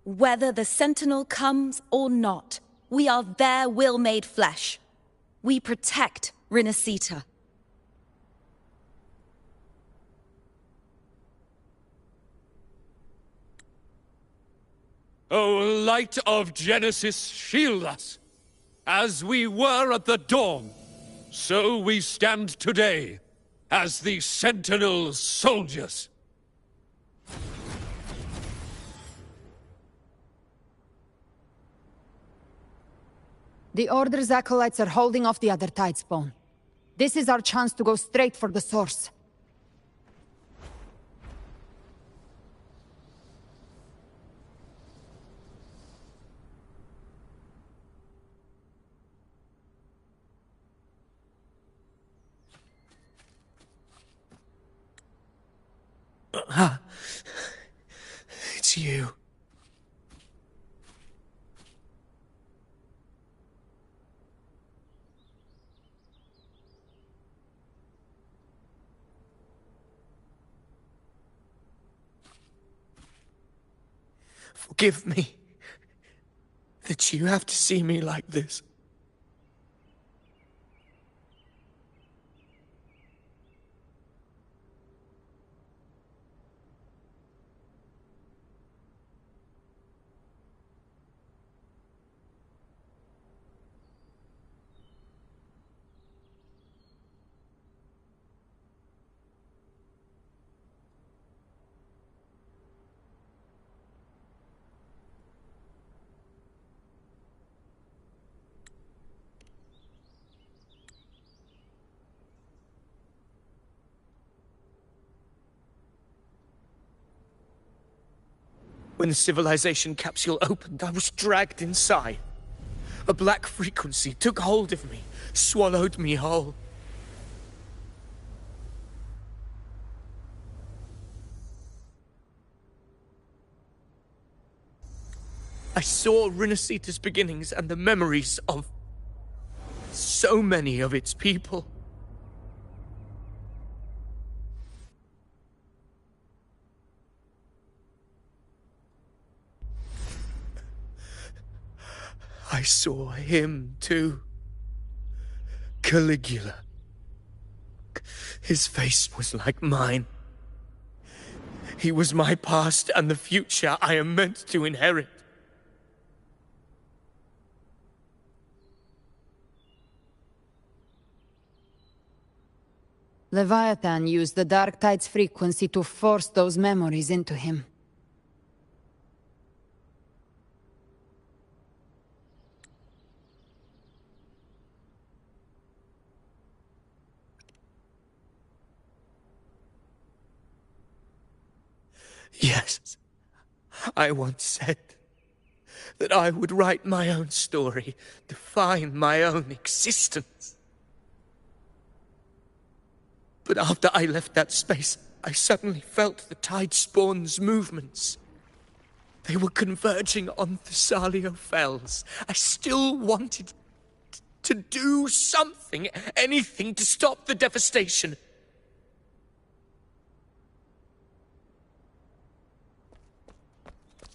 Whether the Sentinel comes or not, we are their will made flesh. We protect Rinasita. O light of Genesis, shield us! As we were at the dawn, so we stand today, as the Sentinel's soldiers. The Order's acolytes are holding off the other tidespawn. This is our chance to go straight for the source. It's you. Forgive me that you have to see me like this. When the civilization capsule opened, I was dragged inside. A black frequency took hold of me, swallowed me whole. I saw Rinasita's beginnings and the memories of so many of its people. I saw him too. Caligula. His face was like mine. He was my past and the future I am meant to inherit. Leviathan used the Dark Tide's frequency to force those memories into him. Yes, I once said that I would write my own story, define my own existence. But after I left that space, I suddenly felt the tide spawn's movements. They were converging on Thessalio Fells. I still wanted to do something, anything to stop the devastation.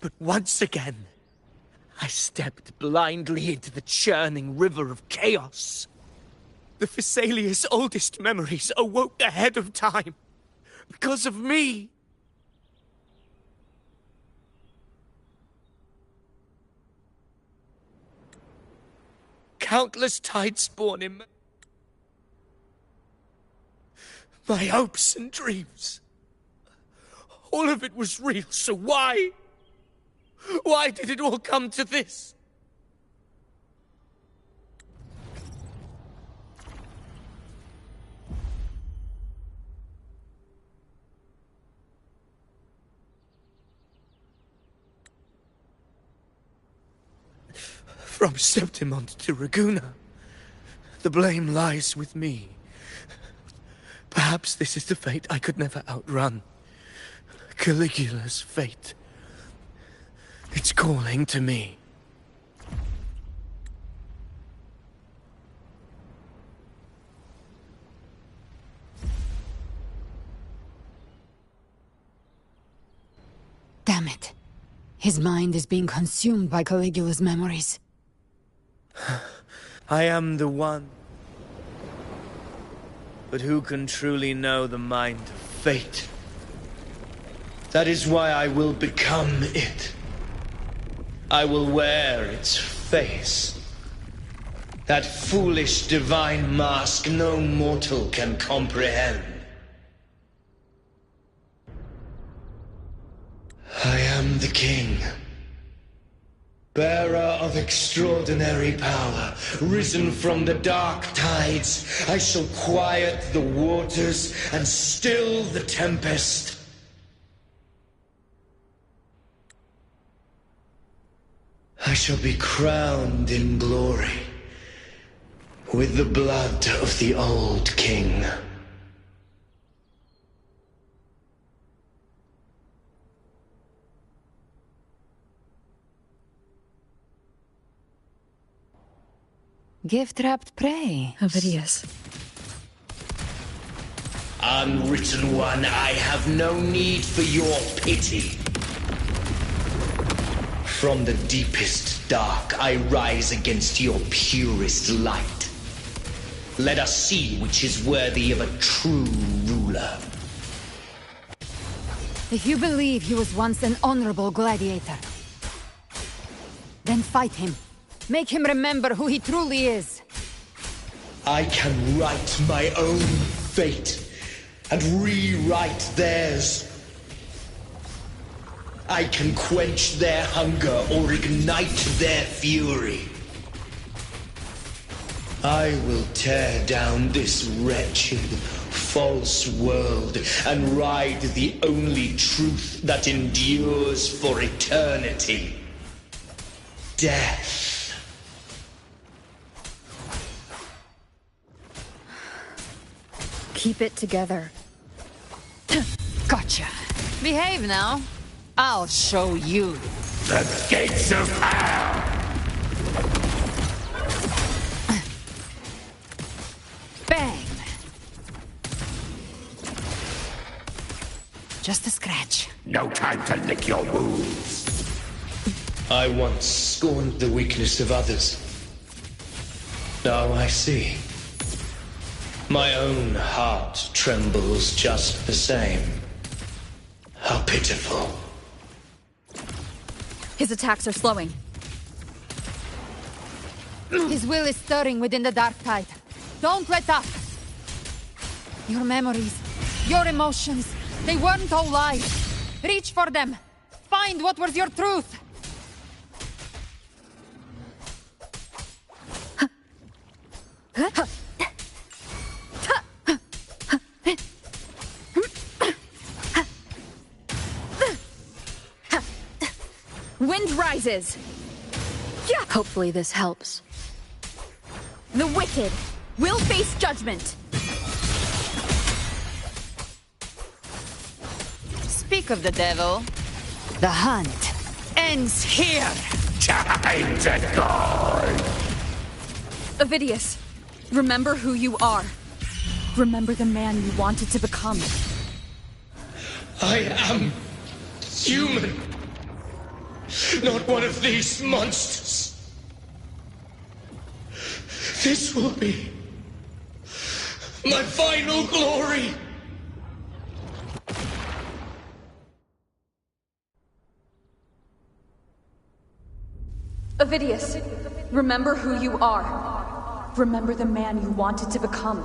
But once again, I stepped blindly into the churning river of chaos. The Thessalia's oldest memories awoke ahead of time. Because of me. Countless tide-spawn in my hopes and dreams. All of it was real, so why? Why did it all come to this? From Septimont to Raguna, the blame lies with me. Perhaps this is the fate I could never outrun. Caligula's fate. It's calling to me. Damn it. His mind is being consumed by Caligula's memories. I am the one. But who can truly know the mind of fate? That is why I will become it. I will wear its face. That foolish divine mask no mortal can comprehend. I am the king. Bearer of extraordinary power, risen from the dark tides, I shall quiet the waters and still the tempest. I shall be crowned in glory with the blood of the old king. Gift-wrapped prey. Avidius. Unwritten one, I have no need for your pity. From the deepest dark, I rise against your purest light. Let us see which is worthy of a true ruler. If you believe he was once an honorable gladiator, then fight him. Make him remember who he truly is. I can write my own fate and rewrite theirs. I can quench their hunger or ignite their fury. I will tear down this wretched, false world and ride the only truth that endures for eternity. Death. Keep it together. Gotcha. Behave now. I'll show you. The gates of hell! Bang! Just a scratch. No time to lick your wounds. I once scorned the weakness of others. Now I see. My own heart trembles just the same. How pitiful. His attacks are slowing. His will is stirring within the dark tide. Don't let up! Your memories, your emotions, they weren't all lies. Reach for them. Find what was your truth. Wind rises! Yeah. Hopefully this helps. The wicked will face judgment! speak of the devil, the hunt ends here! Time to die! Ovidius, remember who you are. Remember the man you wanted to become. I am human. Not one of these monsters. This will be my final glory. Ovidius, remember who you are. Remember the man you wanted to become.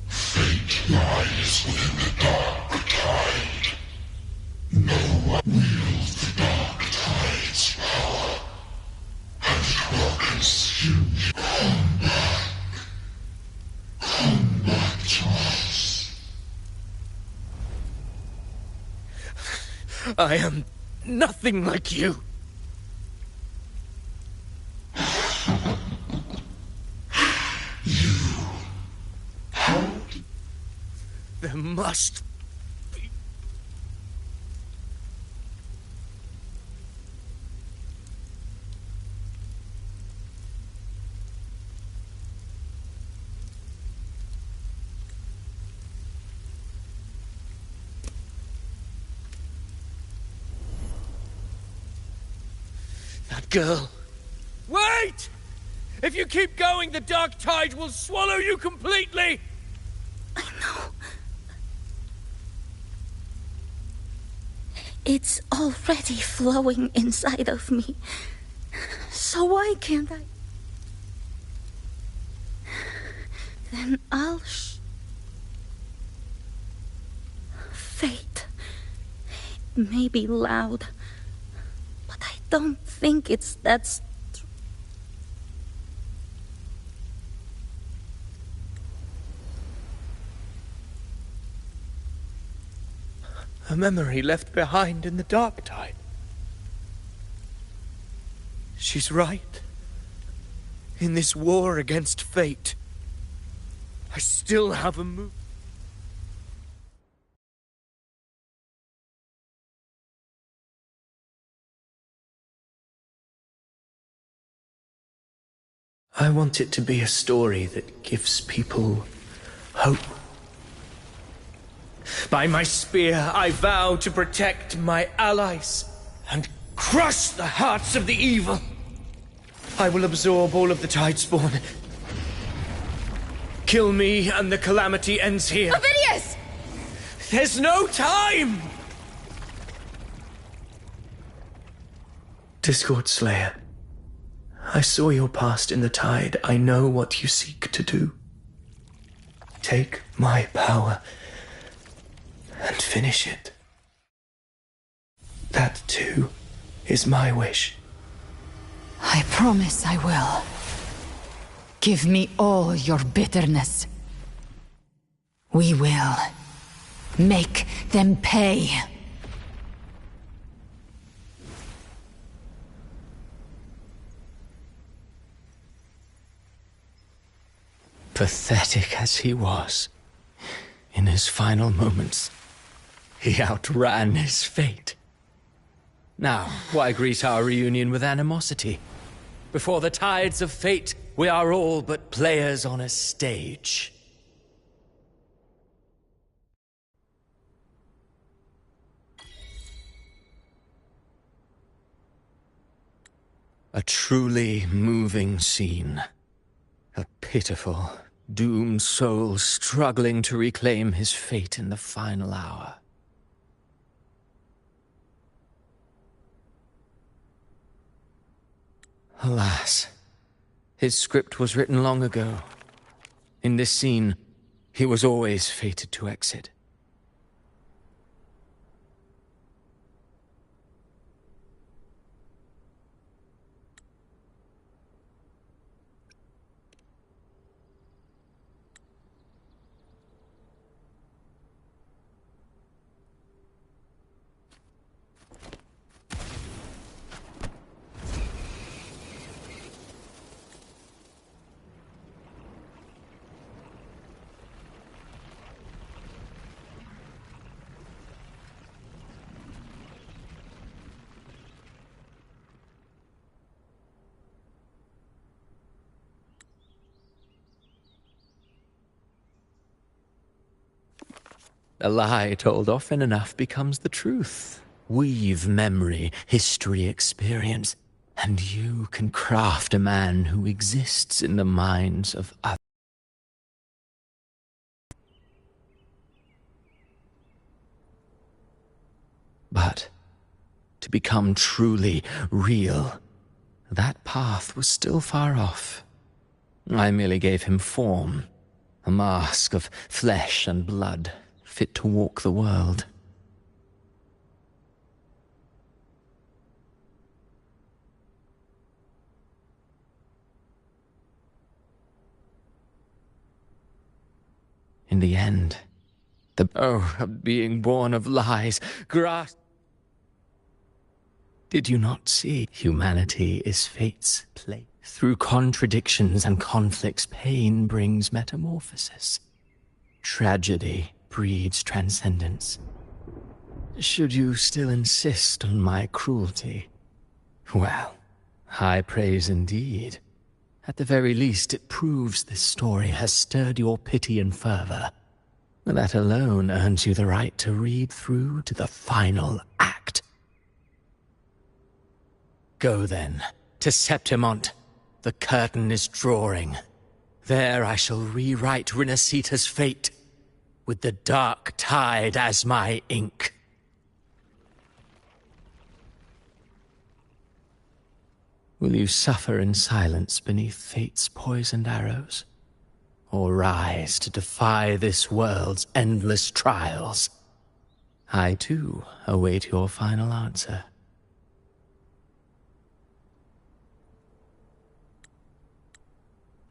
Fate lies within the dark tide. No one wields the dark tide's power, and it will consume you. Come back. Come back to us. I am nothing like you. There must be... That girl. Wait! If you keep going, the dark tide will swallow you completely! It's already flowing inside of me. So why can't I? Then I'll Fate. It may be loud, but I don't think it's that A memory left behind in the dark tide. She's right. In this war against fate, I still have a move. I want it to be a story that gives people hope. By my spear, I vow to protect my allies and crush the hearts of the evil. I will absorb all of the Tidespawn. Kill me and the calamity ends here. Ovidius! There's no time! Discord Slayer, I saw your past in the tide. I know what you seek to do. Take my power and finish it. That, too, is my wish. I promise I will. Give me all your bitterness. We will make them pay. Pathetic as he was, in his final moments, he outran his fate. Now, why greet our reunion with animosity? Before the tides of fate, we are all but players on a stage. A truly moving scene. A pitiful, doomed soul struggling to reclaim his fate in the final hour. Alas, his script was written long ago. In this scene, he was always fated to exit. A lie told often enough becomes the truth. Weave memory, history, experience, and you can craft a man who exists in the minds of others. But to become truly real, that path was still far off. I merely gave him form, a mask of flesh and blood, fit to walk the world. In the end, being born of lies, Did you not see? Humanity is fate's play. Through contradictions and conflicts, pain brings metamorphosis. Tragedy breeds transcendence. Should you still insist on my cruelty? Well, high praise indeed. At the very least, it proves this story has stirred your pity and fervor. That alone earns you the right to read through to the final act. Go then, to Septimont. The curtain is drawing. There I shall rewrite Rinasita's fate, with the dark tide as my ink. Will you suffer in silence beneath fate's poisoned arrows? Or rise to defy this world's endless trials? I, too, await your final answer.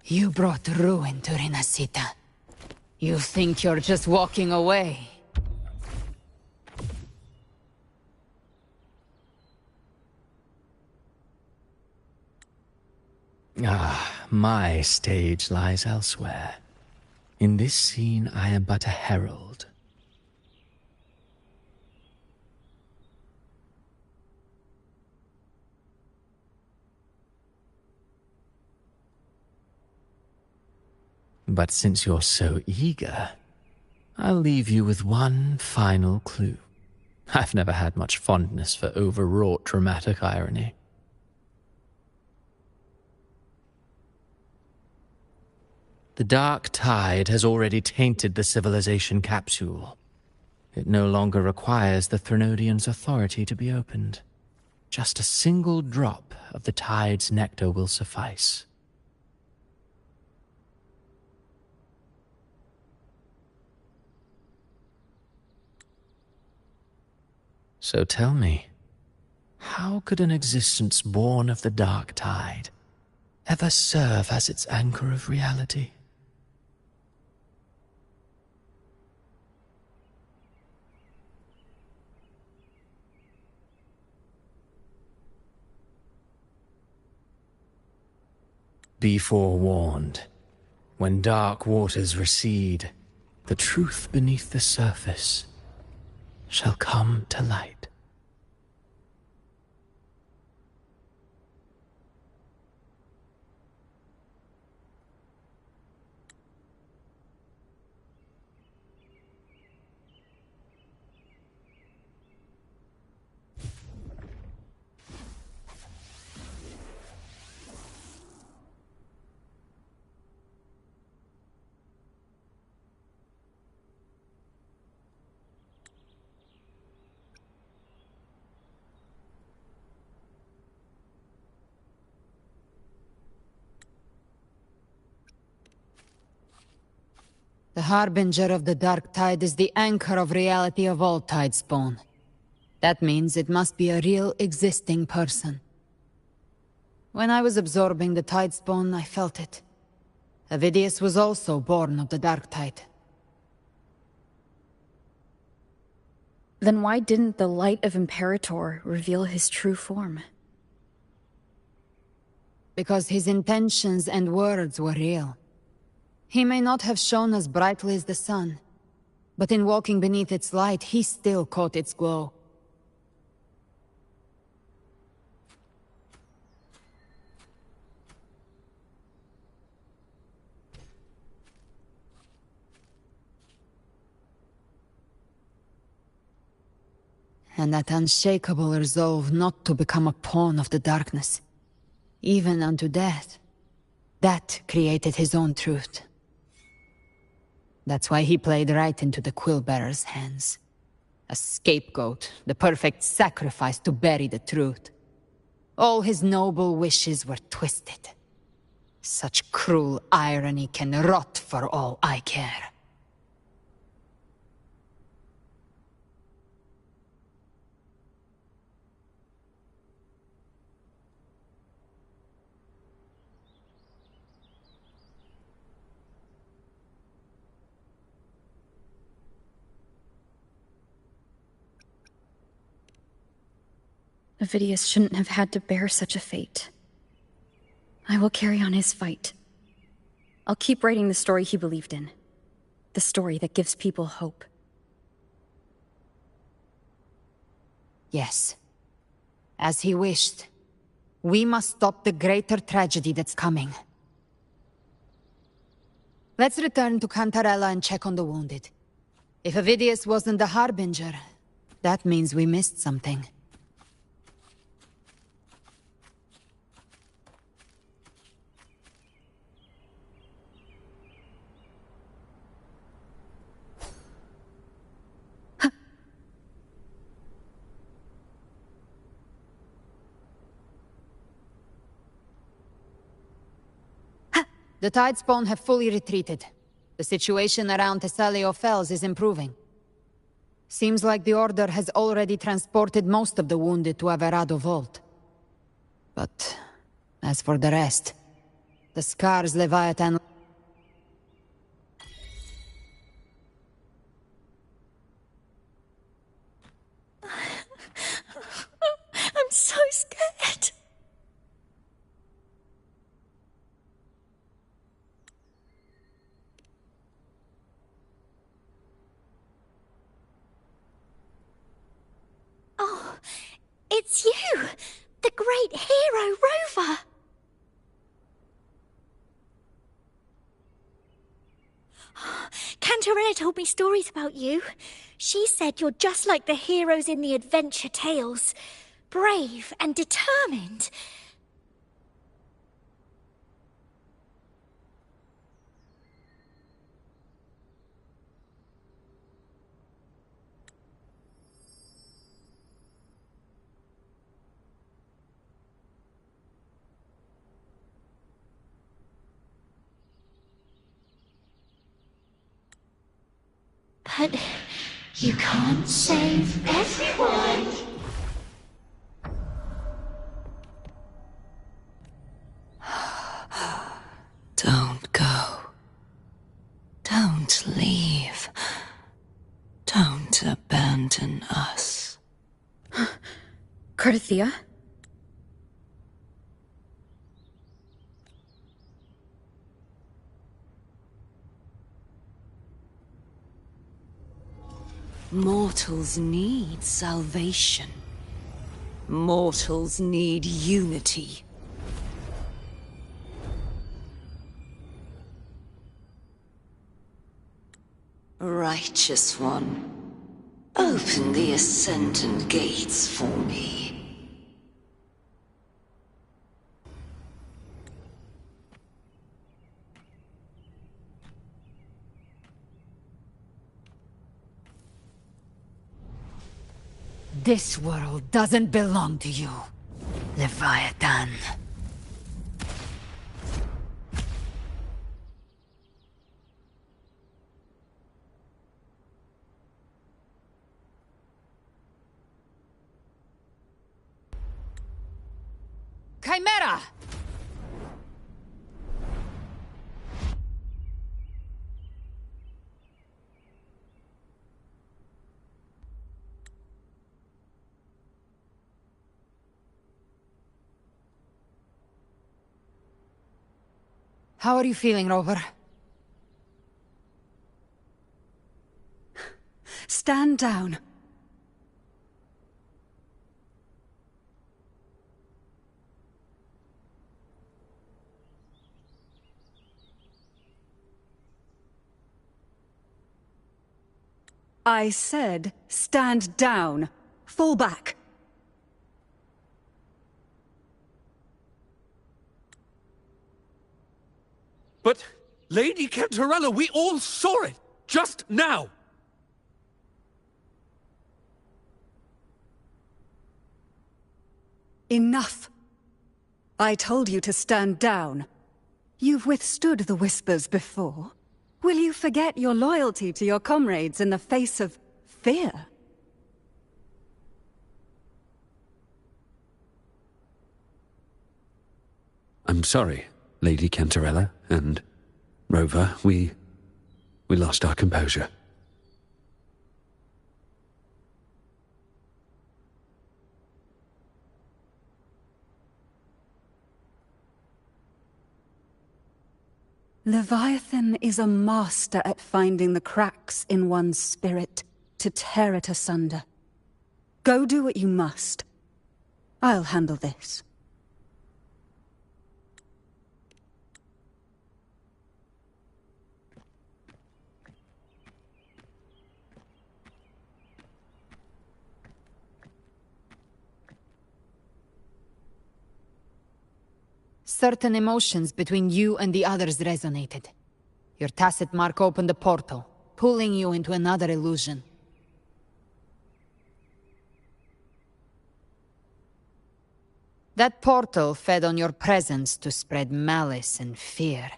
You brought ruin to Rinasita. You think you're just walking away? My stage lies elsewhere. In this scene, I am but a herald. But since you're so eager, I'll leave you with one final clue. I've never had much fondness for overwrought dramatic irony. The dark tide has already tainted the civilization capsule. It no longer requires the Threnodians' authority to be opened. Just a single drop of the tide's nectar will suffice. So tell me, how could an existence born of the dark tide ever serve as its anchor of reality? Be forewarned. When dark waters recede, the truth beneath the surface shall come to light. The Harbinger of the Dark Tide is the anchor of reality of all Tidespawn. That means it must be a real existing person. When I was absorbing the Tidespawn, I felt it. Avidius was also born of the Dark Tide. Then why didn't the light of Imperator reveal his true form? Because his intentions and words were real. He may not have shone as brightly as the sun, but in walking beneath its light, he still caught its glow. and that unshakable resolve not to become a pawn of the darkness, even unto death. That created his own truth. That's why he played right into the Quill-Bearer's hands. A scapegoat, the perfect sacrifice to bury the truth. All his noble wishes were twisted. Such cruel irony can rot for all I care. Avidius shouldn't have had to bear such a fate. I will carry on his fight. I'll keep writing the story he believed in. The story that gives people hope. Yes. As he wished. We must stop the greater tragedy that's coming. Let's return to Cantarella and check on the wounded. If Avidius wasn't the Harbinger, that means we missed something. The Tidespawn have fully retreated. The situation around Thessalio Fells is improving. Seems like the Order has already transported most of the wounded to Averado Vault. But as for the rest, the Scar's Leviathan... I'm so scared. Oh, it's you! The great hero, Rover! Cantarella told me stories about you. She said you're just like the heroes in the adventure tales. Brave and determined. But you can't save everyone. Don't go. Don't leave. Don't abandon us. Carthea? Mortals need salvation. Mortals need unity. Righteous One, open the Ascendant Gates for me. This world doesn't belong to you, Leviathan. Chimera! How are you feeling, Rover? Stand down. I said, stand down. Fall back. But, Lady Cantarella, we all saw it! Just now! Enough. I told you to stand down. You've withstood the whispers before. Will you forget your loyalty to your comrades in the face of fear? I'm sorry, Lady Cantarella and Rover. We lost our composure. Leviathan is a master at finding the cracks in one's spirit to tear it asunder. Go do what you must. I'll handle this. Certain emotions between you and the others resonated. Your tacit mark opened a portal, pulling you into another illusion. That portal fed on your presence to spread malice and fear.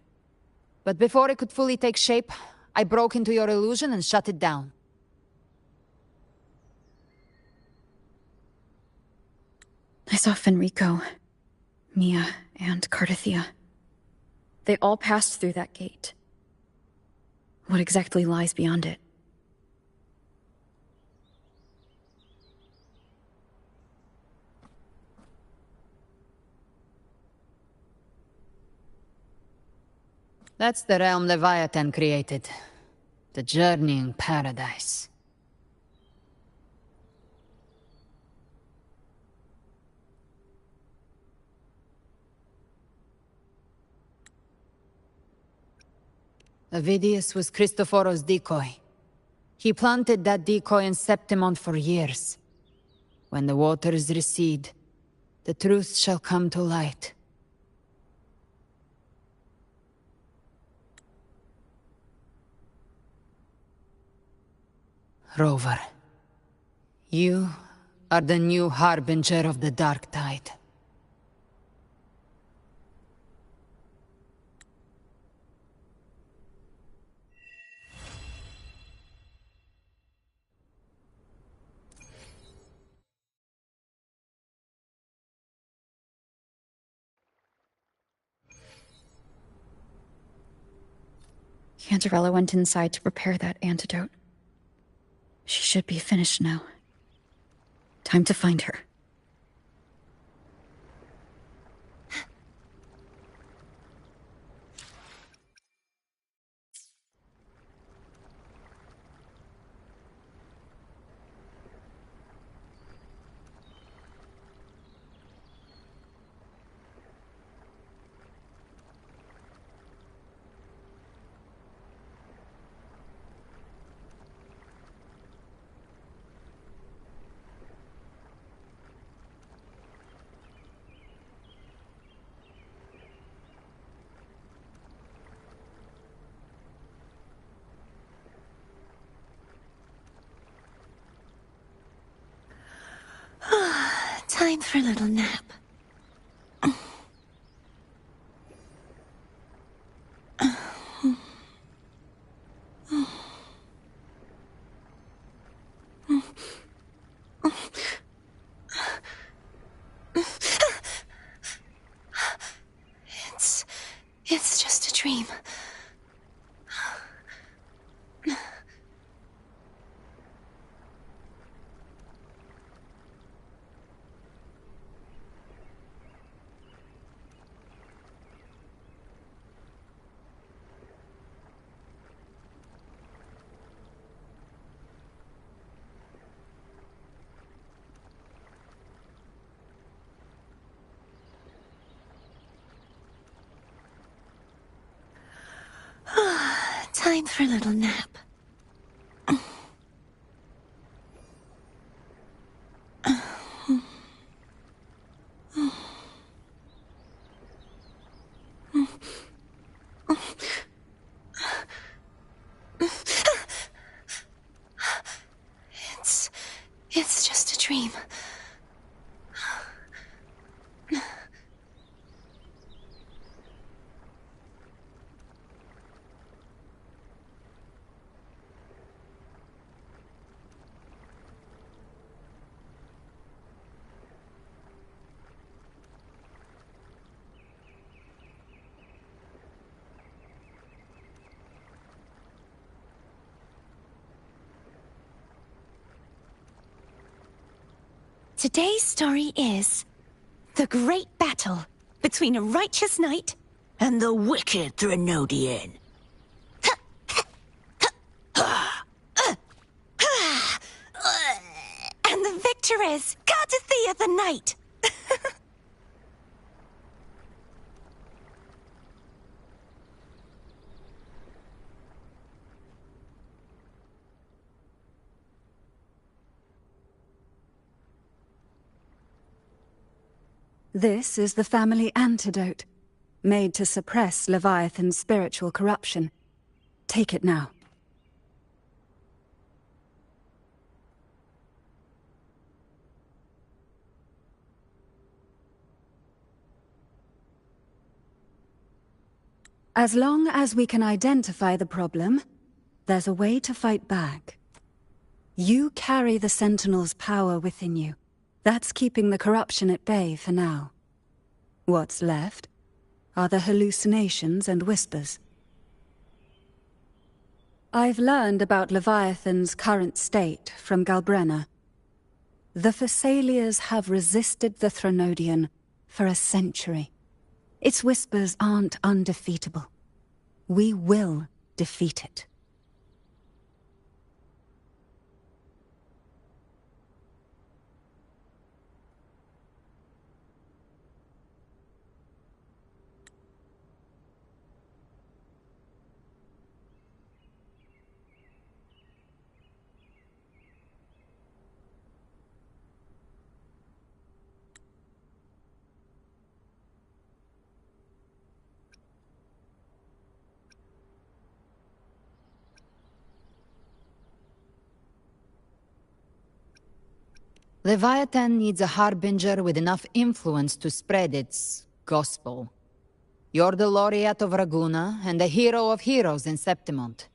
But before it could fully take shape, I broke into your illusion and shut it down. I saw Fenrico, Mia, and Cardathia. They all passed through that gate. What exactly lies beyond it? That's the realm Leviathan created. The journeying paradise. Avidius was Cristoforo's decoy. He planted that decoy in Septimont for years. When the waters recede, the truth shall come to light. Rover, you are the new harbinger of the Dark Tide. Cantarella went inside to prepare that antidote. She should be finished now. Time to find her. Time for a little nap. It's just a dream. Time for a little nap. Today's story is the great battle between a righteous knight and the wicked Threnodian. And the victor is Cardathea the Knight. This is the family antidote, made to suppress Leviathan's spiritual corruption. Take it now. As long as we can identify the problem, there's a way to fight back. You carry the Sentinel's power within you. That's keeping the corruption at bay for now. What's left are the hallucinations and whispers. I've learned about Leviathan's current state from Galbrenna. The Thessalians have resisted the Threnodian for a century. Its whispers aren't undefeatable. We will defeat it. Leviathan needs a harbinger with enough influence to spread its gospel. You're the laureate of Raguna and the hero of heroes in Septimont.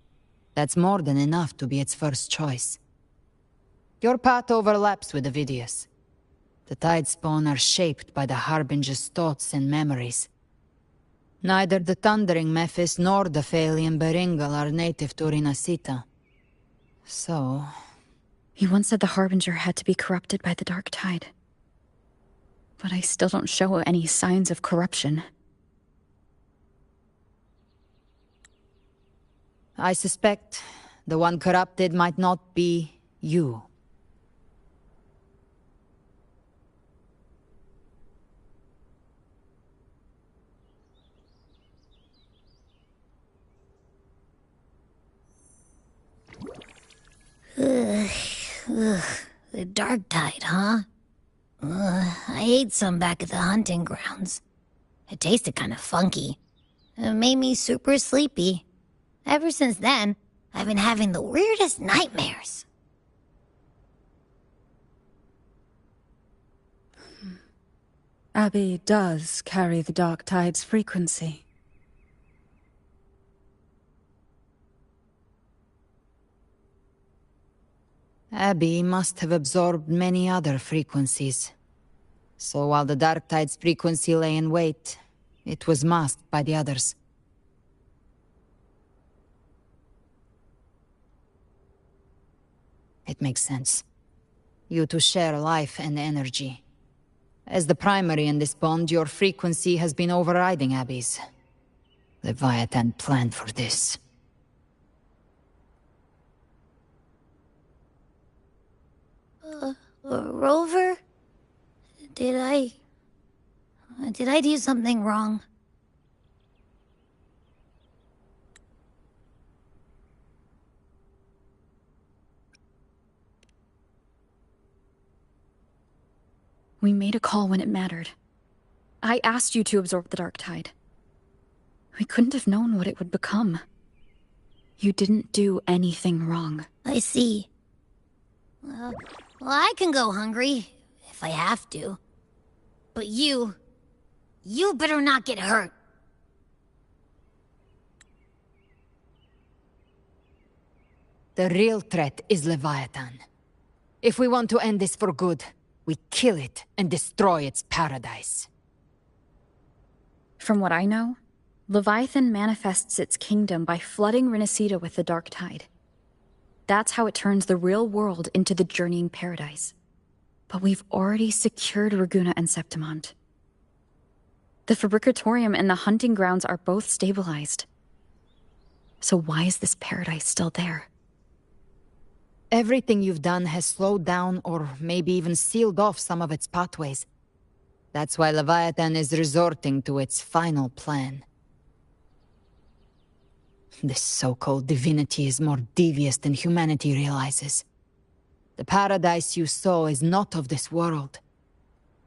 That's more than enough to be its first choice. Your path overlaps with Ovidius. The Tidespawn are shaped by the harbinger's thoughts and memories. Neither the Thundering Mephis nor the Phalian Beringal are native to Rinasita. So... He once said the Harbinger had to be corrupted by the Dark Tide. But I still don't show any signs of corruption. I suspect the one corrupted might not be you. The Dark Tide, huh? I ate some back at the hunting grounds. It tasted kind of funky. It made me super sleepy. Ever since then, I've been having the weirdest nightmares. Abby does carry the Dark Tide's frequency. Abby must have absorbed many other frequencies. So while the Dark Tide's frequency lay in wait, it was masked by the others. It makes sense. You two share life and energy. As the primary in this bond, your frequency has been overriding Abby's. Leviathan planned for this. Rover? Did I do something wrong? We made a call when it mattered. I asked you to absorb the Dark Tide. We couldn't have known what it would become. You didn't do anything wrong. I see. Well, I can go hungry, if I have to. But you better not get hurt. The real threat is Leviathan. If we want to end this for good, we kill it and destroy its paradise. From what I know, Leviathan manifests its kingdom by flooding Rinasita with the Dark Tide. That's how it turns the real world into the journeying paradise. But we've already secured Raguna and Septimont. The Fabricatorium and the hunting grounds are both stabilized. So why is this paradise still there? Everything you've done has slowed down or maybe even sealed off some of its pathways. That's why Leviathan is resorting to its final plan. This so-called divinity is more devious than humanity realizes. The paradise you saw is not of this world.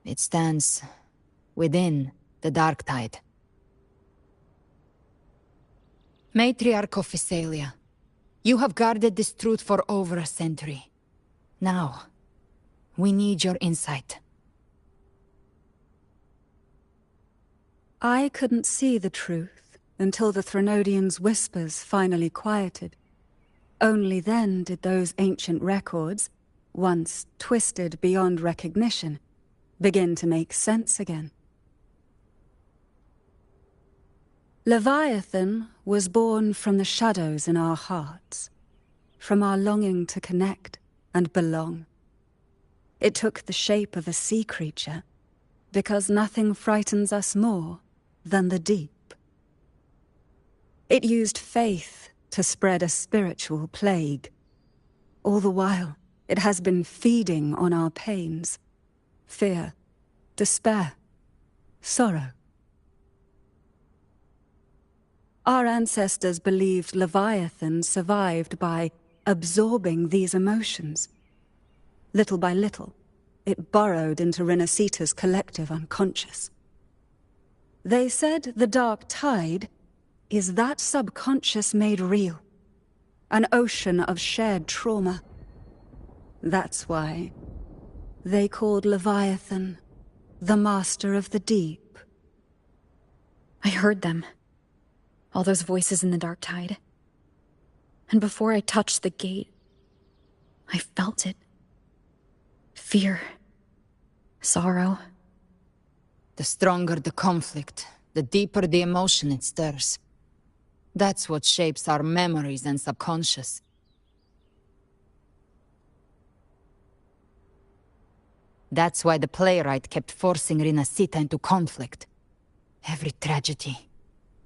It stands within the Dark Tide. Matriarch of Physalia, you have guarded this truth for over a century. Now, we need your insight. I couldn't see the truth until the Threnodians' whispers finally quieted. Only then did those ancient records, once twisted beyond recognition, begin to make sense again. Leviathan was born from the shadows in our hearts, from our longing to connect and belong. It took the shape of a sea creature, because nothing frightens us more than the deep. It used faith to spread a spiritual plague. All the while, it has been feeding on our pains, fear, despair, sorrow. Our ancestors believed Leviathan survived by absorbing these emotions. Little by little, it burrowed into Renacita's collective unconscious. They said the Dark Tide is that subconscious made real, an ocean of shared trauma. That's why they called Leviathan the Master of the Deep. I heard them. All those voices in the Dark Tide. And before I touched the gate, I felt it. Fear. Sorrow. The stronger the conflict, the deeper the emotion it stirs. That's what shapes our memories and subconscious. That's why the playwright kept forcing Renacita into conflict. Every tragedy,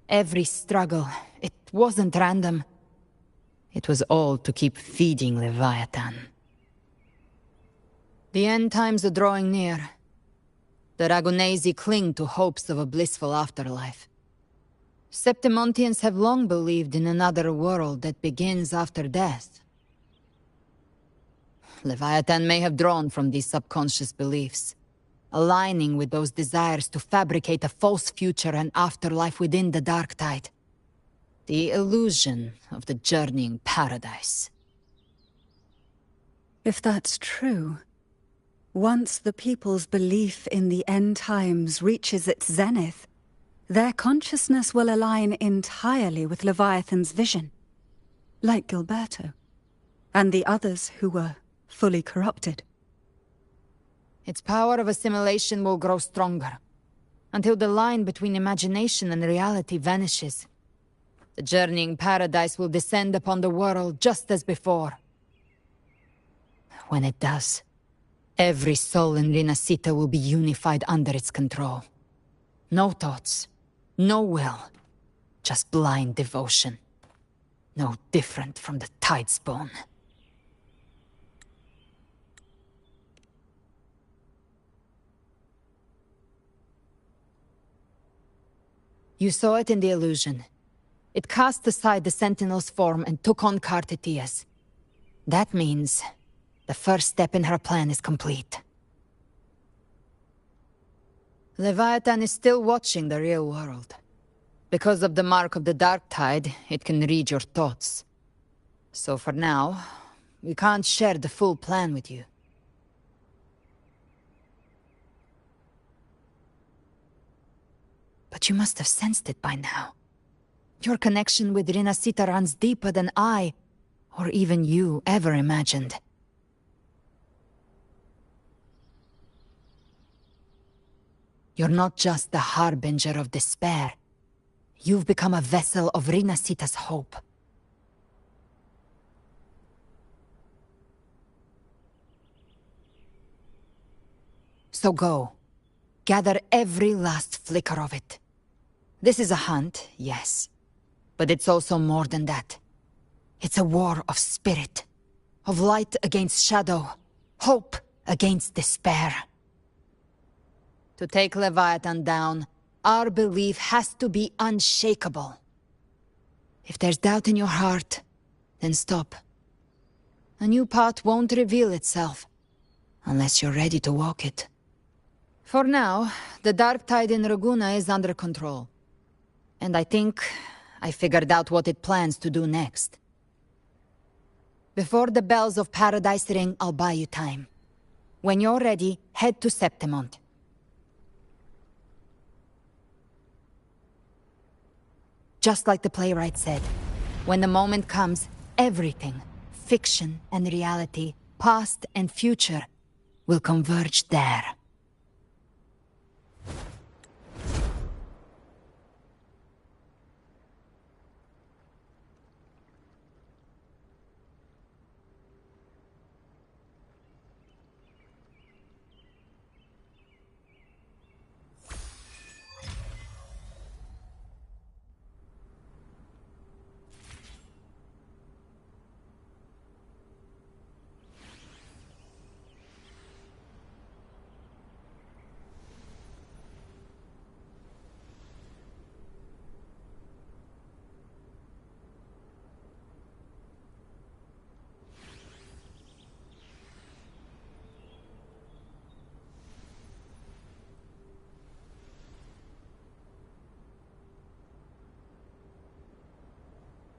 every struggle, it wasn't random. It was all to keep feeding Leviathan. The end times are drawing near. The Ragunesi cling to hopes of a blissful afterlife. Septimontians have long believed in another world that begins after death. Leviathan may have drawn from these subconscious beliefs, aligning with those desires to fabricate a false future and afterlife within the Dark Tide. The illusion of the journeying paradise. If that's true, once the people's belief in the end times reaches its zenith, their consciousness will align entirely with Leviathan's vision, like Gilberto, and the others who were fully corrupted. Its power of assimilation will grow stronger, until the line between imagination and reality vanishes. The journeying paradise will descend upon the world just as before. When it does, every soul in Renacita will be unified under its control. No thoughts, no will, just blind devotion. No different from the Tidespawn. You saw it in the illusion. It cast aside the Sentinel's form and took on Cartetia's. That means the first step in her plan is complete. Leviathan is still watching the real world. Because of the mark of the Dark Tide, it can read your thoughts. So for now, we can't share the full plan with you. But you must have sensed it by now. Your connection with Renacita runs deeper than I, or even you, ever imagined. You're not just the harbinger of despair. You've become a vessel of Renacita's hope. So go. Gather every last flicker of it. This is a hunt, yes. But it's also more than that. It's a war of spirit. Of light against shadow. Hope against despair. To take Leviathan down, our belief has to be unshakable. If there's doubt in your heart, then stop. A new path won't reveal itself, unless you're ready to walk it. For now, the dark tide in Raguna is under control. And I think I figured out what it plans to do next. Before the bells of Paradise ring, I'll buy you time. When you're ready, head to Septimont. Just like the playwright said, when the moment comes, everything, fiction and reality, past and future, will converge there.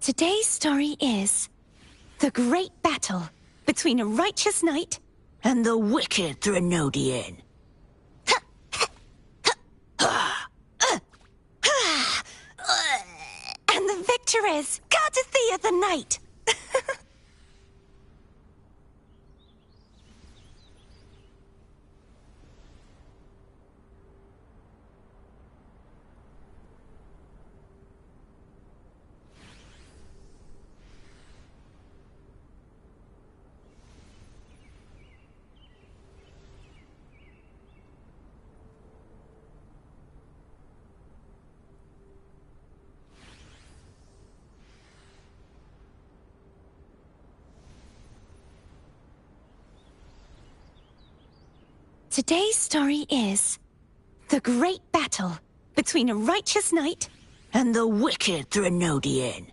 Today's story is the great battle between a righteous knight and the wicked Threnodian. And the victor is Cardathea the Knight. Today's story is the great battle between a righteous knight and the wicked Threnodian.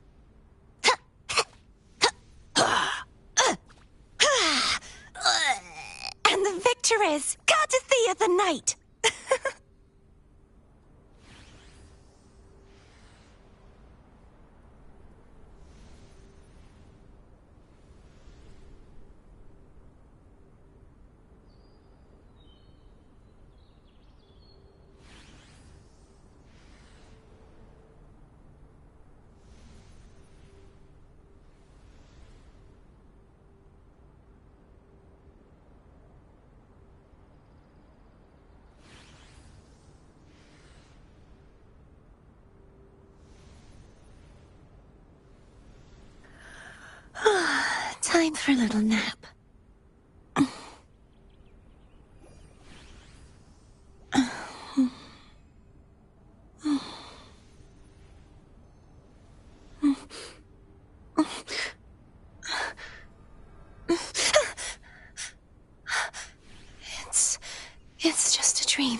And the victor is Cardathea the Knight. Time for a little nap. It's just a dream.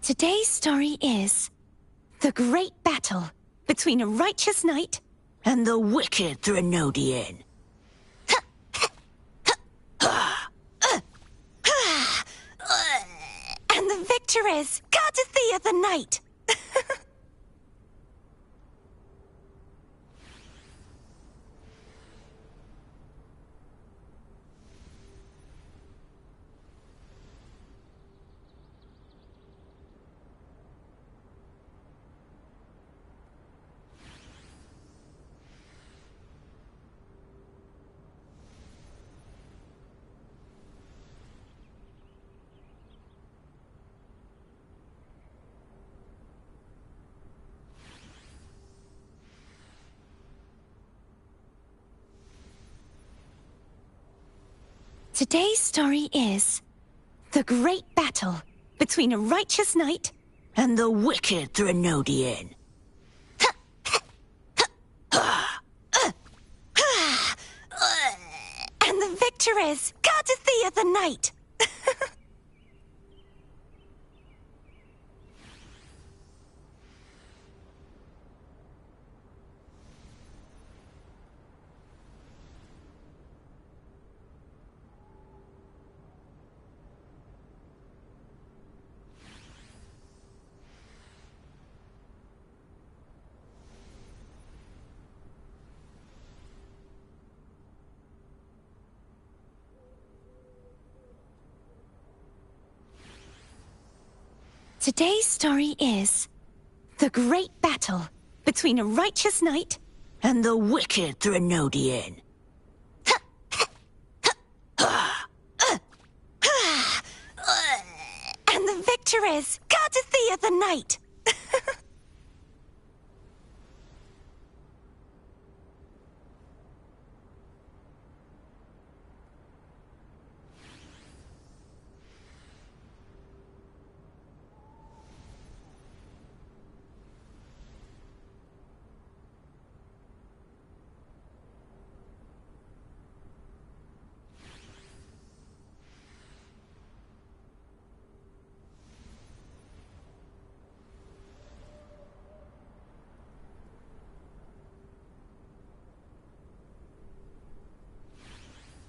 Today's story is the great battle between a righteous knight and the wicked Threnodian. And the victor is Cardathea the Knight. Today's story is the great battle between a righteous knight and the wicked Threnodian. And the victor is Cardathea the Knight. Today's story is the great battle between a righteous knight and the wicked Threnodian. And the victor is Cardathea the Knight.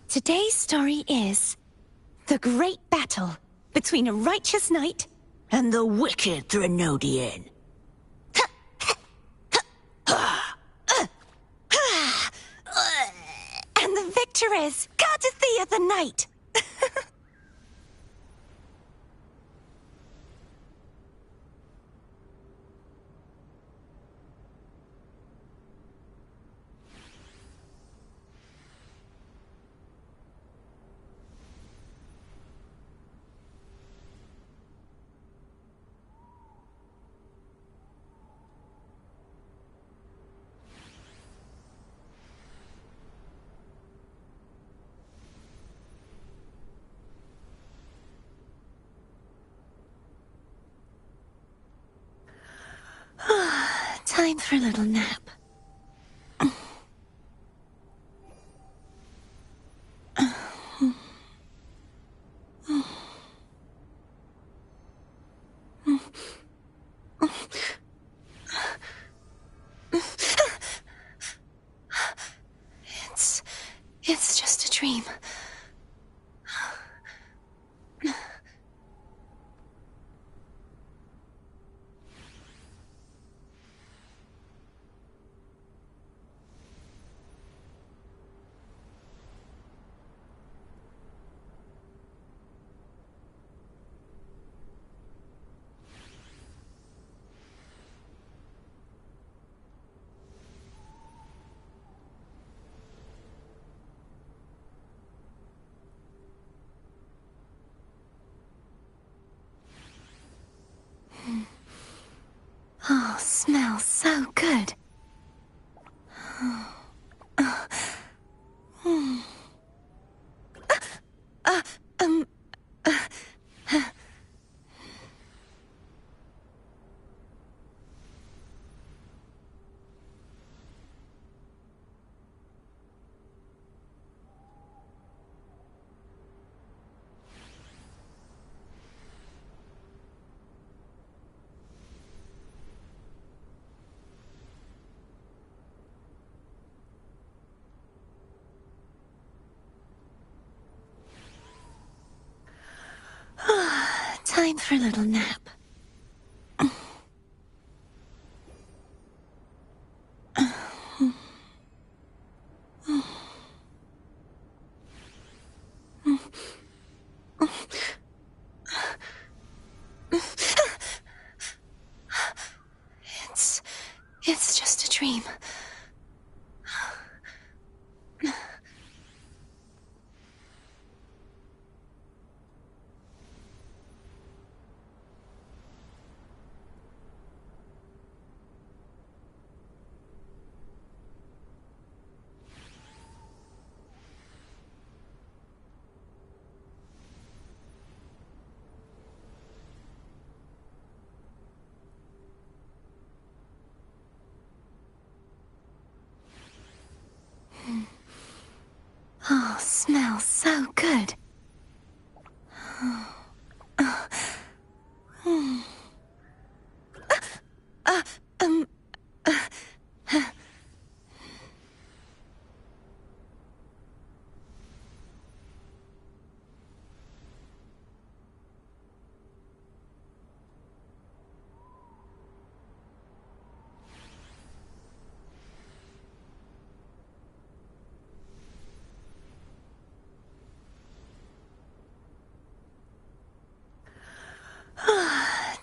Today's story is the great battle between a righteous knight and the wicked Threnodian. And the victor is Cardathea the Knight. Time for a little nap. It's just a dream. Oh, smells so good. Time for a little nap. It's just a dream. smells so good.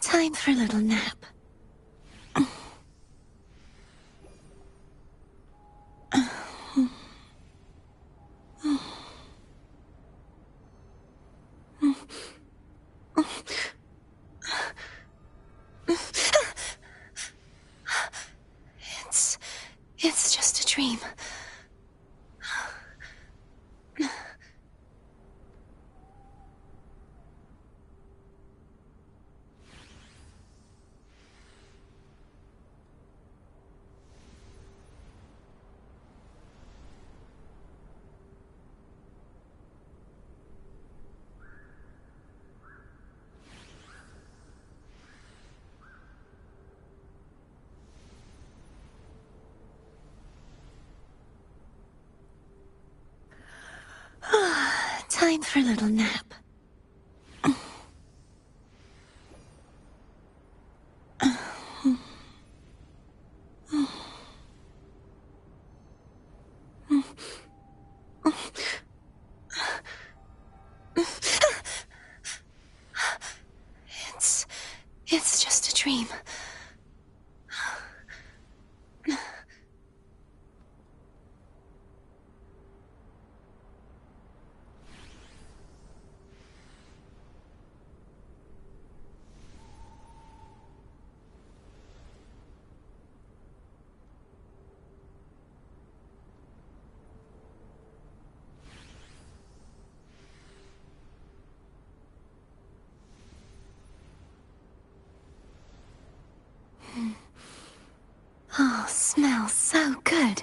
Time for a little nap. It's just a dream. Time for a little nap. It's just a dream. Oh, smells so good.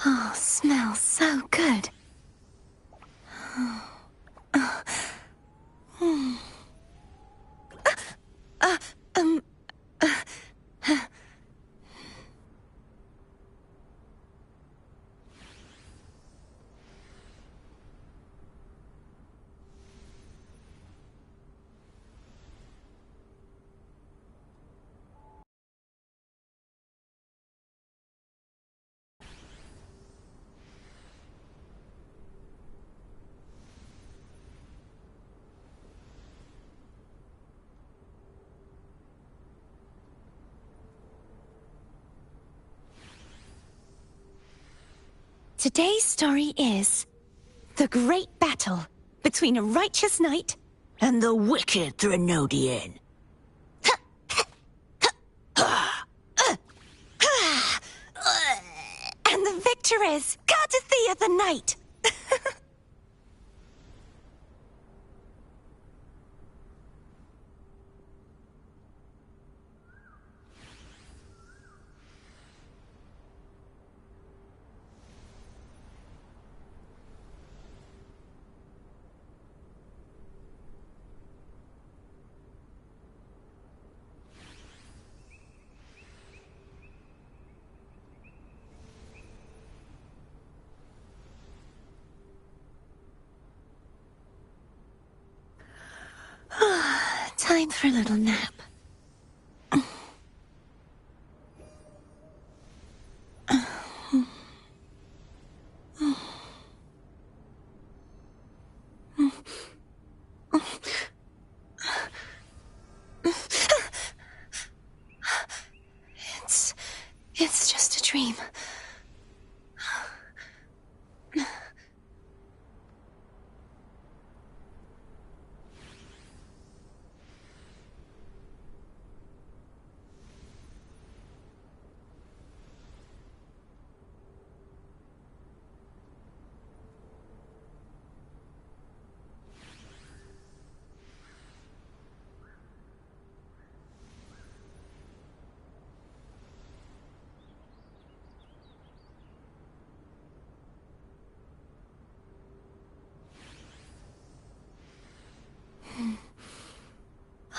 Oh, smells so good. Today's story is the great battle between a righteous knight and the wicked Threnodian. And the victor is Gardathea the Knight. Time for a little nap.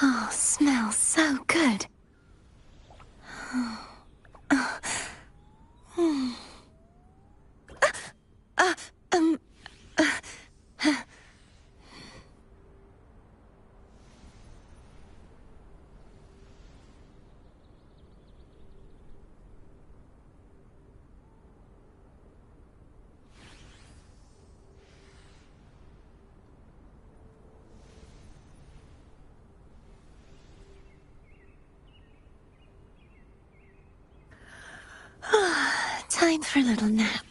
Oh, smells so good. Um... Time for a little nap.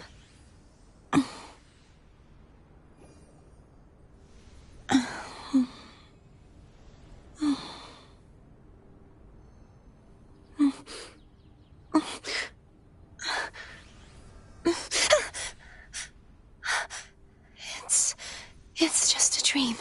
It's just a dream.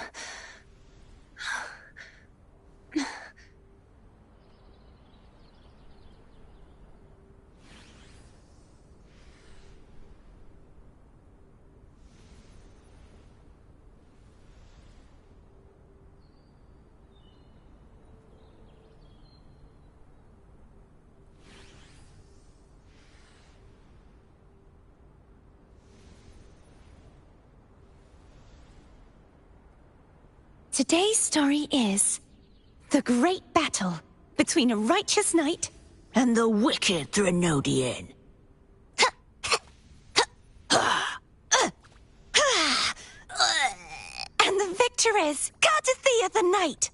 Today's story is the great battle between a righteous knight and the wicked Threnodian. And the victor is Gardathea the Knight.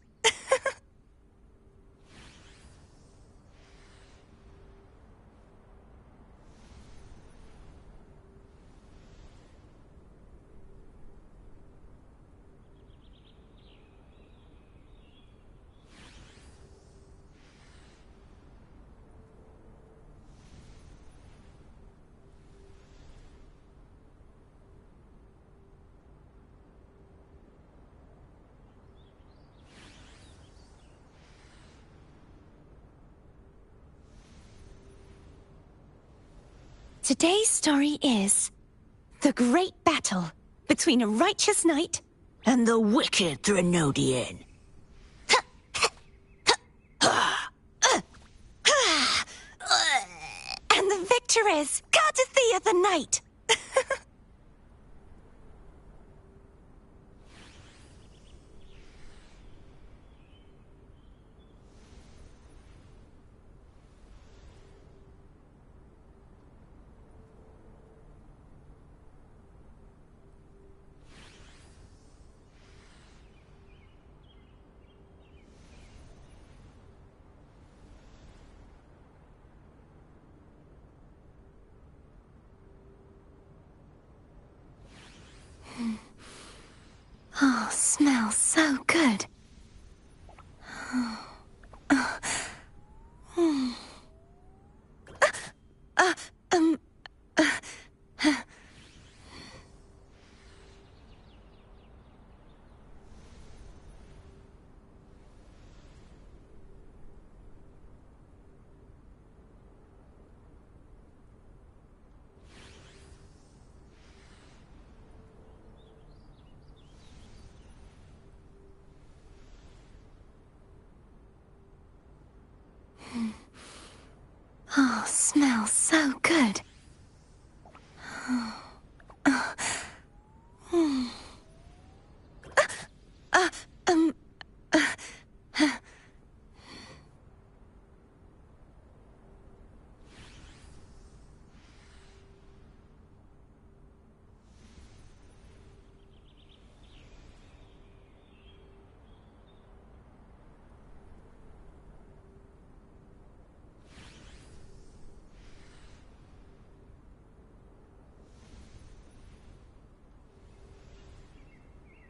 Today's story is the great battle between a righteous knight and the wicked Threnodian. And the victor is Gardathea the Knight. Oh, smells so good. Oh, smells so good.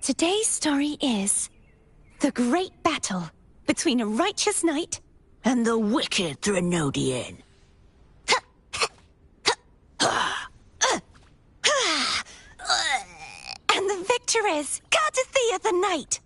Today's story is the great battle between a righteous knight and the wicked Threnodian. And the victor is Gardathea the Knight.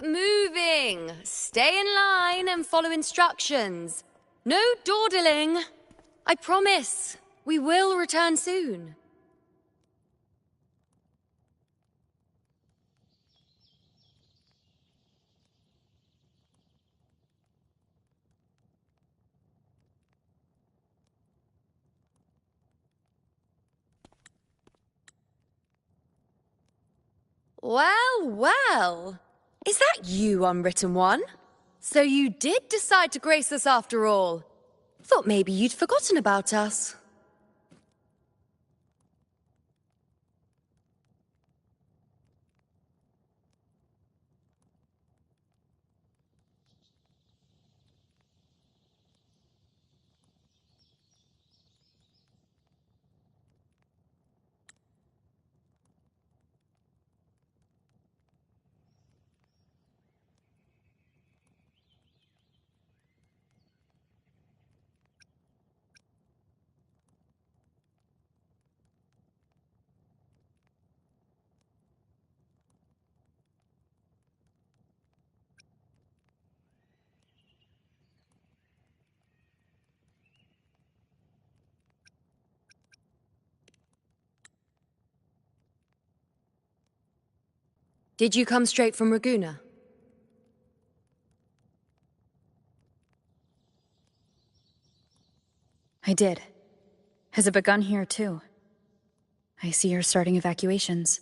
moving. Stay in line and follow instructions. No dawdling. I promise, we will return soon. Well, well. Is that you, Unwritten One? So you did decide to grace us after all. Thought maybe you'd forgotten about us. Did you come straight from Raguna? I did. Has it begun here, too? I see you're starting evacuations.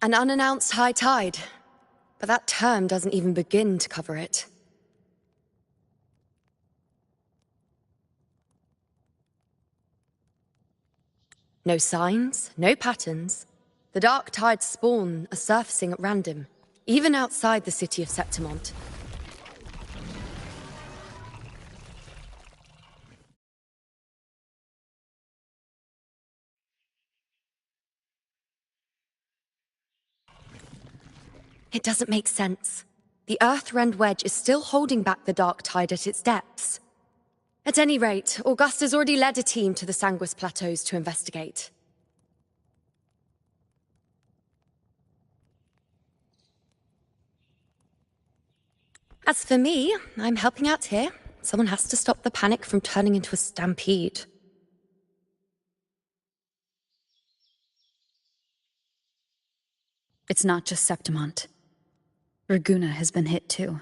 An unannounced high tide. But that term doesn't even begin to cover it. No signs, no patterns. The dark tide's spawn are surfacing at random, even outside the city of Septimont. It doesn't make sense. The Earth-rend wedge is still holding back the dark tide at its depths. At any rate, Augusta's already led a team to the Sanguis Plateaus to investigate. As for me, I'm helping out here. Someone has to stop the panic from turning into a stampede. It's not just Septimont. Raguna has been hit too.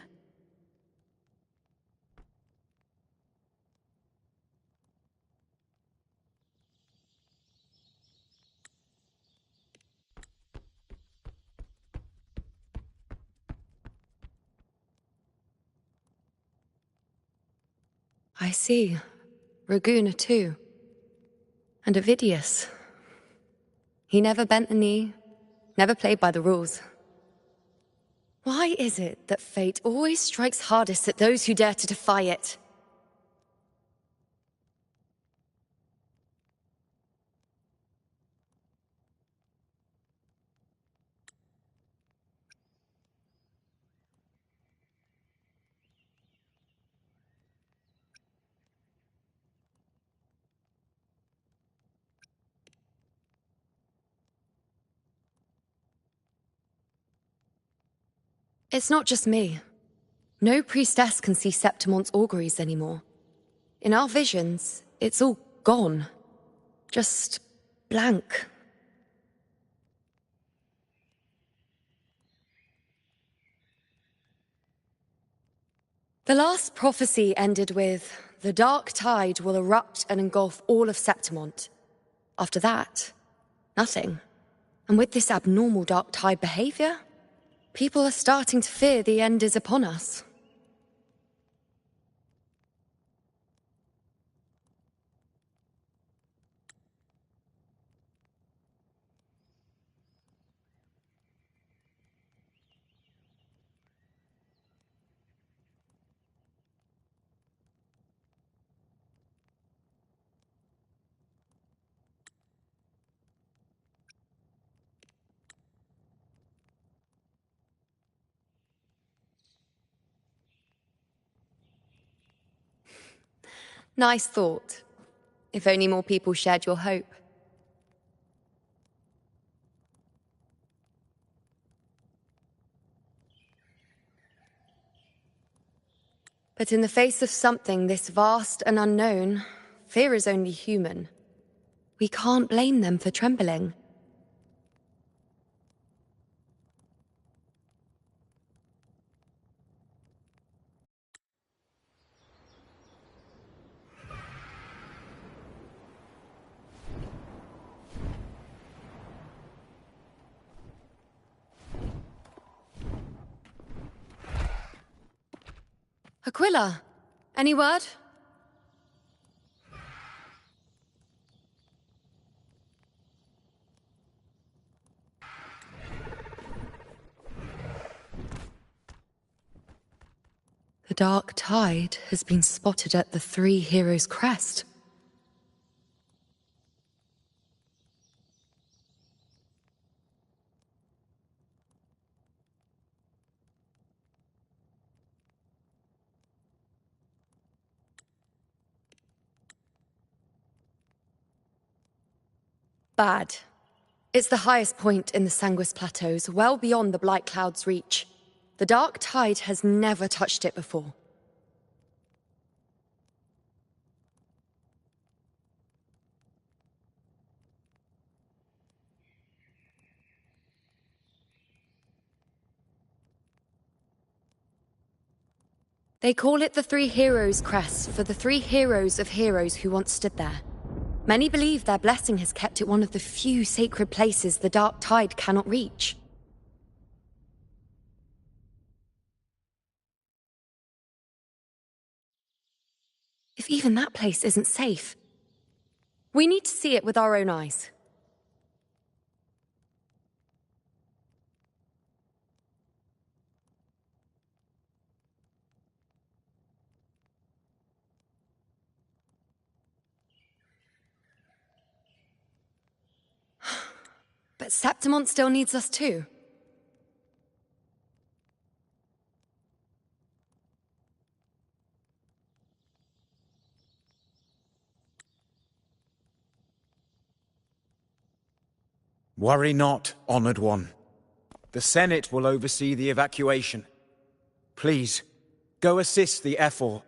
I see. Raguna too. And Ovidius. He never bent the knee, never played by the rules. Why is it that fate always strikes hardest at those who dare to defy it? It's not just me. No priestess can see Septimont's auguries anymore. In our visions, it's all gone. Just blank. The last prophecy ended with, the dark tide will erupt and engulf all of Septimont. After that, nothing. And with this abnormal dark tide behavior, people are starting to fear the end is upon us. Nice thought. If only more people shared your hope. But in the face of something this vast and unknown, fear is only human. We can't blame them for trembling. Aquila, any word? The dark tide has been spotted at the Three Heroes' crest. Bad. It's the highest point in the Sanguis Plateaus, well beyond the Blight Cloud's reach. The dark tide has never touched it before. They call it the Three Heroes' Crest for the three heroes of heroes who once stood there. Many believe their blessing has kept it one of the few sacred places the dark tide cannot reach. If even that place isn't safe, we need to see it with our own eyes. But Septimont still needs us too. Worry not, Honored One. The Senate will oversee the evacuation. Please, go assist the Ephor.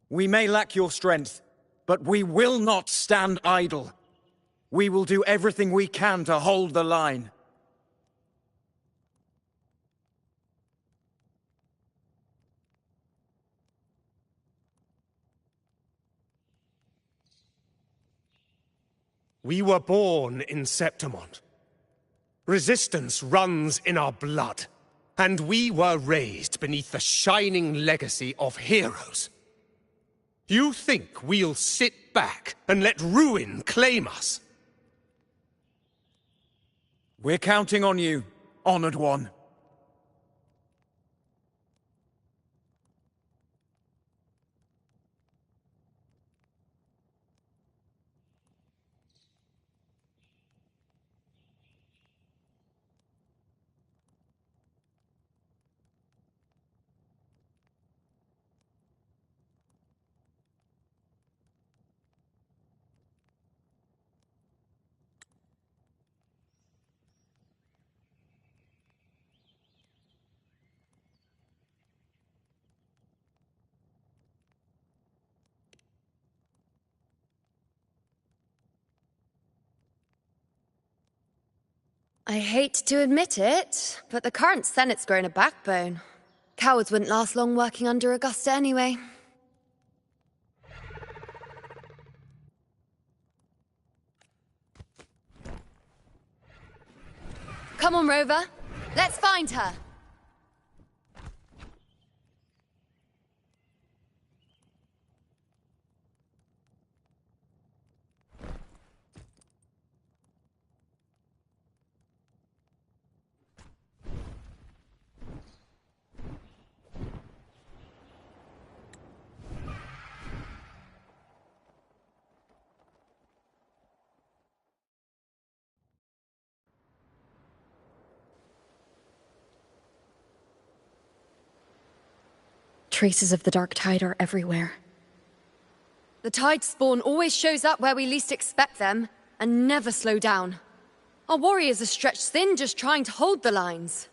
We may lack your strength, but we will not stand idle. We will do everything we can to hold the line. We were born in Septimont. Resistance runs in our blood, and we were raised beneath the shining legacy of heroes. You think we'll sit back and let ruin claim us? We're counting on you, Honored One. I hate to admit it, but the current Senate's grown a backbone. Cowards wouldn't last long working under Augusta anyway. Come on, Rover. Let's find her. Traces of the dark tide are everywhere. The tide spawn always shows up where we least expect them, and never slow down. Our warriors are stretched thin just trying to hold the lines.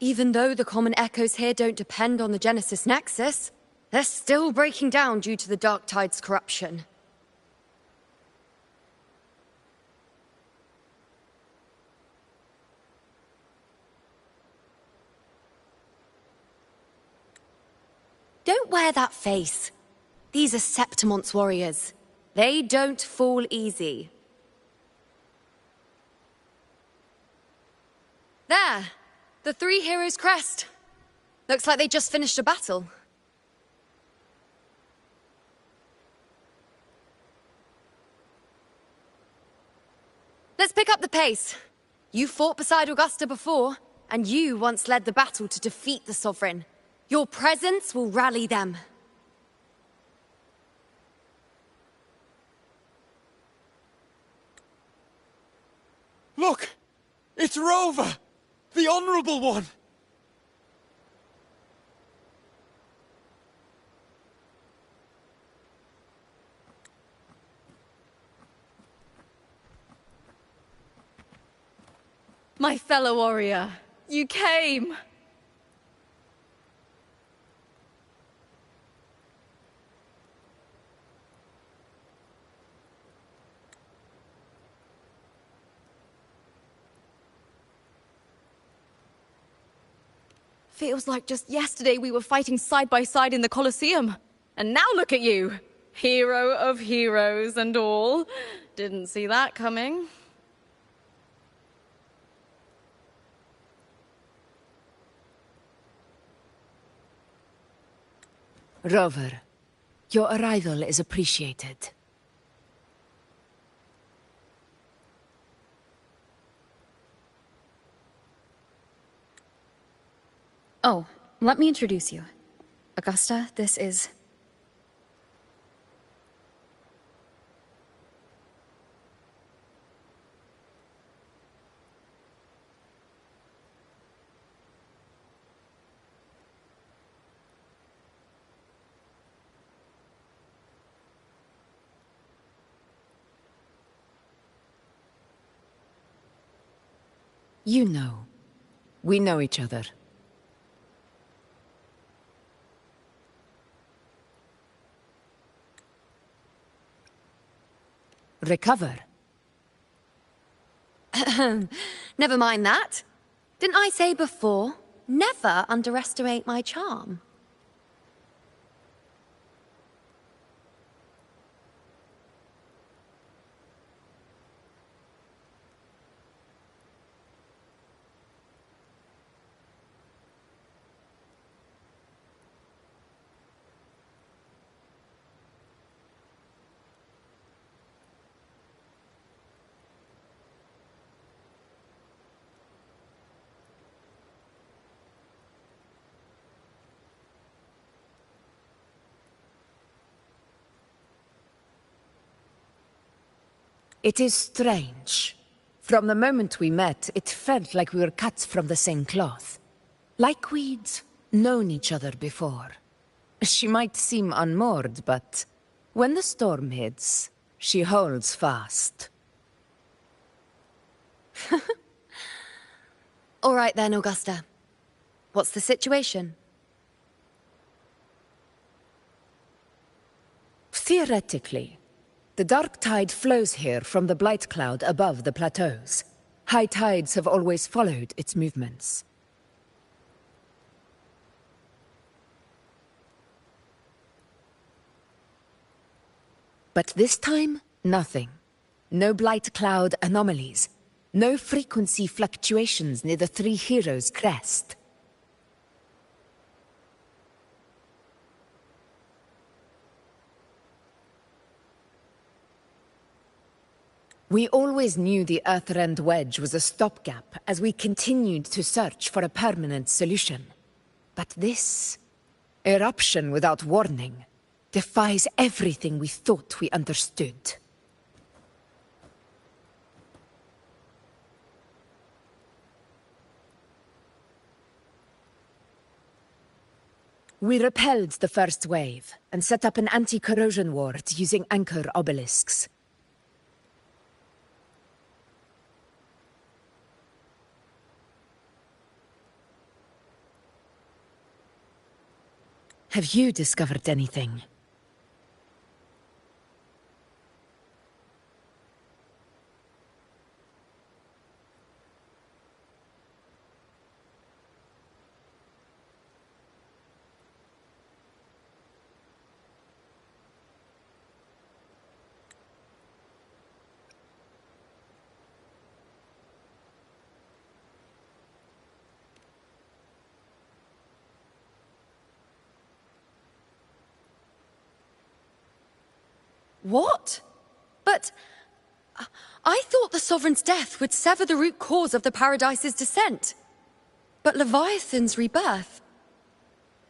Even though the common echoes here don't depend on the Genesis Nexus, they're still breaking down due to the Dark Tide's corruption. Don't wear that face. These are Septimon's warriors. They don't fall easy. There! The three heroes' crest. Looks like they just finished a battle. Let's pick up the pace. You fought beside Augusta before, and you once led the battle to defeat the Sovereign. Your presence will rally them. Look! It's Rover! The Honorable One! My fellow warrior, you came! Feels like just yesterday we were fighting side by side in the Colosseum. And now look at you! Hero of heroes and all. Didn't see that coming. Rover, your arrival is appreciated. Oh, let me introduce you. Augusta, this is... You know. We know each other. Recover. Never mind that. Didn't I say before, never underestimate my charm? It is strange. From the moment we met, it felt like we were cut from the same cloth. Like we'd known each other before. She might seem unmoored, but when the storm hits, she holds fast. All right then, Augusta. What's the situation? Theoretically, the dark tide flows here from the blight cloud above the plateaus. High tides have always followed its movements. But this time, nothing. No blight cloud anomalies. No frequency fluctuations near the three heroes' crest. We always knew the Earthrend Wedge was a stopgap as we continued to search for a permanent solution. But this eruption without warning defies everything we thought we understood. We repelled the first wave, and set up an anti-corrosion ward using anchor obelisks. Have you discovered anything? What? But I thought the Sovereign's death would sever the root cause of the Paradise's descent. But Leviathan's rebirth...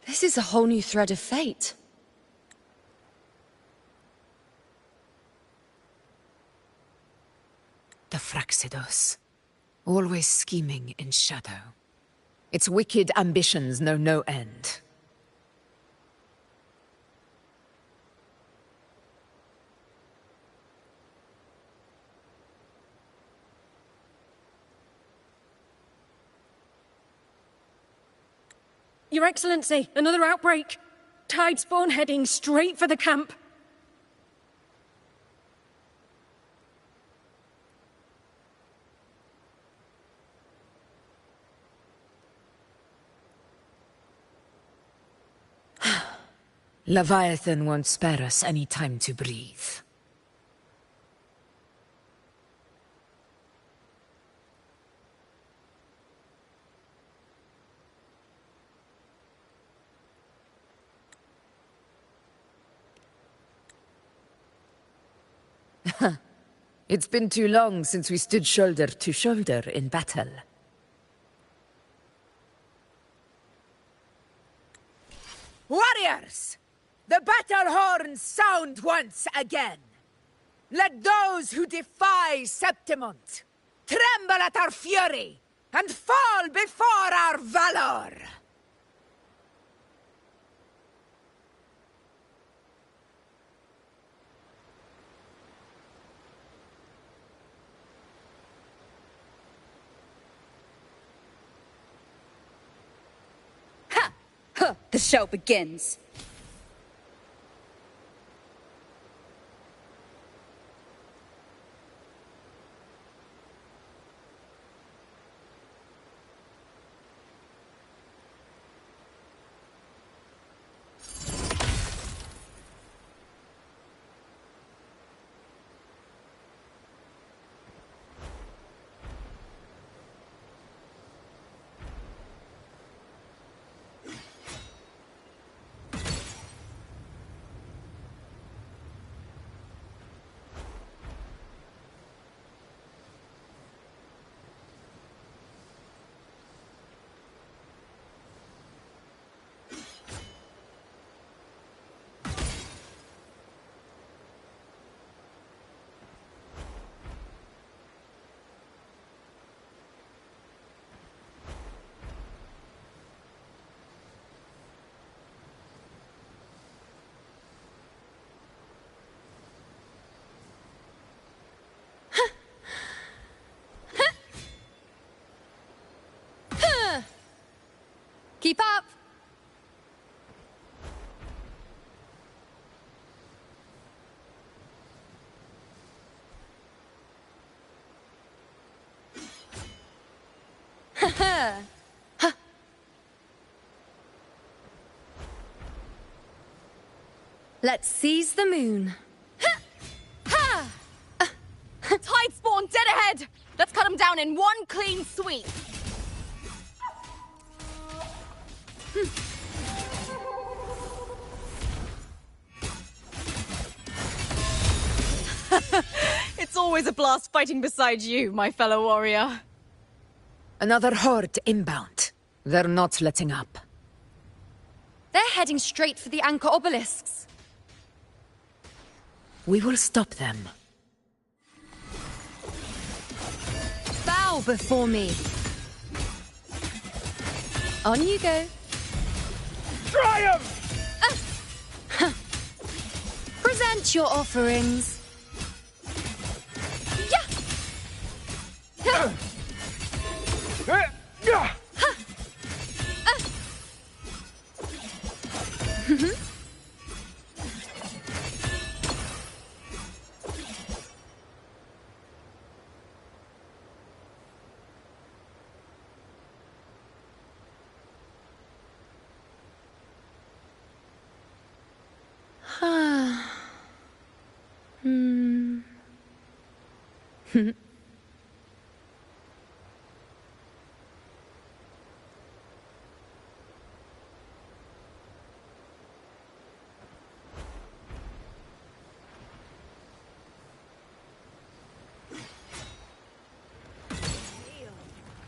This is a whole new thread of fate. The Fraxidos. Always scheming in shadow. Its wicked ambitions know no end. Your Excellency, another outbreak. Tide spawn heading straight for the camp. Leviathan won't spare us any time to breathe. It's been too long since we stood shoulder to shoulder in battle. Warriors! The battle horns sound once again! Let those who defy Septimont tremble at our fury and fall before our valor! The show begins. Keep up! Let's seize the moon. Tide spawn dead ahead! Let's cut them down in one clean sweep. It's always a blast fighting beside you, my fellow warrior. Another horde inbound. They're not letting up. They're heading straight for the anchor obelisks. We will stop them. Bow before me. On you go. Triumph! Present your offerings.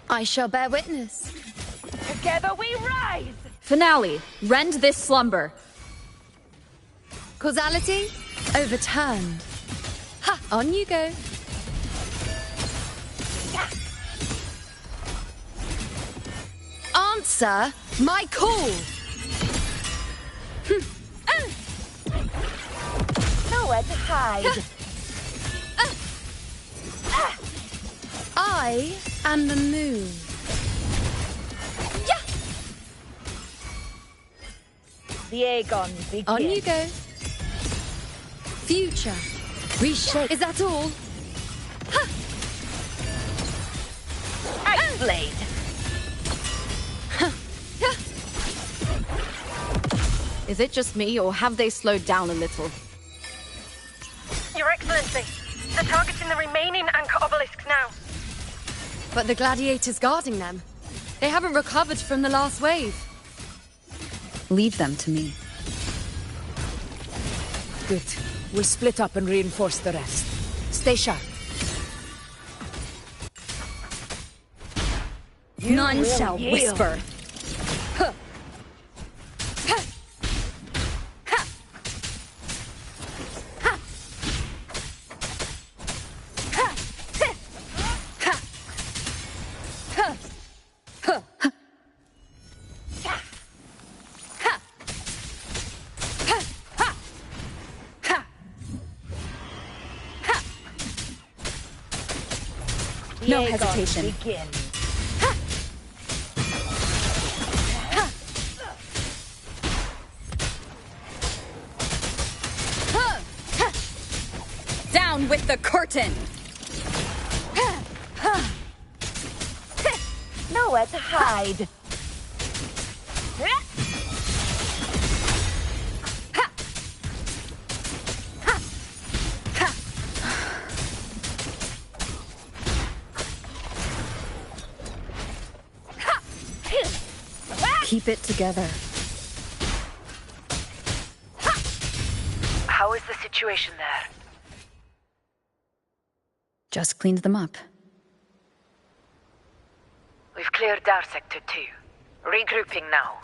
I shall bear witness. Together we rise! Finale, rend this slumber. Causality overturned. Ha! On you go. Answer my call. Nowhere to hide. I am the moon. The Aegon begins. On you go. Future. Reshape. Is that all? Ice Blade. Is it just me, or have they slowed down a little? Your Excellency, the target's in the remaining anchor obelisks now. But the gladiators guarding them. They haven't recovered from the last wave. Leave them to me. Good. We'll split up and reinforce the rest. Stay sharp. None shall whisper. No hesitation. Begin. Down with the curtain! Nowhere to hide. Keep it together. How is the situation there? Just cleaned them up. We've cleared our sector too. Regrouping now.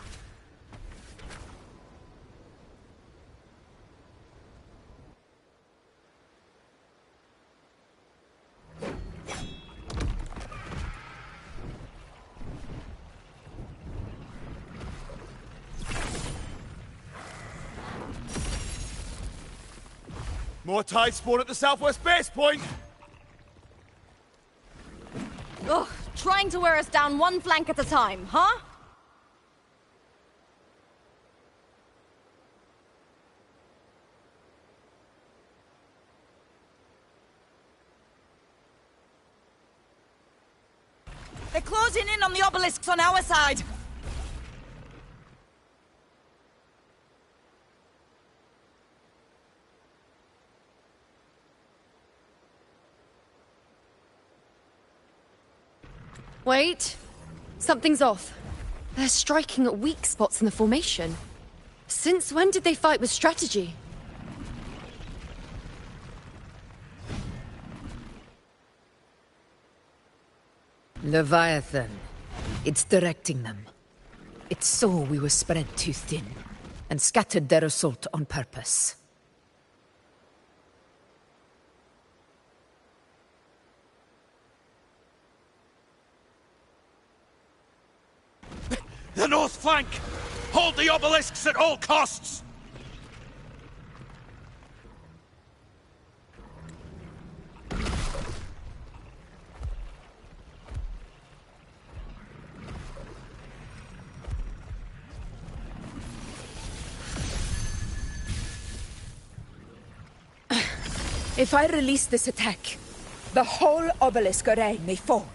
More tide spawn at the southwest base point! Ugh, trying to wear us down one flank at a time, huh? They're closing in on the obelisks on our side. Wait. Something's off. They're striking at weak spots in the formation. Since when did they fight with strategy? Leviathan. It's directing them. It saw we were spread too thin, and scattered their assault on purpose. The north flank! Hold the obelisks at all costs! If I release this attack, the whole obelisk array may fall.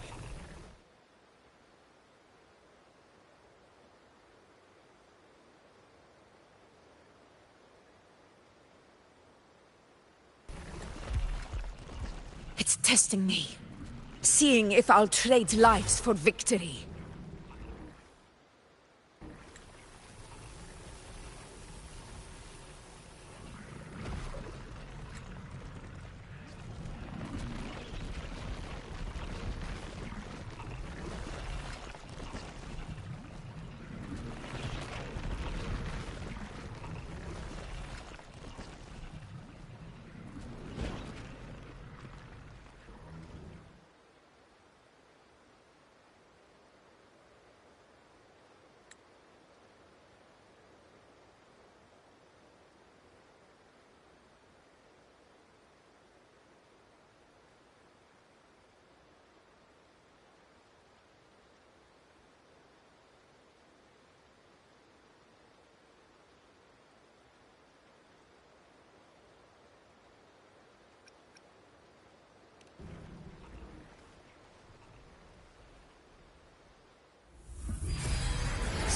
It's testing me, seeing if I'll trade lives for victory.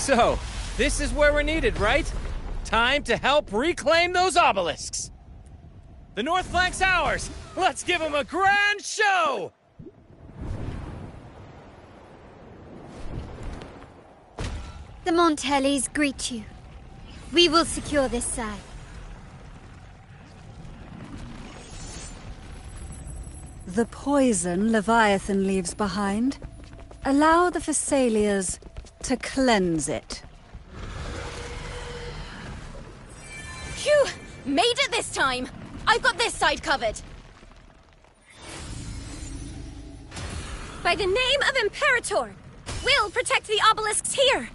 So, this is where we're needed, right? Time to help reclaim those obelisks! The north flank's ours! Let's give them a grand show! The Montellis greet you. We will secure this side. The poison Leviathan leaves behind, allow the Thessalias to cleanse it. Phew! Made it this time! I've got this side covered! By the name of Imperator, we'll protect the obelisks here!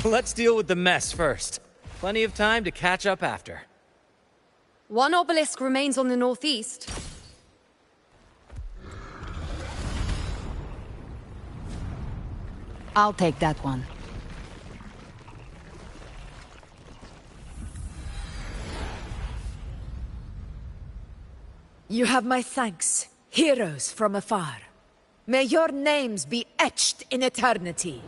Let's deal with the mess first. Plenty of time to catch up after. One obelisk remains on the northeast. I'll take that one. You have my thanks, heroes from afar. May your names be etched in eternity.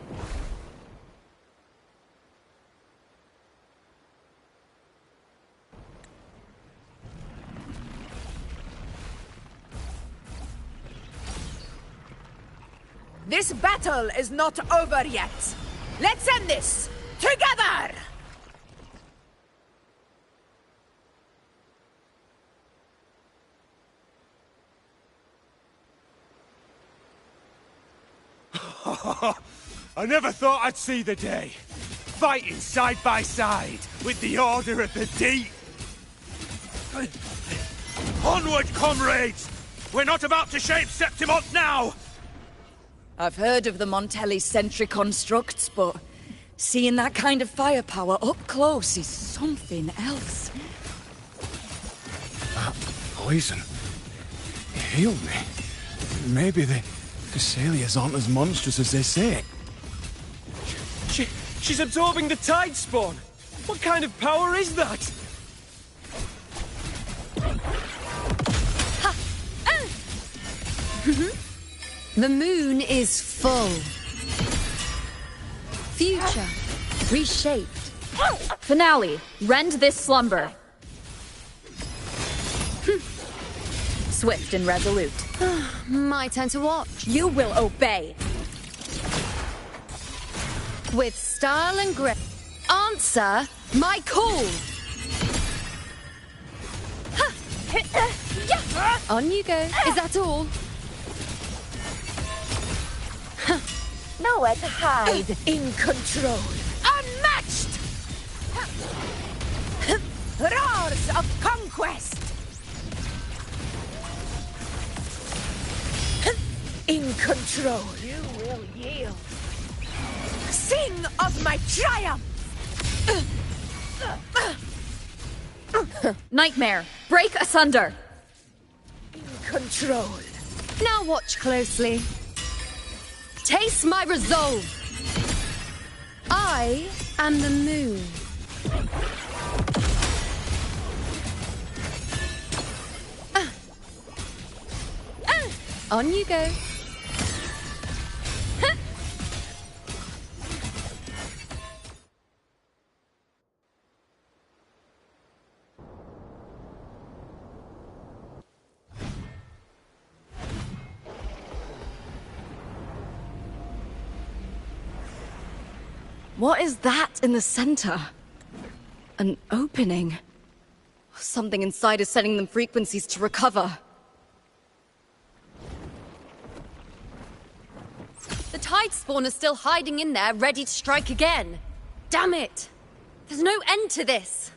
This battle is not over yet. Let's end this together! I never thought I'd see the day. Fighting side by side with the Order of the Deep. Onward, comrades! We're not about to shape Septimont now! I've heard of the Montelli sentry constructs, but seeing that kind of firepower up close is something else. That poison healed me. Maybe the Thessalias aren't as monstrous as they say. She's absorbing the tide spawn! What kind of power is that? The moon is full. Future. Reshaped. Finale. Rend this slumber. Swift and resolute. My turn to watch. You will obey. With style and grace. Answer my call. On you go. Is that all? Nowhere to hide. In control. Unmatched! Roars of conquest! In control. You will yield. Sing of my triumph! Nightmare, break asunder! In control. Now watch closely. Taste my resolve! I am the moon. On you go. What is that in the center? An opening. Something inside is sending them frequencies to recover. The tide spawn is still hiding in there, ready to strike again. Damn it! There's no end to this!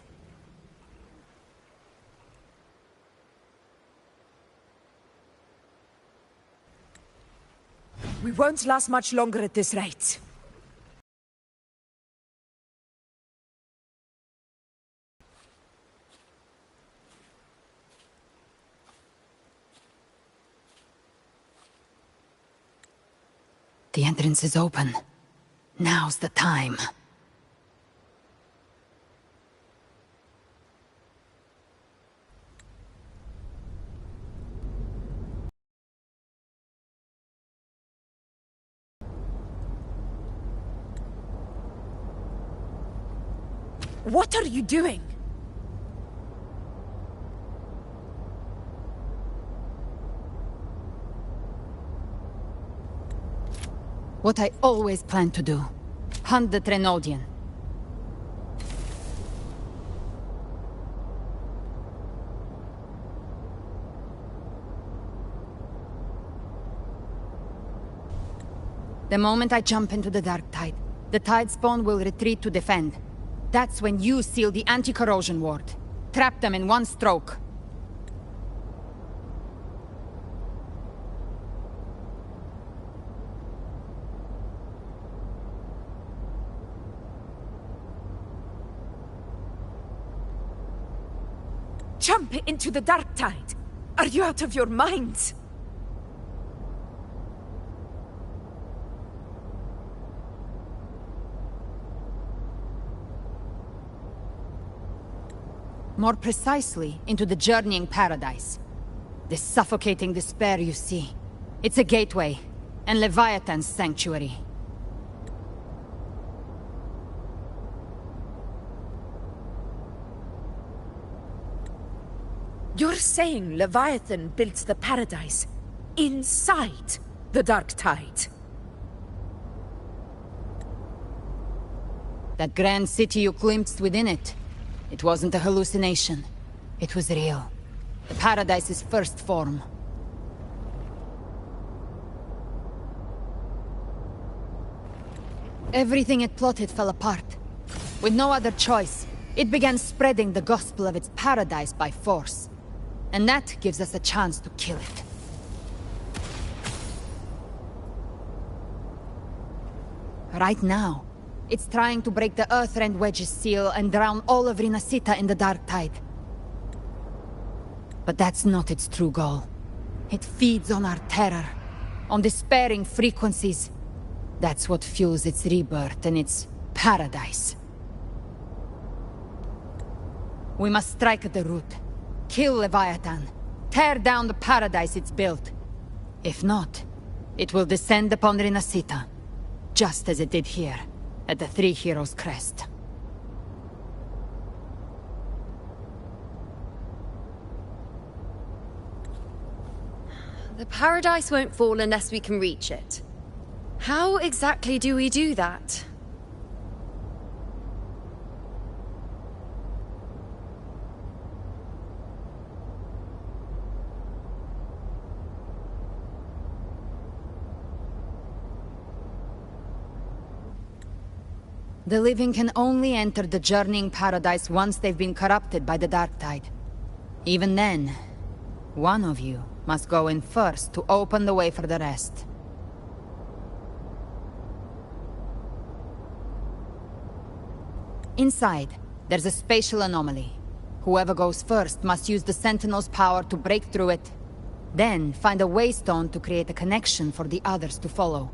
We won't last much longer at this rate. The entrance is open. Now's the time. What are you doing? What I always planned to do. Hunt the Trenodian. The moment I jump into the Dark Tide, the Tide Spawn will retreat to defend. That's when you seal the anti-corrosion ward. Trap them in one stroke. Jump into the Dark Tide! Are you out of your minds? More precisely, into the journeying paradise. The suffocating despair you see. It's a gateway, and Leviathan's sanctuary. You're saying Leviathan built the paradise inside the Dark Tide? That grand city you glimpsed within it. It wasn't a hallucination. It was real. The paradise's first form. Everything it plotted fell apart. With no other choice, it began spreading the gospel of its paradise by force. And that gives us a chance to kill it. Right now, it's trying to break the Earthrend Wedge's seal and drown all of Rinasita in the Dark Tide. But that's not its true goal. It feeds on our terror, on despairing frequencies. That's what fuels its rebirth and its paradise. We must strike at the root. Kill Leviathan. Tear down the paradise it's built. If not, it will descend upon Rinasita, just as it did here, at the Three Heroes' Crest. The paradise won't fall unless we can reach it. How exactly do we do that? The living can only enter the journeying paradise once they've been corrupted by the dark tide. Even then, one of you must go in first to open the way for the rest. Inside, there's a spatial anomaly. Whoever goes first must use the Sentinel's power to break through it. Then, find a waystone to create a connection for the others to follow.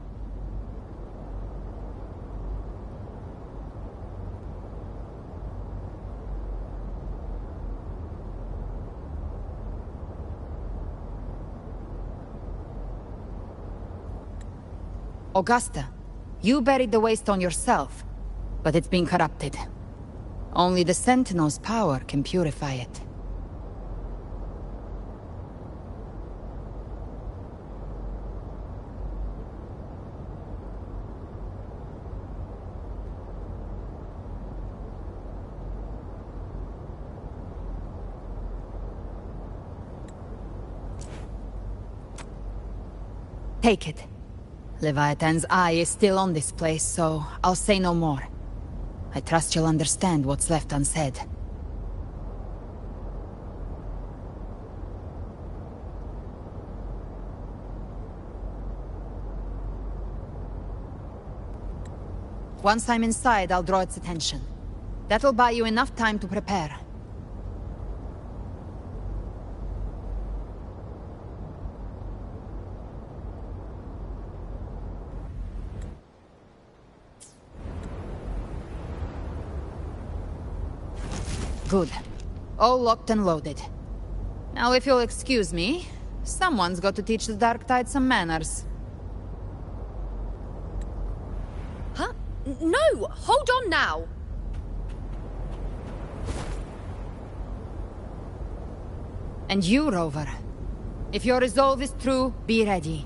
Augusta, you buried the waystone yourself, but it's been corrupted. Only the Sentinel's power can purify it. Take it. Leviathan's eye is still on this place, so I'll say no more. I trust you'll understand what's left unsaid. Once I'm inside, I'll draw its attention. That'll buy you enough time to prepare. Good. All locked and loaded. Now if you'll excuse me, someone's got to teach the Dark Tide some manners. Huh? No! Hold on now! And you, Rover. If your resolve is true, be ready.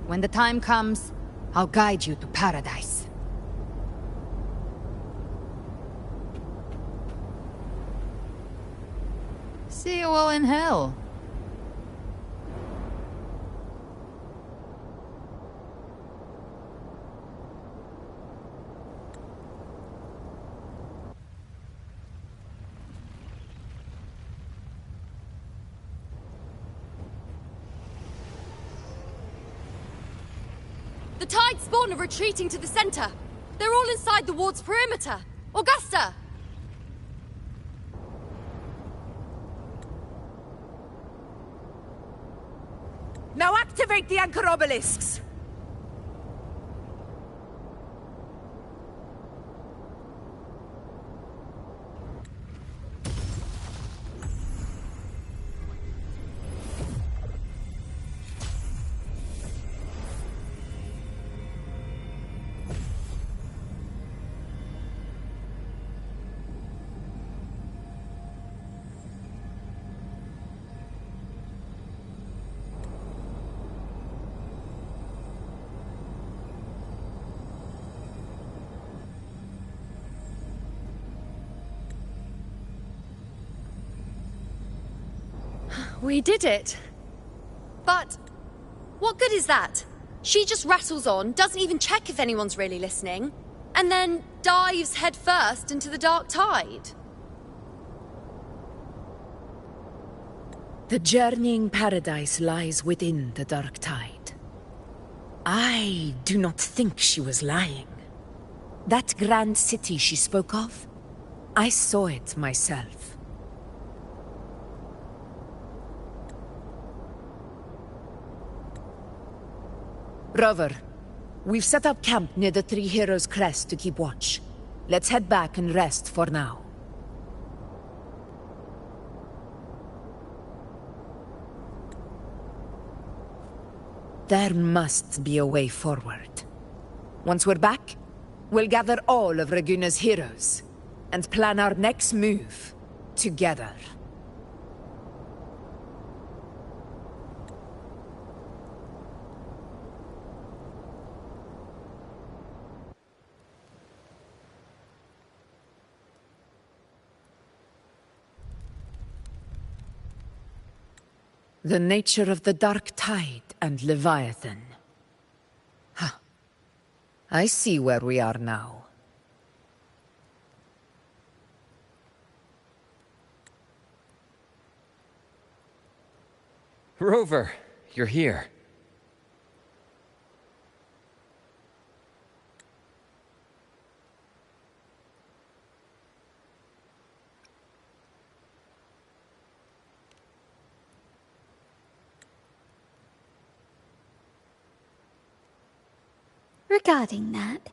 When the time comes, I'll guide you to paradise. See you all in hell. The Tide spawn are retreating to the center. They're all inside the ward's perimeter. Augusta! Now activate the anchor obelisks! We did it. But what good is that? She just rattles on, doesn't even check if anyone's really listening, and then dives headfirst into the Dark Tide. The journeying paradise lies within the Dark Tide. I do not think she was lying. That grand city she spoke of, I saw it myself. Rover, we've set up camp near the Three Heroes Crest to keep watch. Let's head back and rest for now. There must be a way forward. Once we're back, we'll gather all of Raguna's heroes and plan our next move together. The nature of the Dark Tide and Leviathan. Huh. I see where we are now. Rover, you're here. Regarding that,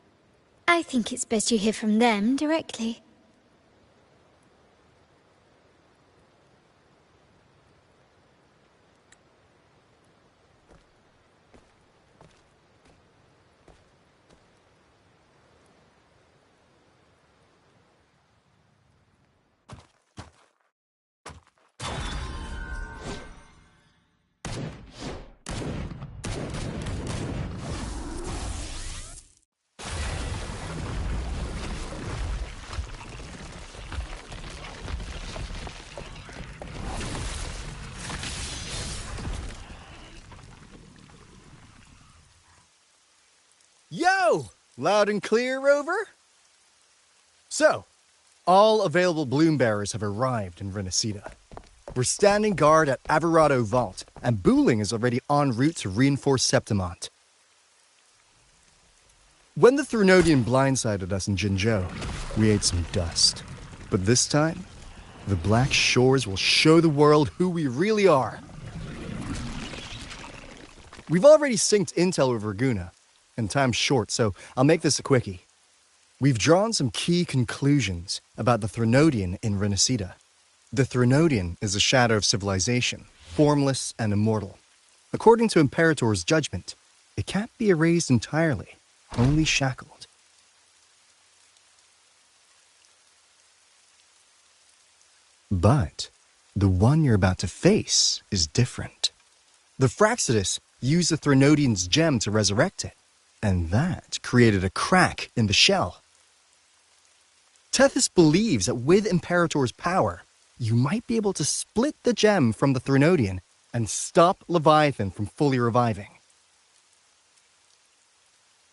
I think it's best you hear from them directly. Yo! Loud and clear, Rover? So, all available bloom bearers have arrived in Renacida. We're standing guard at Averado Vault, and Booling is already en route to reinforce Septimont. When the Threnodian blindsided us in Jinzhou, we ate some dust. But this time, the Black Shores will show the world who we really are. We've already synced intel with Raguna, and time's short, so I'll make this a quickie. We've drawn some key conclusions about the Threnodian in Renacida. The Threnodian is a shadow of civilization, formless and immortal. According to Imperator's judgment, it can't be erased entirely, only shackled. But the one you're about to face is different. The Fraxidus used the Threnodian's gem to resurrect it, and that created a crack in the shell. Tethys believes that with Imperator's power, you might be able to split the gem from the Threnodian and stop Leviathan from fully reviving.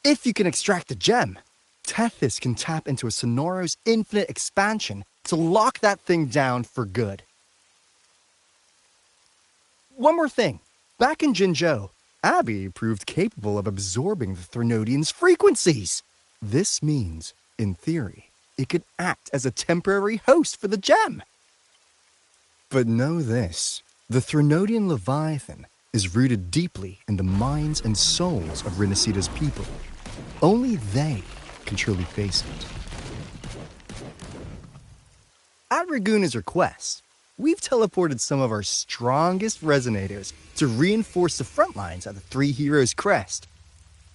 If you can extract the gem, Tethys can tap into a Sonoro's infinite expansion to lock that thing down for good. One more thing. Back in Jinzhou, Abby proved capable of absorbing the Threnodian's frequencies. This means, in theory, it could act as a temporary host for the gem. But know this, the Threnodian Leviathan is rooted deeply in the minds and souls of Renacida's people. Only they can truly face it. At Raguna's request, we've teleported some of our strongest resonators to reinforce the front lines at the Three Heroes Crest.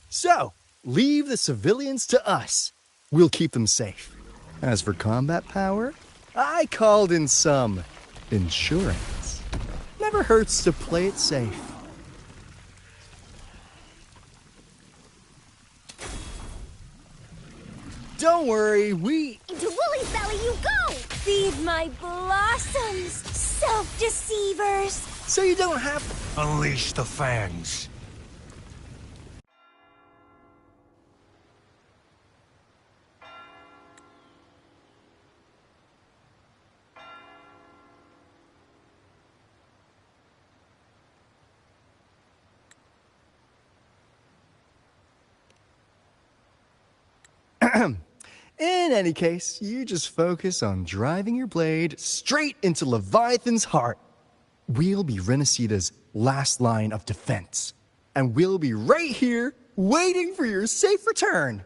So, leave the civilians to us. We'll keep them safe. As for combat power, I called in some insurance. Never hurts to play it safe. Don't worry, Into Woolly's belly you go! Feed my blossoms, self-deceivers! So you don't have to unleash the fangs. In any case, you just focus on driving your blade straight into Leviathan's heart. We'll be Renacida's last line of defense. And we'll be right here, waiting for your safe return.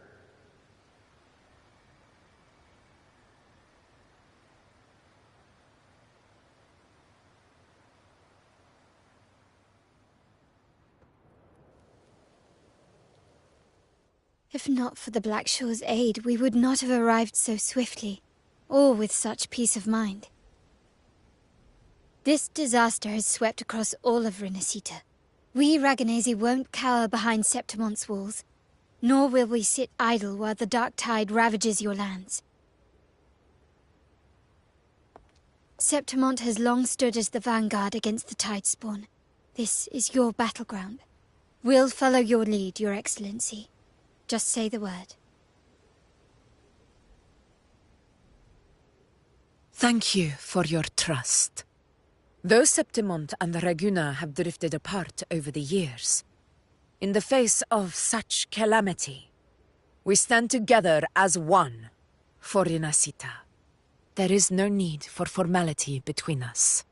If not for the Black Shore's aid, we would not have arrived so swiftly, or with such peace of mind. This disaster has swept across all of Renacida. We Raganese won't cower behind Septimont's walls, nor will we sit idle while the dark tide ravages your lands. Septimont has long stood as the vanguard against the Tidespawn. This is your battleground. We'll follow your lead, Your Excellency. Just say the word. Thank you for your trust. Though Septimont and Raguna have drifted apart over the years, in the face of such calamity, we stand together as one for Rinasita. There is no need for formality between us.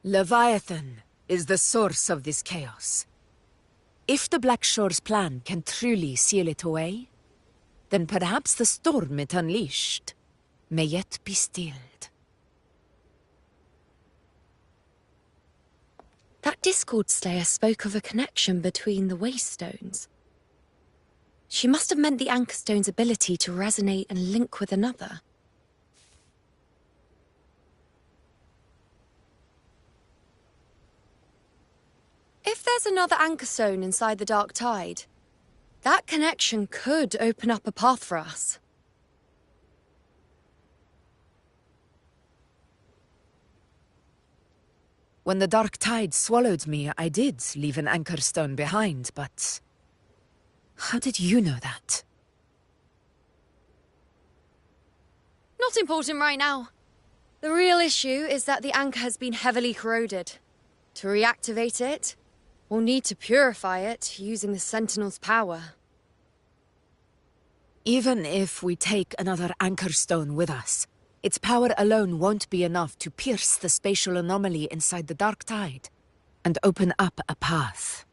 Leviathan is the source of this chaos. If the Black Shore's plan can truly seal it away, then perhaps the storm it unleashed may yet be stilled. That Discord Slayer spoke of a connection between the Waystones. She must have meant the Anchorstone's ability to resonate and link with another. If there's another Anchorstone inside the Dark Tide, that connection could open up a path for us. When the Dark Tide swallowed me, I did leave an Anchorstone behind, but... how did you know that? Not important right now. The real issue is that the anchor has been heavily corroded. To reactivate it, we'll need to purify it using the Sentinel's power. Even if we take another Anchorstone with us, its power alone won't be enough to pierce the spatial anomaly inside the Dark Tide and open up a path.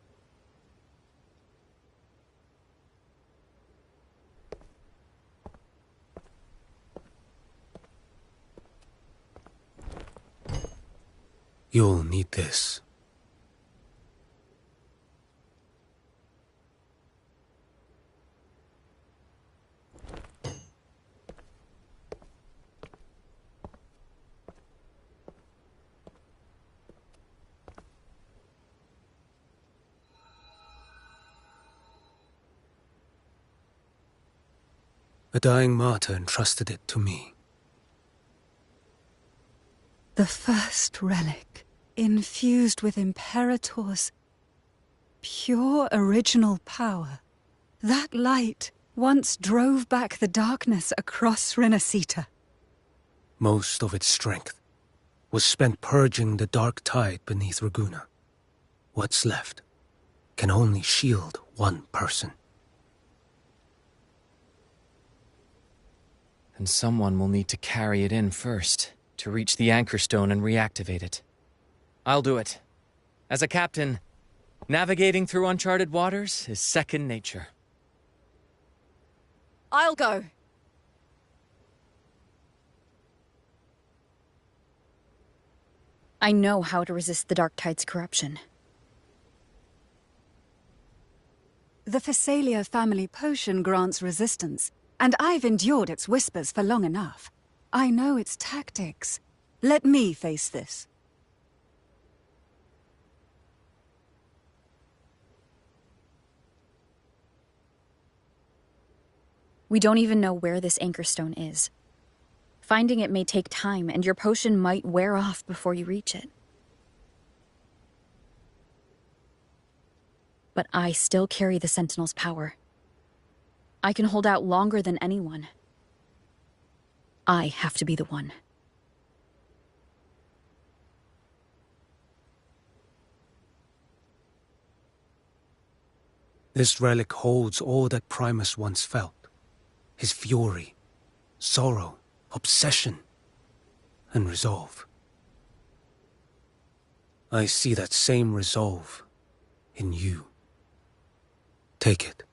You'll need this. A dying martyr entrusted it to me. The first relic, infused with Imperator's pure original power. That light once drove back the darkness across Rinasita. Most of its strength was spent purging the dark tide beneath Raguna. What's left can only shield one person. And someone will need to carry it in first, to reach the Anchorstone and reactivate it. I'll do it. As a captain, navigating through uncharted waters is second nature. I'll go. I know how to resist the Dark Tide's corruption. The Phasalia family potion grants resistance, and I've endured its whispers for long enough. I know its tactics. Let me face this. We don't even know where this Anchorstone is. Finding it may take time, and your potion might wear off before you reach it. But I still carry the Sentinel's power. I can hold out longer than anyone. I have to be the one. This relic holds all that Primus once felt. His fury, sorrow, obsession, and resolve. I see that same resolve in you. Take it.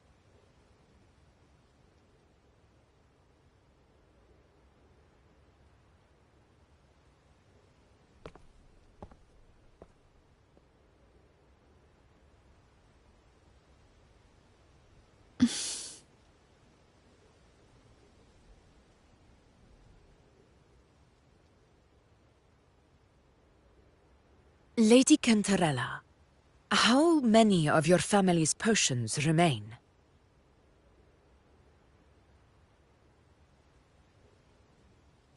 Lady Cantarella, how many of your family's potions remain?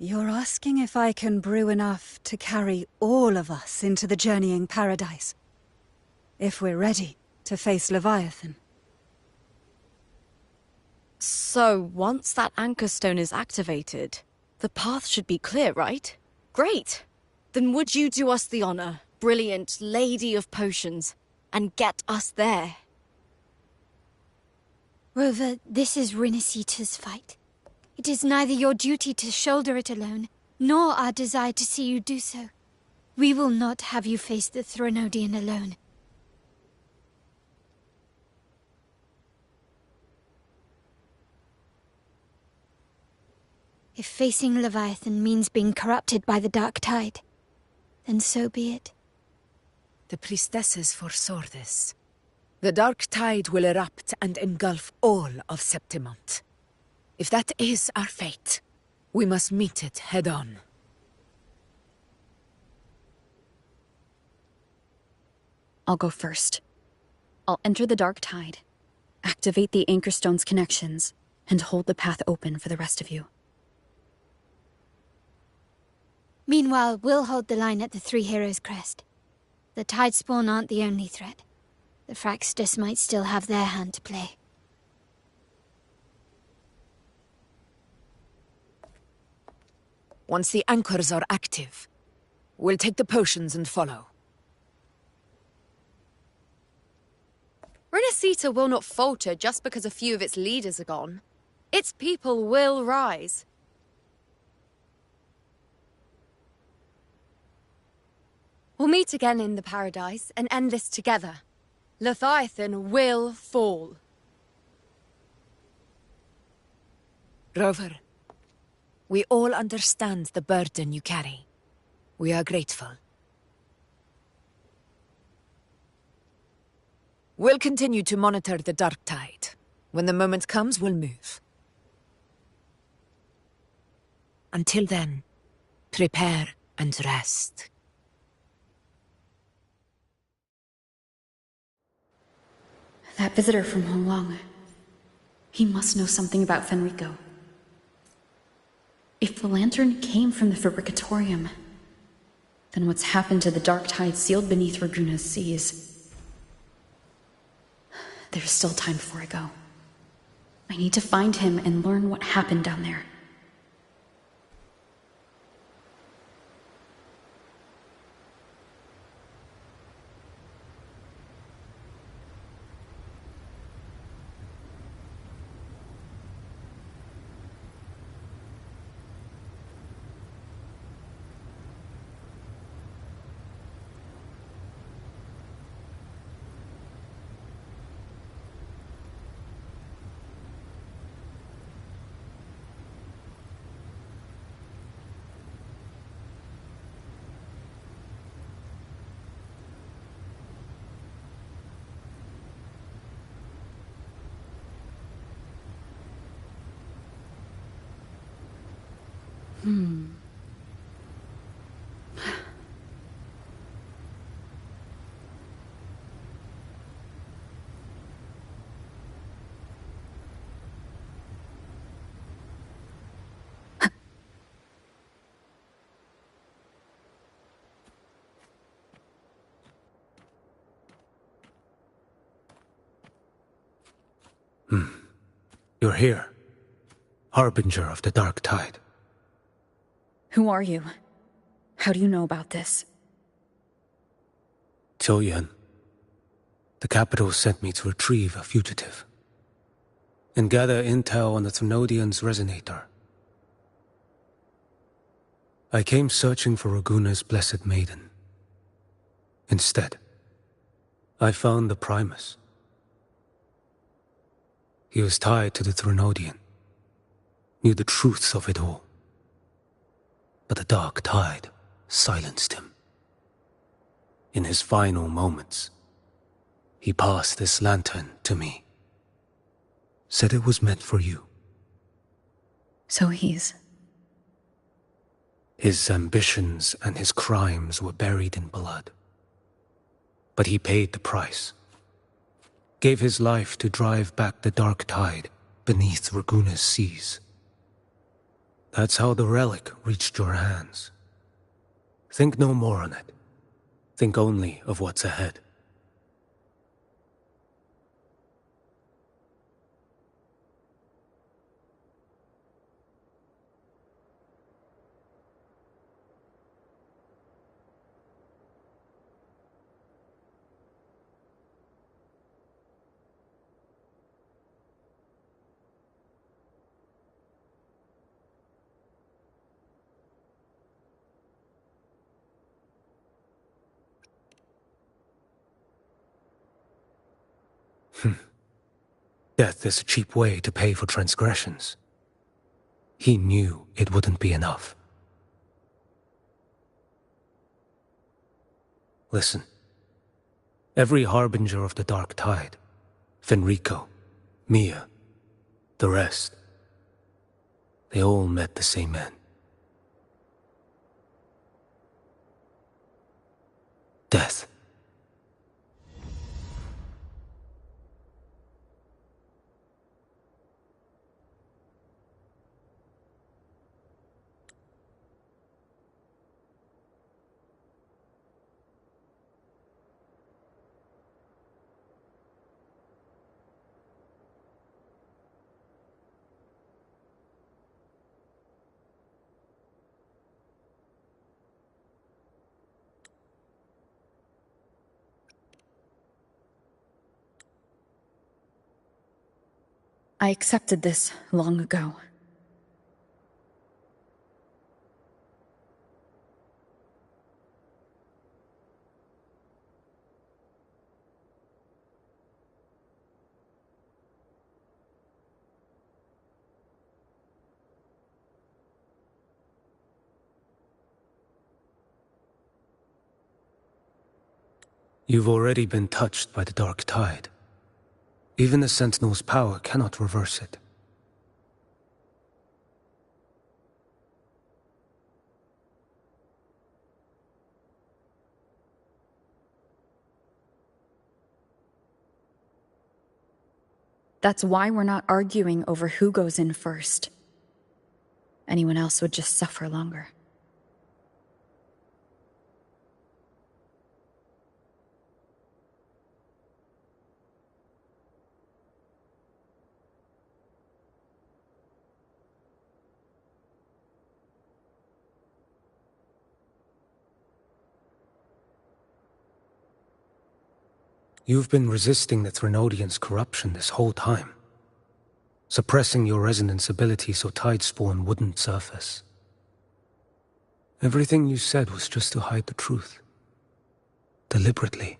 You're asking if I can brew enough to carry all of us into the journeying paradise. If we're ready to face Leviathan. So, once that Anchorstone is activated, the path should be clear, right? Great! Then would you do us the honor, brilliant lady of potions, and get us there? Rover, this is Rinasita's fight. It is neither your duty to shoulder it alone, nor our desire to see you do so. We will not have you face the Threnodian alone. If facing Leviathan means being corrupted by the Dark Tide, then so be it. The priestesses foresaw this. The Dark Tide will erupt and engulf all of Septimont. If that is our fate, we must meet it head-on. I'll go first. I'll enter the Dark Tide, activate the Anchor Stone's connections, and hold the path open for the rest of you. Meanwhile, we'll hold the line at the Three Heroes Crest. The Tidespawn aren't the only threat. The Fraxtus might still have their hand to play. Once the anchors are active, we'll take the potions and follow. Renacita will not falter just because a few of its leaders are gone. Its people will rise. We'll meet again in the Paradise and end this together. Leviathan will fall. Rover, we all understand the burden you carry. We are grateful. We'll continue to monitor the Dark Tide. When the moment comes, we'll move. Until then, prepare and rest. That visitor from Holong. He must know something about Fenrico. If the lantern came from the Fabricatorium, then what's happened to the Dark Tide sealed beneath Raguna's seas? There's still time before I go. I need to find him and learn what happened down there. You're here, Harbinger of the Dark Tide. Who are you? How do you know about this? Choyan. The capital sent me to retrieve a fugitive and gather intel on the Thenodian's resonator. I came searching for Raguna's Blessed Maiden. Instead, I found the Primus. He was tied to the Threnodian, knew the truths of it all. But the Dark Tide silenced him. In his final moments, he passed this lantern to me. Said it was meant for you. So he's... His ambitions and his crimes were buried in blood. But he paid the price. Gave his life to drive back the Dark Tide beneath Raguna's seas. That's how the relic reached your hands. Think no more on it. Think only of what's ahead. Death is a cheap way to pay for transgressions. He knew it wouldn't be enough. Listen. Every harbinger of the Dark Tide, Fenrico, Mia, the rest, they all met the same end. Death. I accepted this long ago. You've already been touched by the Dark Tide. Even the Sentinel's power cannot reverse it. That's why we're not arguing over who goes in first. Anyone else would just suffer longer. You've been resisting the Threnodians' corruption this whole time, suppressing your resonance ability so Tidespawn wouldn't surface. Everything you said was just to hide the truth. Deliberately.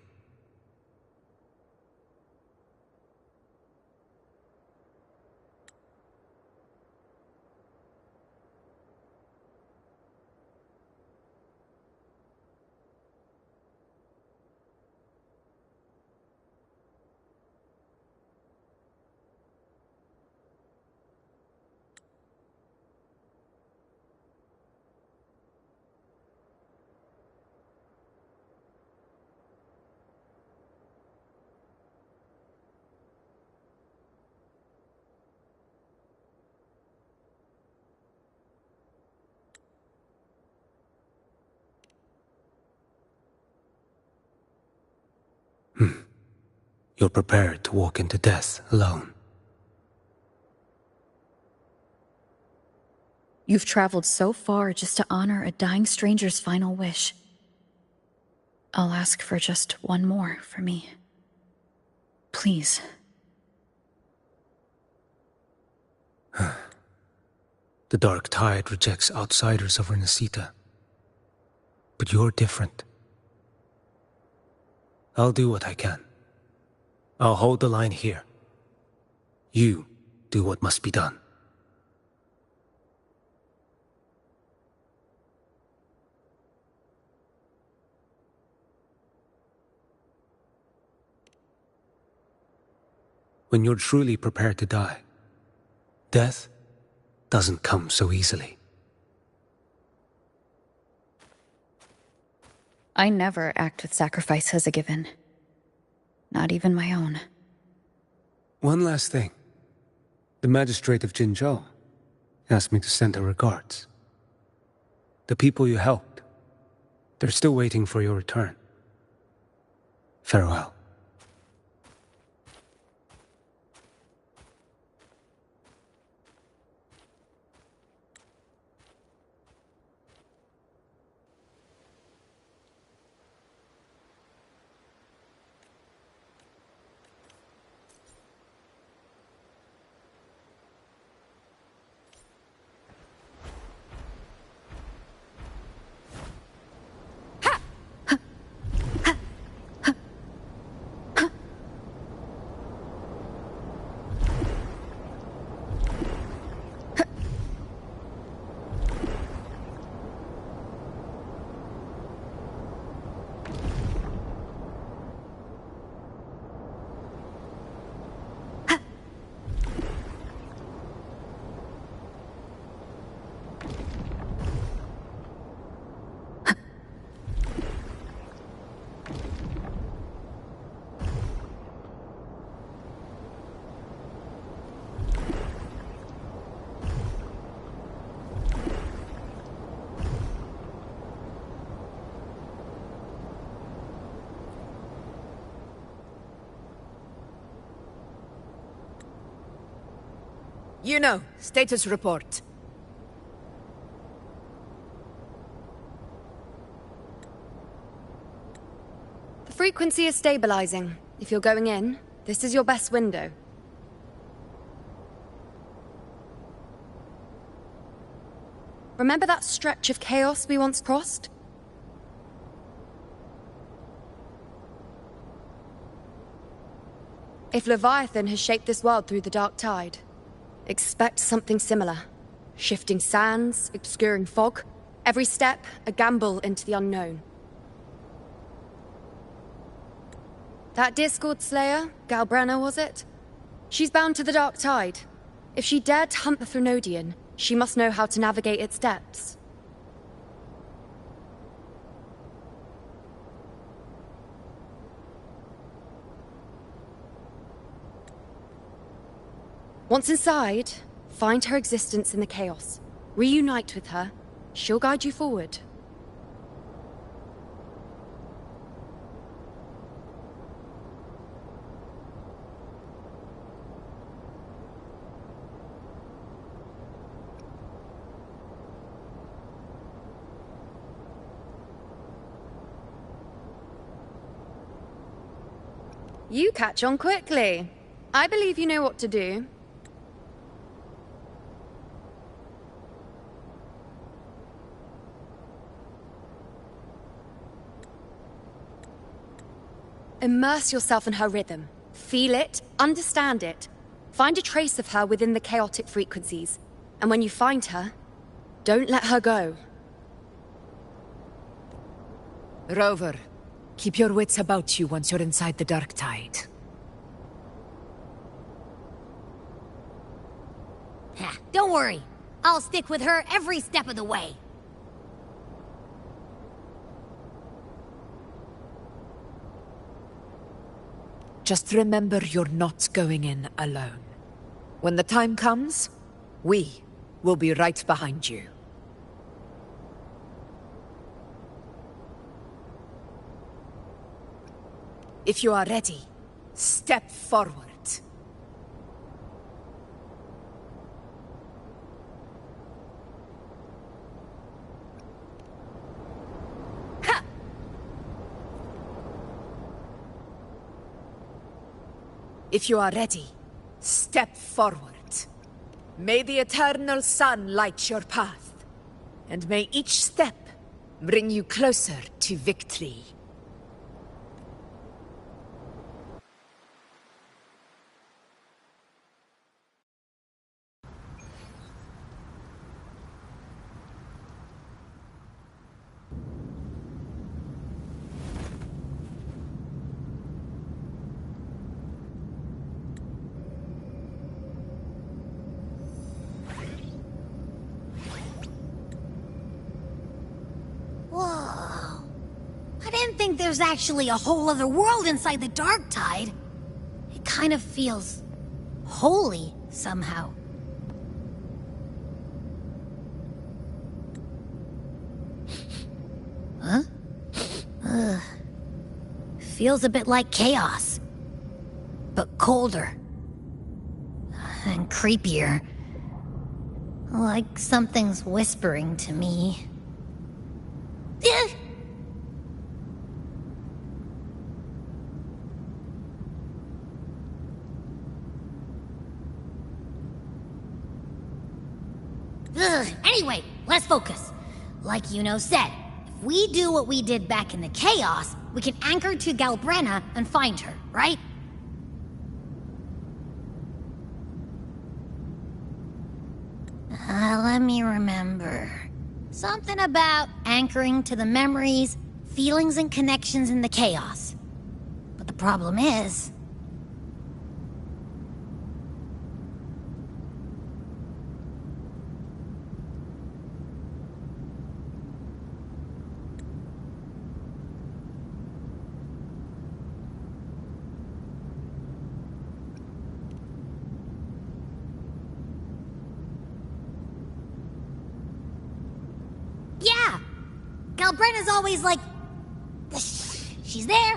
You're prepared to walk into death alone. You've traveled so far just to honor a dying stranger's final wish. I'll ask for just one more for me. Please. The Dark Tide rejects outsiders of Renacita. But you're different. I'll do what I can. I'll hold the line here. You do what must be done. When you're truly prepared to die, death doesn't come so easily. I never act with sacrifice as a given. Not even my own. One last thing. The magistrate of Jinzhou asked me to send her regards. The people you helped, they're still waiting for your return. Farewell. You know, status report. The frequency is stabilizing. If you're going in, this is your best window. Remember that stretch of chaos we once crossed? If Leviathan has shaped this world through the dark tide, expect something similar. Shifting sands, obscuring fog, every step a gamble into the unknown. That Discord Slayer, Galbrenna was it? She's bound to the dark tide. If she dared to hunt the Threnodian, she must know how to navigate its depths. Once inside, find her existence in the chaos. Reunite with her. She'll guide you forward. You catch on quickly. I believe you know what to do. Immerse yourself in her rhythm. Feel it, understand it. Find a trace of her within the chaotic frequencies. And when you find her, don't let her go. Rover, keep your wits about you once you're inside the dark tide. Don't worry. I'll stick with her every step of the way. Just remember you're not going in alone. When the time comes, we will be right behind you. If you are ready, step forward. Ha! If you are ready, step forward. May the eternal sun light your path, and may each step bring you closer to victory. Whoa. I didn't think there's actually a whole other world inside the dark tide. It kind of feels holy somehow. Huh? Ugh. Feels a bit like chaos, but colder and creepier. Like something's whispering to me. Anyway, let's focus. Like Yuno said, if we do what we did back in the chaos, we can anchor to Galbrenna and find her, right? Let me remember. Something about anchoring to the memories, feelings, and connections in the chaos. But the problem is... Yeah! Galbrenna's always like... whoosh, she's there,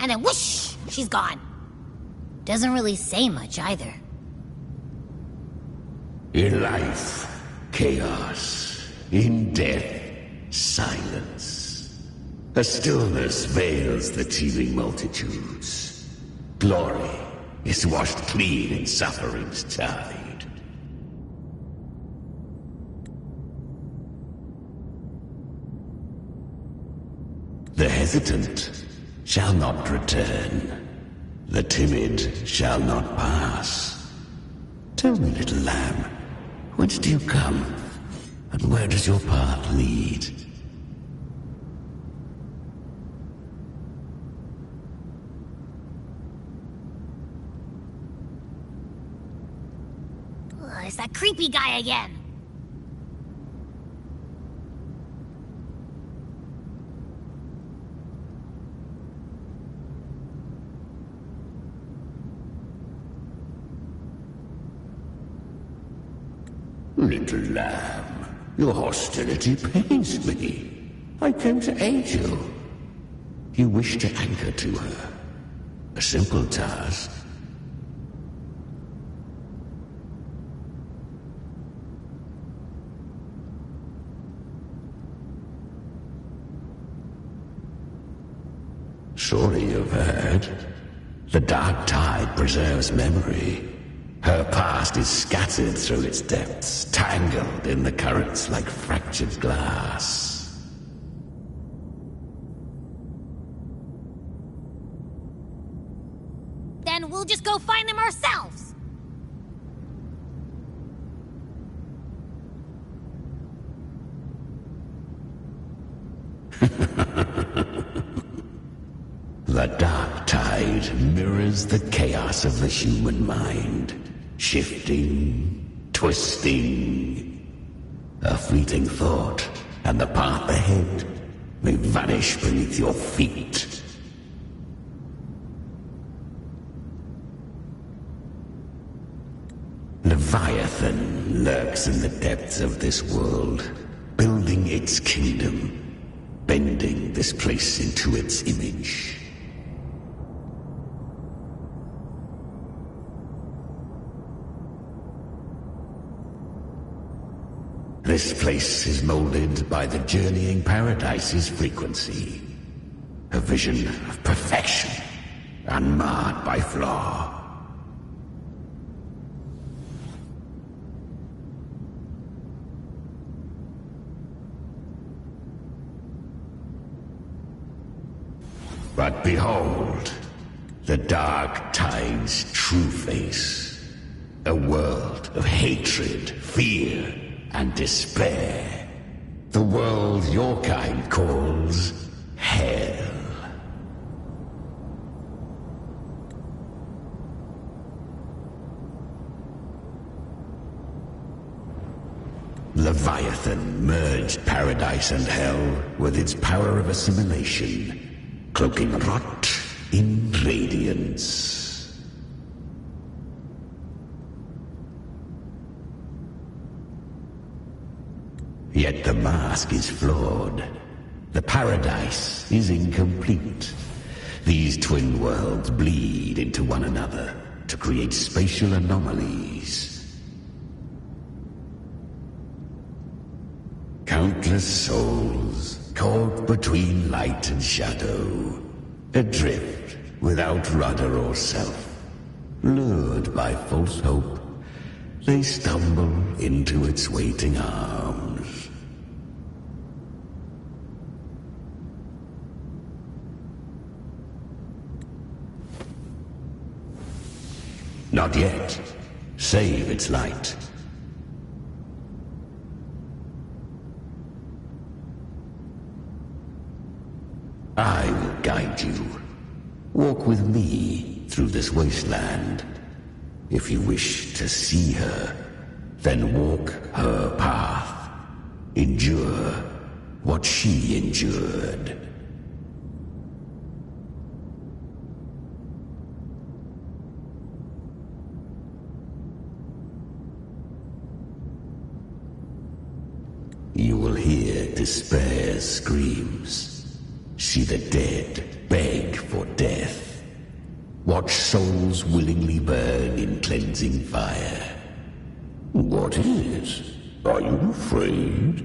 and then whoosh, she's gone. Doesn't really say much either. In life, chaos. In death, silence. A stillness veils the teeming multitudes. Glory is washed clean in suffering's tide. The hesitant shall not return. The timid shall not pass. Tell me, little lamb, whence do you come? And where does your path lead? Ugh, it's that creepy guy again. Little lamb, your hostility pains me. I came to aid you. You wish to anchor to her. A simple task. Surely you've heard. The dark tide preserves memory. Her past is scattered through its depths, tangled in the currents like fractured glass. Then we'll just go find them ourselves. The dark tide mirrors the chaos of the human mind. Shifting, twisting. A fleeting thought, and the path ahead may vanish beneath your feet. Leviathan lurks in the depths of this world, building its kingdom, bending this place into its image. This place is molded by the journeying paradise's frequency. A vision of perfection, unmarred by flaw. But behold, the dark tide's true face. A world of hatred, fear, and despair. The world your kind calls hell. Leviathan merged paradise and hell with its power of assimilation, cloaking rot in radiance. Yet the mask is flawed. The paradise is incomplete. These twin worlds bleed into one another to create spatial anomalies. Countless souls caught between light and shadow, adrift without rudder or self. Lured by false hope, they stumble into its waiting arms. Not yet. Save its light. I will guide you. Walk with me through this wasteland. If you wish to see her, then walk her path. Endure what she endured. You will hear despair's screams. See the dead beg for death. Watch souls willingly burn in cleansing fire. What is it? Are you afraid?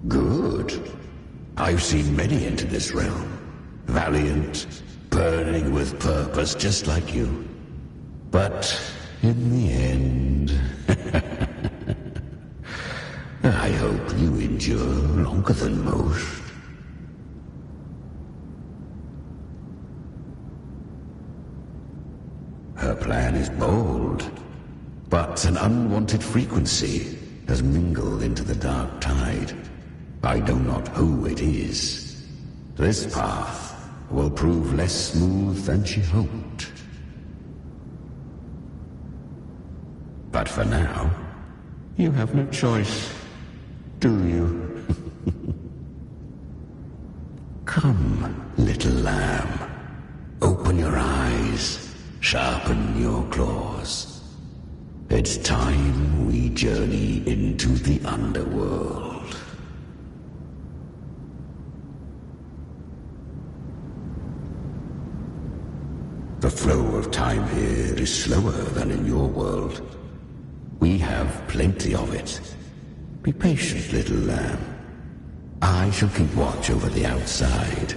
Good. I've seen many enter this realm. Valiant, burning with purpose, just like you. But in the end... I hope you endure longer than most. Her plan is bold, but an unwanted frequency has mingled into the dark tide. I know not who it is. This path will prove less smooth than she hoped. But for now, you have no choice, do you? Come, little lamb. Open your eyes, sharpen your claws. It's time we journey into the underworld. The flow of time here is slower than in your world. We have plenty of it. Be patient, little lamb. I shall keep watch over the outside.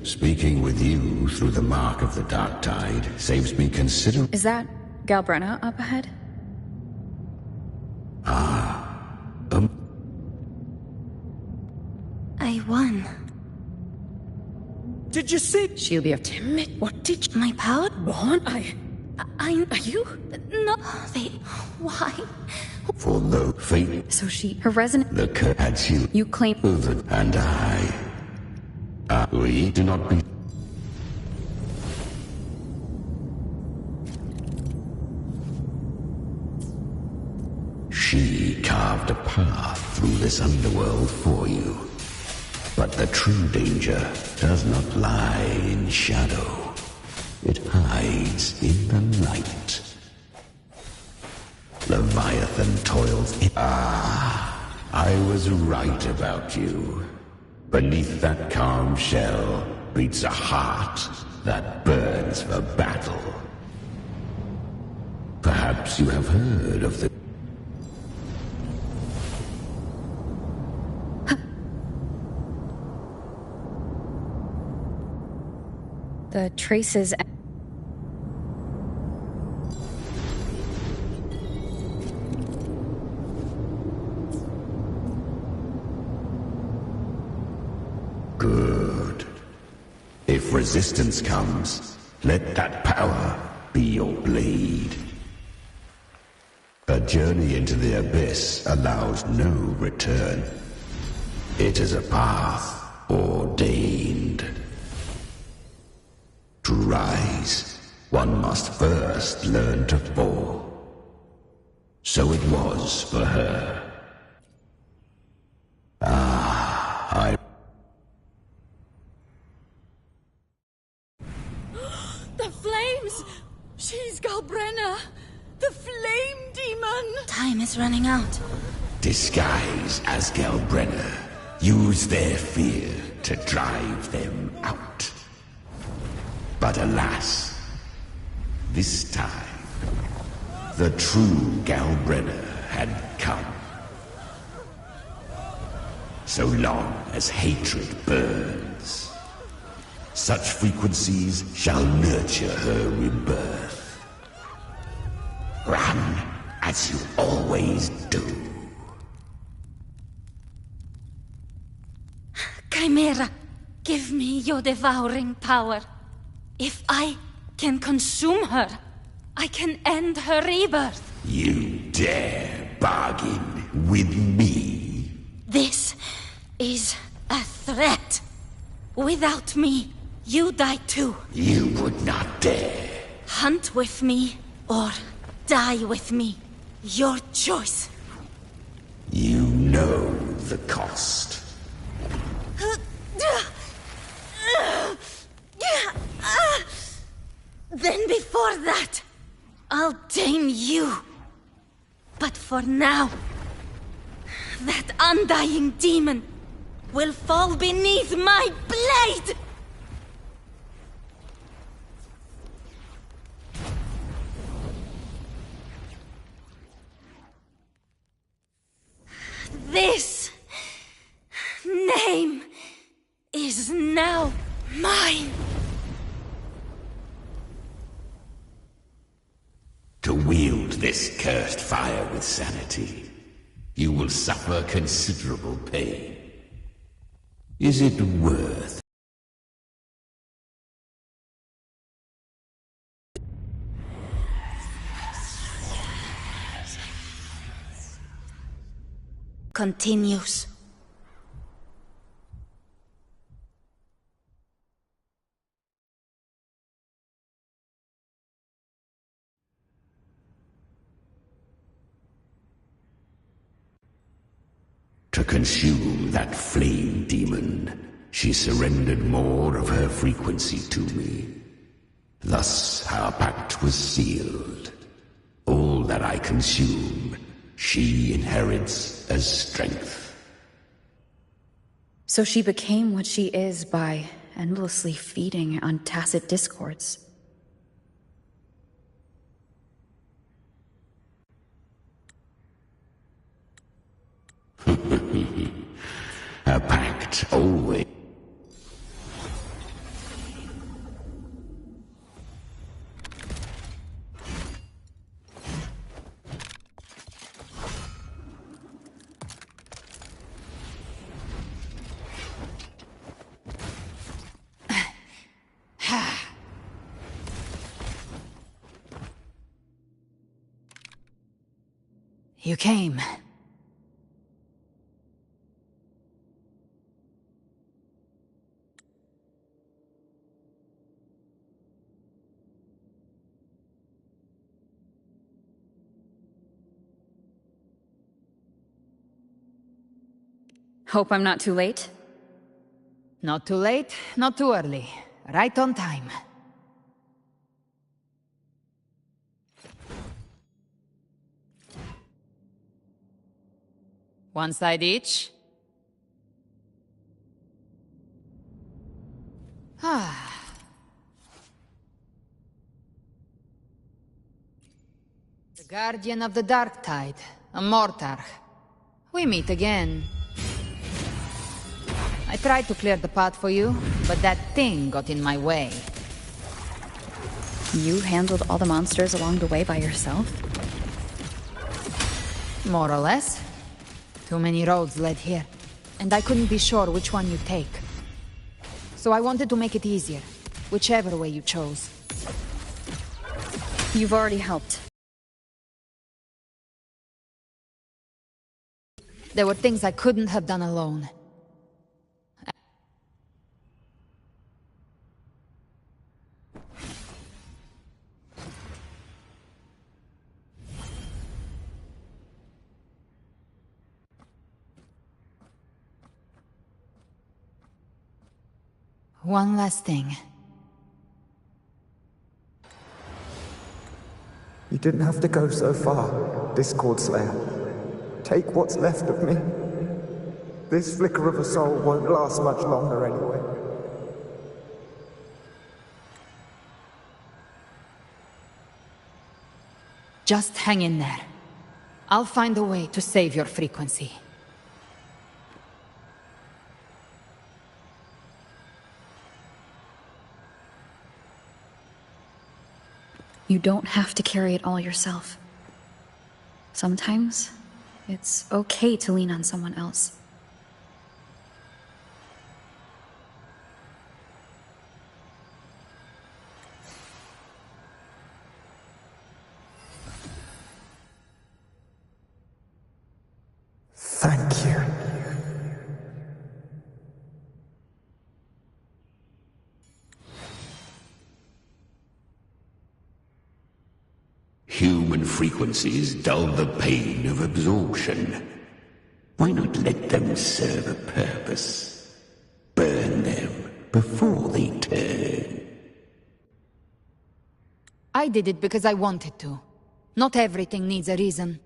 Speaking with you through the mark of the dark tide saves me considerable... Is that Galbrenna up ahead? I won. Did you see? She'll be a timid. What did you... My power? Born? Are you? No, they... Why? For no fate... So her resonance... The curse had you... You claim... And I... we do not be... She carved a path through this underworld for you. But the true danger does not lie in shadow. It hides in the light. Leviathan toils in... I was right about you. Beneath that calm shell beats a heart that burns for battle. Perhaps you have heard of the... The traces... Good. If resistance comes, let that power be your blade. A journey into the abyss allows no return. It is a path ordained. To rise, one must first learn to fall. So it was for her. The flames! She's Galbrenna! The flame demon! Time is running out. Disguise as Galbrenna. Use their fear to drive them out. But alas, this time, the true Galbrenna had come. So long as hatred burns, such frequencies shall nurture her rebirth. Run as you always do. Chimera, give me your devouring power. If I can consume her, I can end her rebirth. You dare bargain with me? This is a threat. Without me, you die too. You would not dare. Hunt with me, or die with me. Your choice. You know the cost. Then before that, I'll tame you. But for now, That undying demon will fall beneath my blade! This name is now mine. To wield this cursed fire with sanity, you will suffer considerable pain. Is it worth? Continues. To consume that flame demon, she surrendered more of her frequency to me. Thus our pact was sealed. All that I consume, she inherits as strength. So she became what she is by endlessly feeding on tacit discords. A pact always. You came. Hope I'm not too late? Not too late, not too early. Right on time. One side each. Ah. The Guardian of the Dark Tide, a Mortar. We meet again. I tried to clear the path for you, but that thing got in my way. You handled all the monsters along the way by yourself? More or less. Too many roads led here, and I couldn't be sure which one you'd take. So I wanted to make it easier, whichever way you chose. You've already helped. There were things I couldn't have done alone. One last thing. You didn't have to go so far, Discord Slayer. Take what's left of me. This flicker of a soul won't last much longer anyway. Just hang in there. I'll find a way to save your frequency. You don't have to carry it all yourself. Sometimes, it's okay to lean on someone else. Thank you. Human frequencies dull the pain of absorption. Why not let them serve a purpose? Burn them before they turn. I did it because I wanted to. Not everything needs a reason.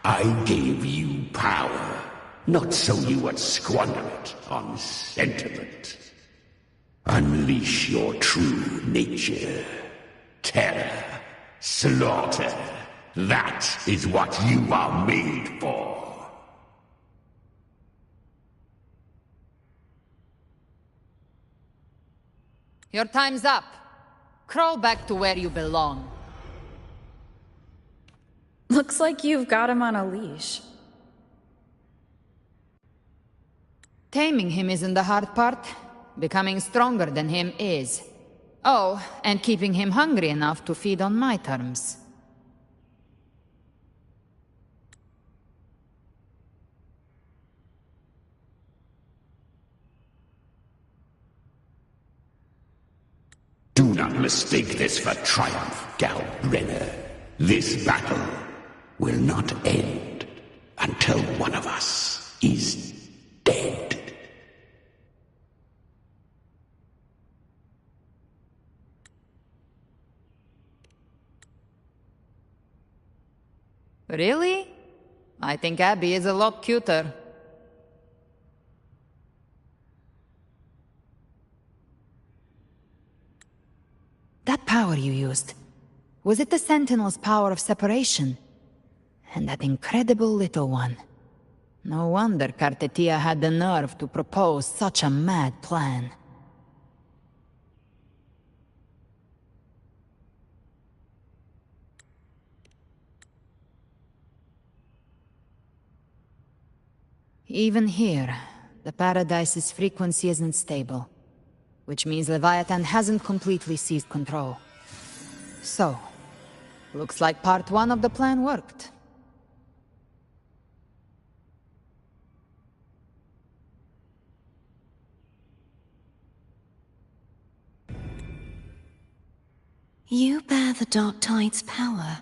I gave you power, not so you would squander it on sentiment. Unleash your true nature. Terror, slaughter. That is what you are made for. Your time's up. Crawl back to where you belong. Looks like you've got him on a leash. Taming him isn't the hard part. Becoming stronger than him is. Oh, and keeping him hungry enough to feed on my terms. Do not mistake this for triumph, Galbrenner. This battle will not end until one of us is dead. Really? I think Abby is a lot cuter. That power you used, was it the Sentinel's power of separation? And that incredible little one. No wonder Kartetia had the nerve to propose such a mad plan. Even here, the Paradise's frequency isn't stable, which means Leviathan hasn't completely seized control. So, looks like part 1 of the plan worked. You bear the Dark Tide's power,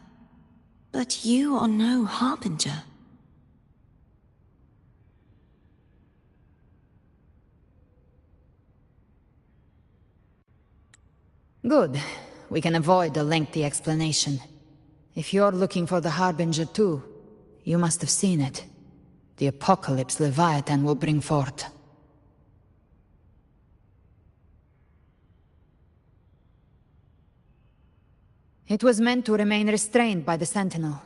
but you are no Harbinger. Good. We can avoid a lengthy explanation. If you're looking for the Harbinger too, you must have seen it. The apocalypse Leviathan will bring forth. It was meant to remain restrained by the Sentinel,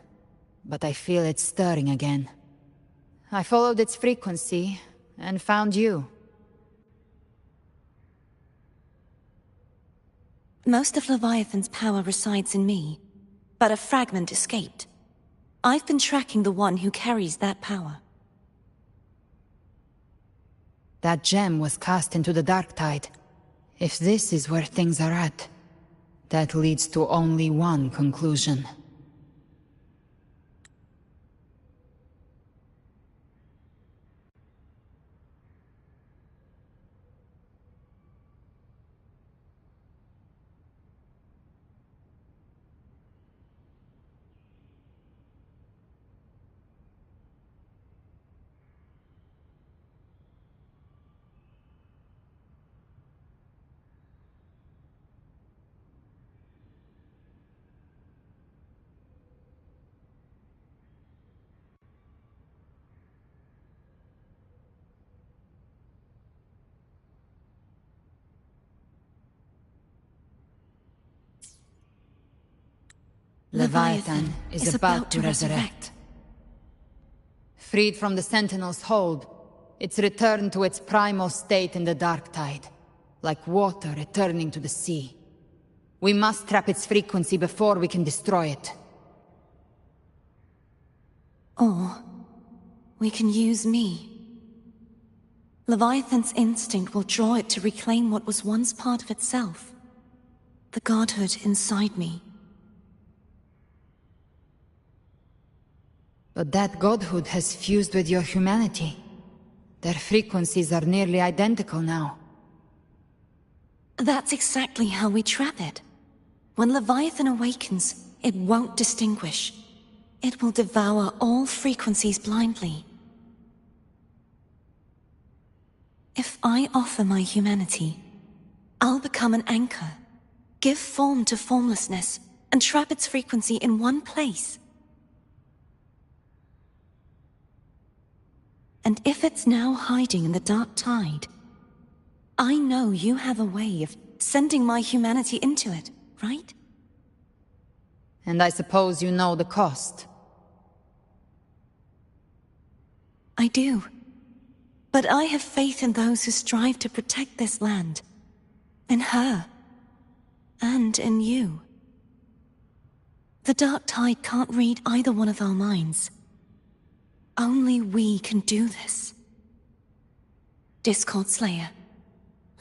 but I feel it stirring again. I followed its frequency, and found you. Most of Leviathan's power resides in me, but a fragment escaped. I've been tracking the one who carries that power. That gem was cast into the Dark Tide. If this is where things are at, that leads to only one conclusion. Leviathan is about to resurrect. Freed from the Sentinel's hold, it's returned to its primal state in the Dark Tide, like water returning to the sea. We must trap its frequency before we can destroy it. Or we can use me. Leviathan's instinct will draw it to reclaim what was once part of itself. The godhood inside me. But that godhood has fused with your humanity. Their frequencies are nearly identical now. That's exactly how we trap it. When Leviathan awakens, it won't distinguish. It will devour all frequencies blindly. If I offer my humanity, I'll become an anchor, give form to formlessness, and trap its frequency in one place. And if it's now hiding in the dark tide, I know you have a way of sending my humanity into it, right? And I suppose you know the cost. I do. But I have faith in those who strive to protect this land. In her. And in you. The dark tide can't read either one of our minds. Only we can do this. Discord Slayer,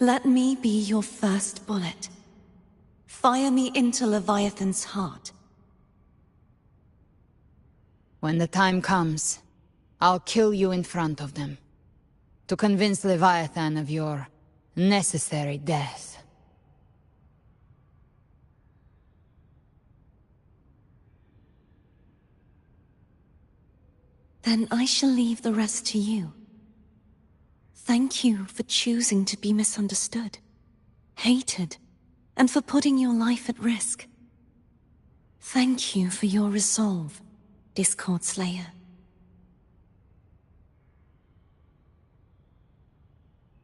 let me be your first bullet. Fire me into Leviathan's heart. When the time comes, I'll kill you in front of them. To convince Leviathan of your necessary death. Then I shall leave the rest to you. Thank you for choosing to be misunderstood, hated, and for putting your life at risk. Thank you for your resolve, Discord Slayer.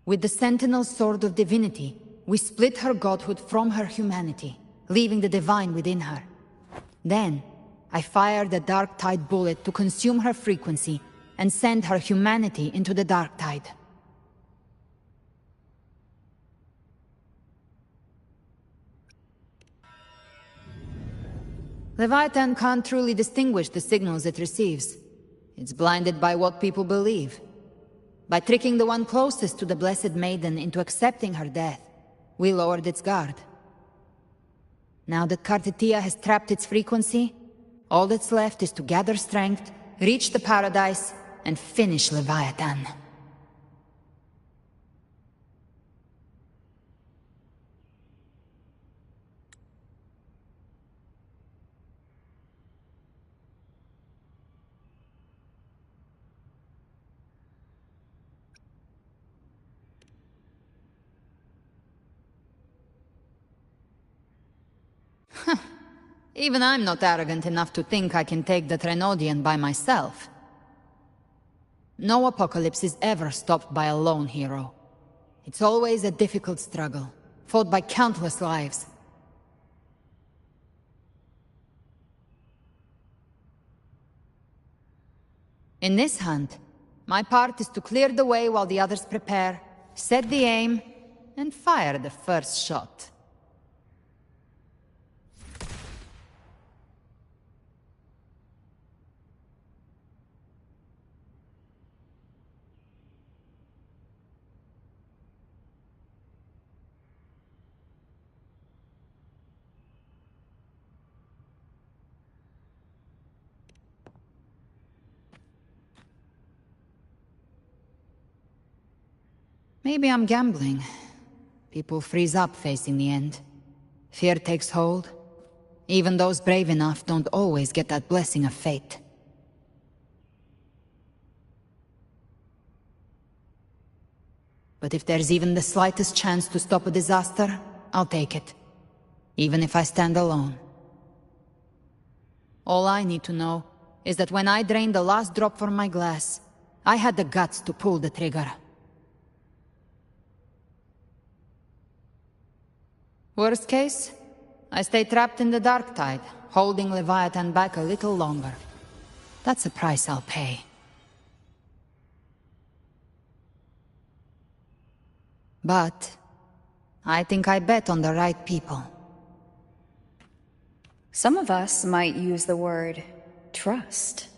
With the Sentinel Sword of Divinity, we split her godhood from her humanity, leaving the divine within her. Then, I fired the Dark Tide bullet to consume her frequency and send her humanity into the Dark Tide. Leviathan can't truly distinguish the signals it receives. It's blinded by what people believe. By tricking the one closest to the Blessed Maiden into accepting her death, we lowered its guard. Now that Kartetia has trapped its frequency, all that's left is to gather strength, reach the paradise, and finish Leviathan. Even I'm not arrogant enough to think I can take the Trenodian by myself. No apocalypse is ever stopped by a lone hero. It's always a difficult struggle, fought by countless lives. In this hunt, my part is to clear the way while the others prepare, set the aim, and fire the first shot. Maybe I'm gambling. People freeze up facing the end. Fear takes hold. Even those brave enough don't always get that blessing of fate. But if there's even the slightest chance to stop a disaster, I'll take it. Even if I stand alone. All I need to know is that when I drained the last drop from my glass, I had the guts to pull the trigger. Worst case, I stay trapped in the Dark Tide, holding Leviathan back a little longer. That's a price I'll pay. But I think I bet on the right people. Some of us might use the word trust.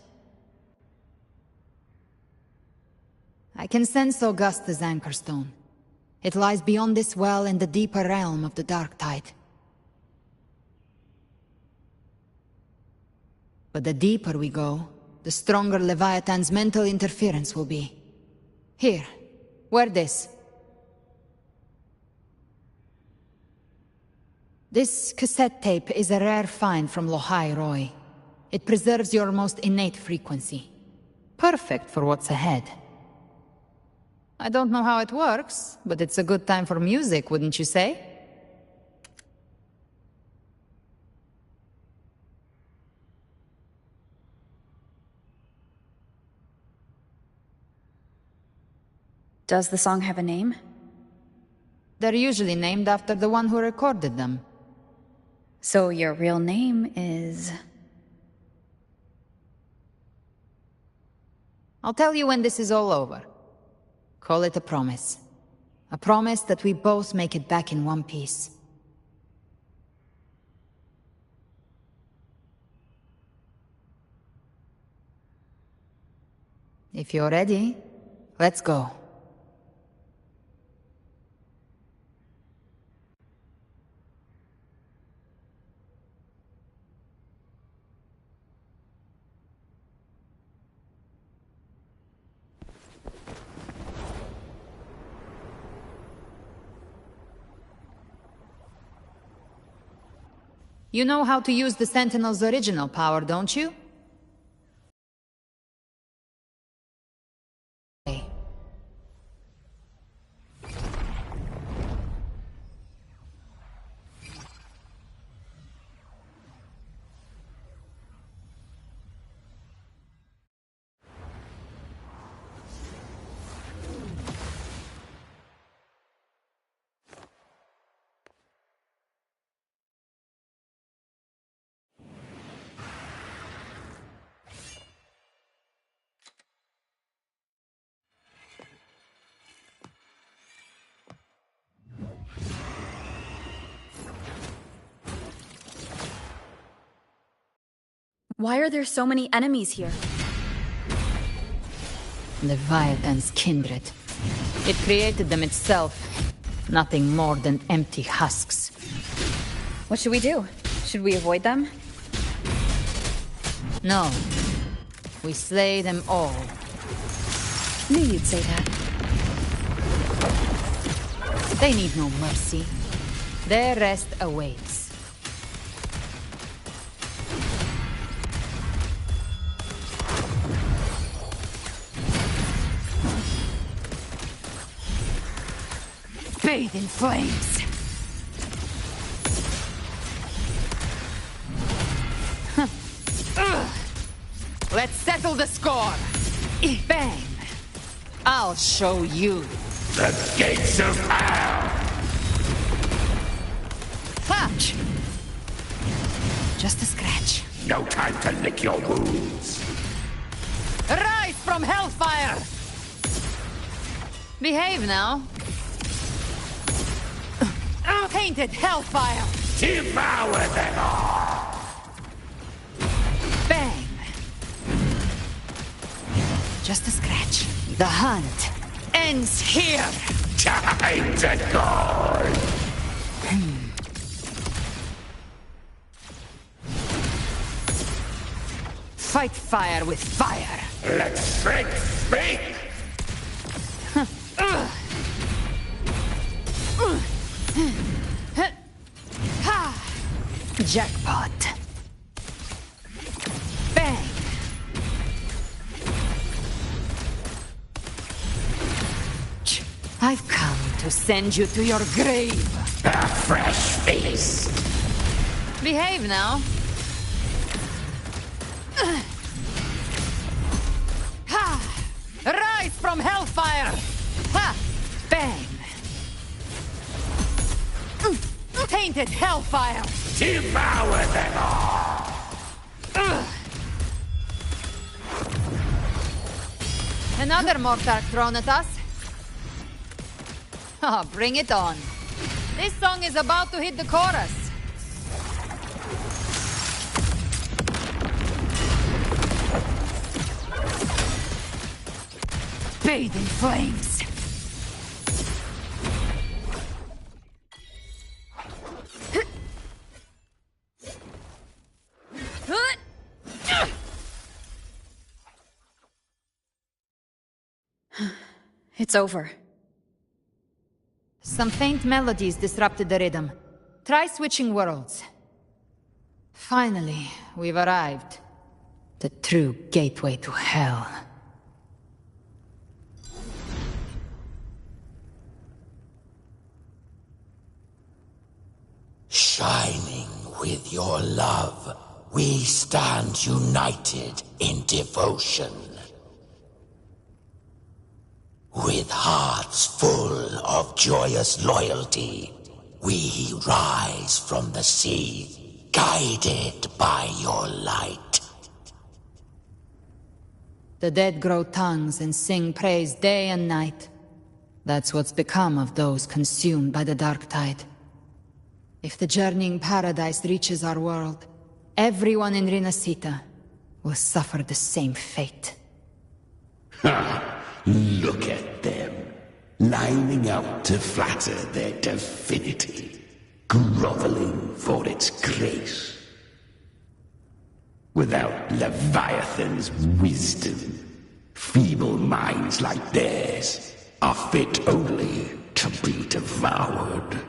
I can sense Augusta's anchorstone. It lies beyond this well in the deeper realm of the Dark Tide. But the deeper we go, the stronger Leviathan's mental interference will be. Here, wear this. This cassette tape is a rare find from Lohai Roy. It preserves your most innate frequency. Perfect for what's ahead. I don't know how it works, but it's a good time for music, wouldn't you say? Does the song have a name? They're usually named after the one who recorded them. So your real name is... I'll tell you when this is all over. Call it a promise. A promise that we both make it back in one piece. If you're ready, let's go. You know how to use the Sentinel's original power, don't you? Why are there so many enemies here? Leviathan's kindred. It created them itself. Nothing more than empty husks. What should we do? Should we avoid them? No. We slay them all. Knew you'd say that. They need no mercy. Their rest awaits. Bathe in flames. Let's settle the score. Bang. I'll show you. The gates of hell! Ouch! Just a scratch. No time to lick your wounds. Rise from hellfire! Behave now. Tainted hellfire! Devour them all! Bang! Just a scratch. The hunt ends here! Time to go! Fight fire with fire! Let strength speak! Jackpot. Bang! I've come to send you to your grave. A fresh face. Behave now. Rise from hellfire! Ha! Bang! Tainted hellfire! Devour them all! Another mortar thrown at us. Oh, bring it on. This song is about to hit the chorus. Bathe in flames. It's over. Some faint melodies disrupted the rhythm. Try switching worlds. Finally, we've arrived. The true gateway to hell. Shining with your love, we stand united in devotion. With hearts full of joyous loyalty, we rise from the sea, guided by your light. The dead grow tongues and sing praise day and night. That's what's become of those consumed by the dark tide. If the journeying paradise reaches our world, everyone in Rinasita will suffer the same fate. Ha! Look at them, lining up to flatter their divinity, groveling for its grace. Without Leviathan's wisdom, feeble minds like theirs are fit only to be devoured.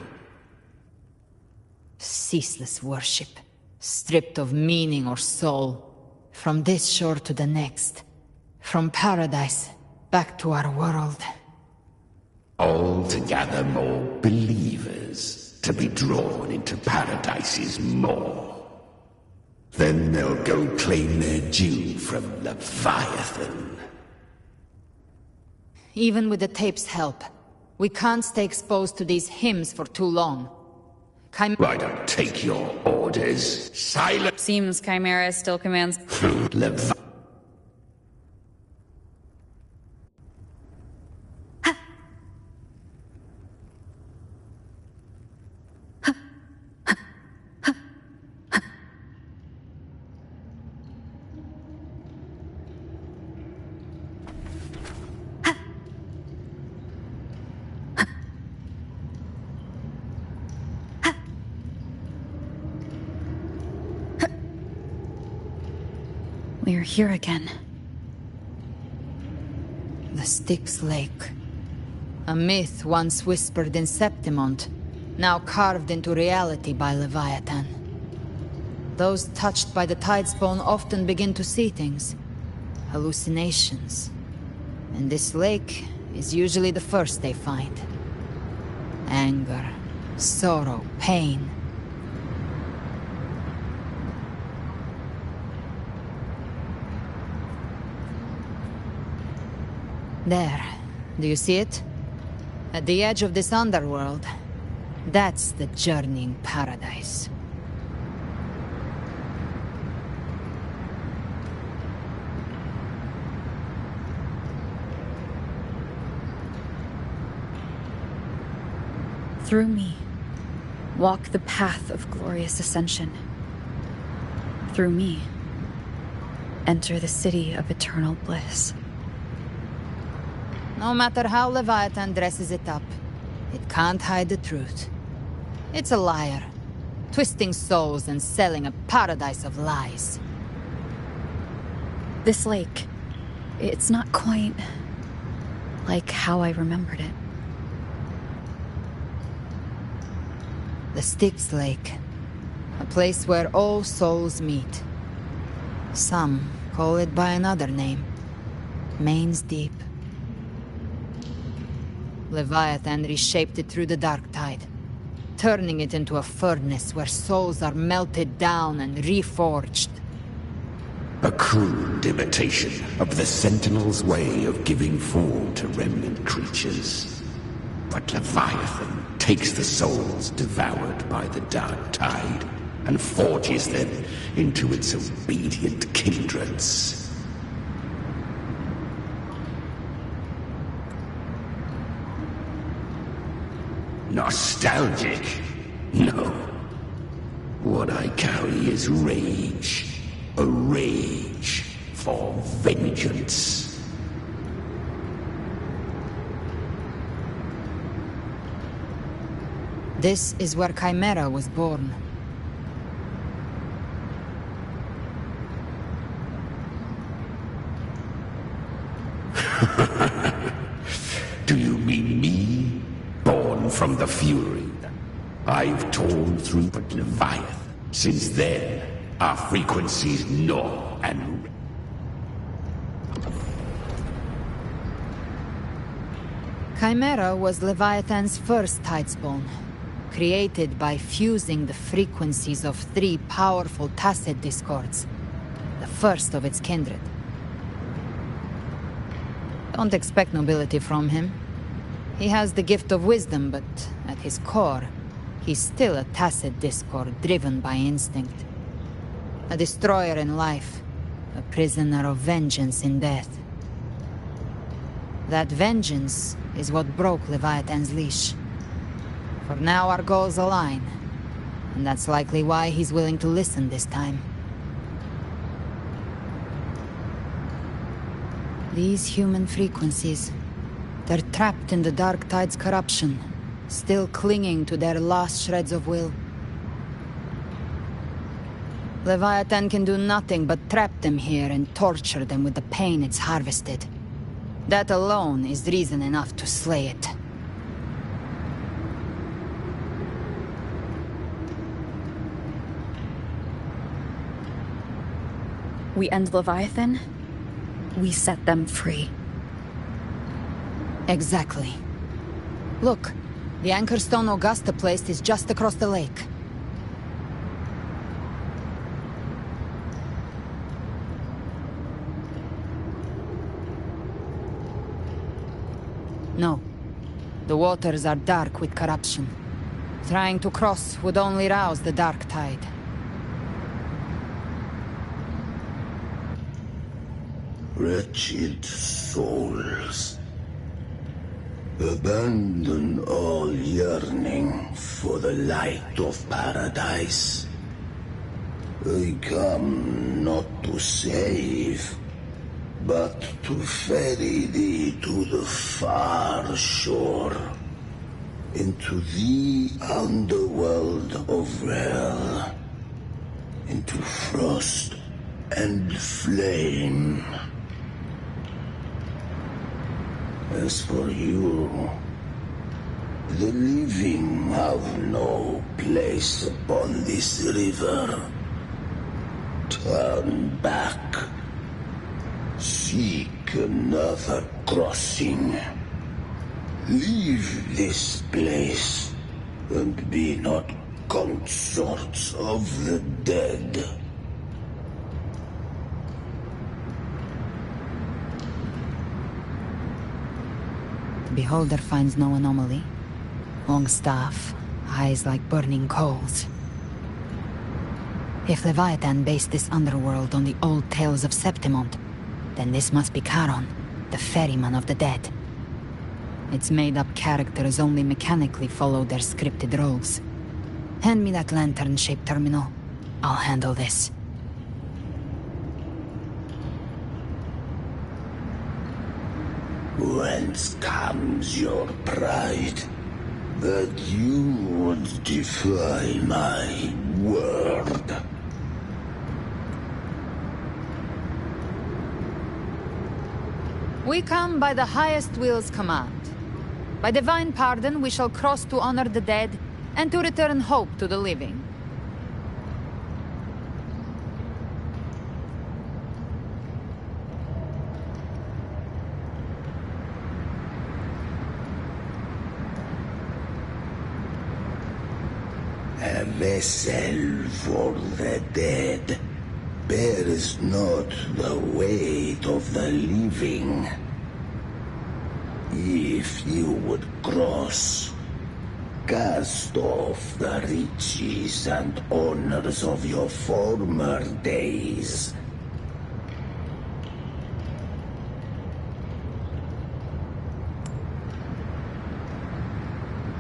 Ceaseless worship, stripped of meaning or soul, from this shore to the next, from paradise back to our world. All to gather more believers to be drawn into Paradise's maw. Then they'll go claim their due from Leviathan. Even with the tape's help, we can't stay exposed to these hymns for too long. I don't take your orders. Silence! Seems Chimera still commands. We're here again. The Styx Lake. A myth once whispered in Septimont, now carved into reality by Leviathan. Those touched by the Tidespawn often begin to see things. Hallucinations. And this lake is usually the first they find. Anger, sorrow, pain. There. Do you see it? At the edge of this underworld. That's the journeying paradise. Through me, walk the path of glorious ascension. Through me, enter the city of eternal bliss. No matter how Leviathan dresses it up, it can't hide the truth. It's a liar, twisting souls and selling a paradise of lies. This lake, it's not quite like how I remembered it. The Styx Lake, a place where all souls meet. Some call it by another name, Main's Deep. Leviathan reshaped it through the dark tide, turning it into a furnace where souls are melted down and reforged. A crude imitation of the Sentinel's way of giving form to remnant creatures. But Leviathan takes the souls devoured by the dark tide and forges them into its obedient kindreds. Nostalgic? No. What I carry is rage. A rage for vengeance. This is where Chimera was born. Do you mean me? Born from the Fury. I've torn through but Leviathan. Since then, our frequencies gnaw and... Chimera was Leviathan's first Tidespawn, created by fusing the frequencies of 3 powerful tacet discords, the first of its kindred. Don't expect nobility from him. He has the gift of wisdom, but at his core, he's still a tacit discord driven by instinct. A destroyer in life, a prisoner of vengeance in death. That vengeance is what broke Leviathan's leash. For now our goals align, and that's likely why he's willing to listen this time. These human frequencies, they're trapped in the Dark Tide's corruption, still clinging to their last shreds of will. Leviathan can do nothing but trap them here and torture them with the pain it's harvested. That alone is reason enough to slay it. We end Leviathan, we set them free. Exactly. Look, the anchor stone Augusta placed is just across the lake. No. The waters are dark with corruption. Trying to cross would only rouse the Dark Tide. Wretched souls, abandon all yearning for the light of paradise. I come not to save, but to ferry thee to the far shore, into the underworld of hell, into frost and flame. As for you, the living have no place upon this river. Turn back. Seek another crossing. Leave this place, and be not consorts of the dead. The beholder finds no anomaly. Long staff, eyes like burning coals. If Leviathan based this underworld on the old tales of Septimont, then this must be Charon, the ferryman of the dead. Its made-up characters only mechanically follow their scripted roles. Hand me that lantern-shaped terminal. I'll handle this. Whence comes your pride that you would defy my word? We come by the highest will's command. By divine pardon, we shall cross to honor the dead, and to return hope to the living. A vessel for the dead bears not the weight of the living. If you would cross, cast off the riches and honors of your former days.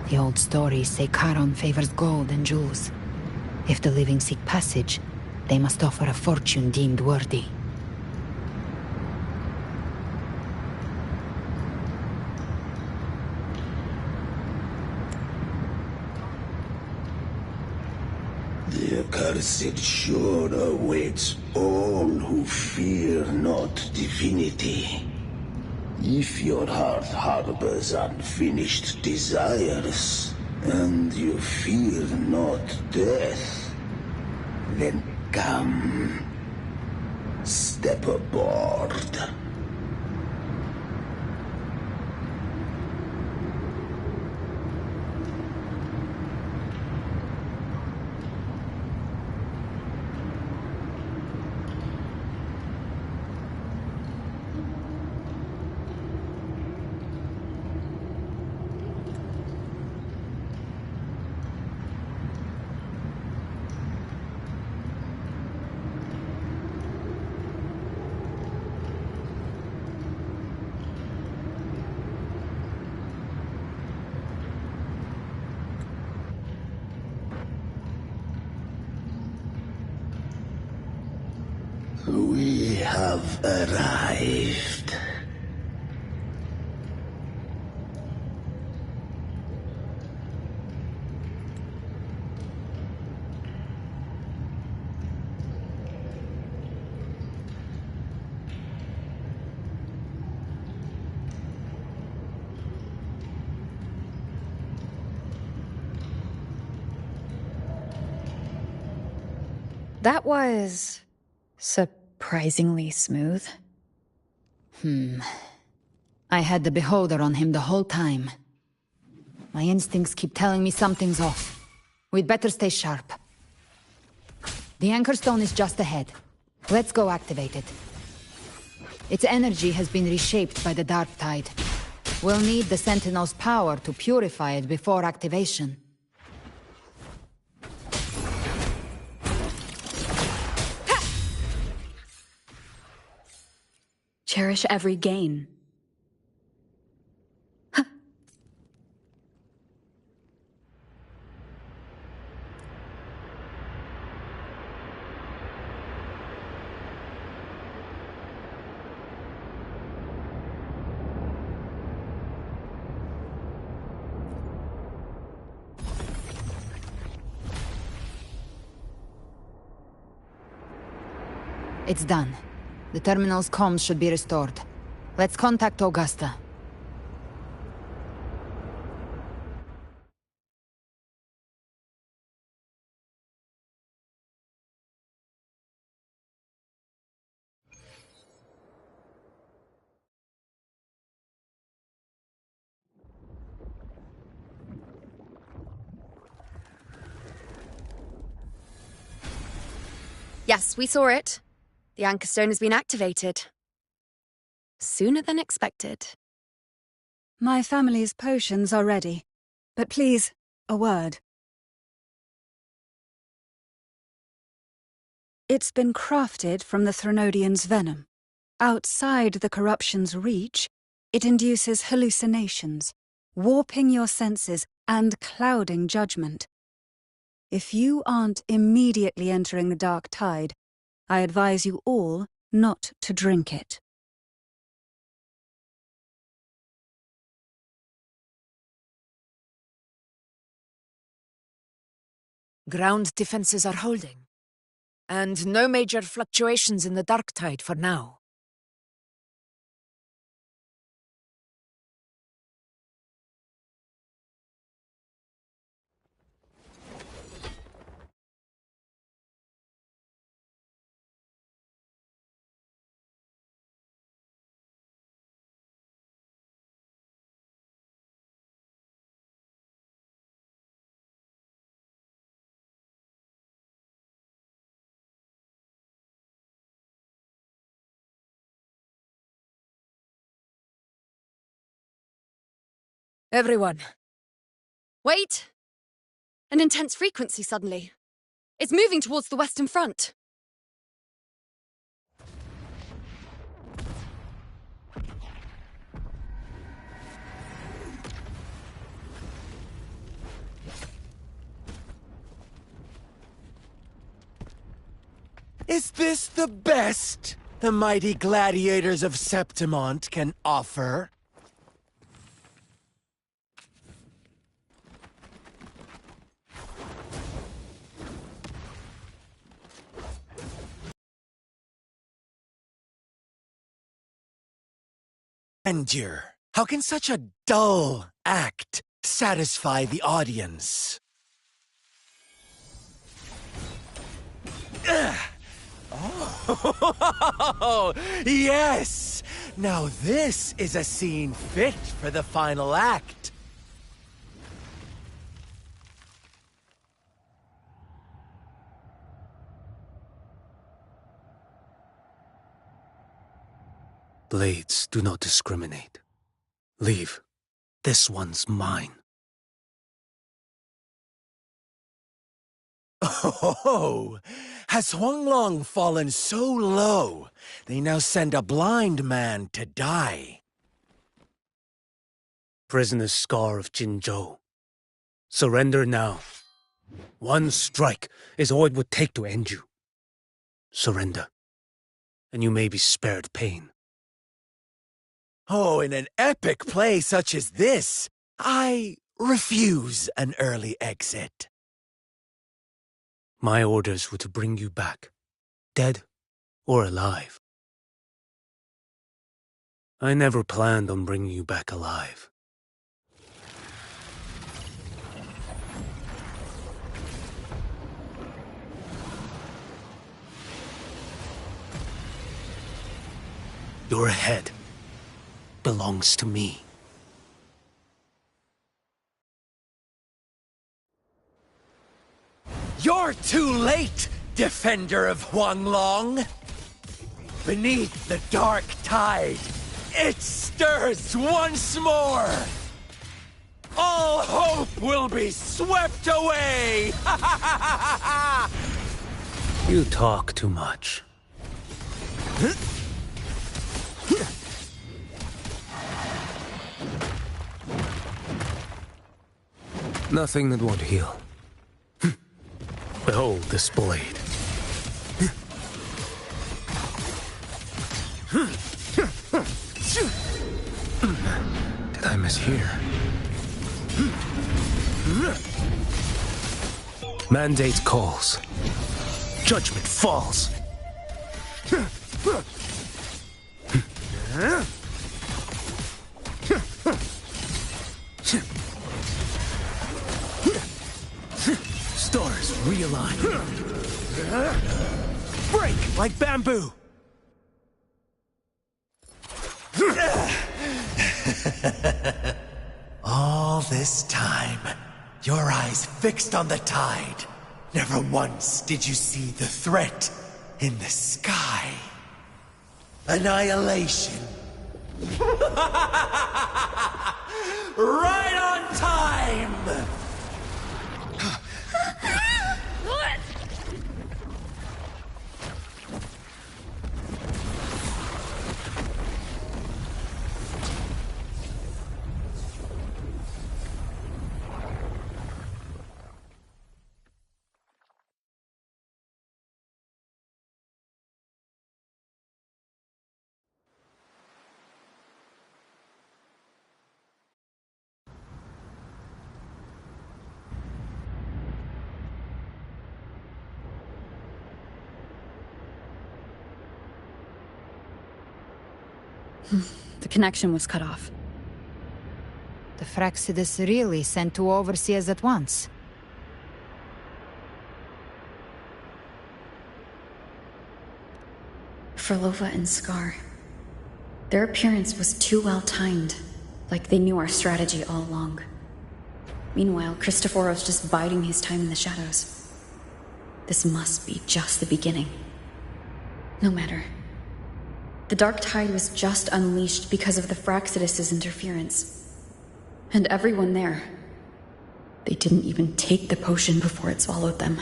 The old stories say Charon favors gold and jewels. If the living seek passage, they must offer a fortune deemed worthy. The accursed shore awaits all who fear not divinity. If your heart harbors unfinished desires, and you fear not death, then come, step aboard. We have arrived. That was surprisingly smooth. I had the beholder on him the whole time. My instincts keep telling me something's off. We'd better stay sharp. The anchor stone is just ahead. Let's go activate it. Its energy has been reshaped by the dark tide. We'll need the Sentinel's power to purify it before activation. Cherish every gain. It's done. The terminal's comms should be restored. Let's contact Augusta. Yes, we saw it. The anchor stone has been activated. Sooner than expected. My family's potions are ready. But please, a word. It's been crafted from the Threnodian's venom. Outside the corruption's reach, it induces hallucinations, warping your senses and clouding judgment. If you aren't immediately entering the dark tide, I advise you all not to drink it. Ground defenses are holding. And no major fluctuations in the dark tide for now. Everyone. Wait! An intense frequency suddenly. It's moving towards the Western Front. Is this the best the mighty gladiators of Septimont can offer? Grandeur. How can such a dull act satisfy the audience? Oh, yes! Now this is a scene fit for the final act. Blades do not discriminate. Leave. This one's mine. Oh, has Huanglong fallen so low, they now send a blind man to die? Prisoner's Scar of Jinzhou. Surrender now. One strike is all it would take to end you. Surrender. and you may be spared pain. Oh, in an epic play such as this, I refuse an early exit. My orders were to bring you back, dead or alive. I never planned on bringing you back alive. Your head belongs to me. You're too late, defender of Huanglong! Beneath the dark tide, it stirs once more! All hope will be swept away! You talk too much. Nothing that won't heal. Behold this blade. Did I mishear? Mandate calls. Judgment falls. Stars realign. Break like bamboo. All this time, your eyes fixed on the tide. Never once did you see the threat in the sky. Annihilation. Right on time! What? The connection was cut off. The Fraxidus really sent two overseers at once. Frolova and Scar. Their appearance was too well timed, like they knew our strategy all along. Meanwhile, Christophoros just biding his time in the shadows. This must be just the beginning. No matter. The Dark Tide was just unleashed because of the Fraxidus' interference. And everyone there, they didn't even take the potion before it swallowed them.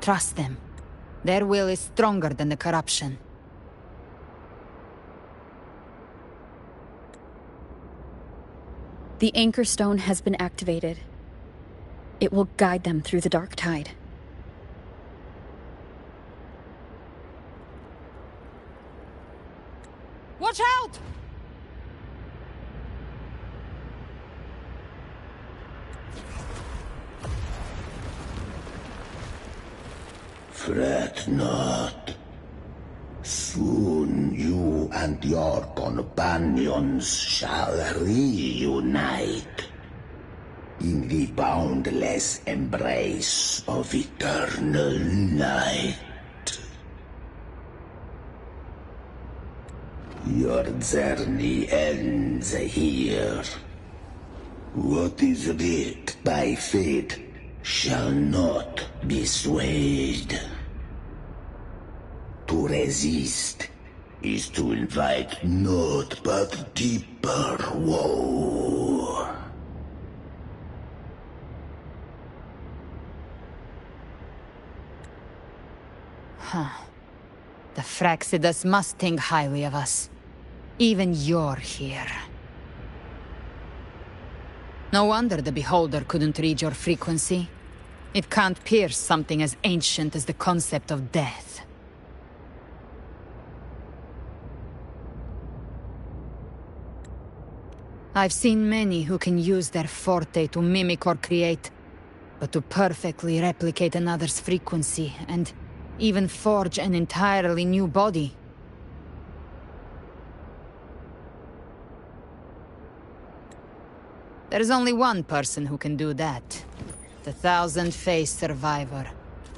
Trust them. Their will is stronger than the corruption. The Anchor Stone has been activated. It will guide them through the Dark Tide. Watch out! Fret not. Soon you and your companions shall reunite in the boundless embrace of eternal night. Your journey ends here. What is writ by fate shall not be swayed. To resist is to invite naught but deeper woe. Huh. The Fraxidus must think highly of us. Even you're here. No wonder the Beholder couldn't read your frequency. It can't pierce something as ancient as the concept of death. I've seen many who can use their forte to mimic or create, but to perfectly replicate another's frequency and even forge an entirely new body. There's only one person who can do that. The thousand-faced survivor.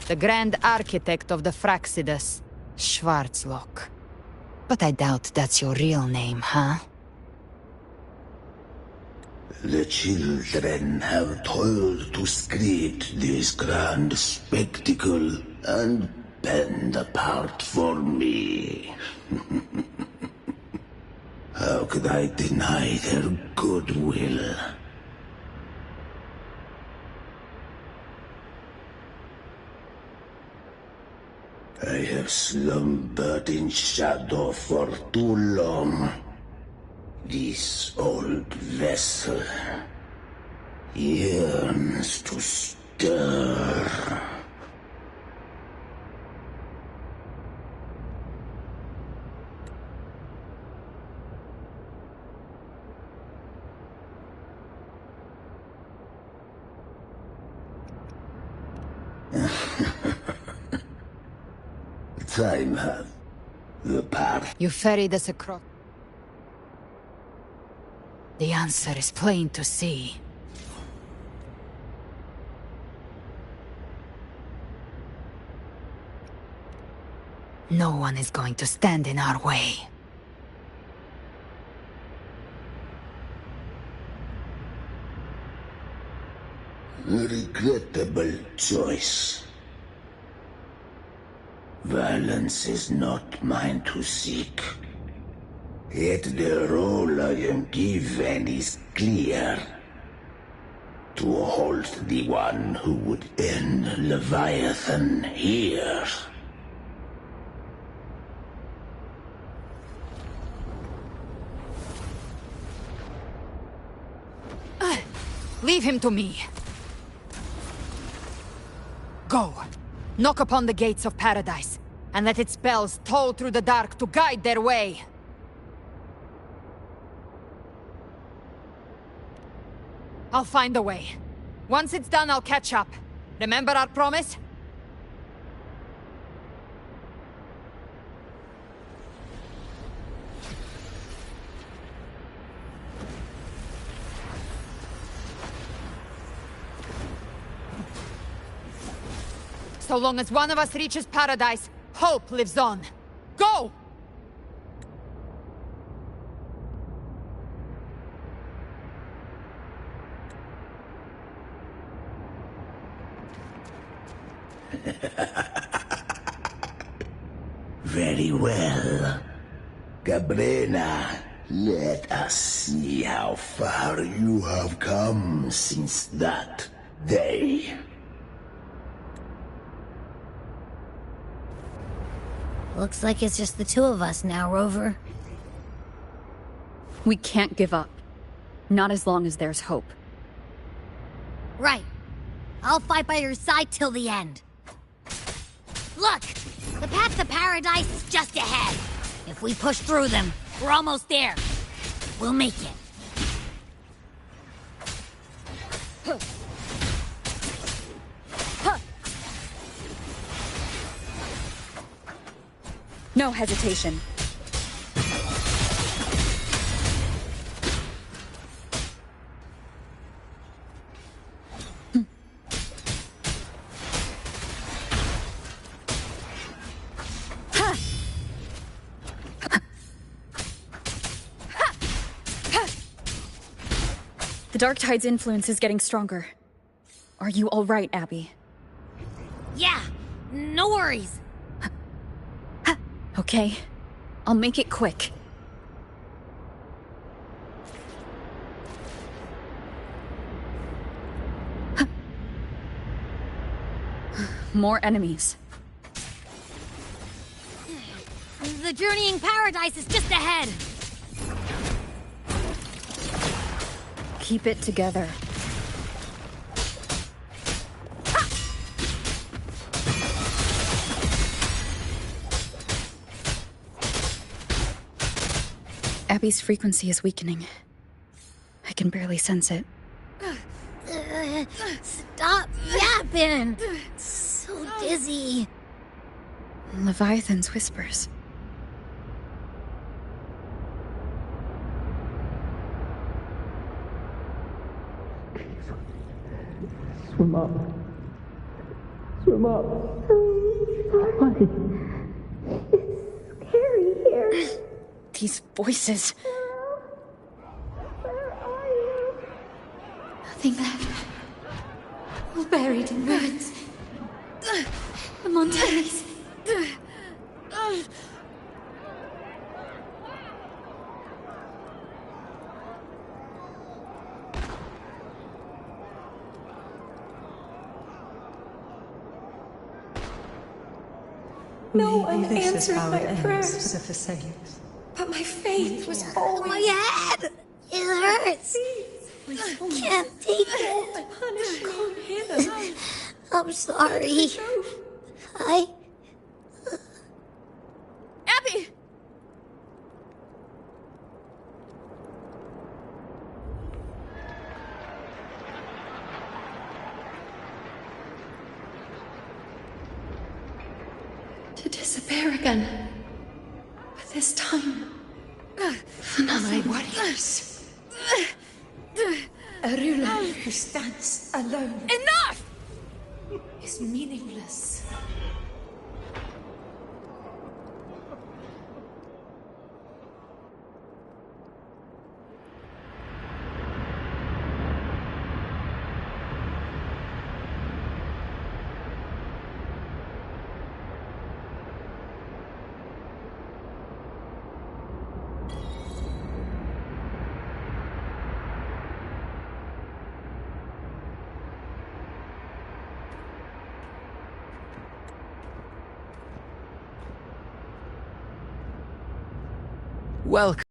The grand architect of the Fraxidus, Schwarzlock. But I doubt that's your real name, huh? The children have toiled to script this grand spectacle and bend apart for me. How could I deny their goodwill? I have slumbered in shadow for too long. This old vessel yearns to stir. Time hath the path. You ferried us across. The answer is plain to see. No one is going to stand in our way. A regrettable choice. Violence is not mine to seek. Yet the role I am given is clear. To halt the one who would end Leviathan here. Leave him to me. Go. Knock upon the gates of paradise, and let its bells toll through the dark to guide their way. I'll find a way. Once it's done, I'll catch up. Remember our promise? So long as one of us reaches paradise, hope lives on. Go! Very well. Cabrera, let us see how far you have come since that day. Looks like it's just the two of us now, Rover. We can't give up. Not as long as there's hope. Right. I'll fight by your side till the end. Look! The path to paradise is just ahead. If we push through them, we're almost there. We'll make it. No hesitation. The Dark Tide's influence is getting stronger. Are you all right, Abby? Yeah, no worries. Okay, I'll make it quick. More enemies. The journeying paradise is just ahead. Keep it together. Abby's frequency is weakening. can barely sense it. Stop yapping! So dizzy. Leviathan's whispers. Swim up. Swim up. Why? It's scary here. These voices. Nothing left. All buried in ruins. The Montellis. No one answered my for prayers, the Thessalians. but my faith was always... My head! It hurts! I can't take it. Punish me. I'm sorry. I... Abby! To disappear again. But this time, for nothing. My warriors. A ruler who stands alone. Enough! Is meaningless. Welcome.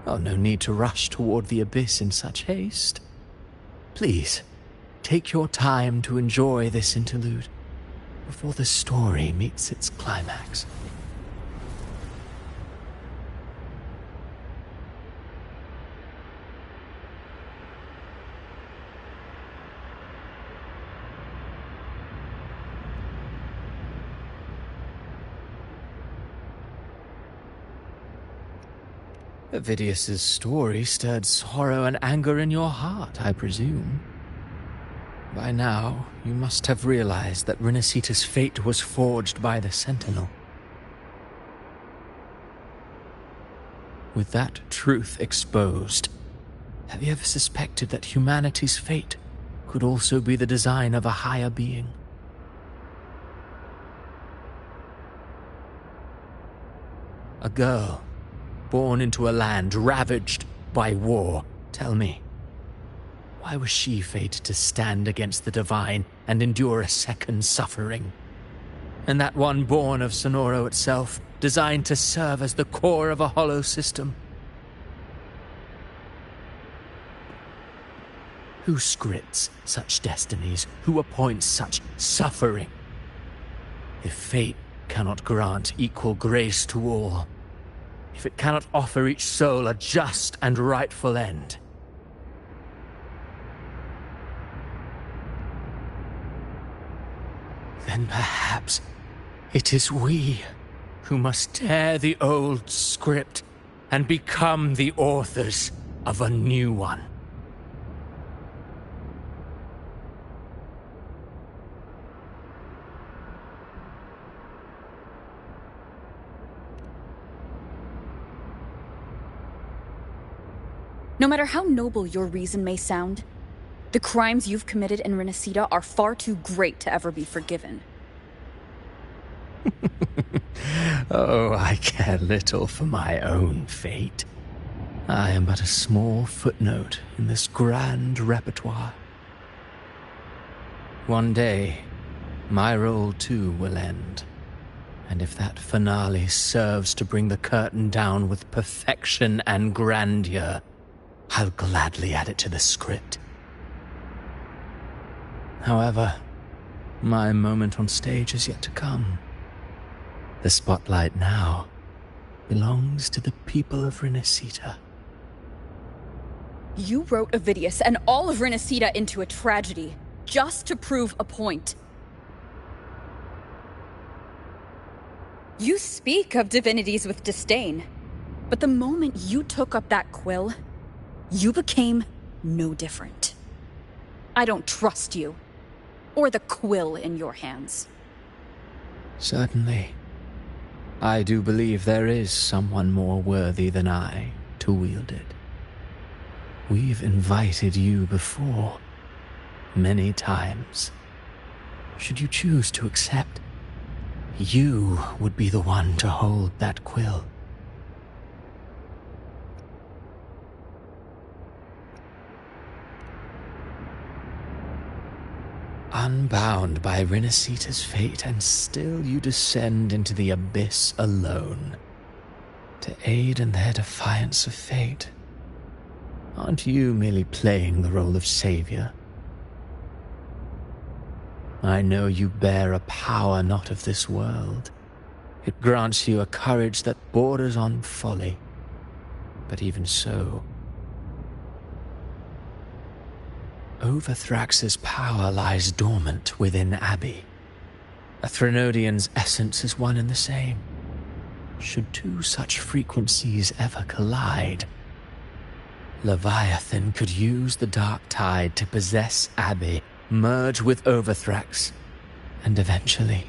Oh, no need to rush toward the abyss in such haste. Please, take your time to enjoy this interlude before the story meets its climax. Avidius's story stirred sorrow and anger in your heart, I presume. By now, you must have realized that Renacita's fate was forged by the Sentinel. With that truth exposed, have you ever suspected that humanity's fate could also be the design of a higher being? A girl born into a land ravaged by war. Tell me, why was she fated to stand against the divine and endure a second suffering? And that one born of Sonoro itself, designed to serve as the core of a hollow system? Who scripts such destinies? Who appoints such suffering? If fate cannot grant equal grace to all, if it cannot offer each soul a just and rightful end, then perhaps it is we who must tear the old script and become the authors of a new one. No matter how noble your reason may sound, the crimes you've committed in Renacita are far too great to ever be forgiven. Oh, I care little for my own fate. I am but a small footnote in this grand repertoire. One day, my role too will end. And if that finale serves to bring the curtain down with perfection and grandeur, I'll gladly add it to the script. However, my moment on stage is yet to come. The spotlight now belongs to the people of Renacita. You wrote Avidius and all of Renacita into a tragedy, just to prove a point. You speak of divinities with disdain, but the moment you took up that quill, you became no different. I don't trust you, or the quill in your hands. Certainly. I do believe there is someone more worthy than I to wield it. We've invited you before, many times. Should you choose to accept, you would be the one to hold that quill. Unbound by Renacita's fate, and still you descend into the abyss alone, to aid in their defiance of fate. Aren't you merely playing the role of savior? I know you bear a power not of this world. It grants you a courage that borders on folly. But even so, Overthrax's power lies dormant within Abbey. A Threnodian's essence is one and the same. Should two such frequencies ever collide, Leviathan could use the dark tide to possess Abbey, merge with Overthrax, and eventually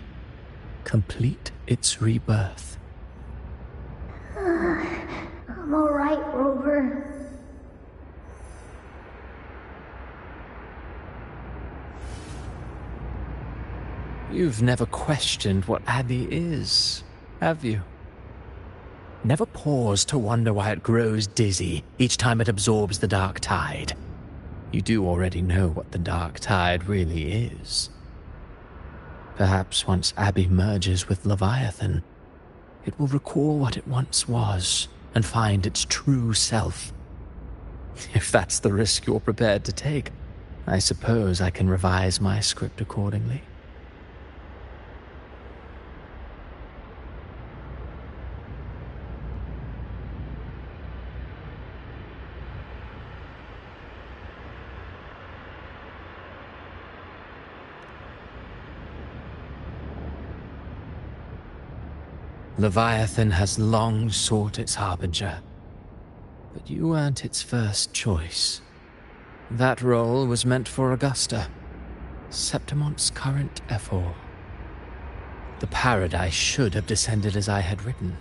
complete its rebirth. I'm alright, Rover. You've never questioned what Abbey is, have you? Never paused to wonder why it grows dizzy each time it absorbs the dark tide. You do already know what the dark tide really is. Perhaps once Abbey merges with Leviathan, it will recall what it once was and find its true self. If that's the risk you're prepared to take, I suppose I can revise my script accordingly. Leviathan has long sought its harbinger, but you weren't its first choice. That role was meant for Augusta, Septimon's current ephor. The paradise should have descended as I had written.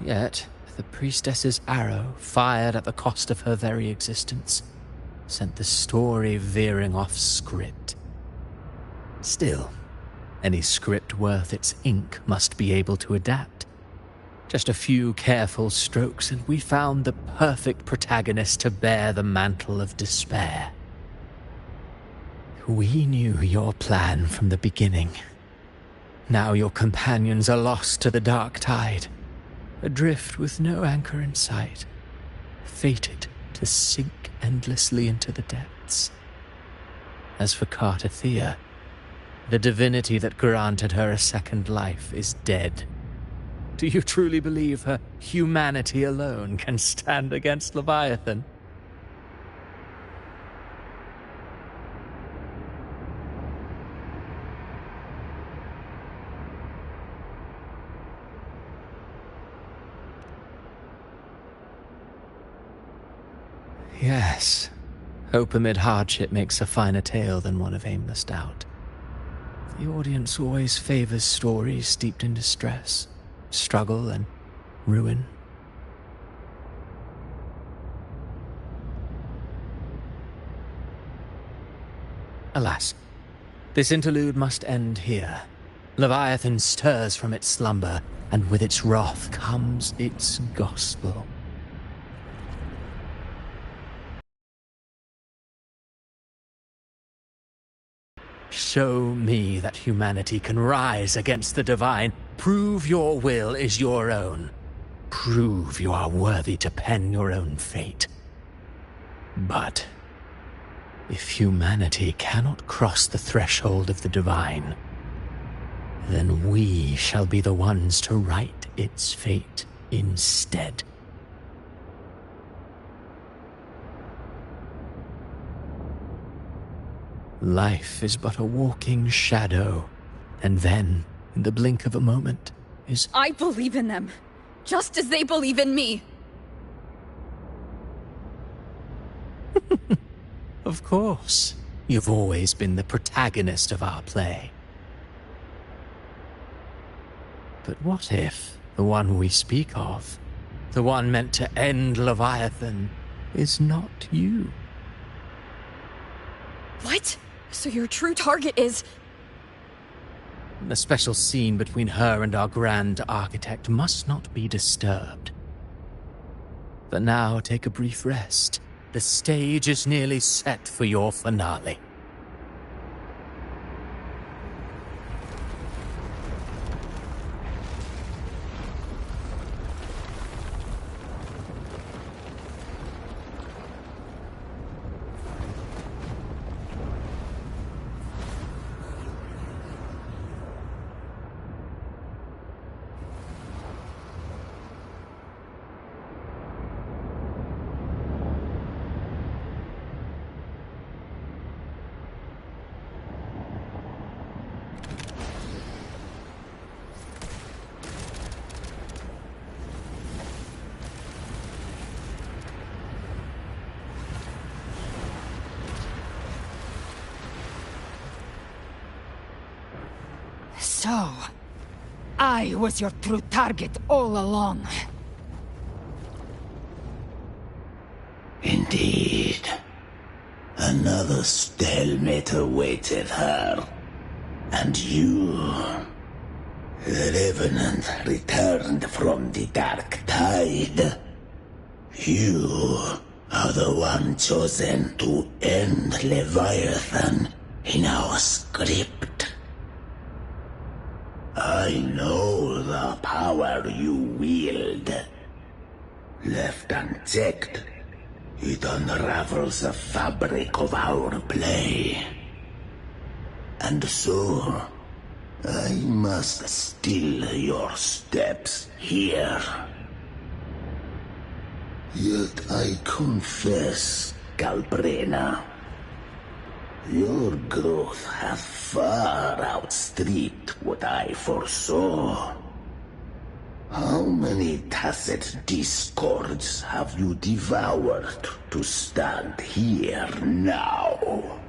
Yet, the priestess's arrow, fired at the cost of her very existence, sent the story veering off script. Still, any script worth its ink must be able to adapt. Just a few careful strokes and we found the perfect protagonist to bear the mantle of despair. We knew your plan from the beginning. Now your companions are lost to the dark tide, adrift with no anchor in sight, fated to sink endlessly into the depths. As for Cartathea, the divinity that granted her a second life is dead. Do you truly believe her humanity alone can stand against Leviathan? Yes, hope amid hardship makes a finer tale than one of aimless doubt. The audience always favors stories steeped in distress, struggle, and ruin. Alas, this interlude must end here. Leviathan stirs from its slumber, and with its wrath comes its gospel. Show me that humanity can rise against the divine. Prove your will is your own. Prove you are worthy to pen your own fate. But If humanity cannot cross the threshold of the divine, then we shall be the ones to right its fate instead. Life is but a walking shadow, and then, in the blink of a moment, is... I believe in them, just as they believe in me. Of course. You've always been the protagonist of our play. But what if the one we speak of, the one meant to end Leviathan, is not you? What? So your true target is... The special scene between her and our Grand Architect must not be disturbed. But now take a brief rest. The stage is nearly set for your finale. So, I was your true target all along. Indeed. Another stalemate awaited her. And you... The Revenant returned from the Dark Tide. You are the one chosen to end Leviathan in our script. I know the power you wield. Left unchecked, it unravels the fabric of our play. And so, I must still your steps here. Yet I confess, Galbrena, your growth hath far outstripped what I foresaw. How many tacit discords have you devoured to stand here now?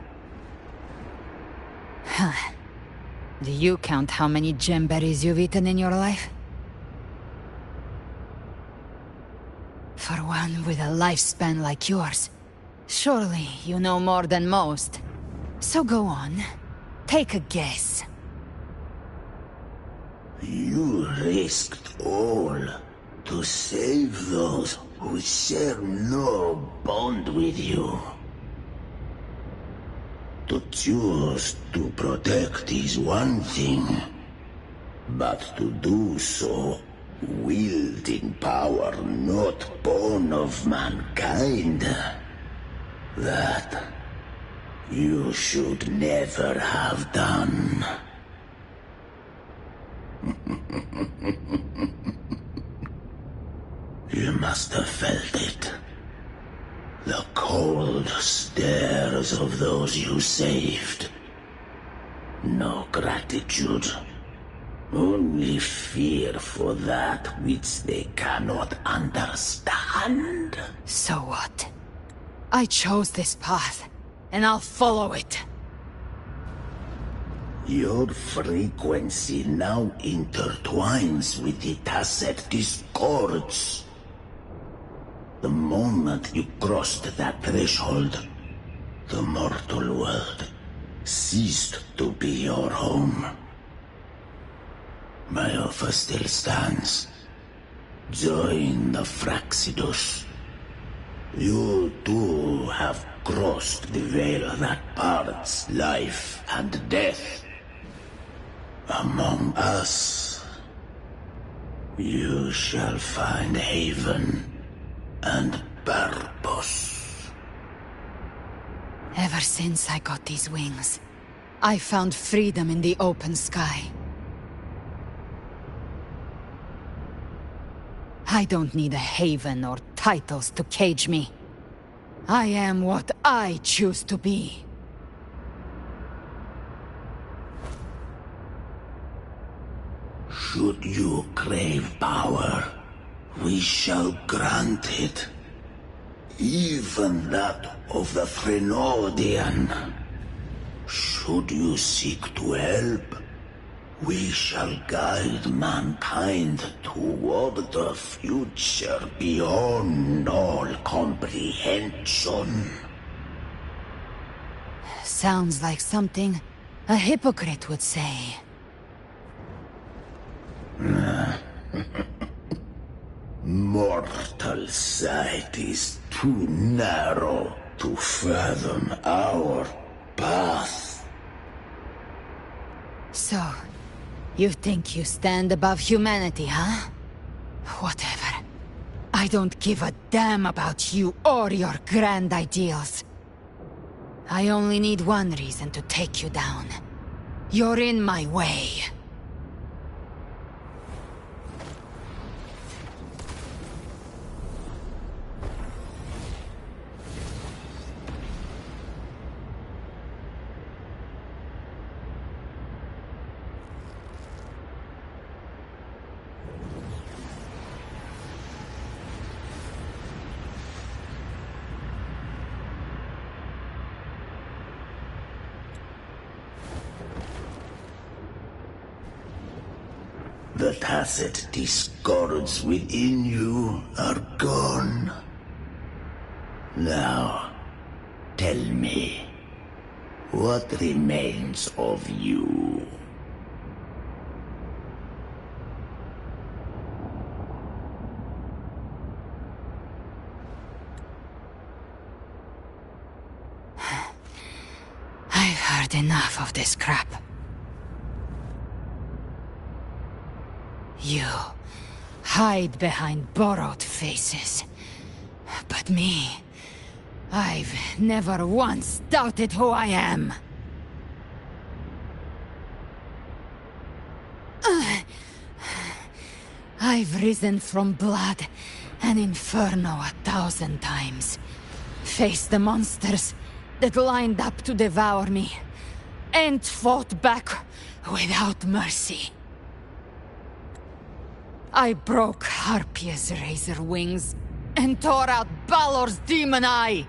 Huh. Do you count how many gemberries you've eaten in your life? For one with a lifespan like yours, surely you know more than most. So go on, take a guess. You risked all to save those who share no bond with you. To choose to protect is one thing, but to do so wielding power not born of mankind, that you should never have done. You must have felt it. The cold stares of those you saved. No gratitude. Only fear for that which they cannot understand. So what? I chose this path, and I'll follow it. Your frequency now intertwines with the tacit discords. The moment you crossed that threshold, the mortal world ceased to be your home. My offer still stands. Join the Fraxidus. You too have crossed the veil that parts life and death. Among us, you shall find haven and purpose. Ever since I got these wings, I found freedom in the open sky. I don't need a haven or titles to cage me. I am what I choose to be. Should you crave power, we shall grant it. Even that of the Frenodian. Should you seek to help, we shall guide mankind toward the future beyond all comprehension. Sounds like something a hypocrite would say. Mortal sight is too narrow to fathom our path. So, you think you stand above humanity, huh? Whatever. I don't give a damn about you or your grand ideals. I only need one reason to take you down. You're in my way. The tacit discords within you are gone. Now, tell me, what remains of you? I've heard enough of this crap. You hide behind borrowed faces. But me, I've never once doubted who I am. I've risen from blood and inferno 1,000 times. Faced the monsters that lined up to devour me, and fought back without mercy. I broke Harpia's razor wings and tore out Balor's demon eye.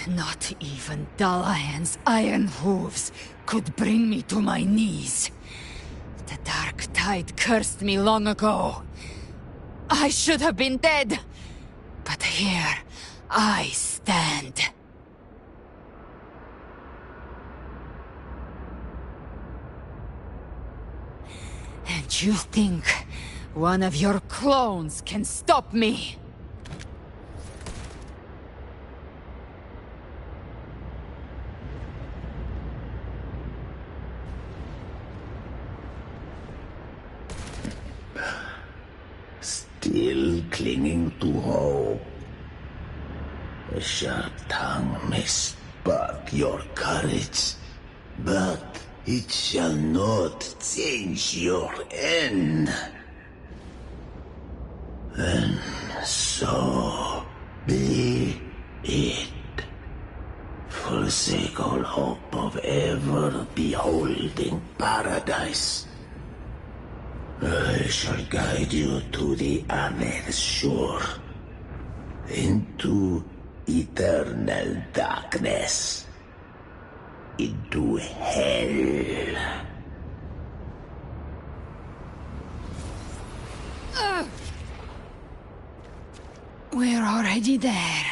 Not even Dalahan's iron hooves could bring me to my knees. The dark tide cursed me long ago. I should have been dead, but here I stand. And you think one of your clones can stop me? Still clinging to hope. A sharp tongue may spark your courage, but it shall not change your end. And so be it. Forsake all hope of ever beholding paradise. I shall guide you to the other shore, into eternal darkness, into hell. We're already there,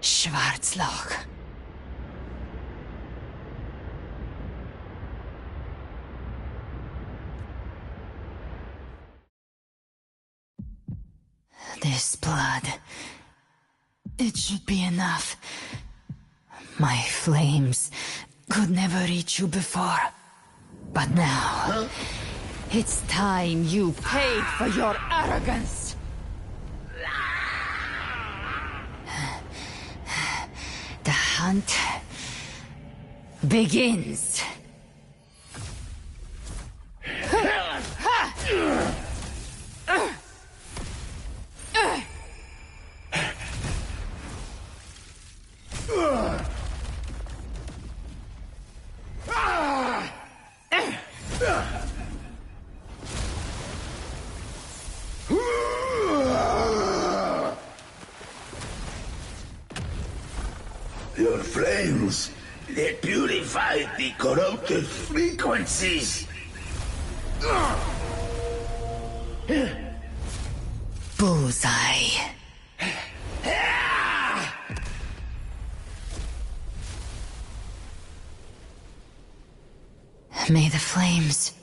Schwarzloch. This blood... it should be enough. My flames could never reach you before. But now... it's time you paid for your arrogance! The hunt begins. Your flames, they purify the corrupted frequencies. Bullseye. May the flames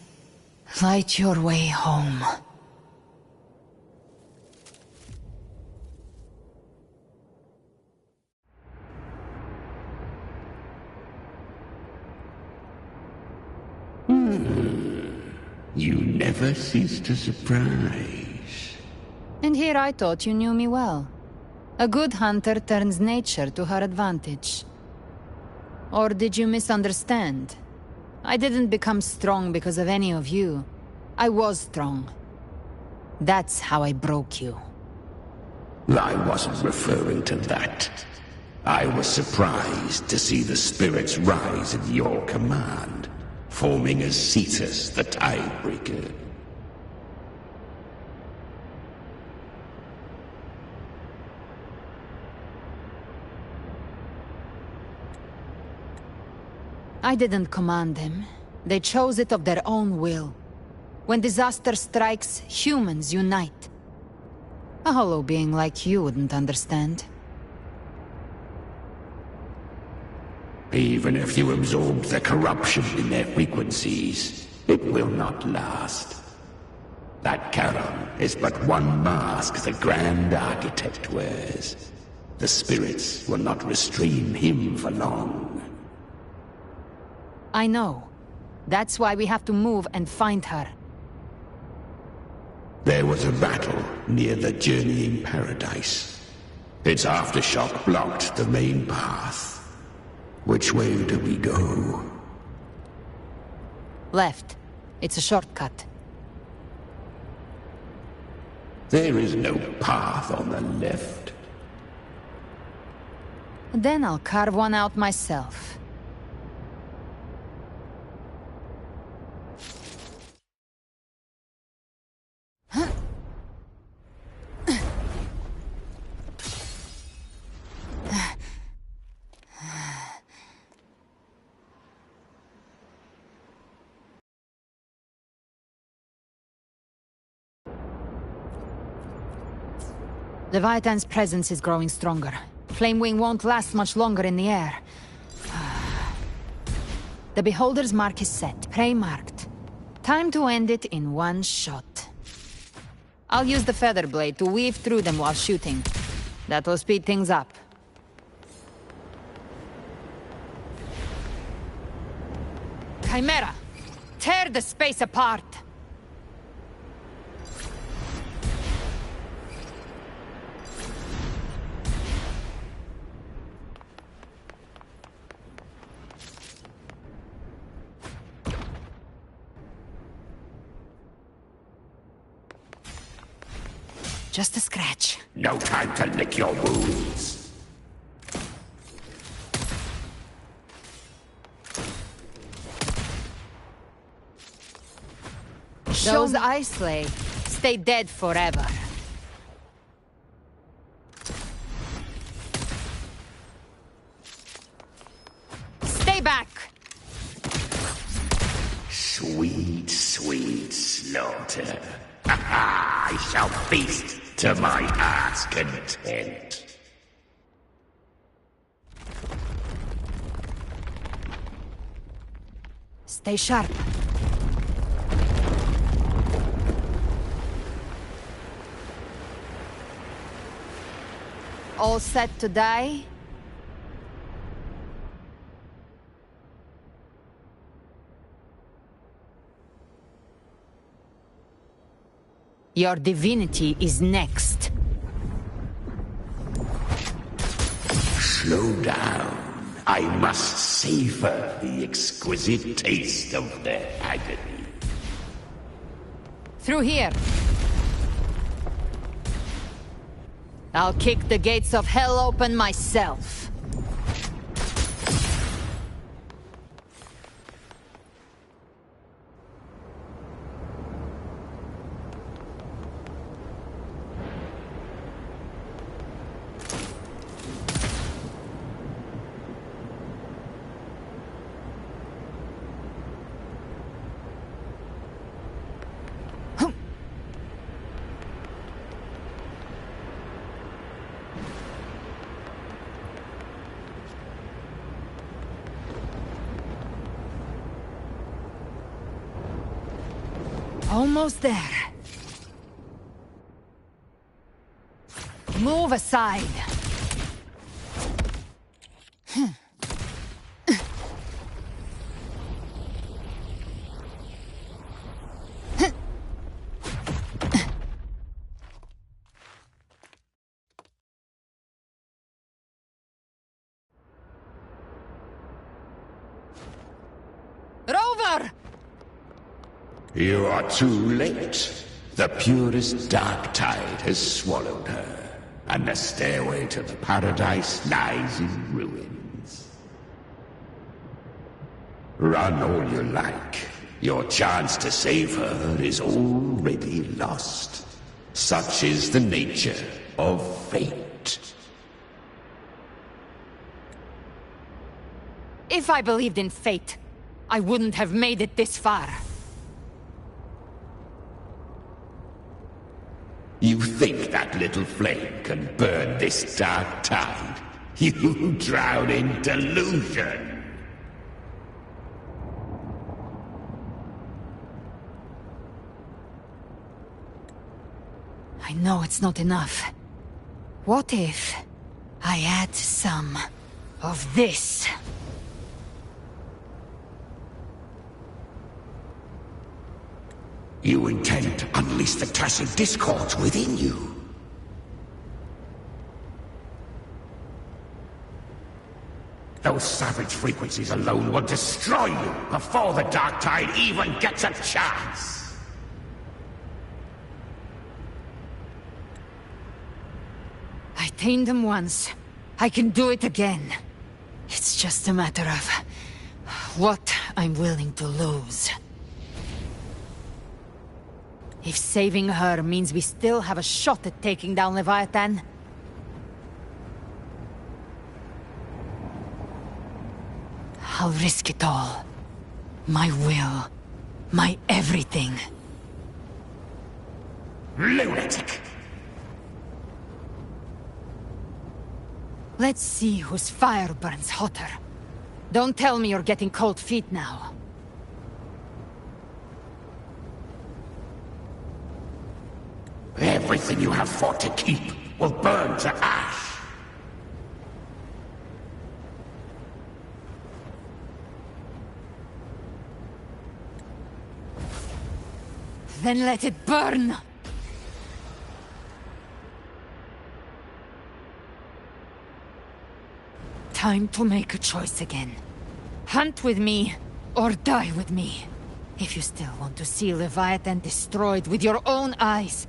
light your way home. You never cease to surprise. And here I thought you knew me well. A good hunter turns nature to her advantage. Or did you misunderstand? I didn't become strong because of any of you. I was strong. That's how I broke you. I wasn't referring to that. I was surprised to see the spirits rise at your command, forming as Cetus the Tidebreaker. I didn't command them. They chose it of their own will. When disaster strikes, humans unite. A hollow being like you wouldn't understand. Even if you absorb the corruption in their frequencies, it will not last. That Charon is but one mask the Grand Architect wears. The spirits will not restrain him for long. I know. That's why we have to move and find her. There was a battle near the Journeying Paradise. Its aftershock blocked the main path. Which way do we go? Left. It's a shortcut. There is no path on the left. Then I'll carve one out myself. Leviathan's presence is growing stronger. Flamewing won't last much longer in the air. The Beholder's mark is set, prey marked. Time to end it in one shot. I'll use the feather blade to weave through them while shooting. That'll speed things up. Chimera! Tear the space apart! Just a scratch. No time to lick your wounds. Those I slay stay dead forever. Stay back! Sweet, sweet slaughter. I shall feast to my heart's content. Stay sharp. All set to die? Your divinity is next. Slow down. I must savor the exquisite taste of their agony. Through here. I'll kick the gates of hell open myself. Almost there. Move aside. Rover! You are too late. The purest dark tide has swallowed her, and the stairway to the paradise lies in ruins. Run all you like. Your chance to save her is already lost. Such is the nature of fate. If I believed in fate, I wouldn't have made it this far. You think that little flame can burn this dark tide? You drown in delusion! I know it's not enough. What if I add some of this? You intend to unleash the tacit discords within you. Those savage frequencies alone will destroy you before the Dark Tide even gets a chance. I tamed them once. I can do it again. It's just a matter of what I'm willing to lose. If saving her means we still have a shot at taking down Leviathan, I'll risk it all. My will. My everything. Lunatic! Let's see whose fire burns hotter. Don't tell me you're getting cold feet now. Everything you have fought to keep will burn to ash. Then let it burn! Time to make a choice again. Hunt with me, or die with me. If you still want to see Leviathan destroyed with your own eyes,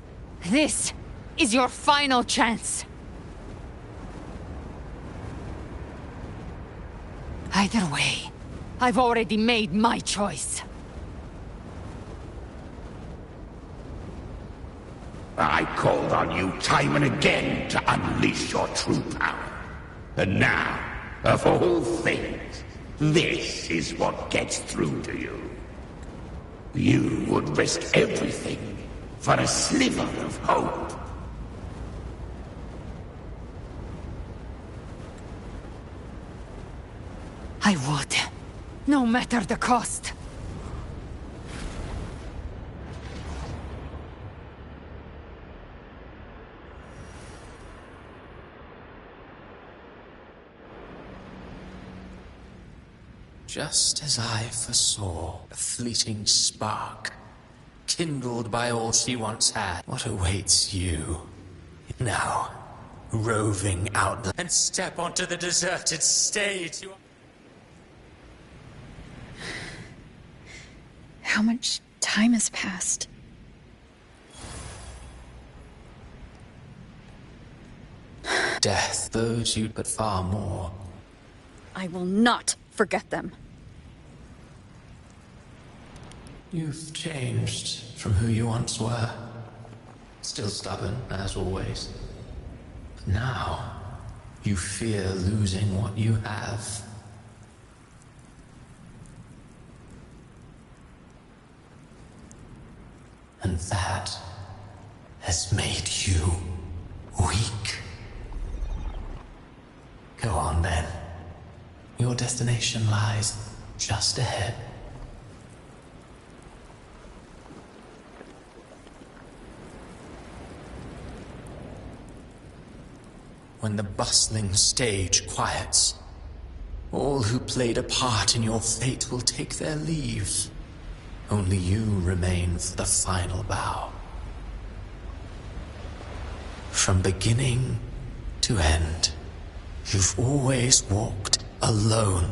this is your final chance. Either way, I've already made my choice. I called on you time and again to unleash your true power. And now, of all things, this is what gets through to you. You would risk everything for a sliver of hope. I would, no matter the cost. Just as I foresaw, a fleeting spark, kindled by all she once had. What awaits you now, roving out and step onto the deserted stage? How much time has passed? Death, those you but far more. I will not forget them. You've changed from who you once were. Still stubborn, as always. But now, you fear losing what you have. And that has made you weak. Go on then. Your destination lies just ahead. When the bustling stage quiets, all who played a part in your fate will take their leave. Only you remain for the final bow. From beginning to end, you've always walked alone.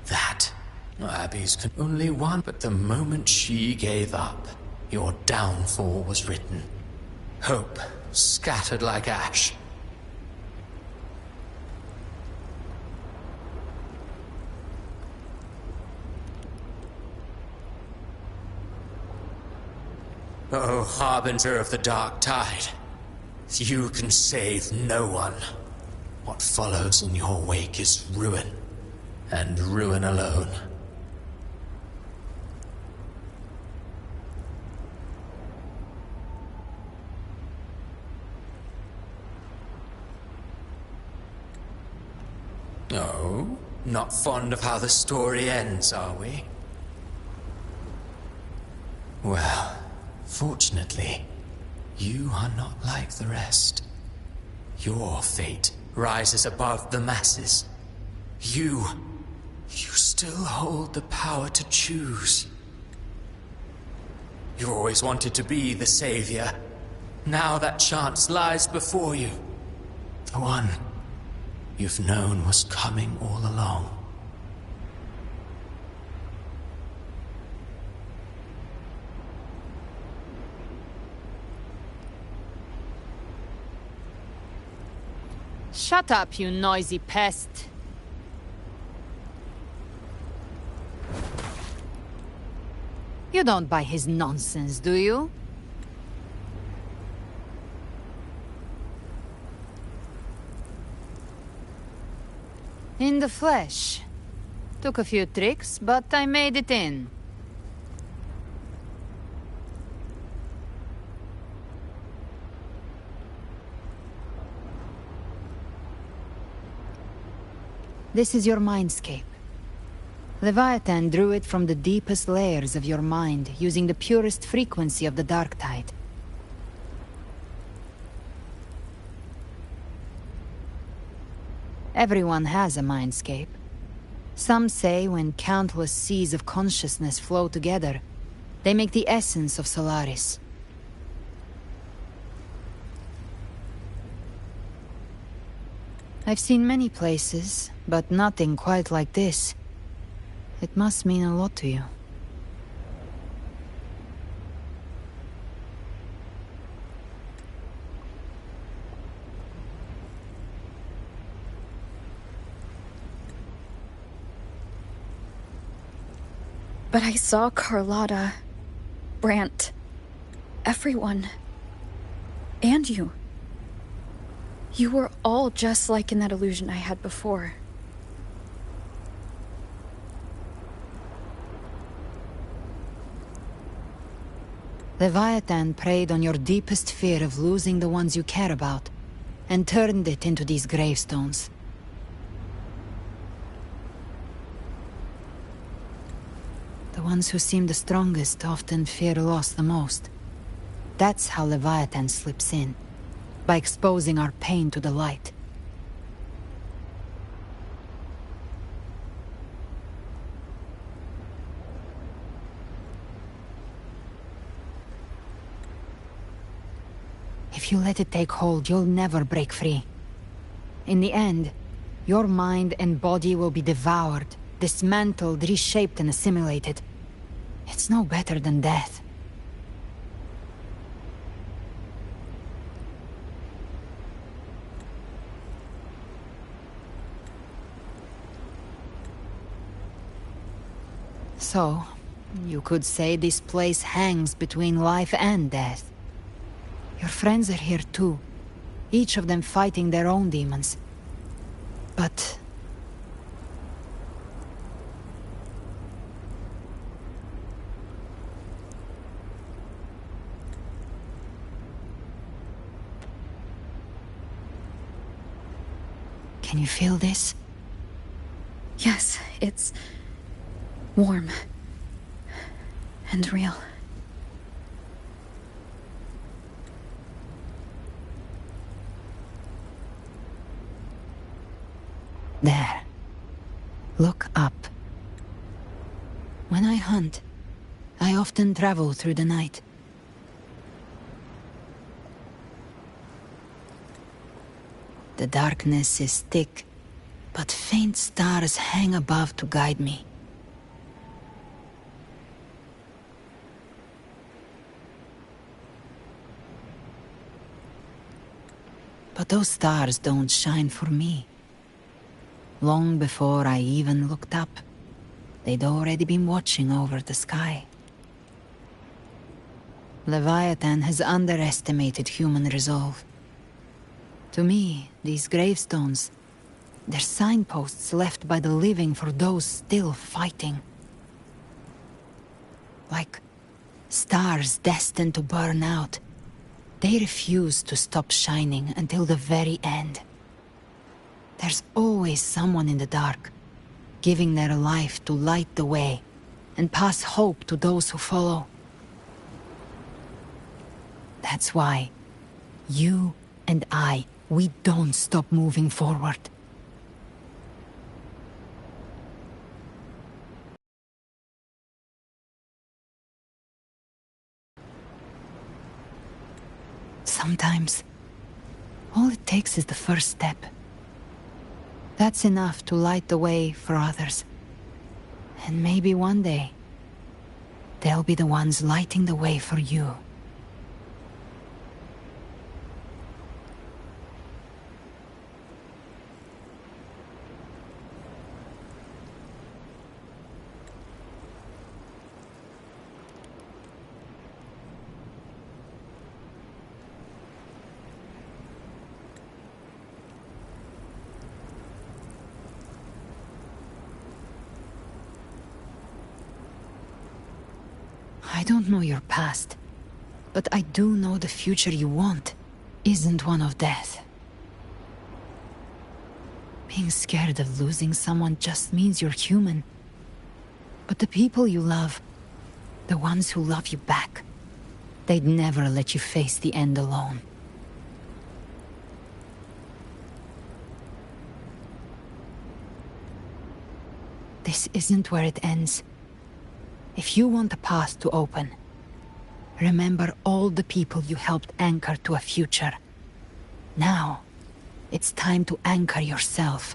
That, Abby's only one, but the moment she gave up, your downfall was written. Hope scattered like ash. Oh, harbinger of the dark tide, you can save no one. What follows in your wake is ruin, and ruin alone. Oh, not fond of how the story ends, are we? Well, fortunately, you are not like the rest. Your fate rises above the masses. You still hold the power to choose. You always wanted to be the savior. Now that chance lies before you. The one you've known was coming all along. Shut up, you noisy pest. You don't buy his nonsense, do you? In the flesh. Took a few tricks, but I made it in. This is your mindscape. Leviathan drew it from the deepest layers of your mind, using the purest frequency of the dark tide. Everyone has a mindscape. Some say when countless seas of consciousness flow together, they make the essence of Solaris. I've seen many places, but nothing quite like this. It must mean a lot to you. But I saw Carlotta, Brant, everyone. And you. You were all just like in that illusion I had before. Leviathan preyed on your deepest fear of losing the ones you care about, and turned it into these gravestones. The ones who seem the strongest often fear loss the most. That's how Leviathan slips in, by exposing our pain to the light. If you let it take hold, you'll never break free. In the end, your mind and body will be devoured, dismantled, reshaped, and assimilated. It's no better than death. So, you could say this place hangs between life and death. Your friends are here too, each of them fighting their own demons. But... can you feel this? Yes, it's warm and real. There. Look up. When I hunt, I often travel through the night. The darkness is thick, but faint stars hang above to guide me. But those stars don't shine for me. Long before I even looked up, they'd already been watching over the sky. Leviathan has underestimated human resolve. To me, these gravestones, they're signposts left by the living for those still fighting. Like stars destined to burn out, they refuse to stop shining until the very end. There's always someone in the dark, giving their life to light the way and pass hope to those who follow. That's why you and I, we don't stop moving forward. Sometimes, all it takes is the first step. That's enough to light the way for others. And maybe one day, they'll be the ones lighting the way for you. I don't know your past, but I do know the future you want isn't one of death. Being scared of losing someone just means you're human. But the people you love, the ones who love you back, they'd never let you face the end alone. This isn't where it ends. If you want a path to open, remember all the people you helped anchor to a future. Now, it's time to anchor yourself.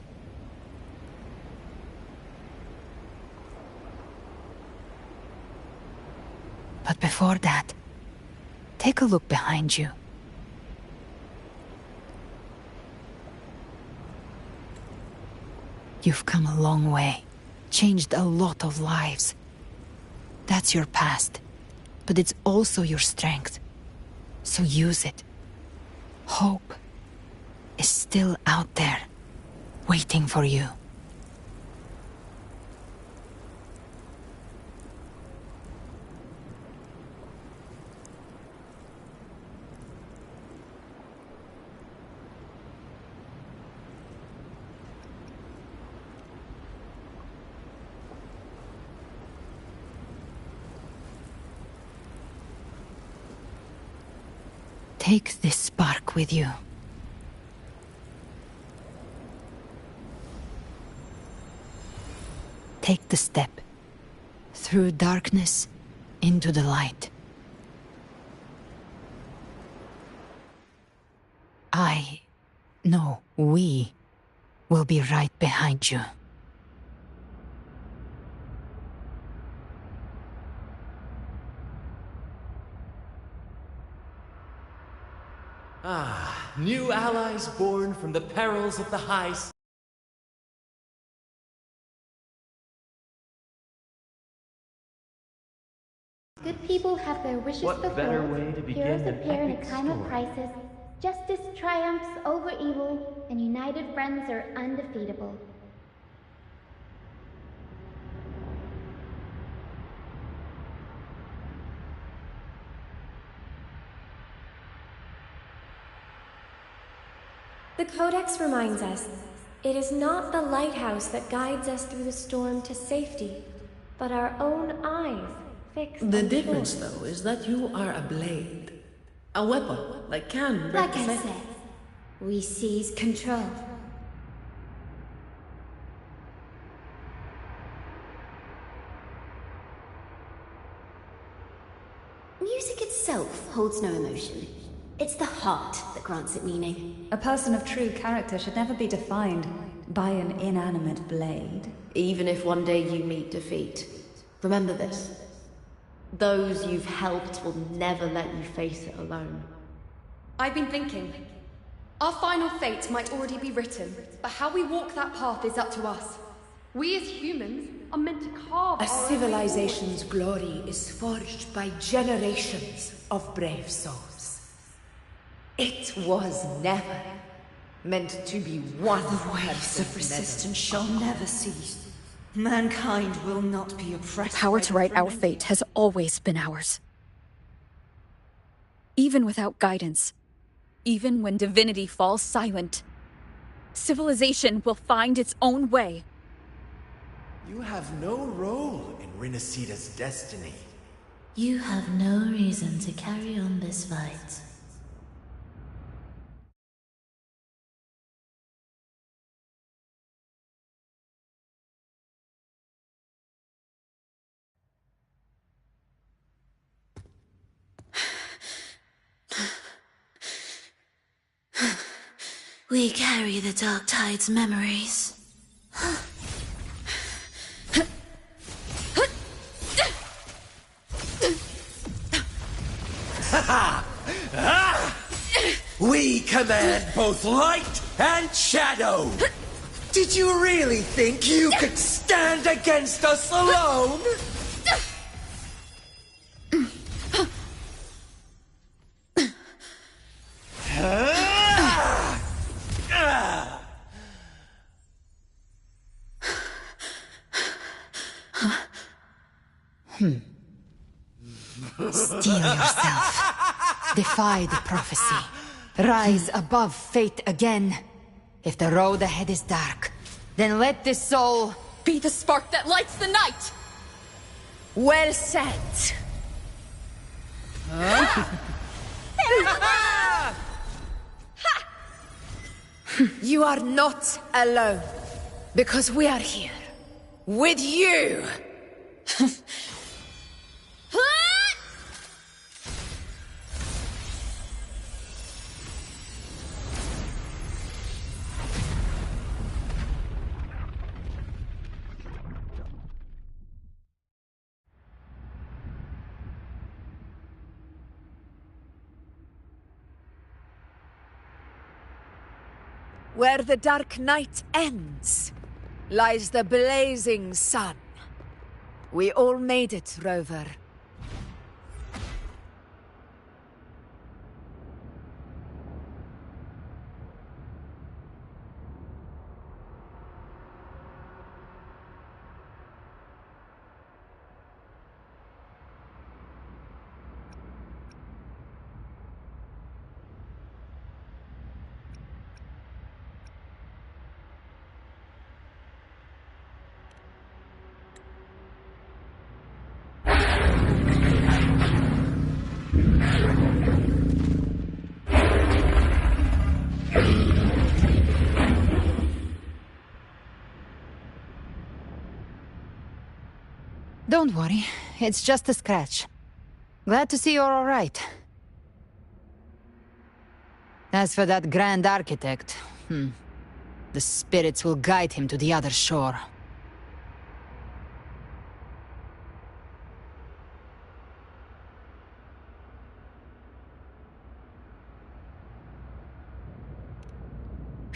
But before that, take a look behind you. You've come a long way, changed a lot of lives. That's your past, but it's also your strength. So use it. Hope is still out there, waiting for you. Take this spark with you. Take the step through darkness into the light. We will be right behind you. Ah, new allies born from the perils of the high seas. Good people have their wishes What fulfilled. better way to begin Heroes an appear in a epic time of story? crisis. Justice triumphs over evil, and united friends are undefeatable. The Codex reminds us, it is not the lighthouse that guides us through the storm to safety, but our own eyes fixed The on difference, shore. though, is that you are a blade. A weapon that can break Like the I faith. said, we seize control. Music itself holds no emotion. It's the heart that grants it meaning. A person of true character should never be defined by an inanimate blade. Even if one day you meet defeat, remember this. Those you've helped will never let you face it alone. I've been thinking. Our final fate might already be written, but how we walk that path is up to us. We as humans are meant to carve A our own civilization's glory is forged by generations of brave souls. It was never meant to be one. The waves of resistance shall never cease. Mankind will not be The oppressed. power by to write our frenzy. fate has always been ours. Even without guidance, even when divinity falls silent, civilization will find its own way. You have no role in Renacita's destiny. You have no reason to carry on this fight. We carry the Dark Tide's memories. We command both light and shadow! Did you really think you could stand against us alone? Steel yourself. Defy the prophecy. Rise above fate again. If the road ahead is dark, then let this soul be the spark that lights the night! Well said. You are not alone, because we are here with you. Where the dark night ends, lies the blazing sun. We all made it, Rover. Don't worry, it's just a scratch. Glad to see you're all right. As for that Grand Architect, the spirits will guide him to the other shore.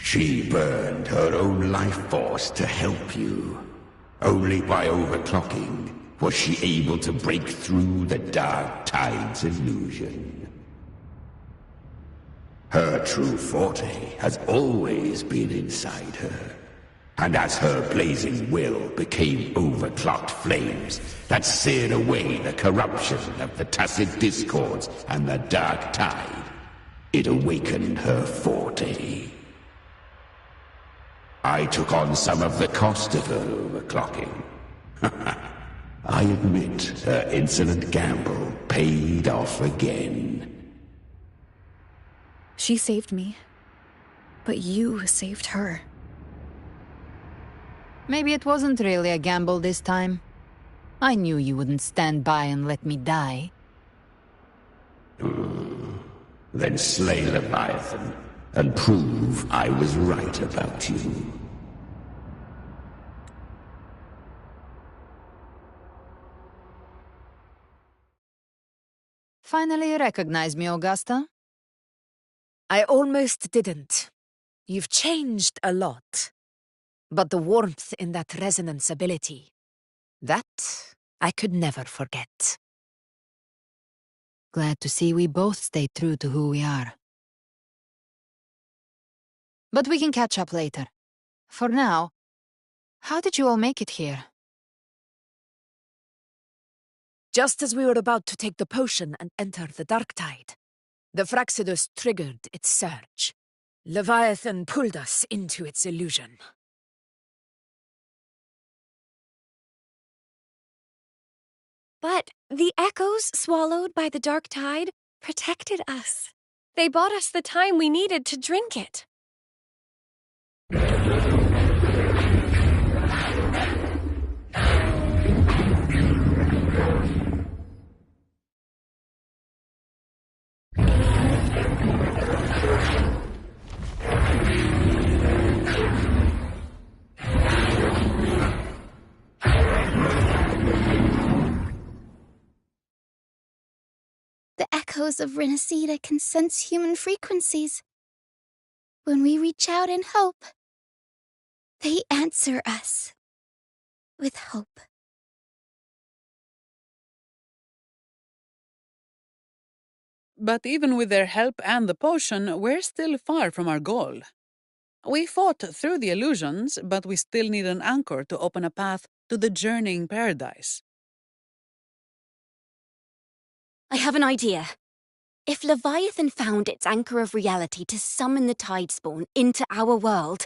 She burned her own life force to help you. Only by overclocking was she able to break through the Dark Tide's illusion. Her true forte has always been inside her. And as her blazing will became overclocked flames that seared away the corruption of the tacit discords and the Dark Tide, it awakened her forte. I took on some of the cost of her overclocking. I admit her insolent gamble paid off again. She saved me, but you saved her. Maybe it wasn't really a gamble this time. I knew you wouldn't stand by and let me die. Then slay Leviathan, and prove I was right about you. Finally recognize me, Augusta? I almost didn't. You've changed a lot. But the warmth in that resonance ability, that I could never forget. Glad to see we both stay true to who we are. But we can catch up later. For now, how did you all make it here? Just as we were about to take the potion and enter the Dark Tide, the Fraxidus triggered its surge. Leviathan pulled us into its illusion. But the echoes swallowed by the Dark Tide protected us. They bought us the time we needed to drink it. The echoes of Renacida can sense human frequencies. When we reach out in hope, they answer us with hope. But even with their help and the potion, we're still far from our goal. We fought through the illusions, but we still need an anchor to open a path to the journeying paradise. I have an idea. If Leviathan found its anchor of reality to summon the Tidespawn into our world,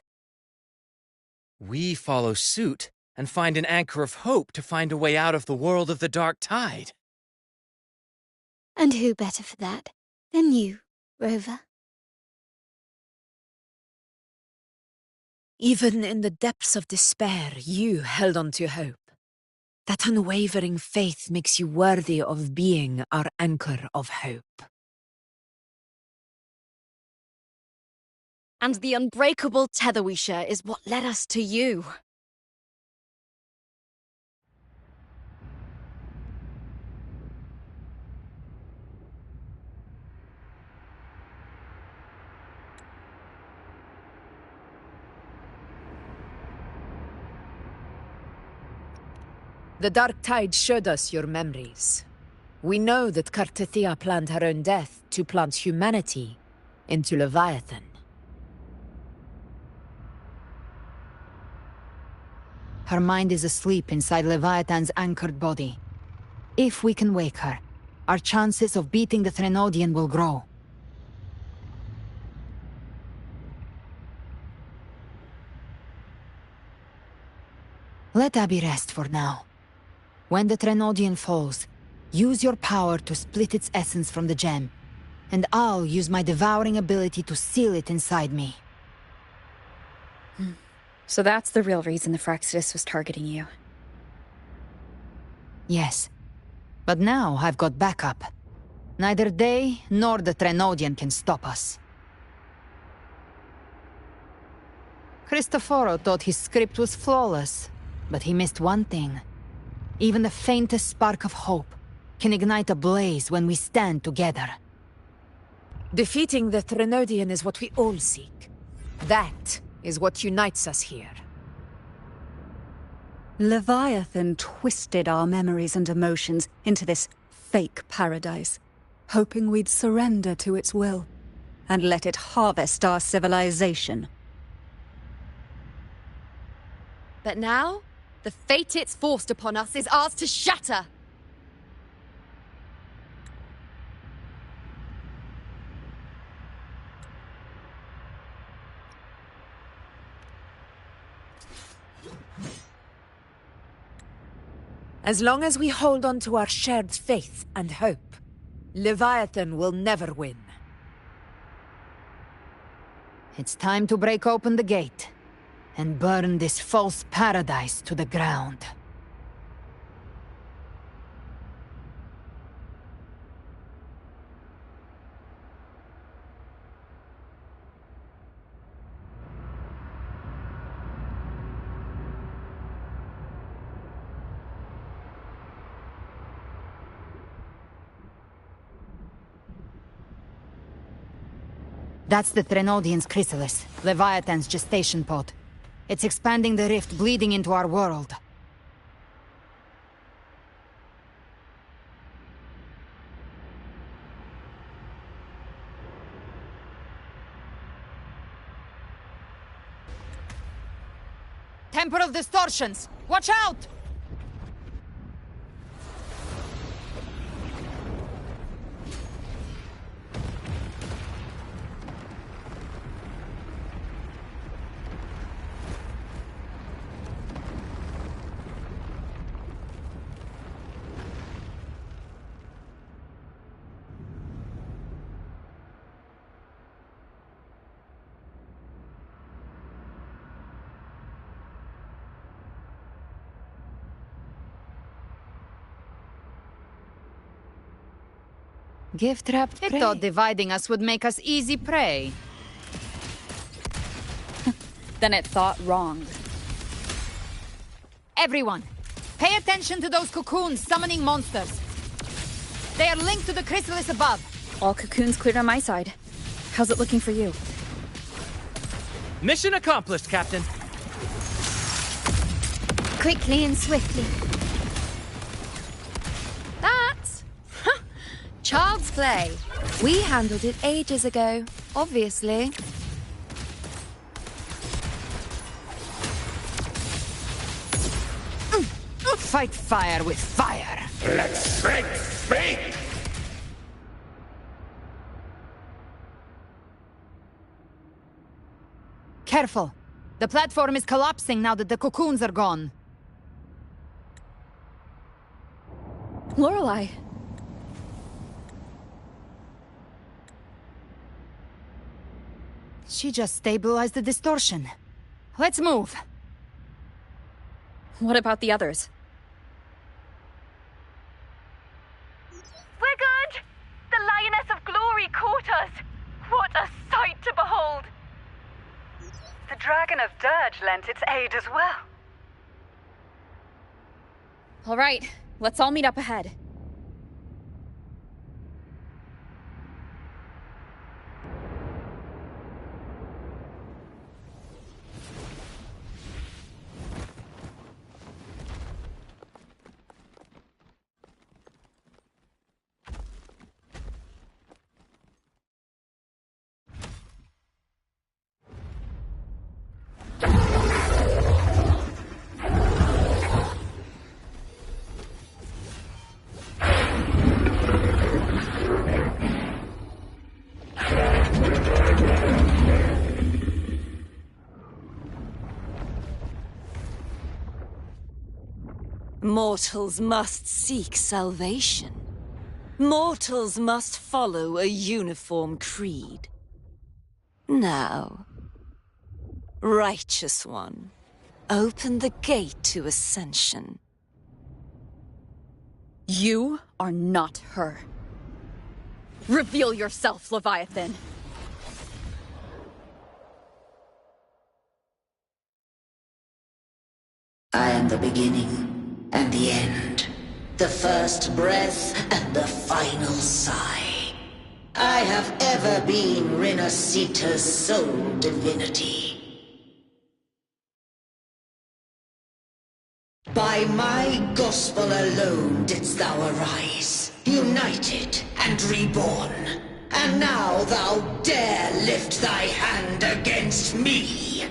we follow suit and find an anchor of hope to find a way out of the world of the Dark Tide. And who better for that than you, Rover? Even in the depths of despair, you held on to hope. That unwavering faith makes you worthy of being our anchor of hope. And the unbreakable tether we share is what led us to you. The Dark Tide showed us your memories. We know that Kartithia planned her own death to plant humanity into Leviathan. Her mind is asleep inside Leviathan's anchored body. If we can wake her, our chances of beating the Threnodian will grow. Let Abby rest for now. When the Threnodian falls, use your power to split its essence from the gem, and I'll use my devouring ability to seal it inside me. So that's the real reason the Fraxidus was targeting you. Yes. But now I've got backup. Neither they nor the Threnodian can stop us. Cristoforo thought his script was flawless, but he missed one thing. Even the faintest spark of hope can ignite a blaze when we stand together. Defeating the Threnodian is what we all seek. That is what unites us here. Leviathan twisted our memories and emotions into this fake paradise, hoping we'd surrender to its will and let it harvest our civilization. But now, the fate it's forced upon us is ours to shatter! As long as we hold on to our shared faith and hope, Leviathan will never win. It's time to break open the gate and burn this false paradise to the ground. That's the Threnodian's chrysalis, Leviathan's gestation pod. It's expanding the rift, bleeding into our world. Temporal distortions! Watch out! Gift-wrapped prey. It thought dividing us would make us easy prey. Then it thought wrong. Everyone, pay attention to those cocoons summoning monsters. They are linked to the chrysalis above. All cocoons cleared on my side. How's it looking for you? Mission accomplished, Captain. Quickly and swiftly. That's... child's play. We handled it ages ago, obviously. Fight fire with fire. Let strength speak! Careful. The platform is collapsing now that the cocoons are gone. Lorelei. She just stabilized the distortion. Let's move. What about the others? We're good! The Lioness of Glory caught us! What a sight to behold! The Dragon of Dirge lent its aid as well. All right, let's all meet up ahead. Mortals must seek salvation. Mortals must follow a uniform creed. Now, Righteous One, open the gate to ascension. You are not her. Reveal yourself, Leviathan. I am the beginning and the end, the first breath and the final sigh. I have ever been Renacita's sole divinity. By my gospel alone didst thou arise, united and reborn. And now thou dare lift thy hand against me!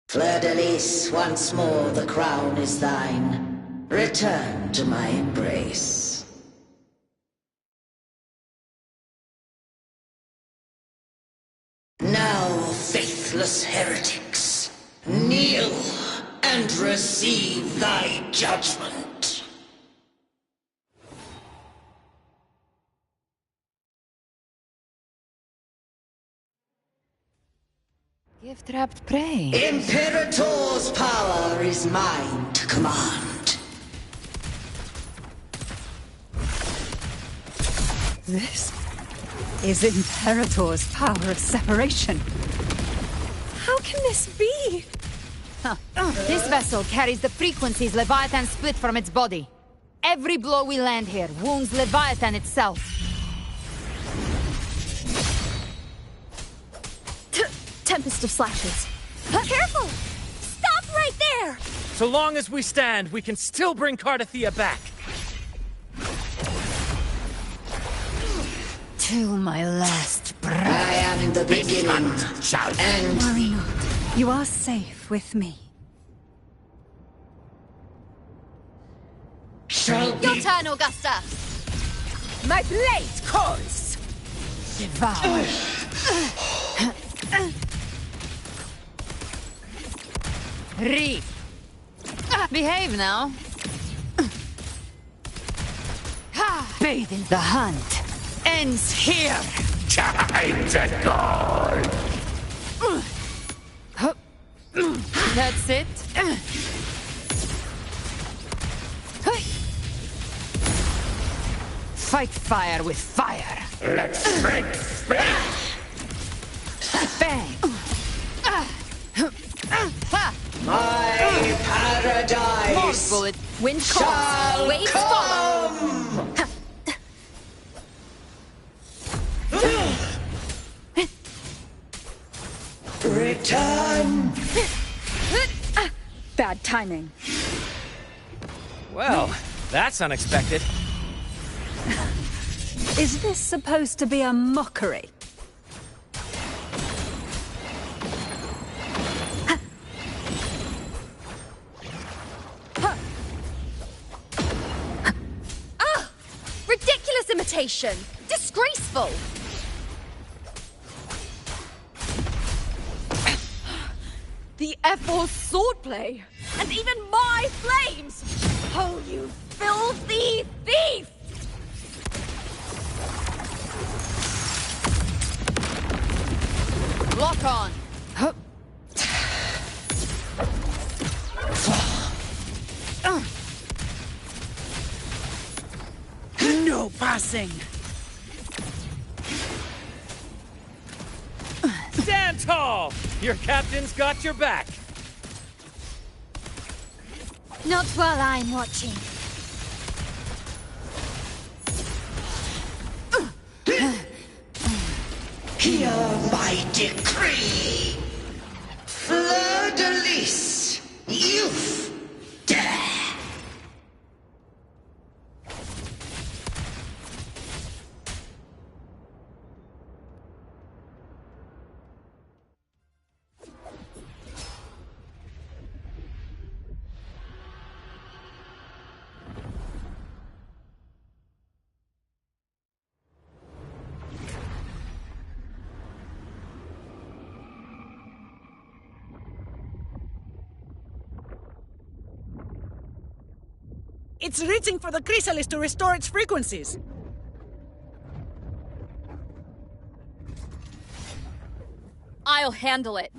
Fleur-de-Lis, once more the crown is thine. Return to my embrace. Now, faithless heretics, kneel and receive thy judgment. Give trapped prey. Imperator's power is mine to command. This is Imperator's power of separation. How can this be? This vessel carries the frequencies Leviathan split from its body. Every blow we land here wounds Leviathan itself. Tempest of slashes. Careful! Stop right there! So long as we stand, we can still bring Cardathia back. Till my last breath. I am the beginning and... Worry not. You are safe with me. Your turn, Augusta! My blade calls! Devour. Reap. Behave now. Bathe in the hunt. Ends here. Time to go. That's it. Fight fire with fire. Let's make space. Bang. My paradise More bullet. Wind shall calls. Waves follow. come! Return! Bad timing. Well, that's unexpected. Is this supposed to be a mockery? Ridiculous imitation! Disgraceful! The F4 swordplay! And even my flames! Oh, you filthy thief! Lock on. No passing. Stand tall! Your captain's got your back. Not while I'm watching. Hear my decree! Fleur-de-Lis, youth, dare! It's reaching for the chrysalis to restore its frequencies. I'll handle it.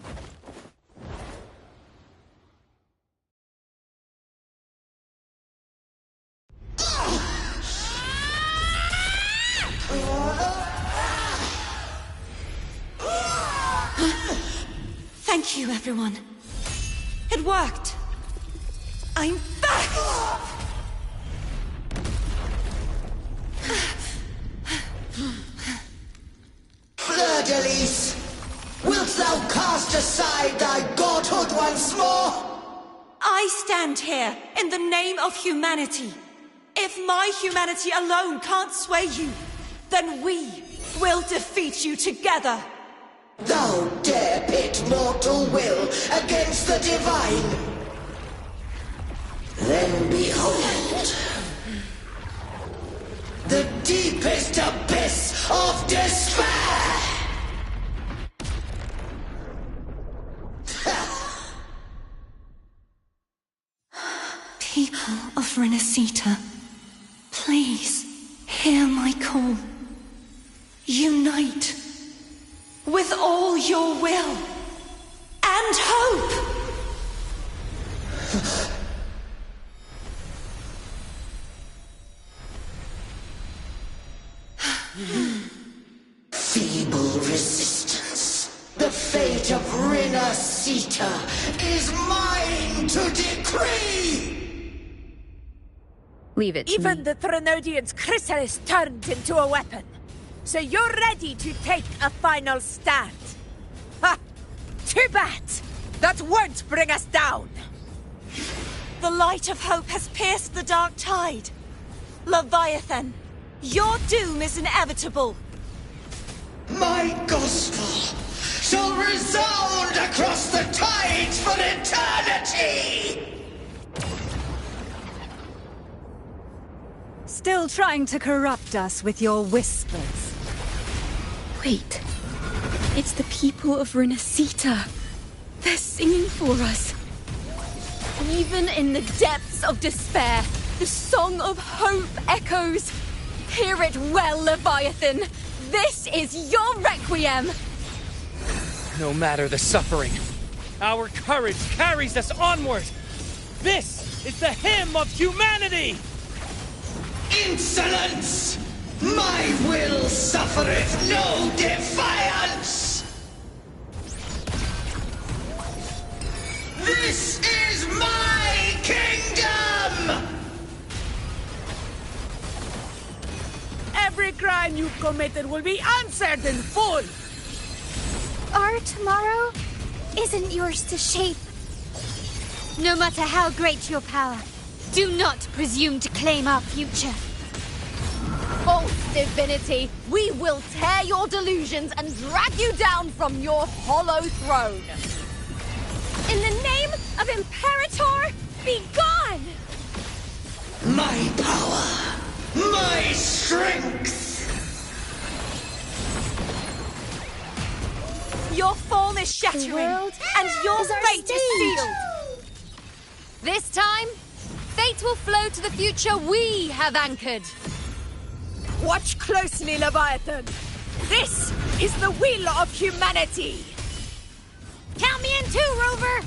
Thank you, everyone. It worked. I'm back! Fiordelise? Wilt thou cast aside thy godhood once more? I stand here in the name of humanity. If my humanity alone can't sway you, then we will defeat you together. Thou dare pit mortal will against the divine? Then behold, the deepest abyss of despair! People of Renacita, please hear my call. Unite with all your will and hope. Feeble resistance. The fate of Renacita is mine to decree! Leave it to Even me. the Threnodian's chrysalis turned into a weapon. So you're ready to take a final stand. Ha! Too bad! That won't bring us down! The light of hope has pierced the dark tide. Leviathan, your doom is inevitable. My gospel shall resound across the tides for eternity! Still trying to corrupt us with your whispers. Wait. It's the people of Renacita. They're singing for us. Even in the depths of despair, the song of hope echoes. Hear it well, Leviathan. This is your requiem. No matter the suffering, our courage carries us onward. This is the hymn of humanity! Insolence! My will suffereth no defiance! This is my kingdom! Every crime you've committed will be answered in full! Our tomorrow isn't yours to shape. No matter how great your power, do not presume to claim our future. False divinity, we will tear your delusions and drag you down from your hollow throne. In the name of Imperator, be gone! My power, my strength! Your fall is shattering, and your fate is sealed! This time, fate will flow to the future we have anchored. Watch closely, Leviathan! This is the will of humanity! Count me in too, Rover!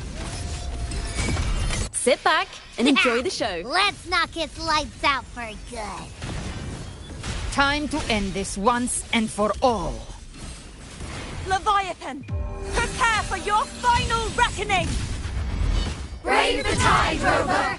Sit back and enjoy the show. Let's knock its lights out for good. Time to end this once and for all. Leviathan, prepare for your final reckoning! Brave the tide, Rover!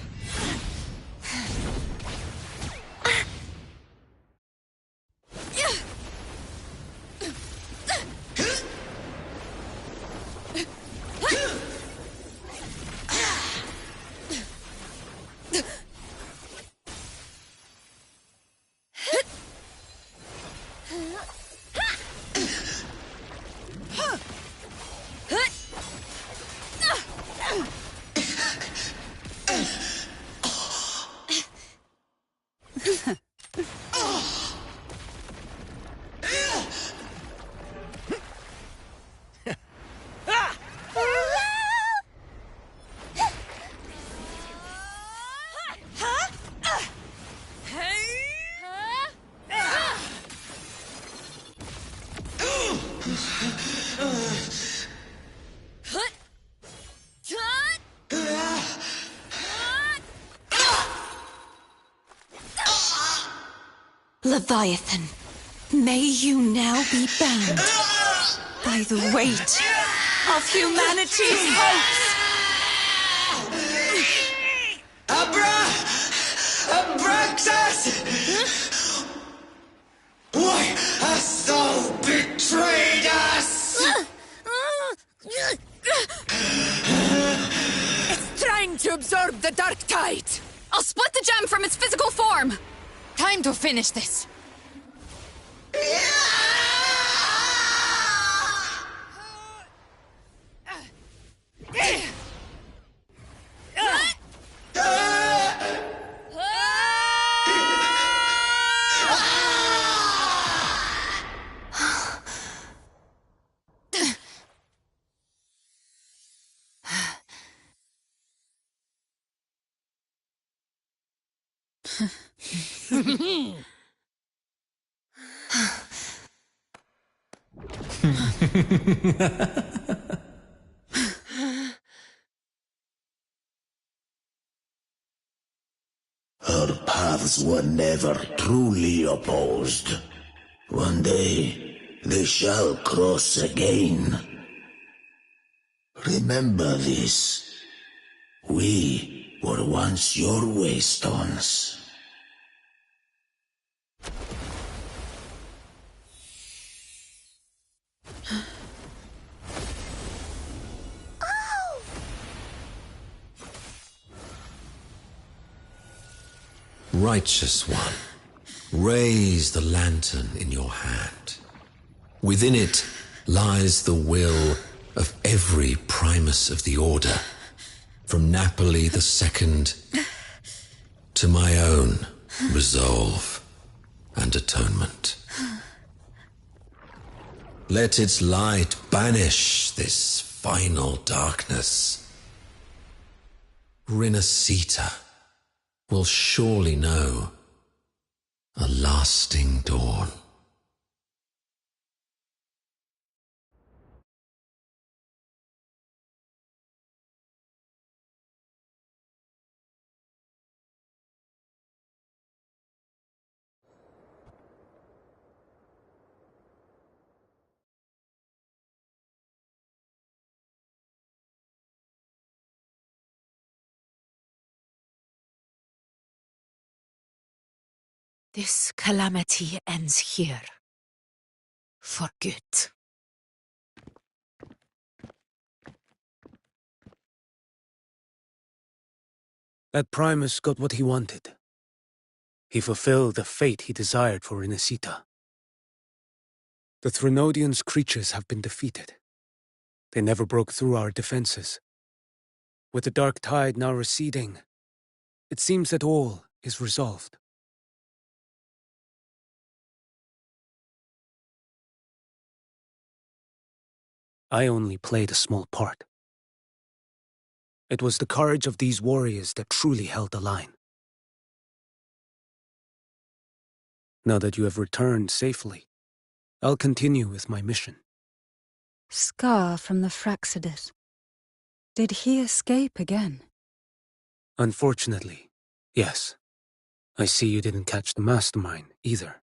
Leviathan, may you now be bound by the weight of humanity's hopes! Abraxas! Why hast thou betrayed us? It's trying to absorb the dark tide! I'll split the gem from its physical form! Time to finish this. Our paths were never truly opposed. One day, they shall cross again. Remember this. We were once your waystones. Righteous one, raise the lantern in your hand. Within it lies the will of every primus of the Order, from Napoli II to my own resolve and atonement. Let its light banish this final darkness. Rinascita will surely know a lasting dawn. This calamity ends here. For good. That Primus got what he wanted. He fulfilled the fate he desired for Rinascita. The Threnodians' creatures have been defeated. They never broke through our defenses. With the dark tide now receding, it seems that all is resolved. I only played a small part. It was the courage of these warriors that truly held the line. Now that you have returned safely, I'll continue with my mission. Scar from the Fraxidus. Did he escape again? Unfortunately, yes. I see you didn't catch the mastermind either.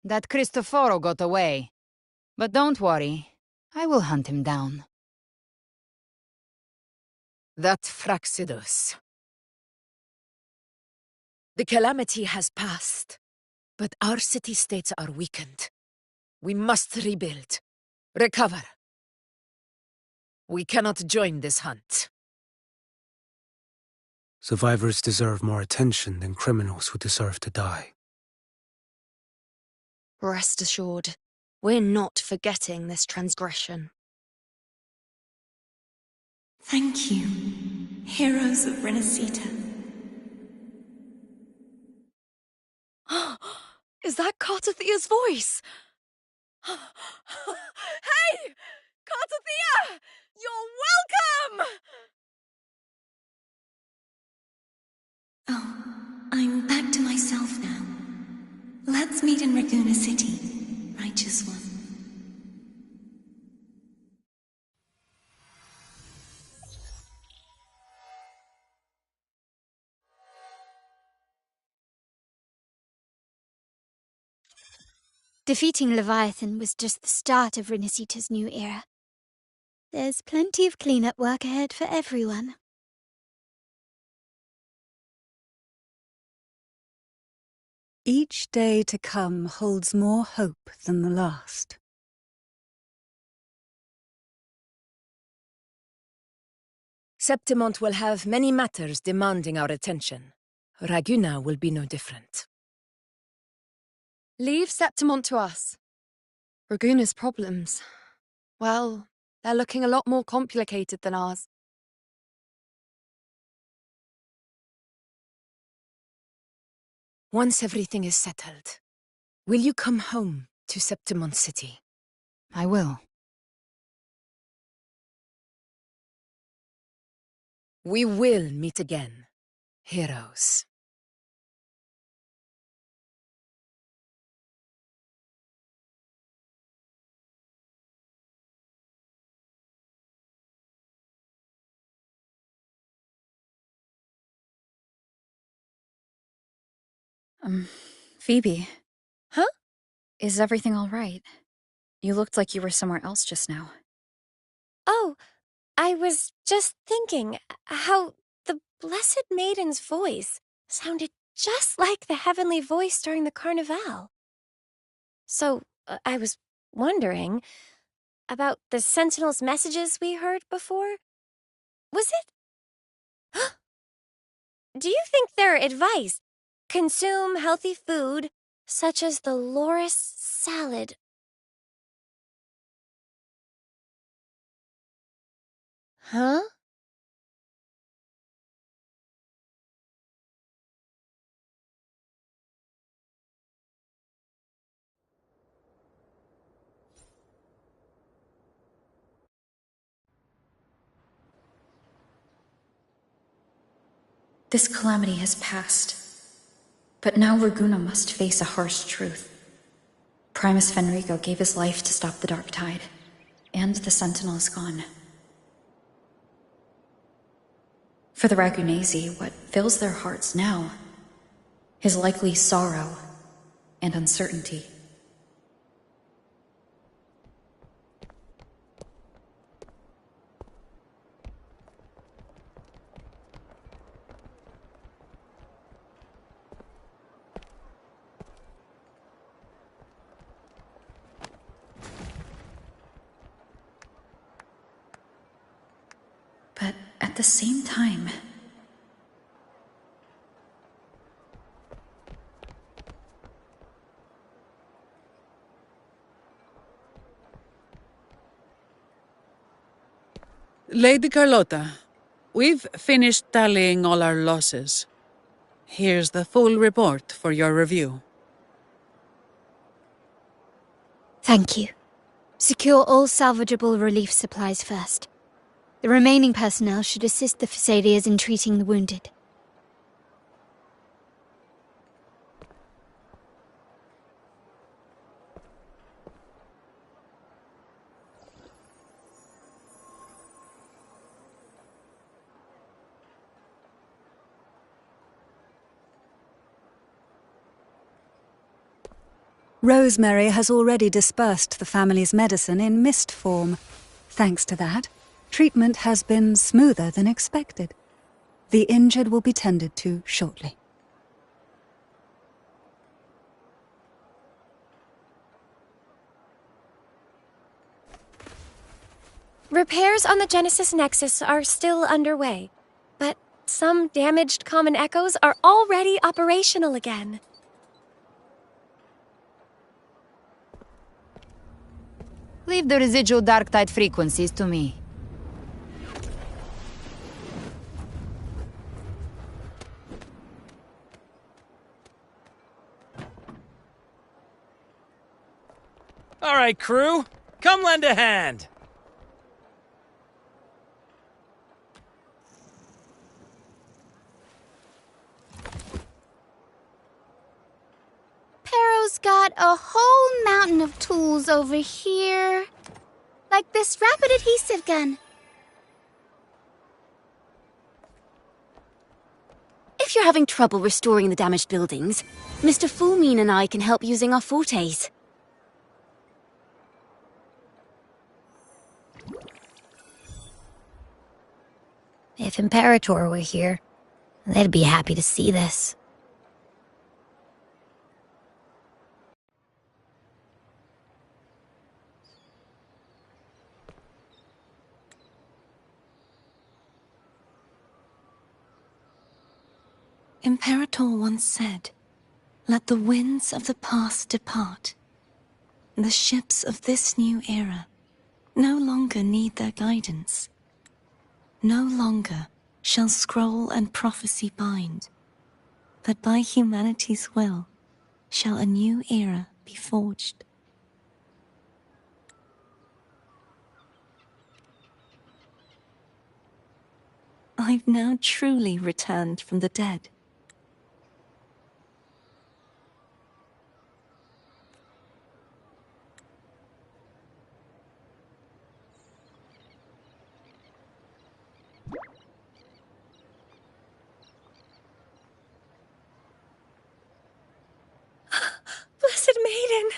That Cristoforo got away. But don't worry, I will hunt him down. That Fraxidus. The calamity has passed, but our city-states are weakened. We must rebuild. Recover. We cannot join this hunt. Survivors deserve more attention than criminals who deserve to die. Rest assured, we're not forgetting this transgression. Thank you, heroes of Rinascita. Is that Cartathea's voice? Hey! Cartathea! You're welcome! Oh, I'm back to myself now. Let's meet in Raguna City, righteous one. Defeating Leviathan was just the start of Rinascita's new era. There's plenty of cleanup work ahead for everyone. Each day to come holds more hope than the last. Septimont will have many matters demanding our attention. Raguna will be no different. Leave Septimont to us. Raguna's problems, well, they're looking a lot more complicated than ours. Once everything is settled, will you come home to Septimont City? I will. We will meet again, heroes. Phoebe. Huh? Is everything all right? You looked like you were somewhere else just now. Oh, I was just thinking how the Blessed Maiden's voice sounded just like the heavenly voice during the Carnival. So, I was wondering about the Sentinel's messages we heard before. Was it? Do you think their advice, consume healthy food, such as the loris salad? Huh? This calamity has passed. But now Raguna must face a harsh truth. Primus Fenrico gave his life to stop the Dark Tide, and the Sentinel is gone. For the Ragunesi, what fills their hearts now is likely sorrow and uncertainty. But at the same time, Lady Carlotta, we've finished tallying all our losses. Here's the full report for your review. Thank you. Secure all salvageable relief supplies first. The remaining personnel should assist the Phasaelias in treating the wounded. Rosemary has already dispersed the family's medicine in mist form. Thanks to that, treatment has been smoother than expected. The injured will be tended to shortly. Repairs on the Genesis Nexus are still underway, but some damaged common echoes are already operational again. Leave the residual dark tide frequencies to me. All right, crew. Come lend a hand. Pero's got a whole mountain of tools over here. Like this rapid adhesive gun. If you're having trouble restoring the damaged buildings, Mr. Fullmean and I can help using our fortes. If Imperator were here, they'd be happy to see this. Imperator once said, "Let the winds of the past depart. The ships of this new era no longer need their guidance. No longer shall scroll and prophecy bind, but by humanity's will shall a new era be forged." I've now truly returned from the dead. Blessed Maiden!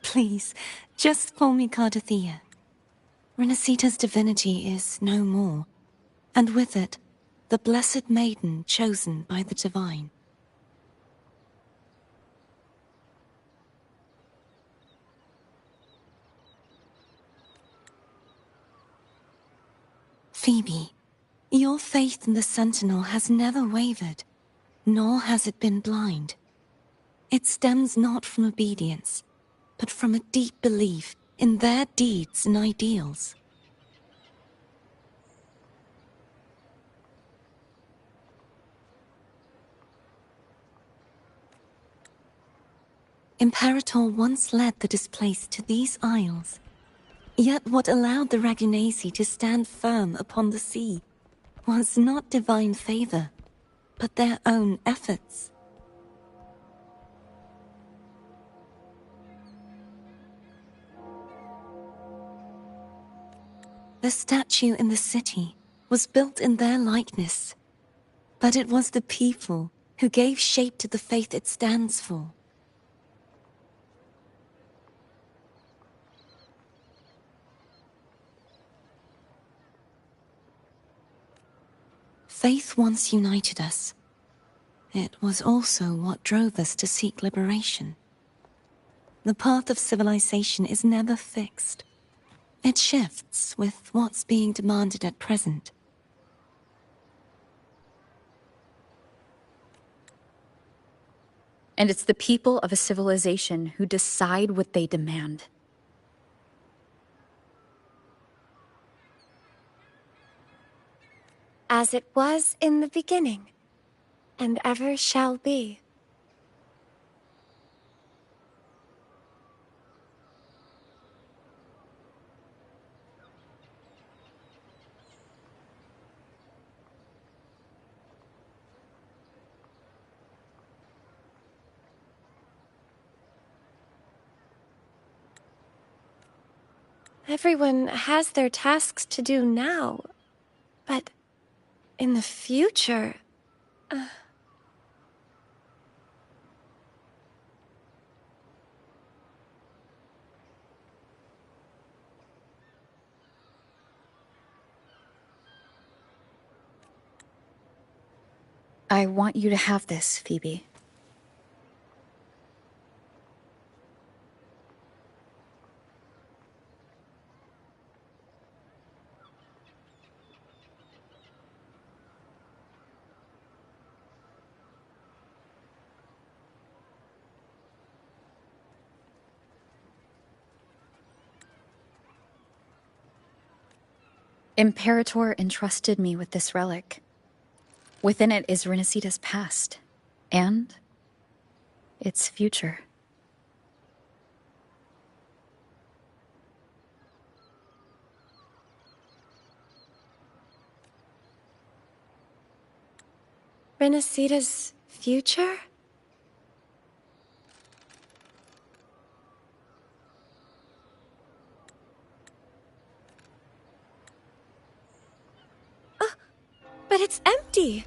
Please, just call me Cardathea. Renacita's divinity is no more, and with it, the Blessed Maiden chosen by the Divine. Phoebe, your faith in the Sentinel has never wavered, nor has it been blind. It stems not from obedience, but from a deep belief in their deeds and ideals. Imperator once led the displaced to these isles. Yet what allowed the Ragunasi to stand firm upon the sea was not divine favor, but their own efforts. The statue in the city was built in their likeness, but it was the people who gave shape to the faith it stands for. Faith once united us. It was also what drove us to seek liberation. The path of civilization is never fixed. It shifts with what's being demanded at present. And it's the people of a civilization who decide what they demand. As it was in the beginning, and ever shall be. Everyone has their tasks to do now, but in the future... I want you to have this, Phoebe. Imperator entrusted me with this relic. Within it is Renacita's past, and its future. Renacita's future? But it's empty!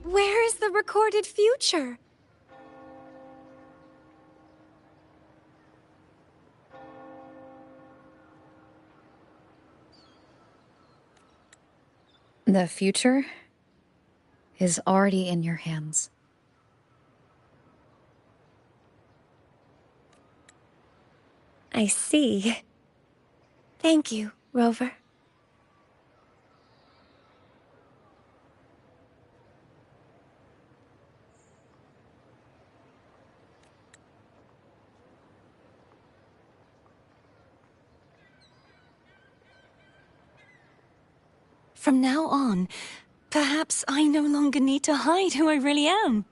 Where is the recorded future? The future is already in your hands. I see. Thank you, Rover. From now on, perhaps I no longer need to hide who I really am.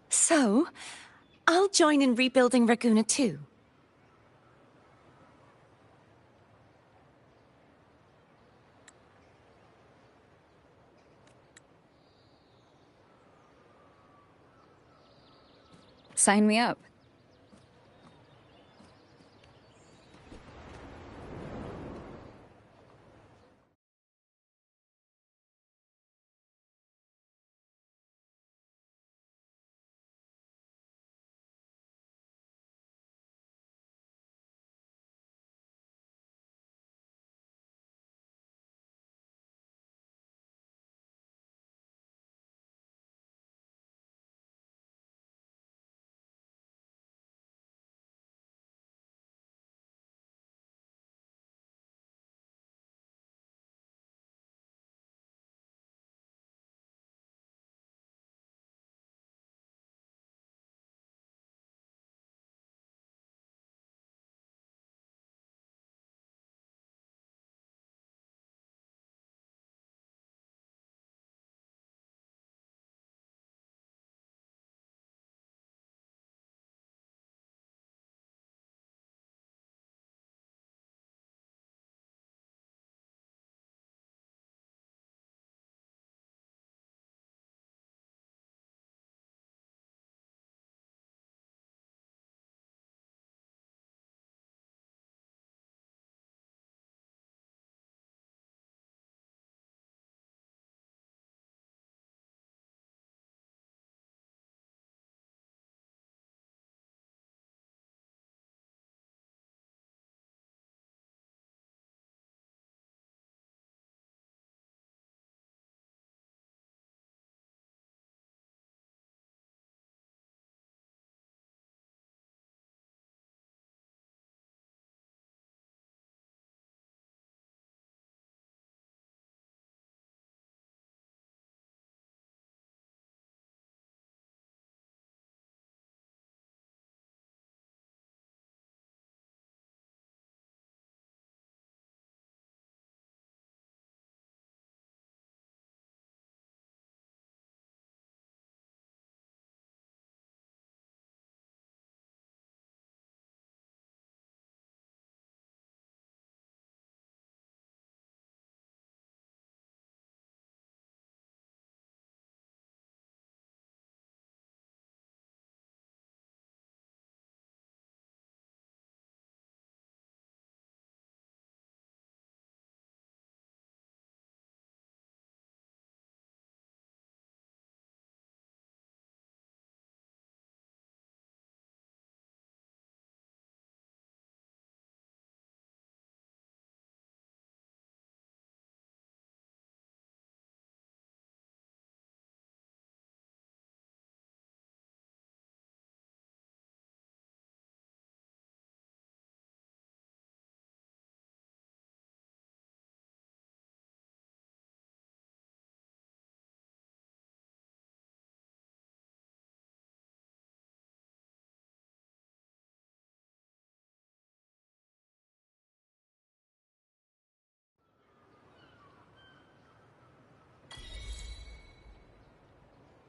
So, I'll join in rebuilding Raguna too. Sign me up.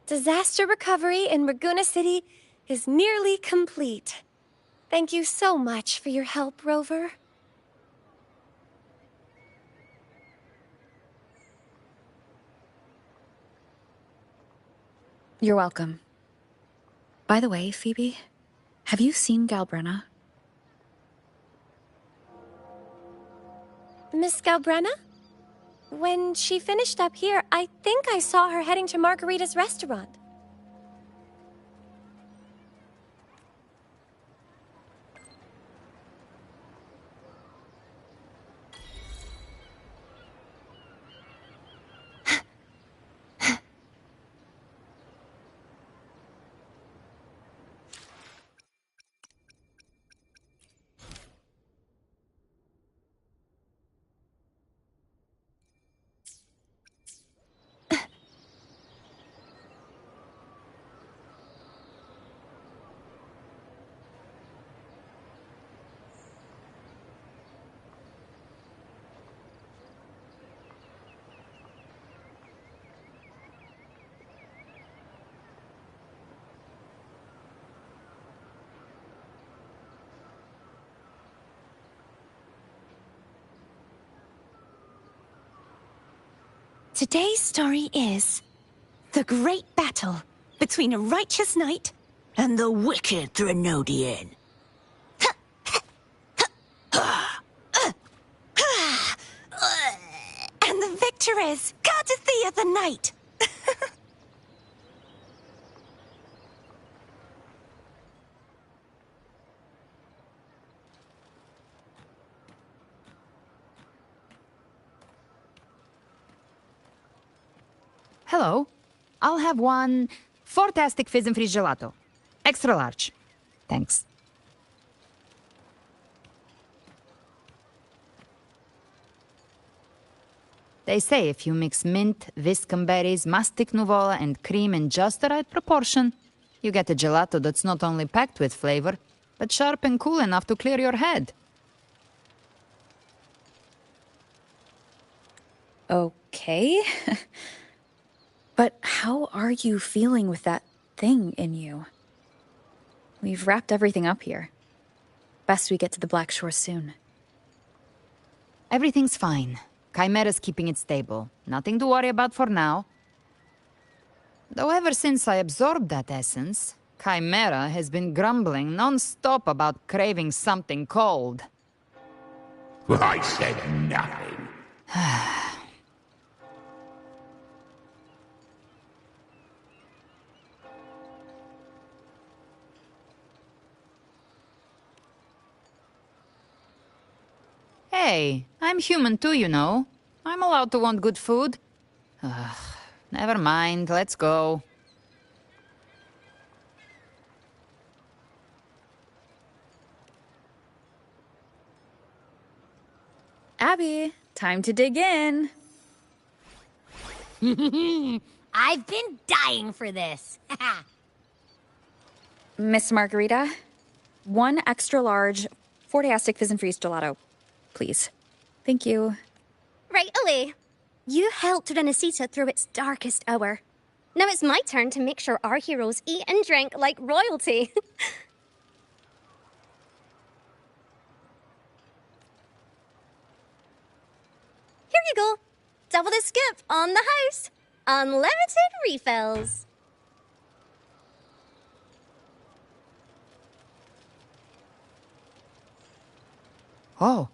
Disaster recovery in Raguna City is nearly complete. Thank you so much for your help, Rover. You're welcome. By the way, Phoebe, have you seen Galbrenna? Miss Galbrenna? When she finished up here, I think I saw her heading to Margarita's restaurant. Today's story is the great battle between a righteous knight and the wicked Threnodian. And the victor is Cardathea the Knight. Hello. I'll have one fantastic fizz and freeze gelato. Extra large. Thanks. They say if you mix mint, viscum berries, mastic nuvola, and cream in just the right proportion, you get a gelato that's not only packed with flavor, but sharp and cool enough to clear your head. Okay. But how are you feeling with that thing in you? We've wrapped everything up here. Best we get to the Black Shore soon. Everything's fine. Chimera's keeping it stable. Nothing to worry about for now. Though ever since I absorbed that essence, Chimera has been grumbling non-stop about craving something cold. I said nothing. Hey, I'm human too, you know. I'm allowed to want good food. Ugh, never mind, let's go. Abby, time to dig in. I've been dying for this. Miss Margarita, one extra large Fortiastic Fizz and Freeze gelato, please. Thank you. Right away. You helped Renesita through its darkest hour. Now it's my turn to make sure our heroes eat and drink like royalty. Here you go. Double the skip on the house. Unlimited refills. Oh,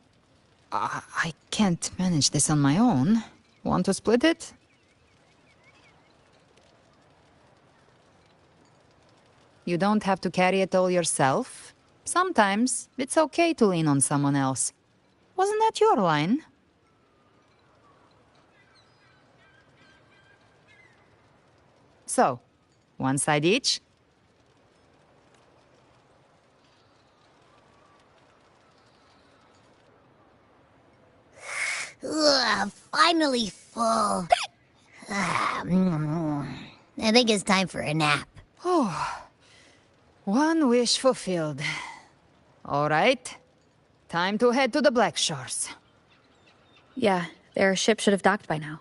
I can't manage this on my own. Want to split it? You don't have to carry it all yourself. Sometimes it's okay to lean on someone else. Wasn't that your line? So, one side each? Ugh, finally full. I think it's time for a nap. Oh, one wish fulfilled. All right, time to head to the Black Shores. Yeah, their ship should have docked by now.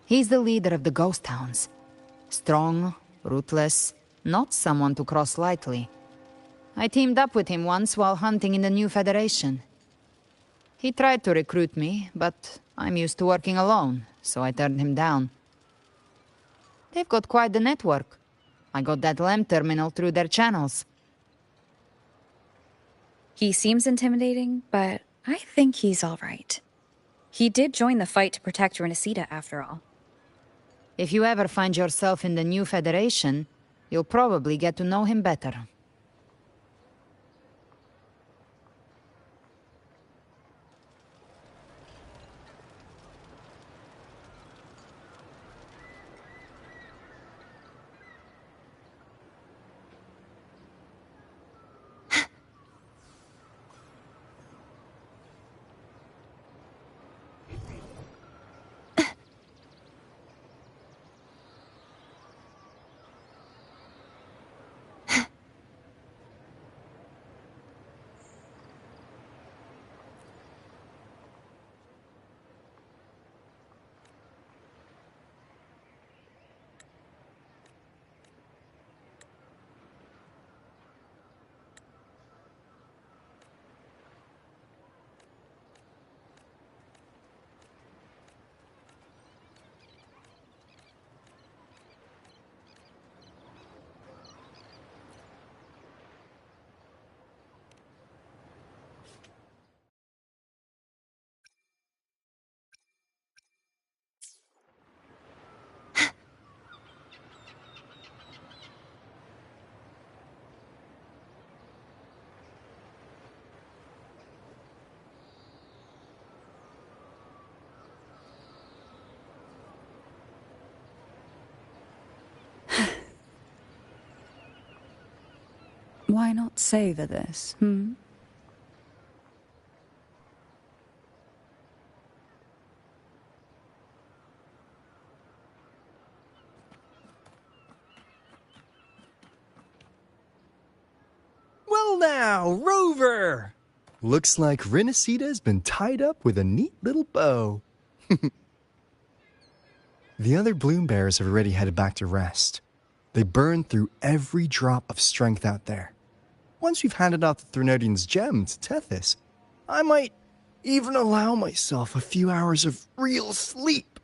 He's the leader of the ghost towns. Strong, ruthless, not someone to cross lightly. I teamed up with him once while hunting in the new Federation. He tried to recruit me, but I'm used to working alone, so I turned him down. They've got quite the network. I got that LEM terminal through their channels. He seems intimidating, but I think he's all right. He did join the fight to protect Renesita, after all. If you ever find yourself in the new Federation, you'll probably get to know him better. Why not savor this, hmm? Well now, Rover! Looks like Renacita's been tied up with a neat little bow. The other bloom bearers have already headed back to rest. They burned through every drop of strength out there. Once we've handed out the Threnodian's gem to Tethys, I might even allow myself a few hours of real sleep.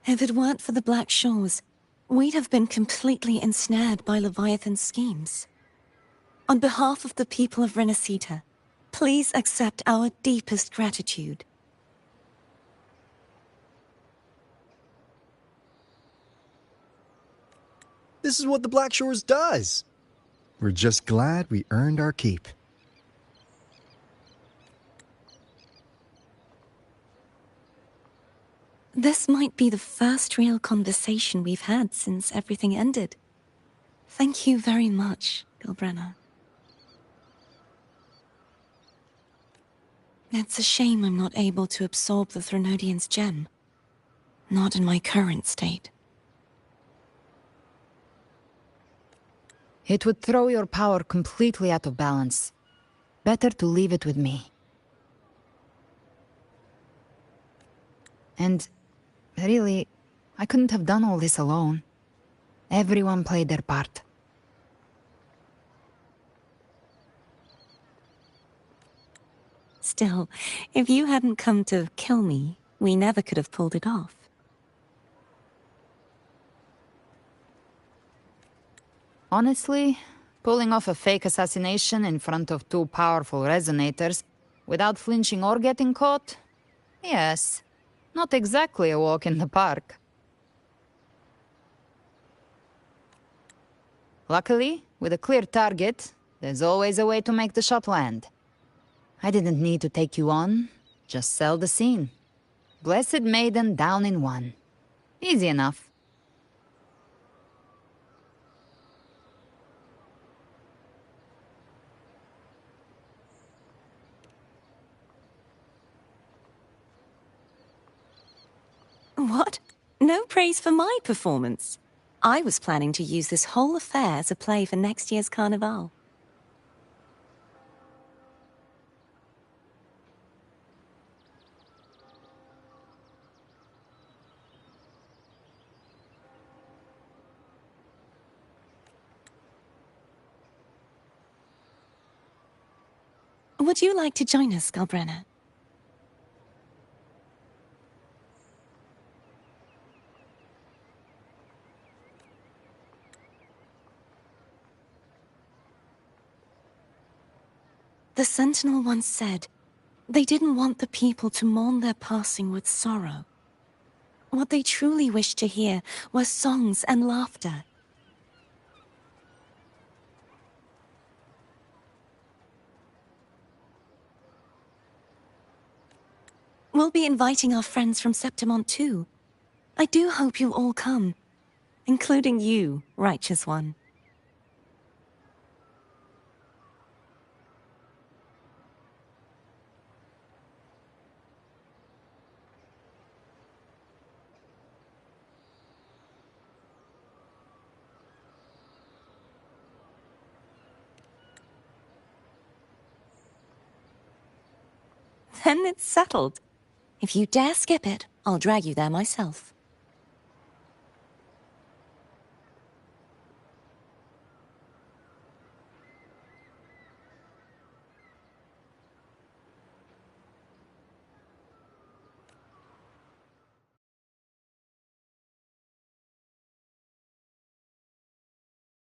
If it weren't for the Black Shores, we'd have been completely ensnared by Leviathan's schemes. On behalf of the people of Renacita, please accept our deepest gratitude. This is what the Black Shores does. We're just glad we earned our keep. This might be the first real conversation we've had since everything ended. Thank you very much, Gilbrenna. It's a shame I'm not able to absorb the Threnodian's gem. Not in my current state. It would throw your power completely out of balance. Better to leave it with me. And really, I couldn't have done all this alone. Everyone played their part. Still, if you hadn't come to kill me, we never could have pulled it off. Honestly, pulling off a fake assassination in front of two powerful resonators, without flinching or getting caught? Yes. Not exactly a walk in the park. Luckily, with a clear target, there's always a way to make the shot land. I didn't need to take you on, just sell the scene. Blessed Maiden down in one. Easy enough. What? No praise for my performance. I was planning to use this whole affair as a play for next year's Carnival. Would you like to join us, Galbrenna? The Sentinel once said, they didn't want the people to mourn their passing with sorrow. What they truly wished to hear were songs and laughter. We'll be inviting our friends from Septimont too. I do hope you all come, including you, Righteous One. Then it's settled. If you dare skip it, I'll drag you there myself.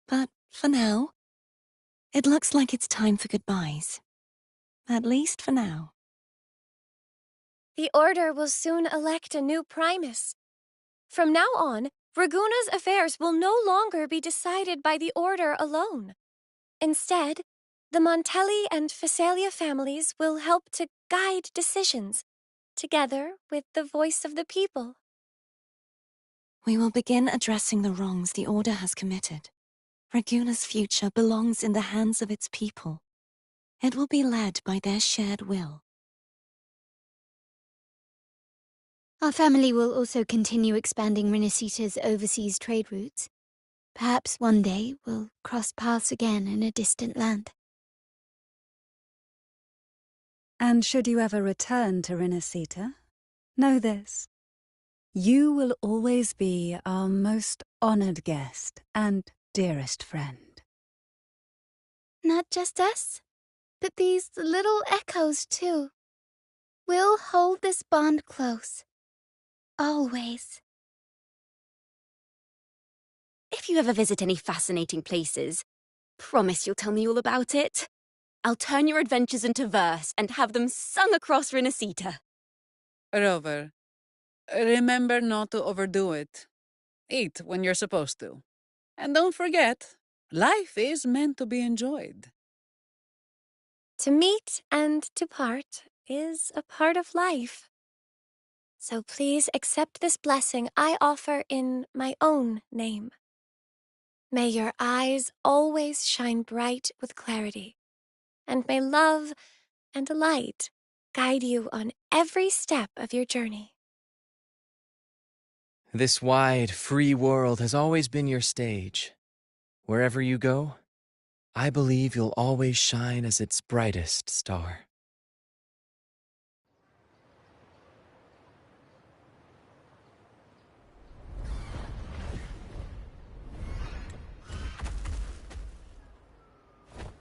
But for now, it looks like it's time for goodbyes. At least for now. The Order will soon elect a new Primus. From now on, Raguna's affairs will no longer be decided by the Order alone. Instead, the Montelli and Phasalia families will help to guide decisions, together with the voice of the people. We will begin addressing the wrongs the Order has committed. Raguna's future belongs in the hands of its people. It will be led by their shared will. Our family will also continue expanding Renacita's overseas trade routes. Perhaps one day we'll cross paths again in a distant land. And should you ever return to Renacita, know this. You will always be our most honored guest and dearest friend. Not just us, but these little echoes too. We'll hold this bond close. Always. If you ever visit any fascinating places, promise you'll tell me all about it. I'll turn your adventures into verse and have them sung across Renacita. Rover, remember not to overdo it. Eat when you're supposed to. And don't forget, life is meant to be enjoyed. To meet and to part is a part of life. So please accept this blessing I offer in my own name. May your eyes always shine bright with clarity, and may love and light guide you on every step of your journey. This wide, free world has always been your stage. Wherever you go, I believe you'll always shine as its brightest star.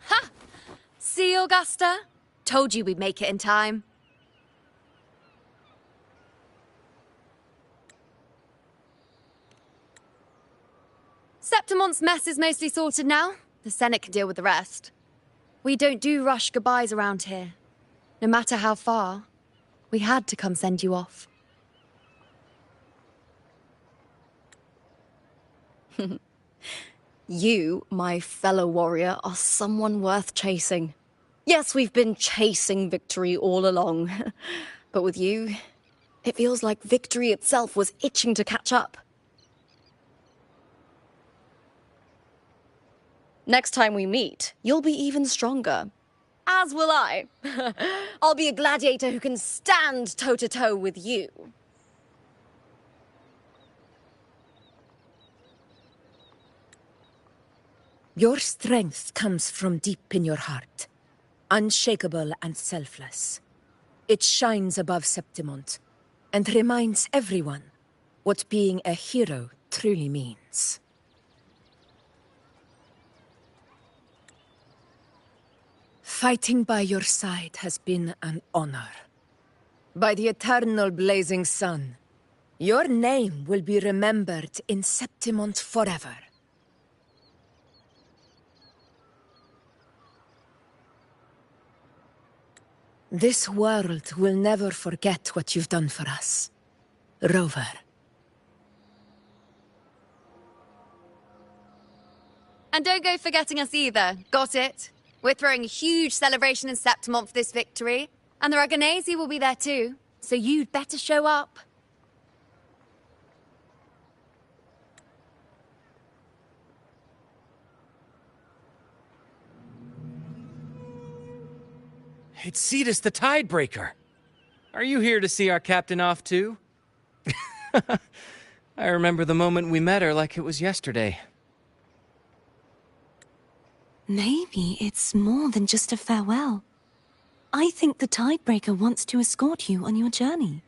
Ha! See, Augusta? Told you we'd make it in time. Septimont's mess is mostly sorted now. The Senate can deal with the rest. We don't do rush goodbyes around here. No matter how far, we had to come send you off. You, my fellow warrior, are someone worth chasing. Yes, we've been chasing victory all along. But with you, it feels like victory itself was itching to catch up. Next time we meet, you'll be even stronger. As will I. I'll be a gladiator who can stand toe-to-toe with you. Your strength comes from deep in your heart, unshakable and selfless. It shines above Septimont, and reminds everyone what being a hero truly means. Fighting by your side has been an honor. By the eternal blazing sun, your name will be remembered in Septimont forever. This world will never forget what you've done for us, Rover. And don't go forgetting us either, got it? We're throwing a huge celebration in Septimont for this victory, and the Raganesi will be there too, so you'd better show up. It's Cetus the Tidebreaker. Are you here to see our captain off too? I remember the moment we met her like it was yesterday. Maybe it's more than just a farewell. I think the Tidebreaker wants to escort you on your journey.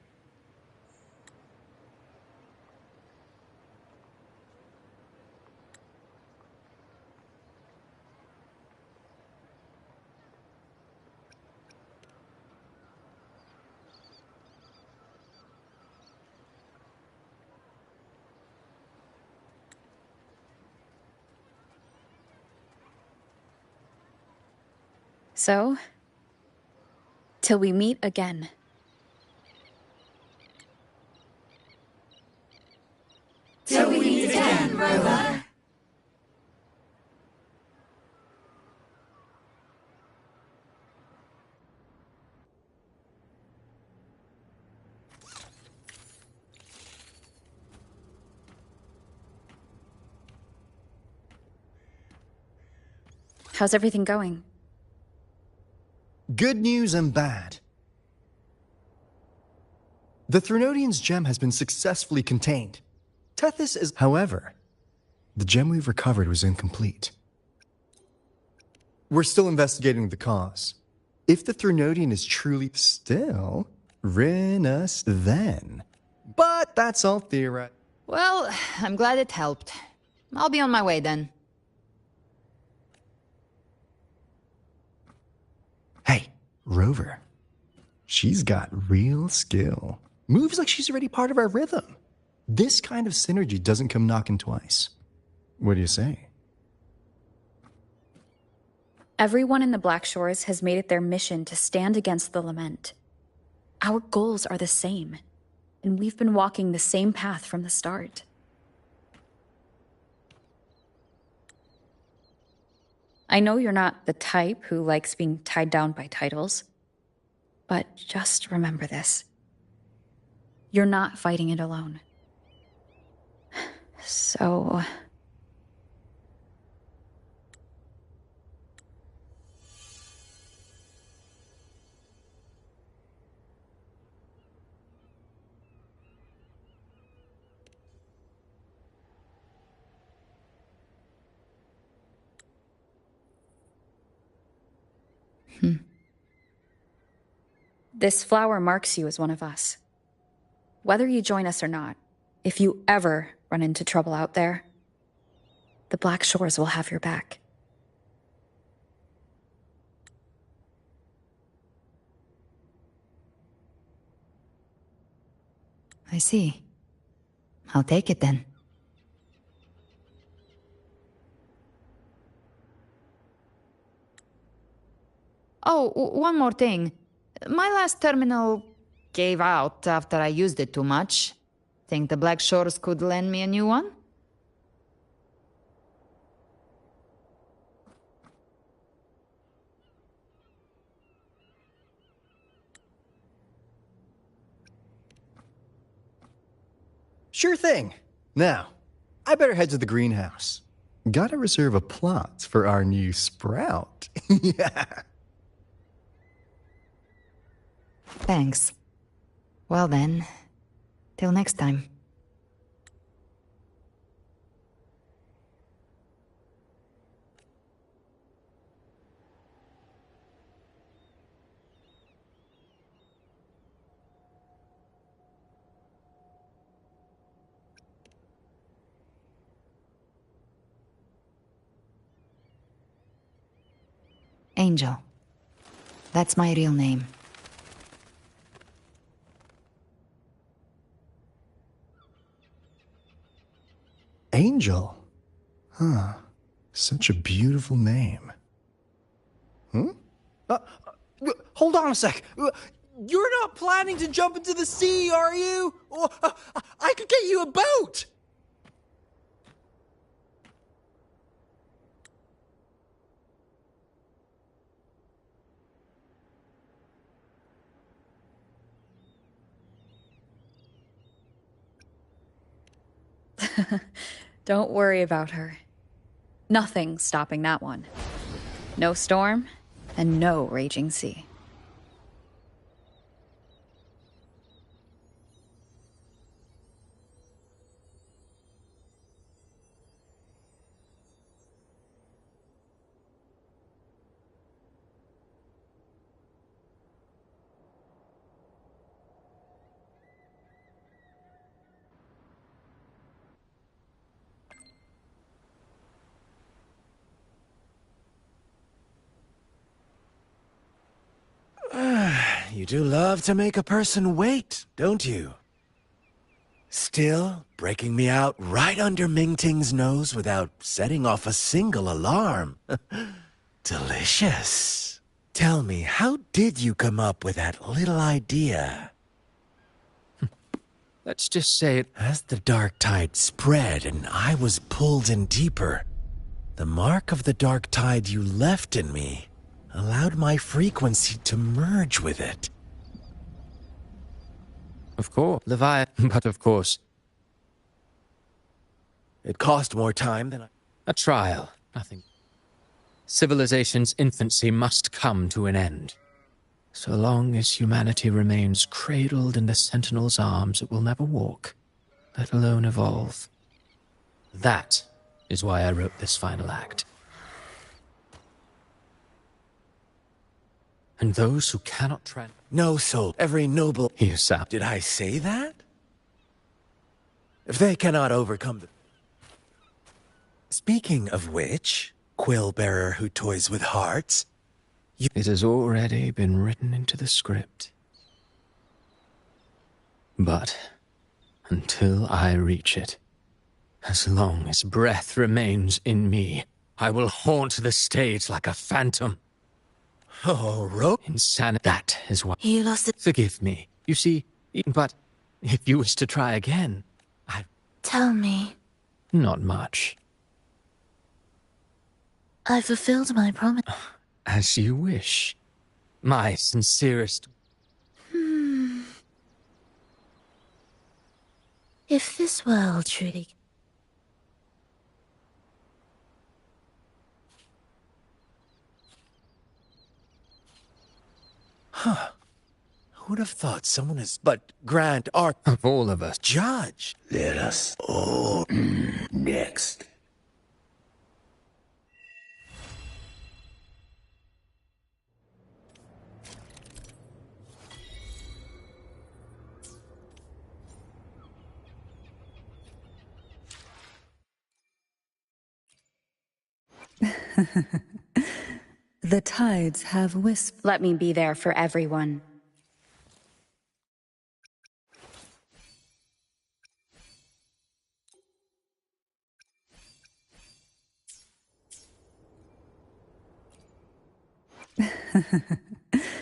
So, till we meet again. How's everything going? Good news and bad. The Threnodian's gem has been successfully contained. Tethys is, however, the gem we've recovered was incomplete. We're still investigating the cause. If the Threnodian is truly still, rin us then. But that's all theory. Well, I'm glad it helped. I'll be on my way then. Hey, Rover. She's got real skill. Moves like she's already part of our rhythm. This kind of synergy doesn't come knocking twice. What do you say? Everyone in the Black Shores has made it their mission to stand against the Lament. Our goals are the same, and we've been walking the same path from the start. I know you're not the type who likes being tied down by titles, but just remember this. You're not fighting it alone. So... This flower marks you as one of us. Whether you join us or not, if you ever run into trouble out there, the Black Shores will have your back. I see. I'll take it then. Oh, one more thing. My last terminal gave out after I used it too much. Think the Black Shores could lend me a new one? Sure thing. Now, I better head to the greenhouse. Gotta reserve a plot for our new sprout. Yeah. Thanks. Well then, till next time. Angel. That's my real name. Angel? Huh. Such a beautiful name. Hold on a sec. You're not planning to jump into the sea, are you? I could get you a boat! Don't worry about her. Nothing's stopping that one. No storm, and no raging sea. You do love to make a person wait, don't you? Still, breaking me out right under Mingting's nose without setting off a single alarm. Delicious. Tell me, how did you come up with that little idea? Let's just say it. As the dark tide spread and I was pulled in deeper, the mark of the dark tide you left in me allowed my frequency to merge with it. Of course, Leviathan, but of course. It cost more time than A trial, nothing. Civilization's infancy must come to an end. So long as humanity remains cradled in the Sentinel's arms, it will never walk, let alone evolve. That is why I wrote this final act. And those who cannot No soul, every noble... Here, Sam. Did I say that? If they cannot overcome the... Speaking of which, quill-bearer who toys with hearts... It has already been written into the script. But until I reach it, as long as breath remains in me, I will haunt the stage like a phantom. Oh, Rogue? Insanity. That is why... You lost it. Forgive me. You see, but if you wish to try again, Tell me. Not much. I fulfilled my promise. As you wish. My sincerest... If this world truly... Huh. Who'd have thought someone as... But Grant, Art... Of all of us. Judge. Let us all... next. The tides have whispered. Let me be there for everyone.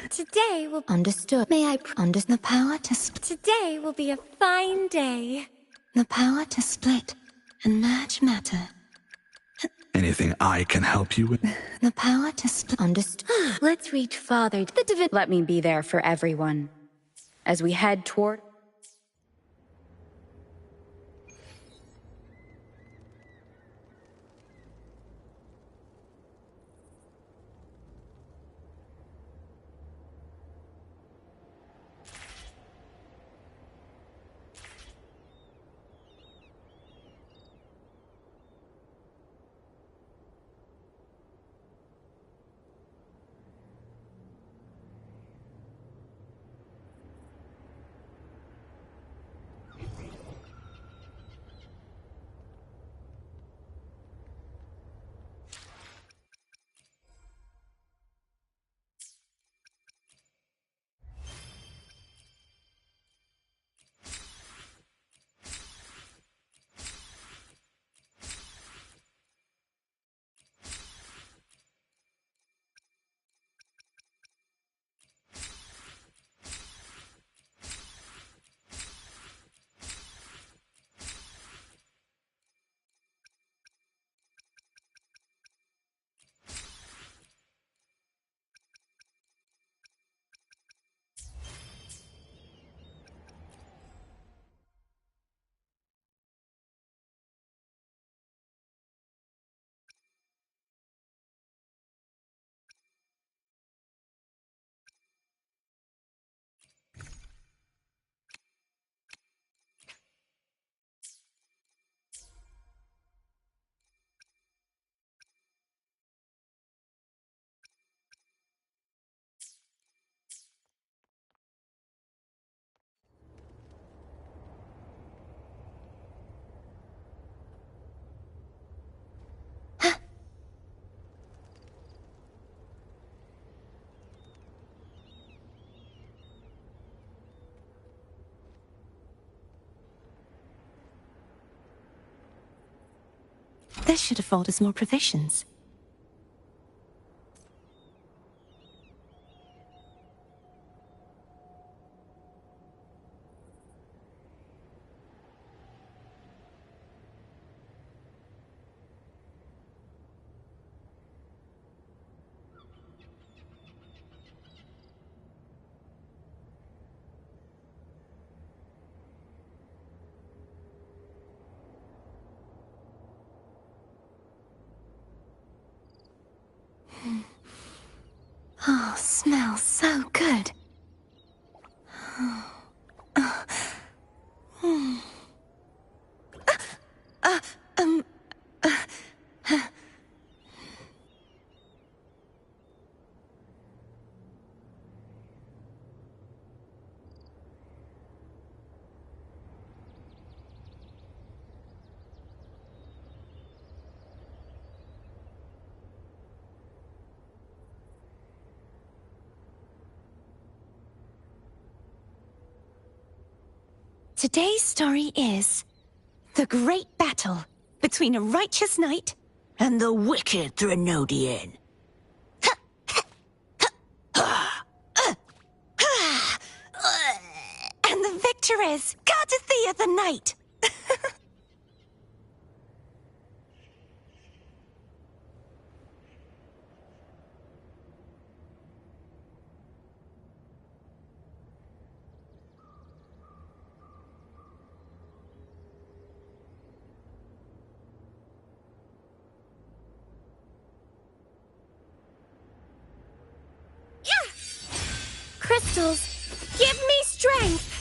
Today will... Understood. May I... The power to... Today will be a fine day. The power to split and merge matter. Anything I can help you with? The power to split... Understood. Let's reach farther. Let me be there for everyone. As we head toward... This should afford us more provisions. Oh, smells so good. Today's story is the great battle between a righteous knight and the wicked Threnodian. And the victor is Cardathea the Knight. Crystals, give me strength!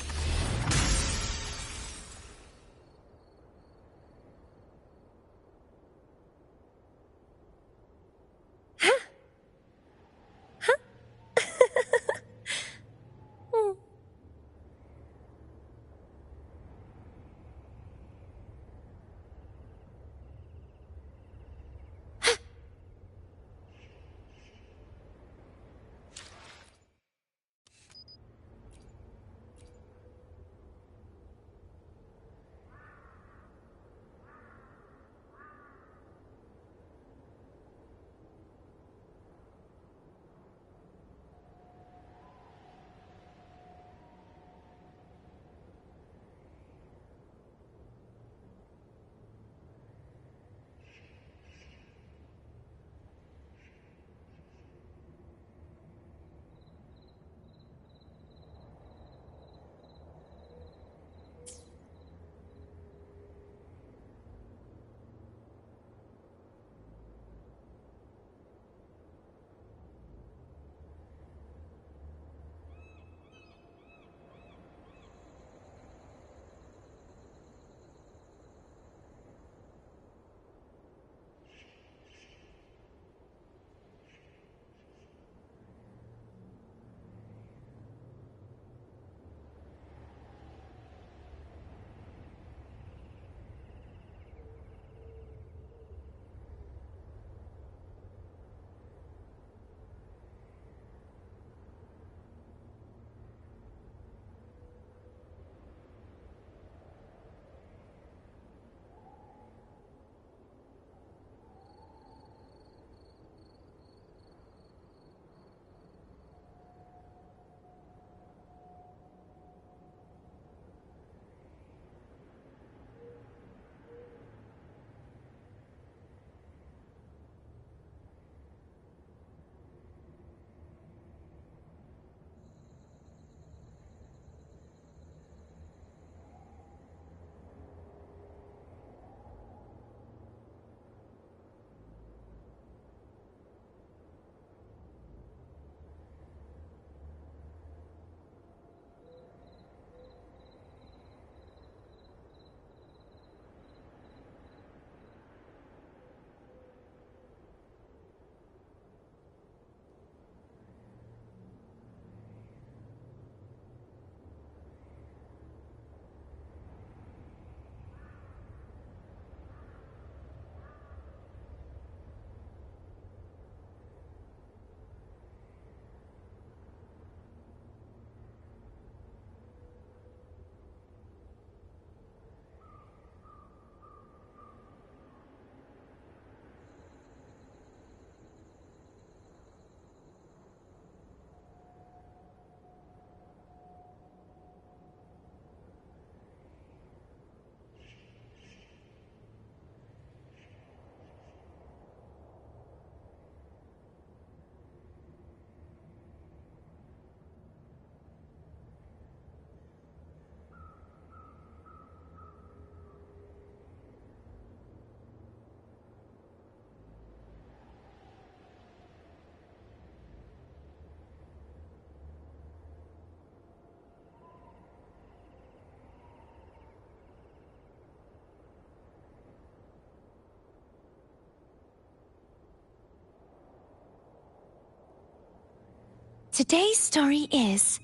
Today's story is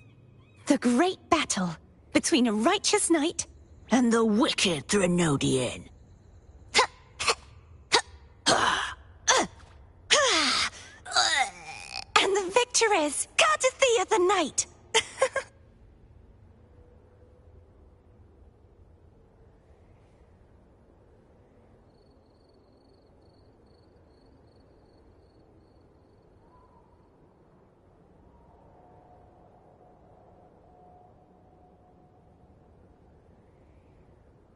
the great battle between a righteous knight and the wicked Threnodian. And the victor is Gardathea the Knight,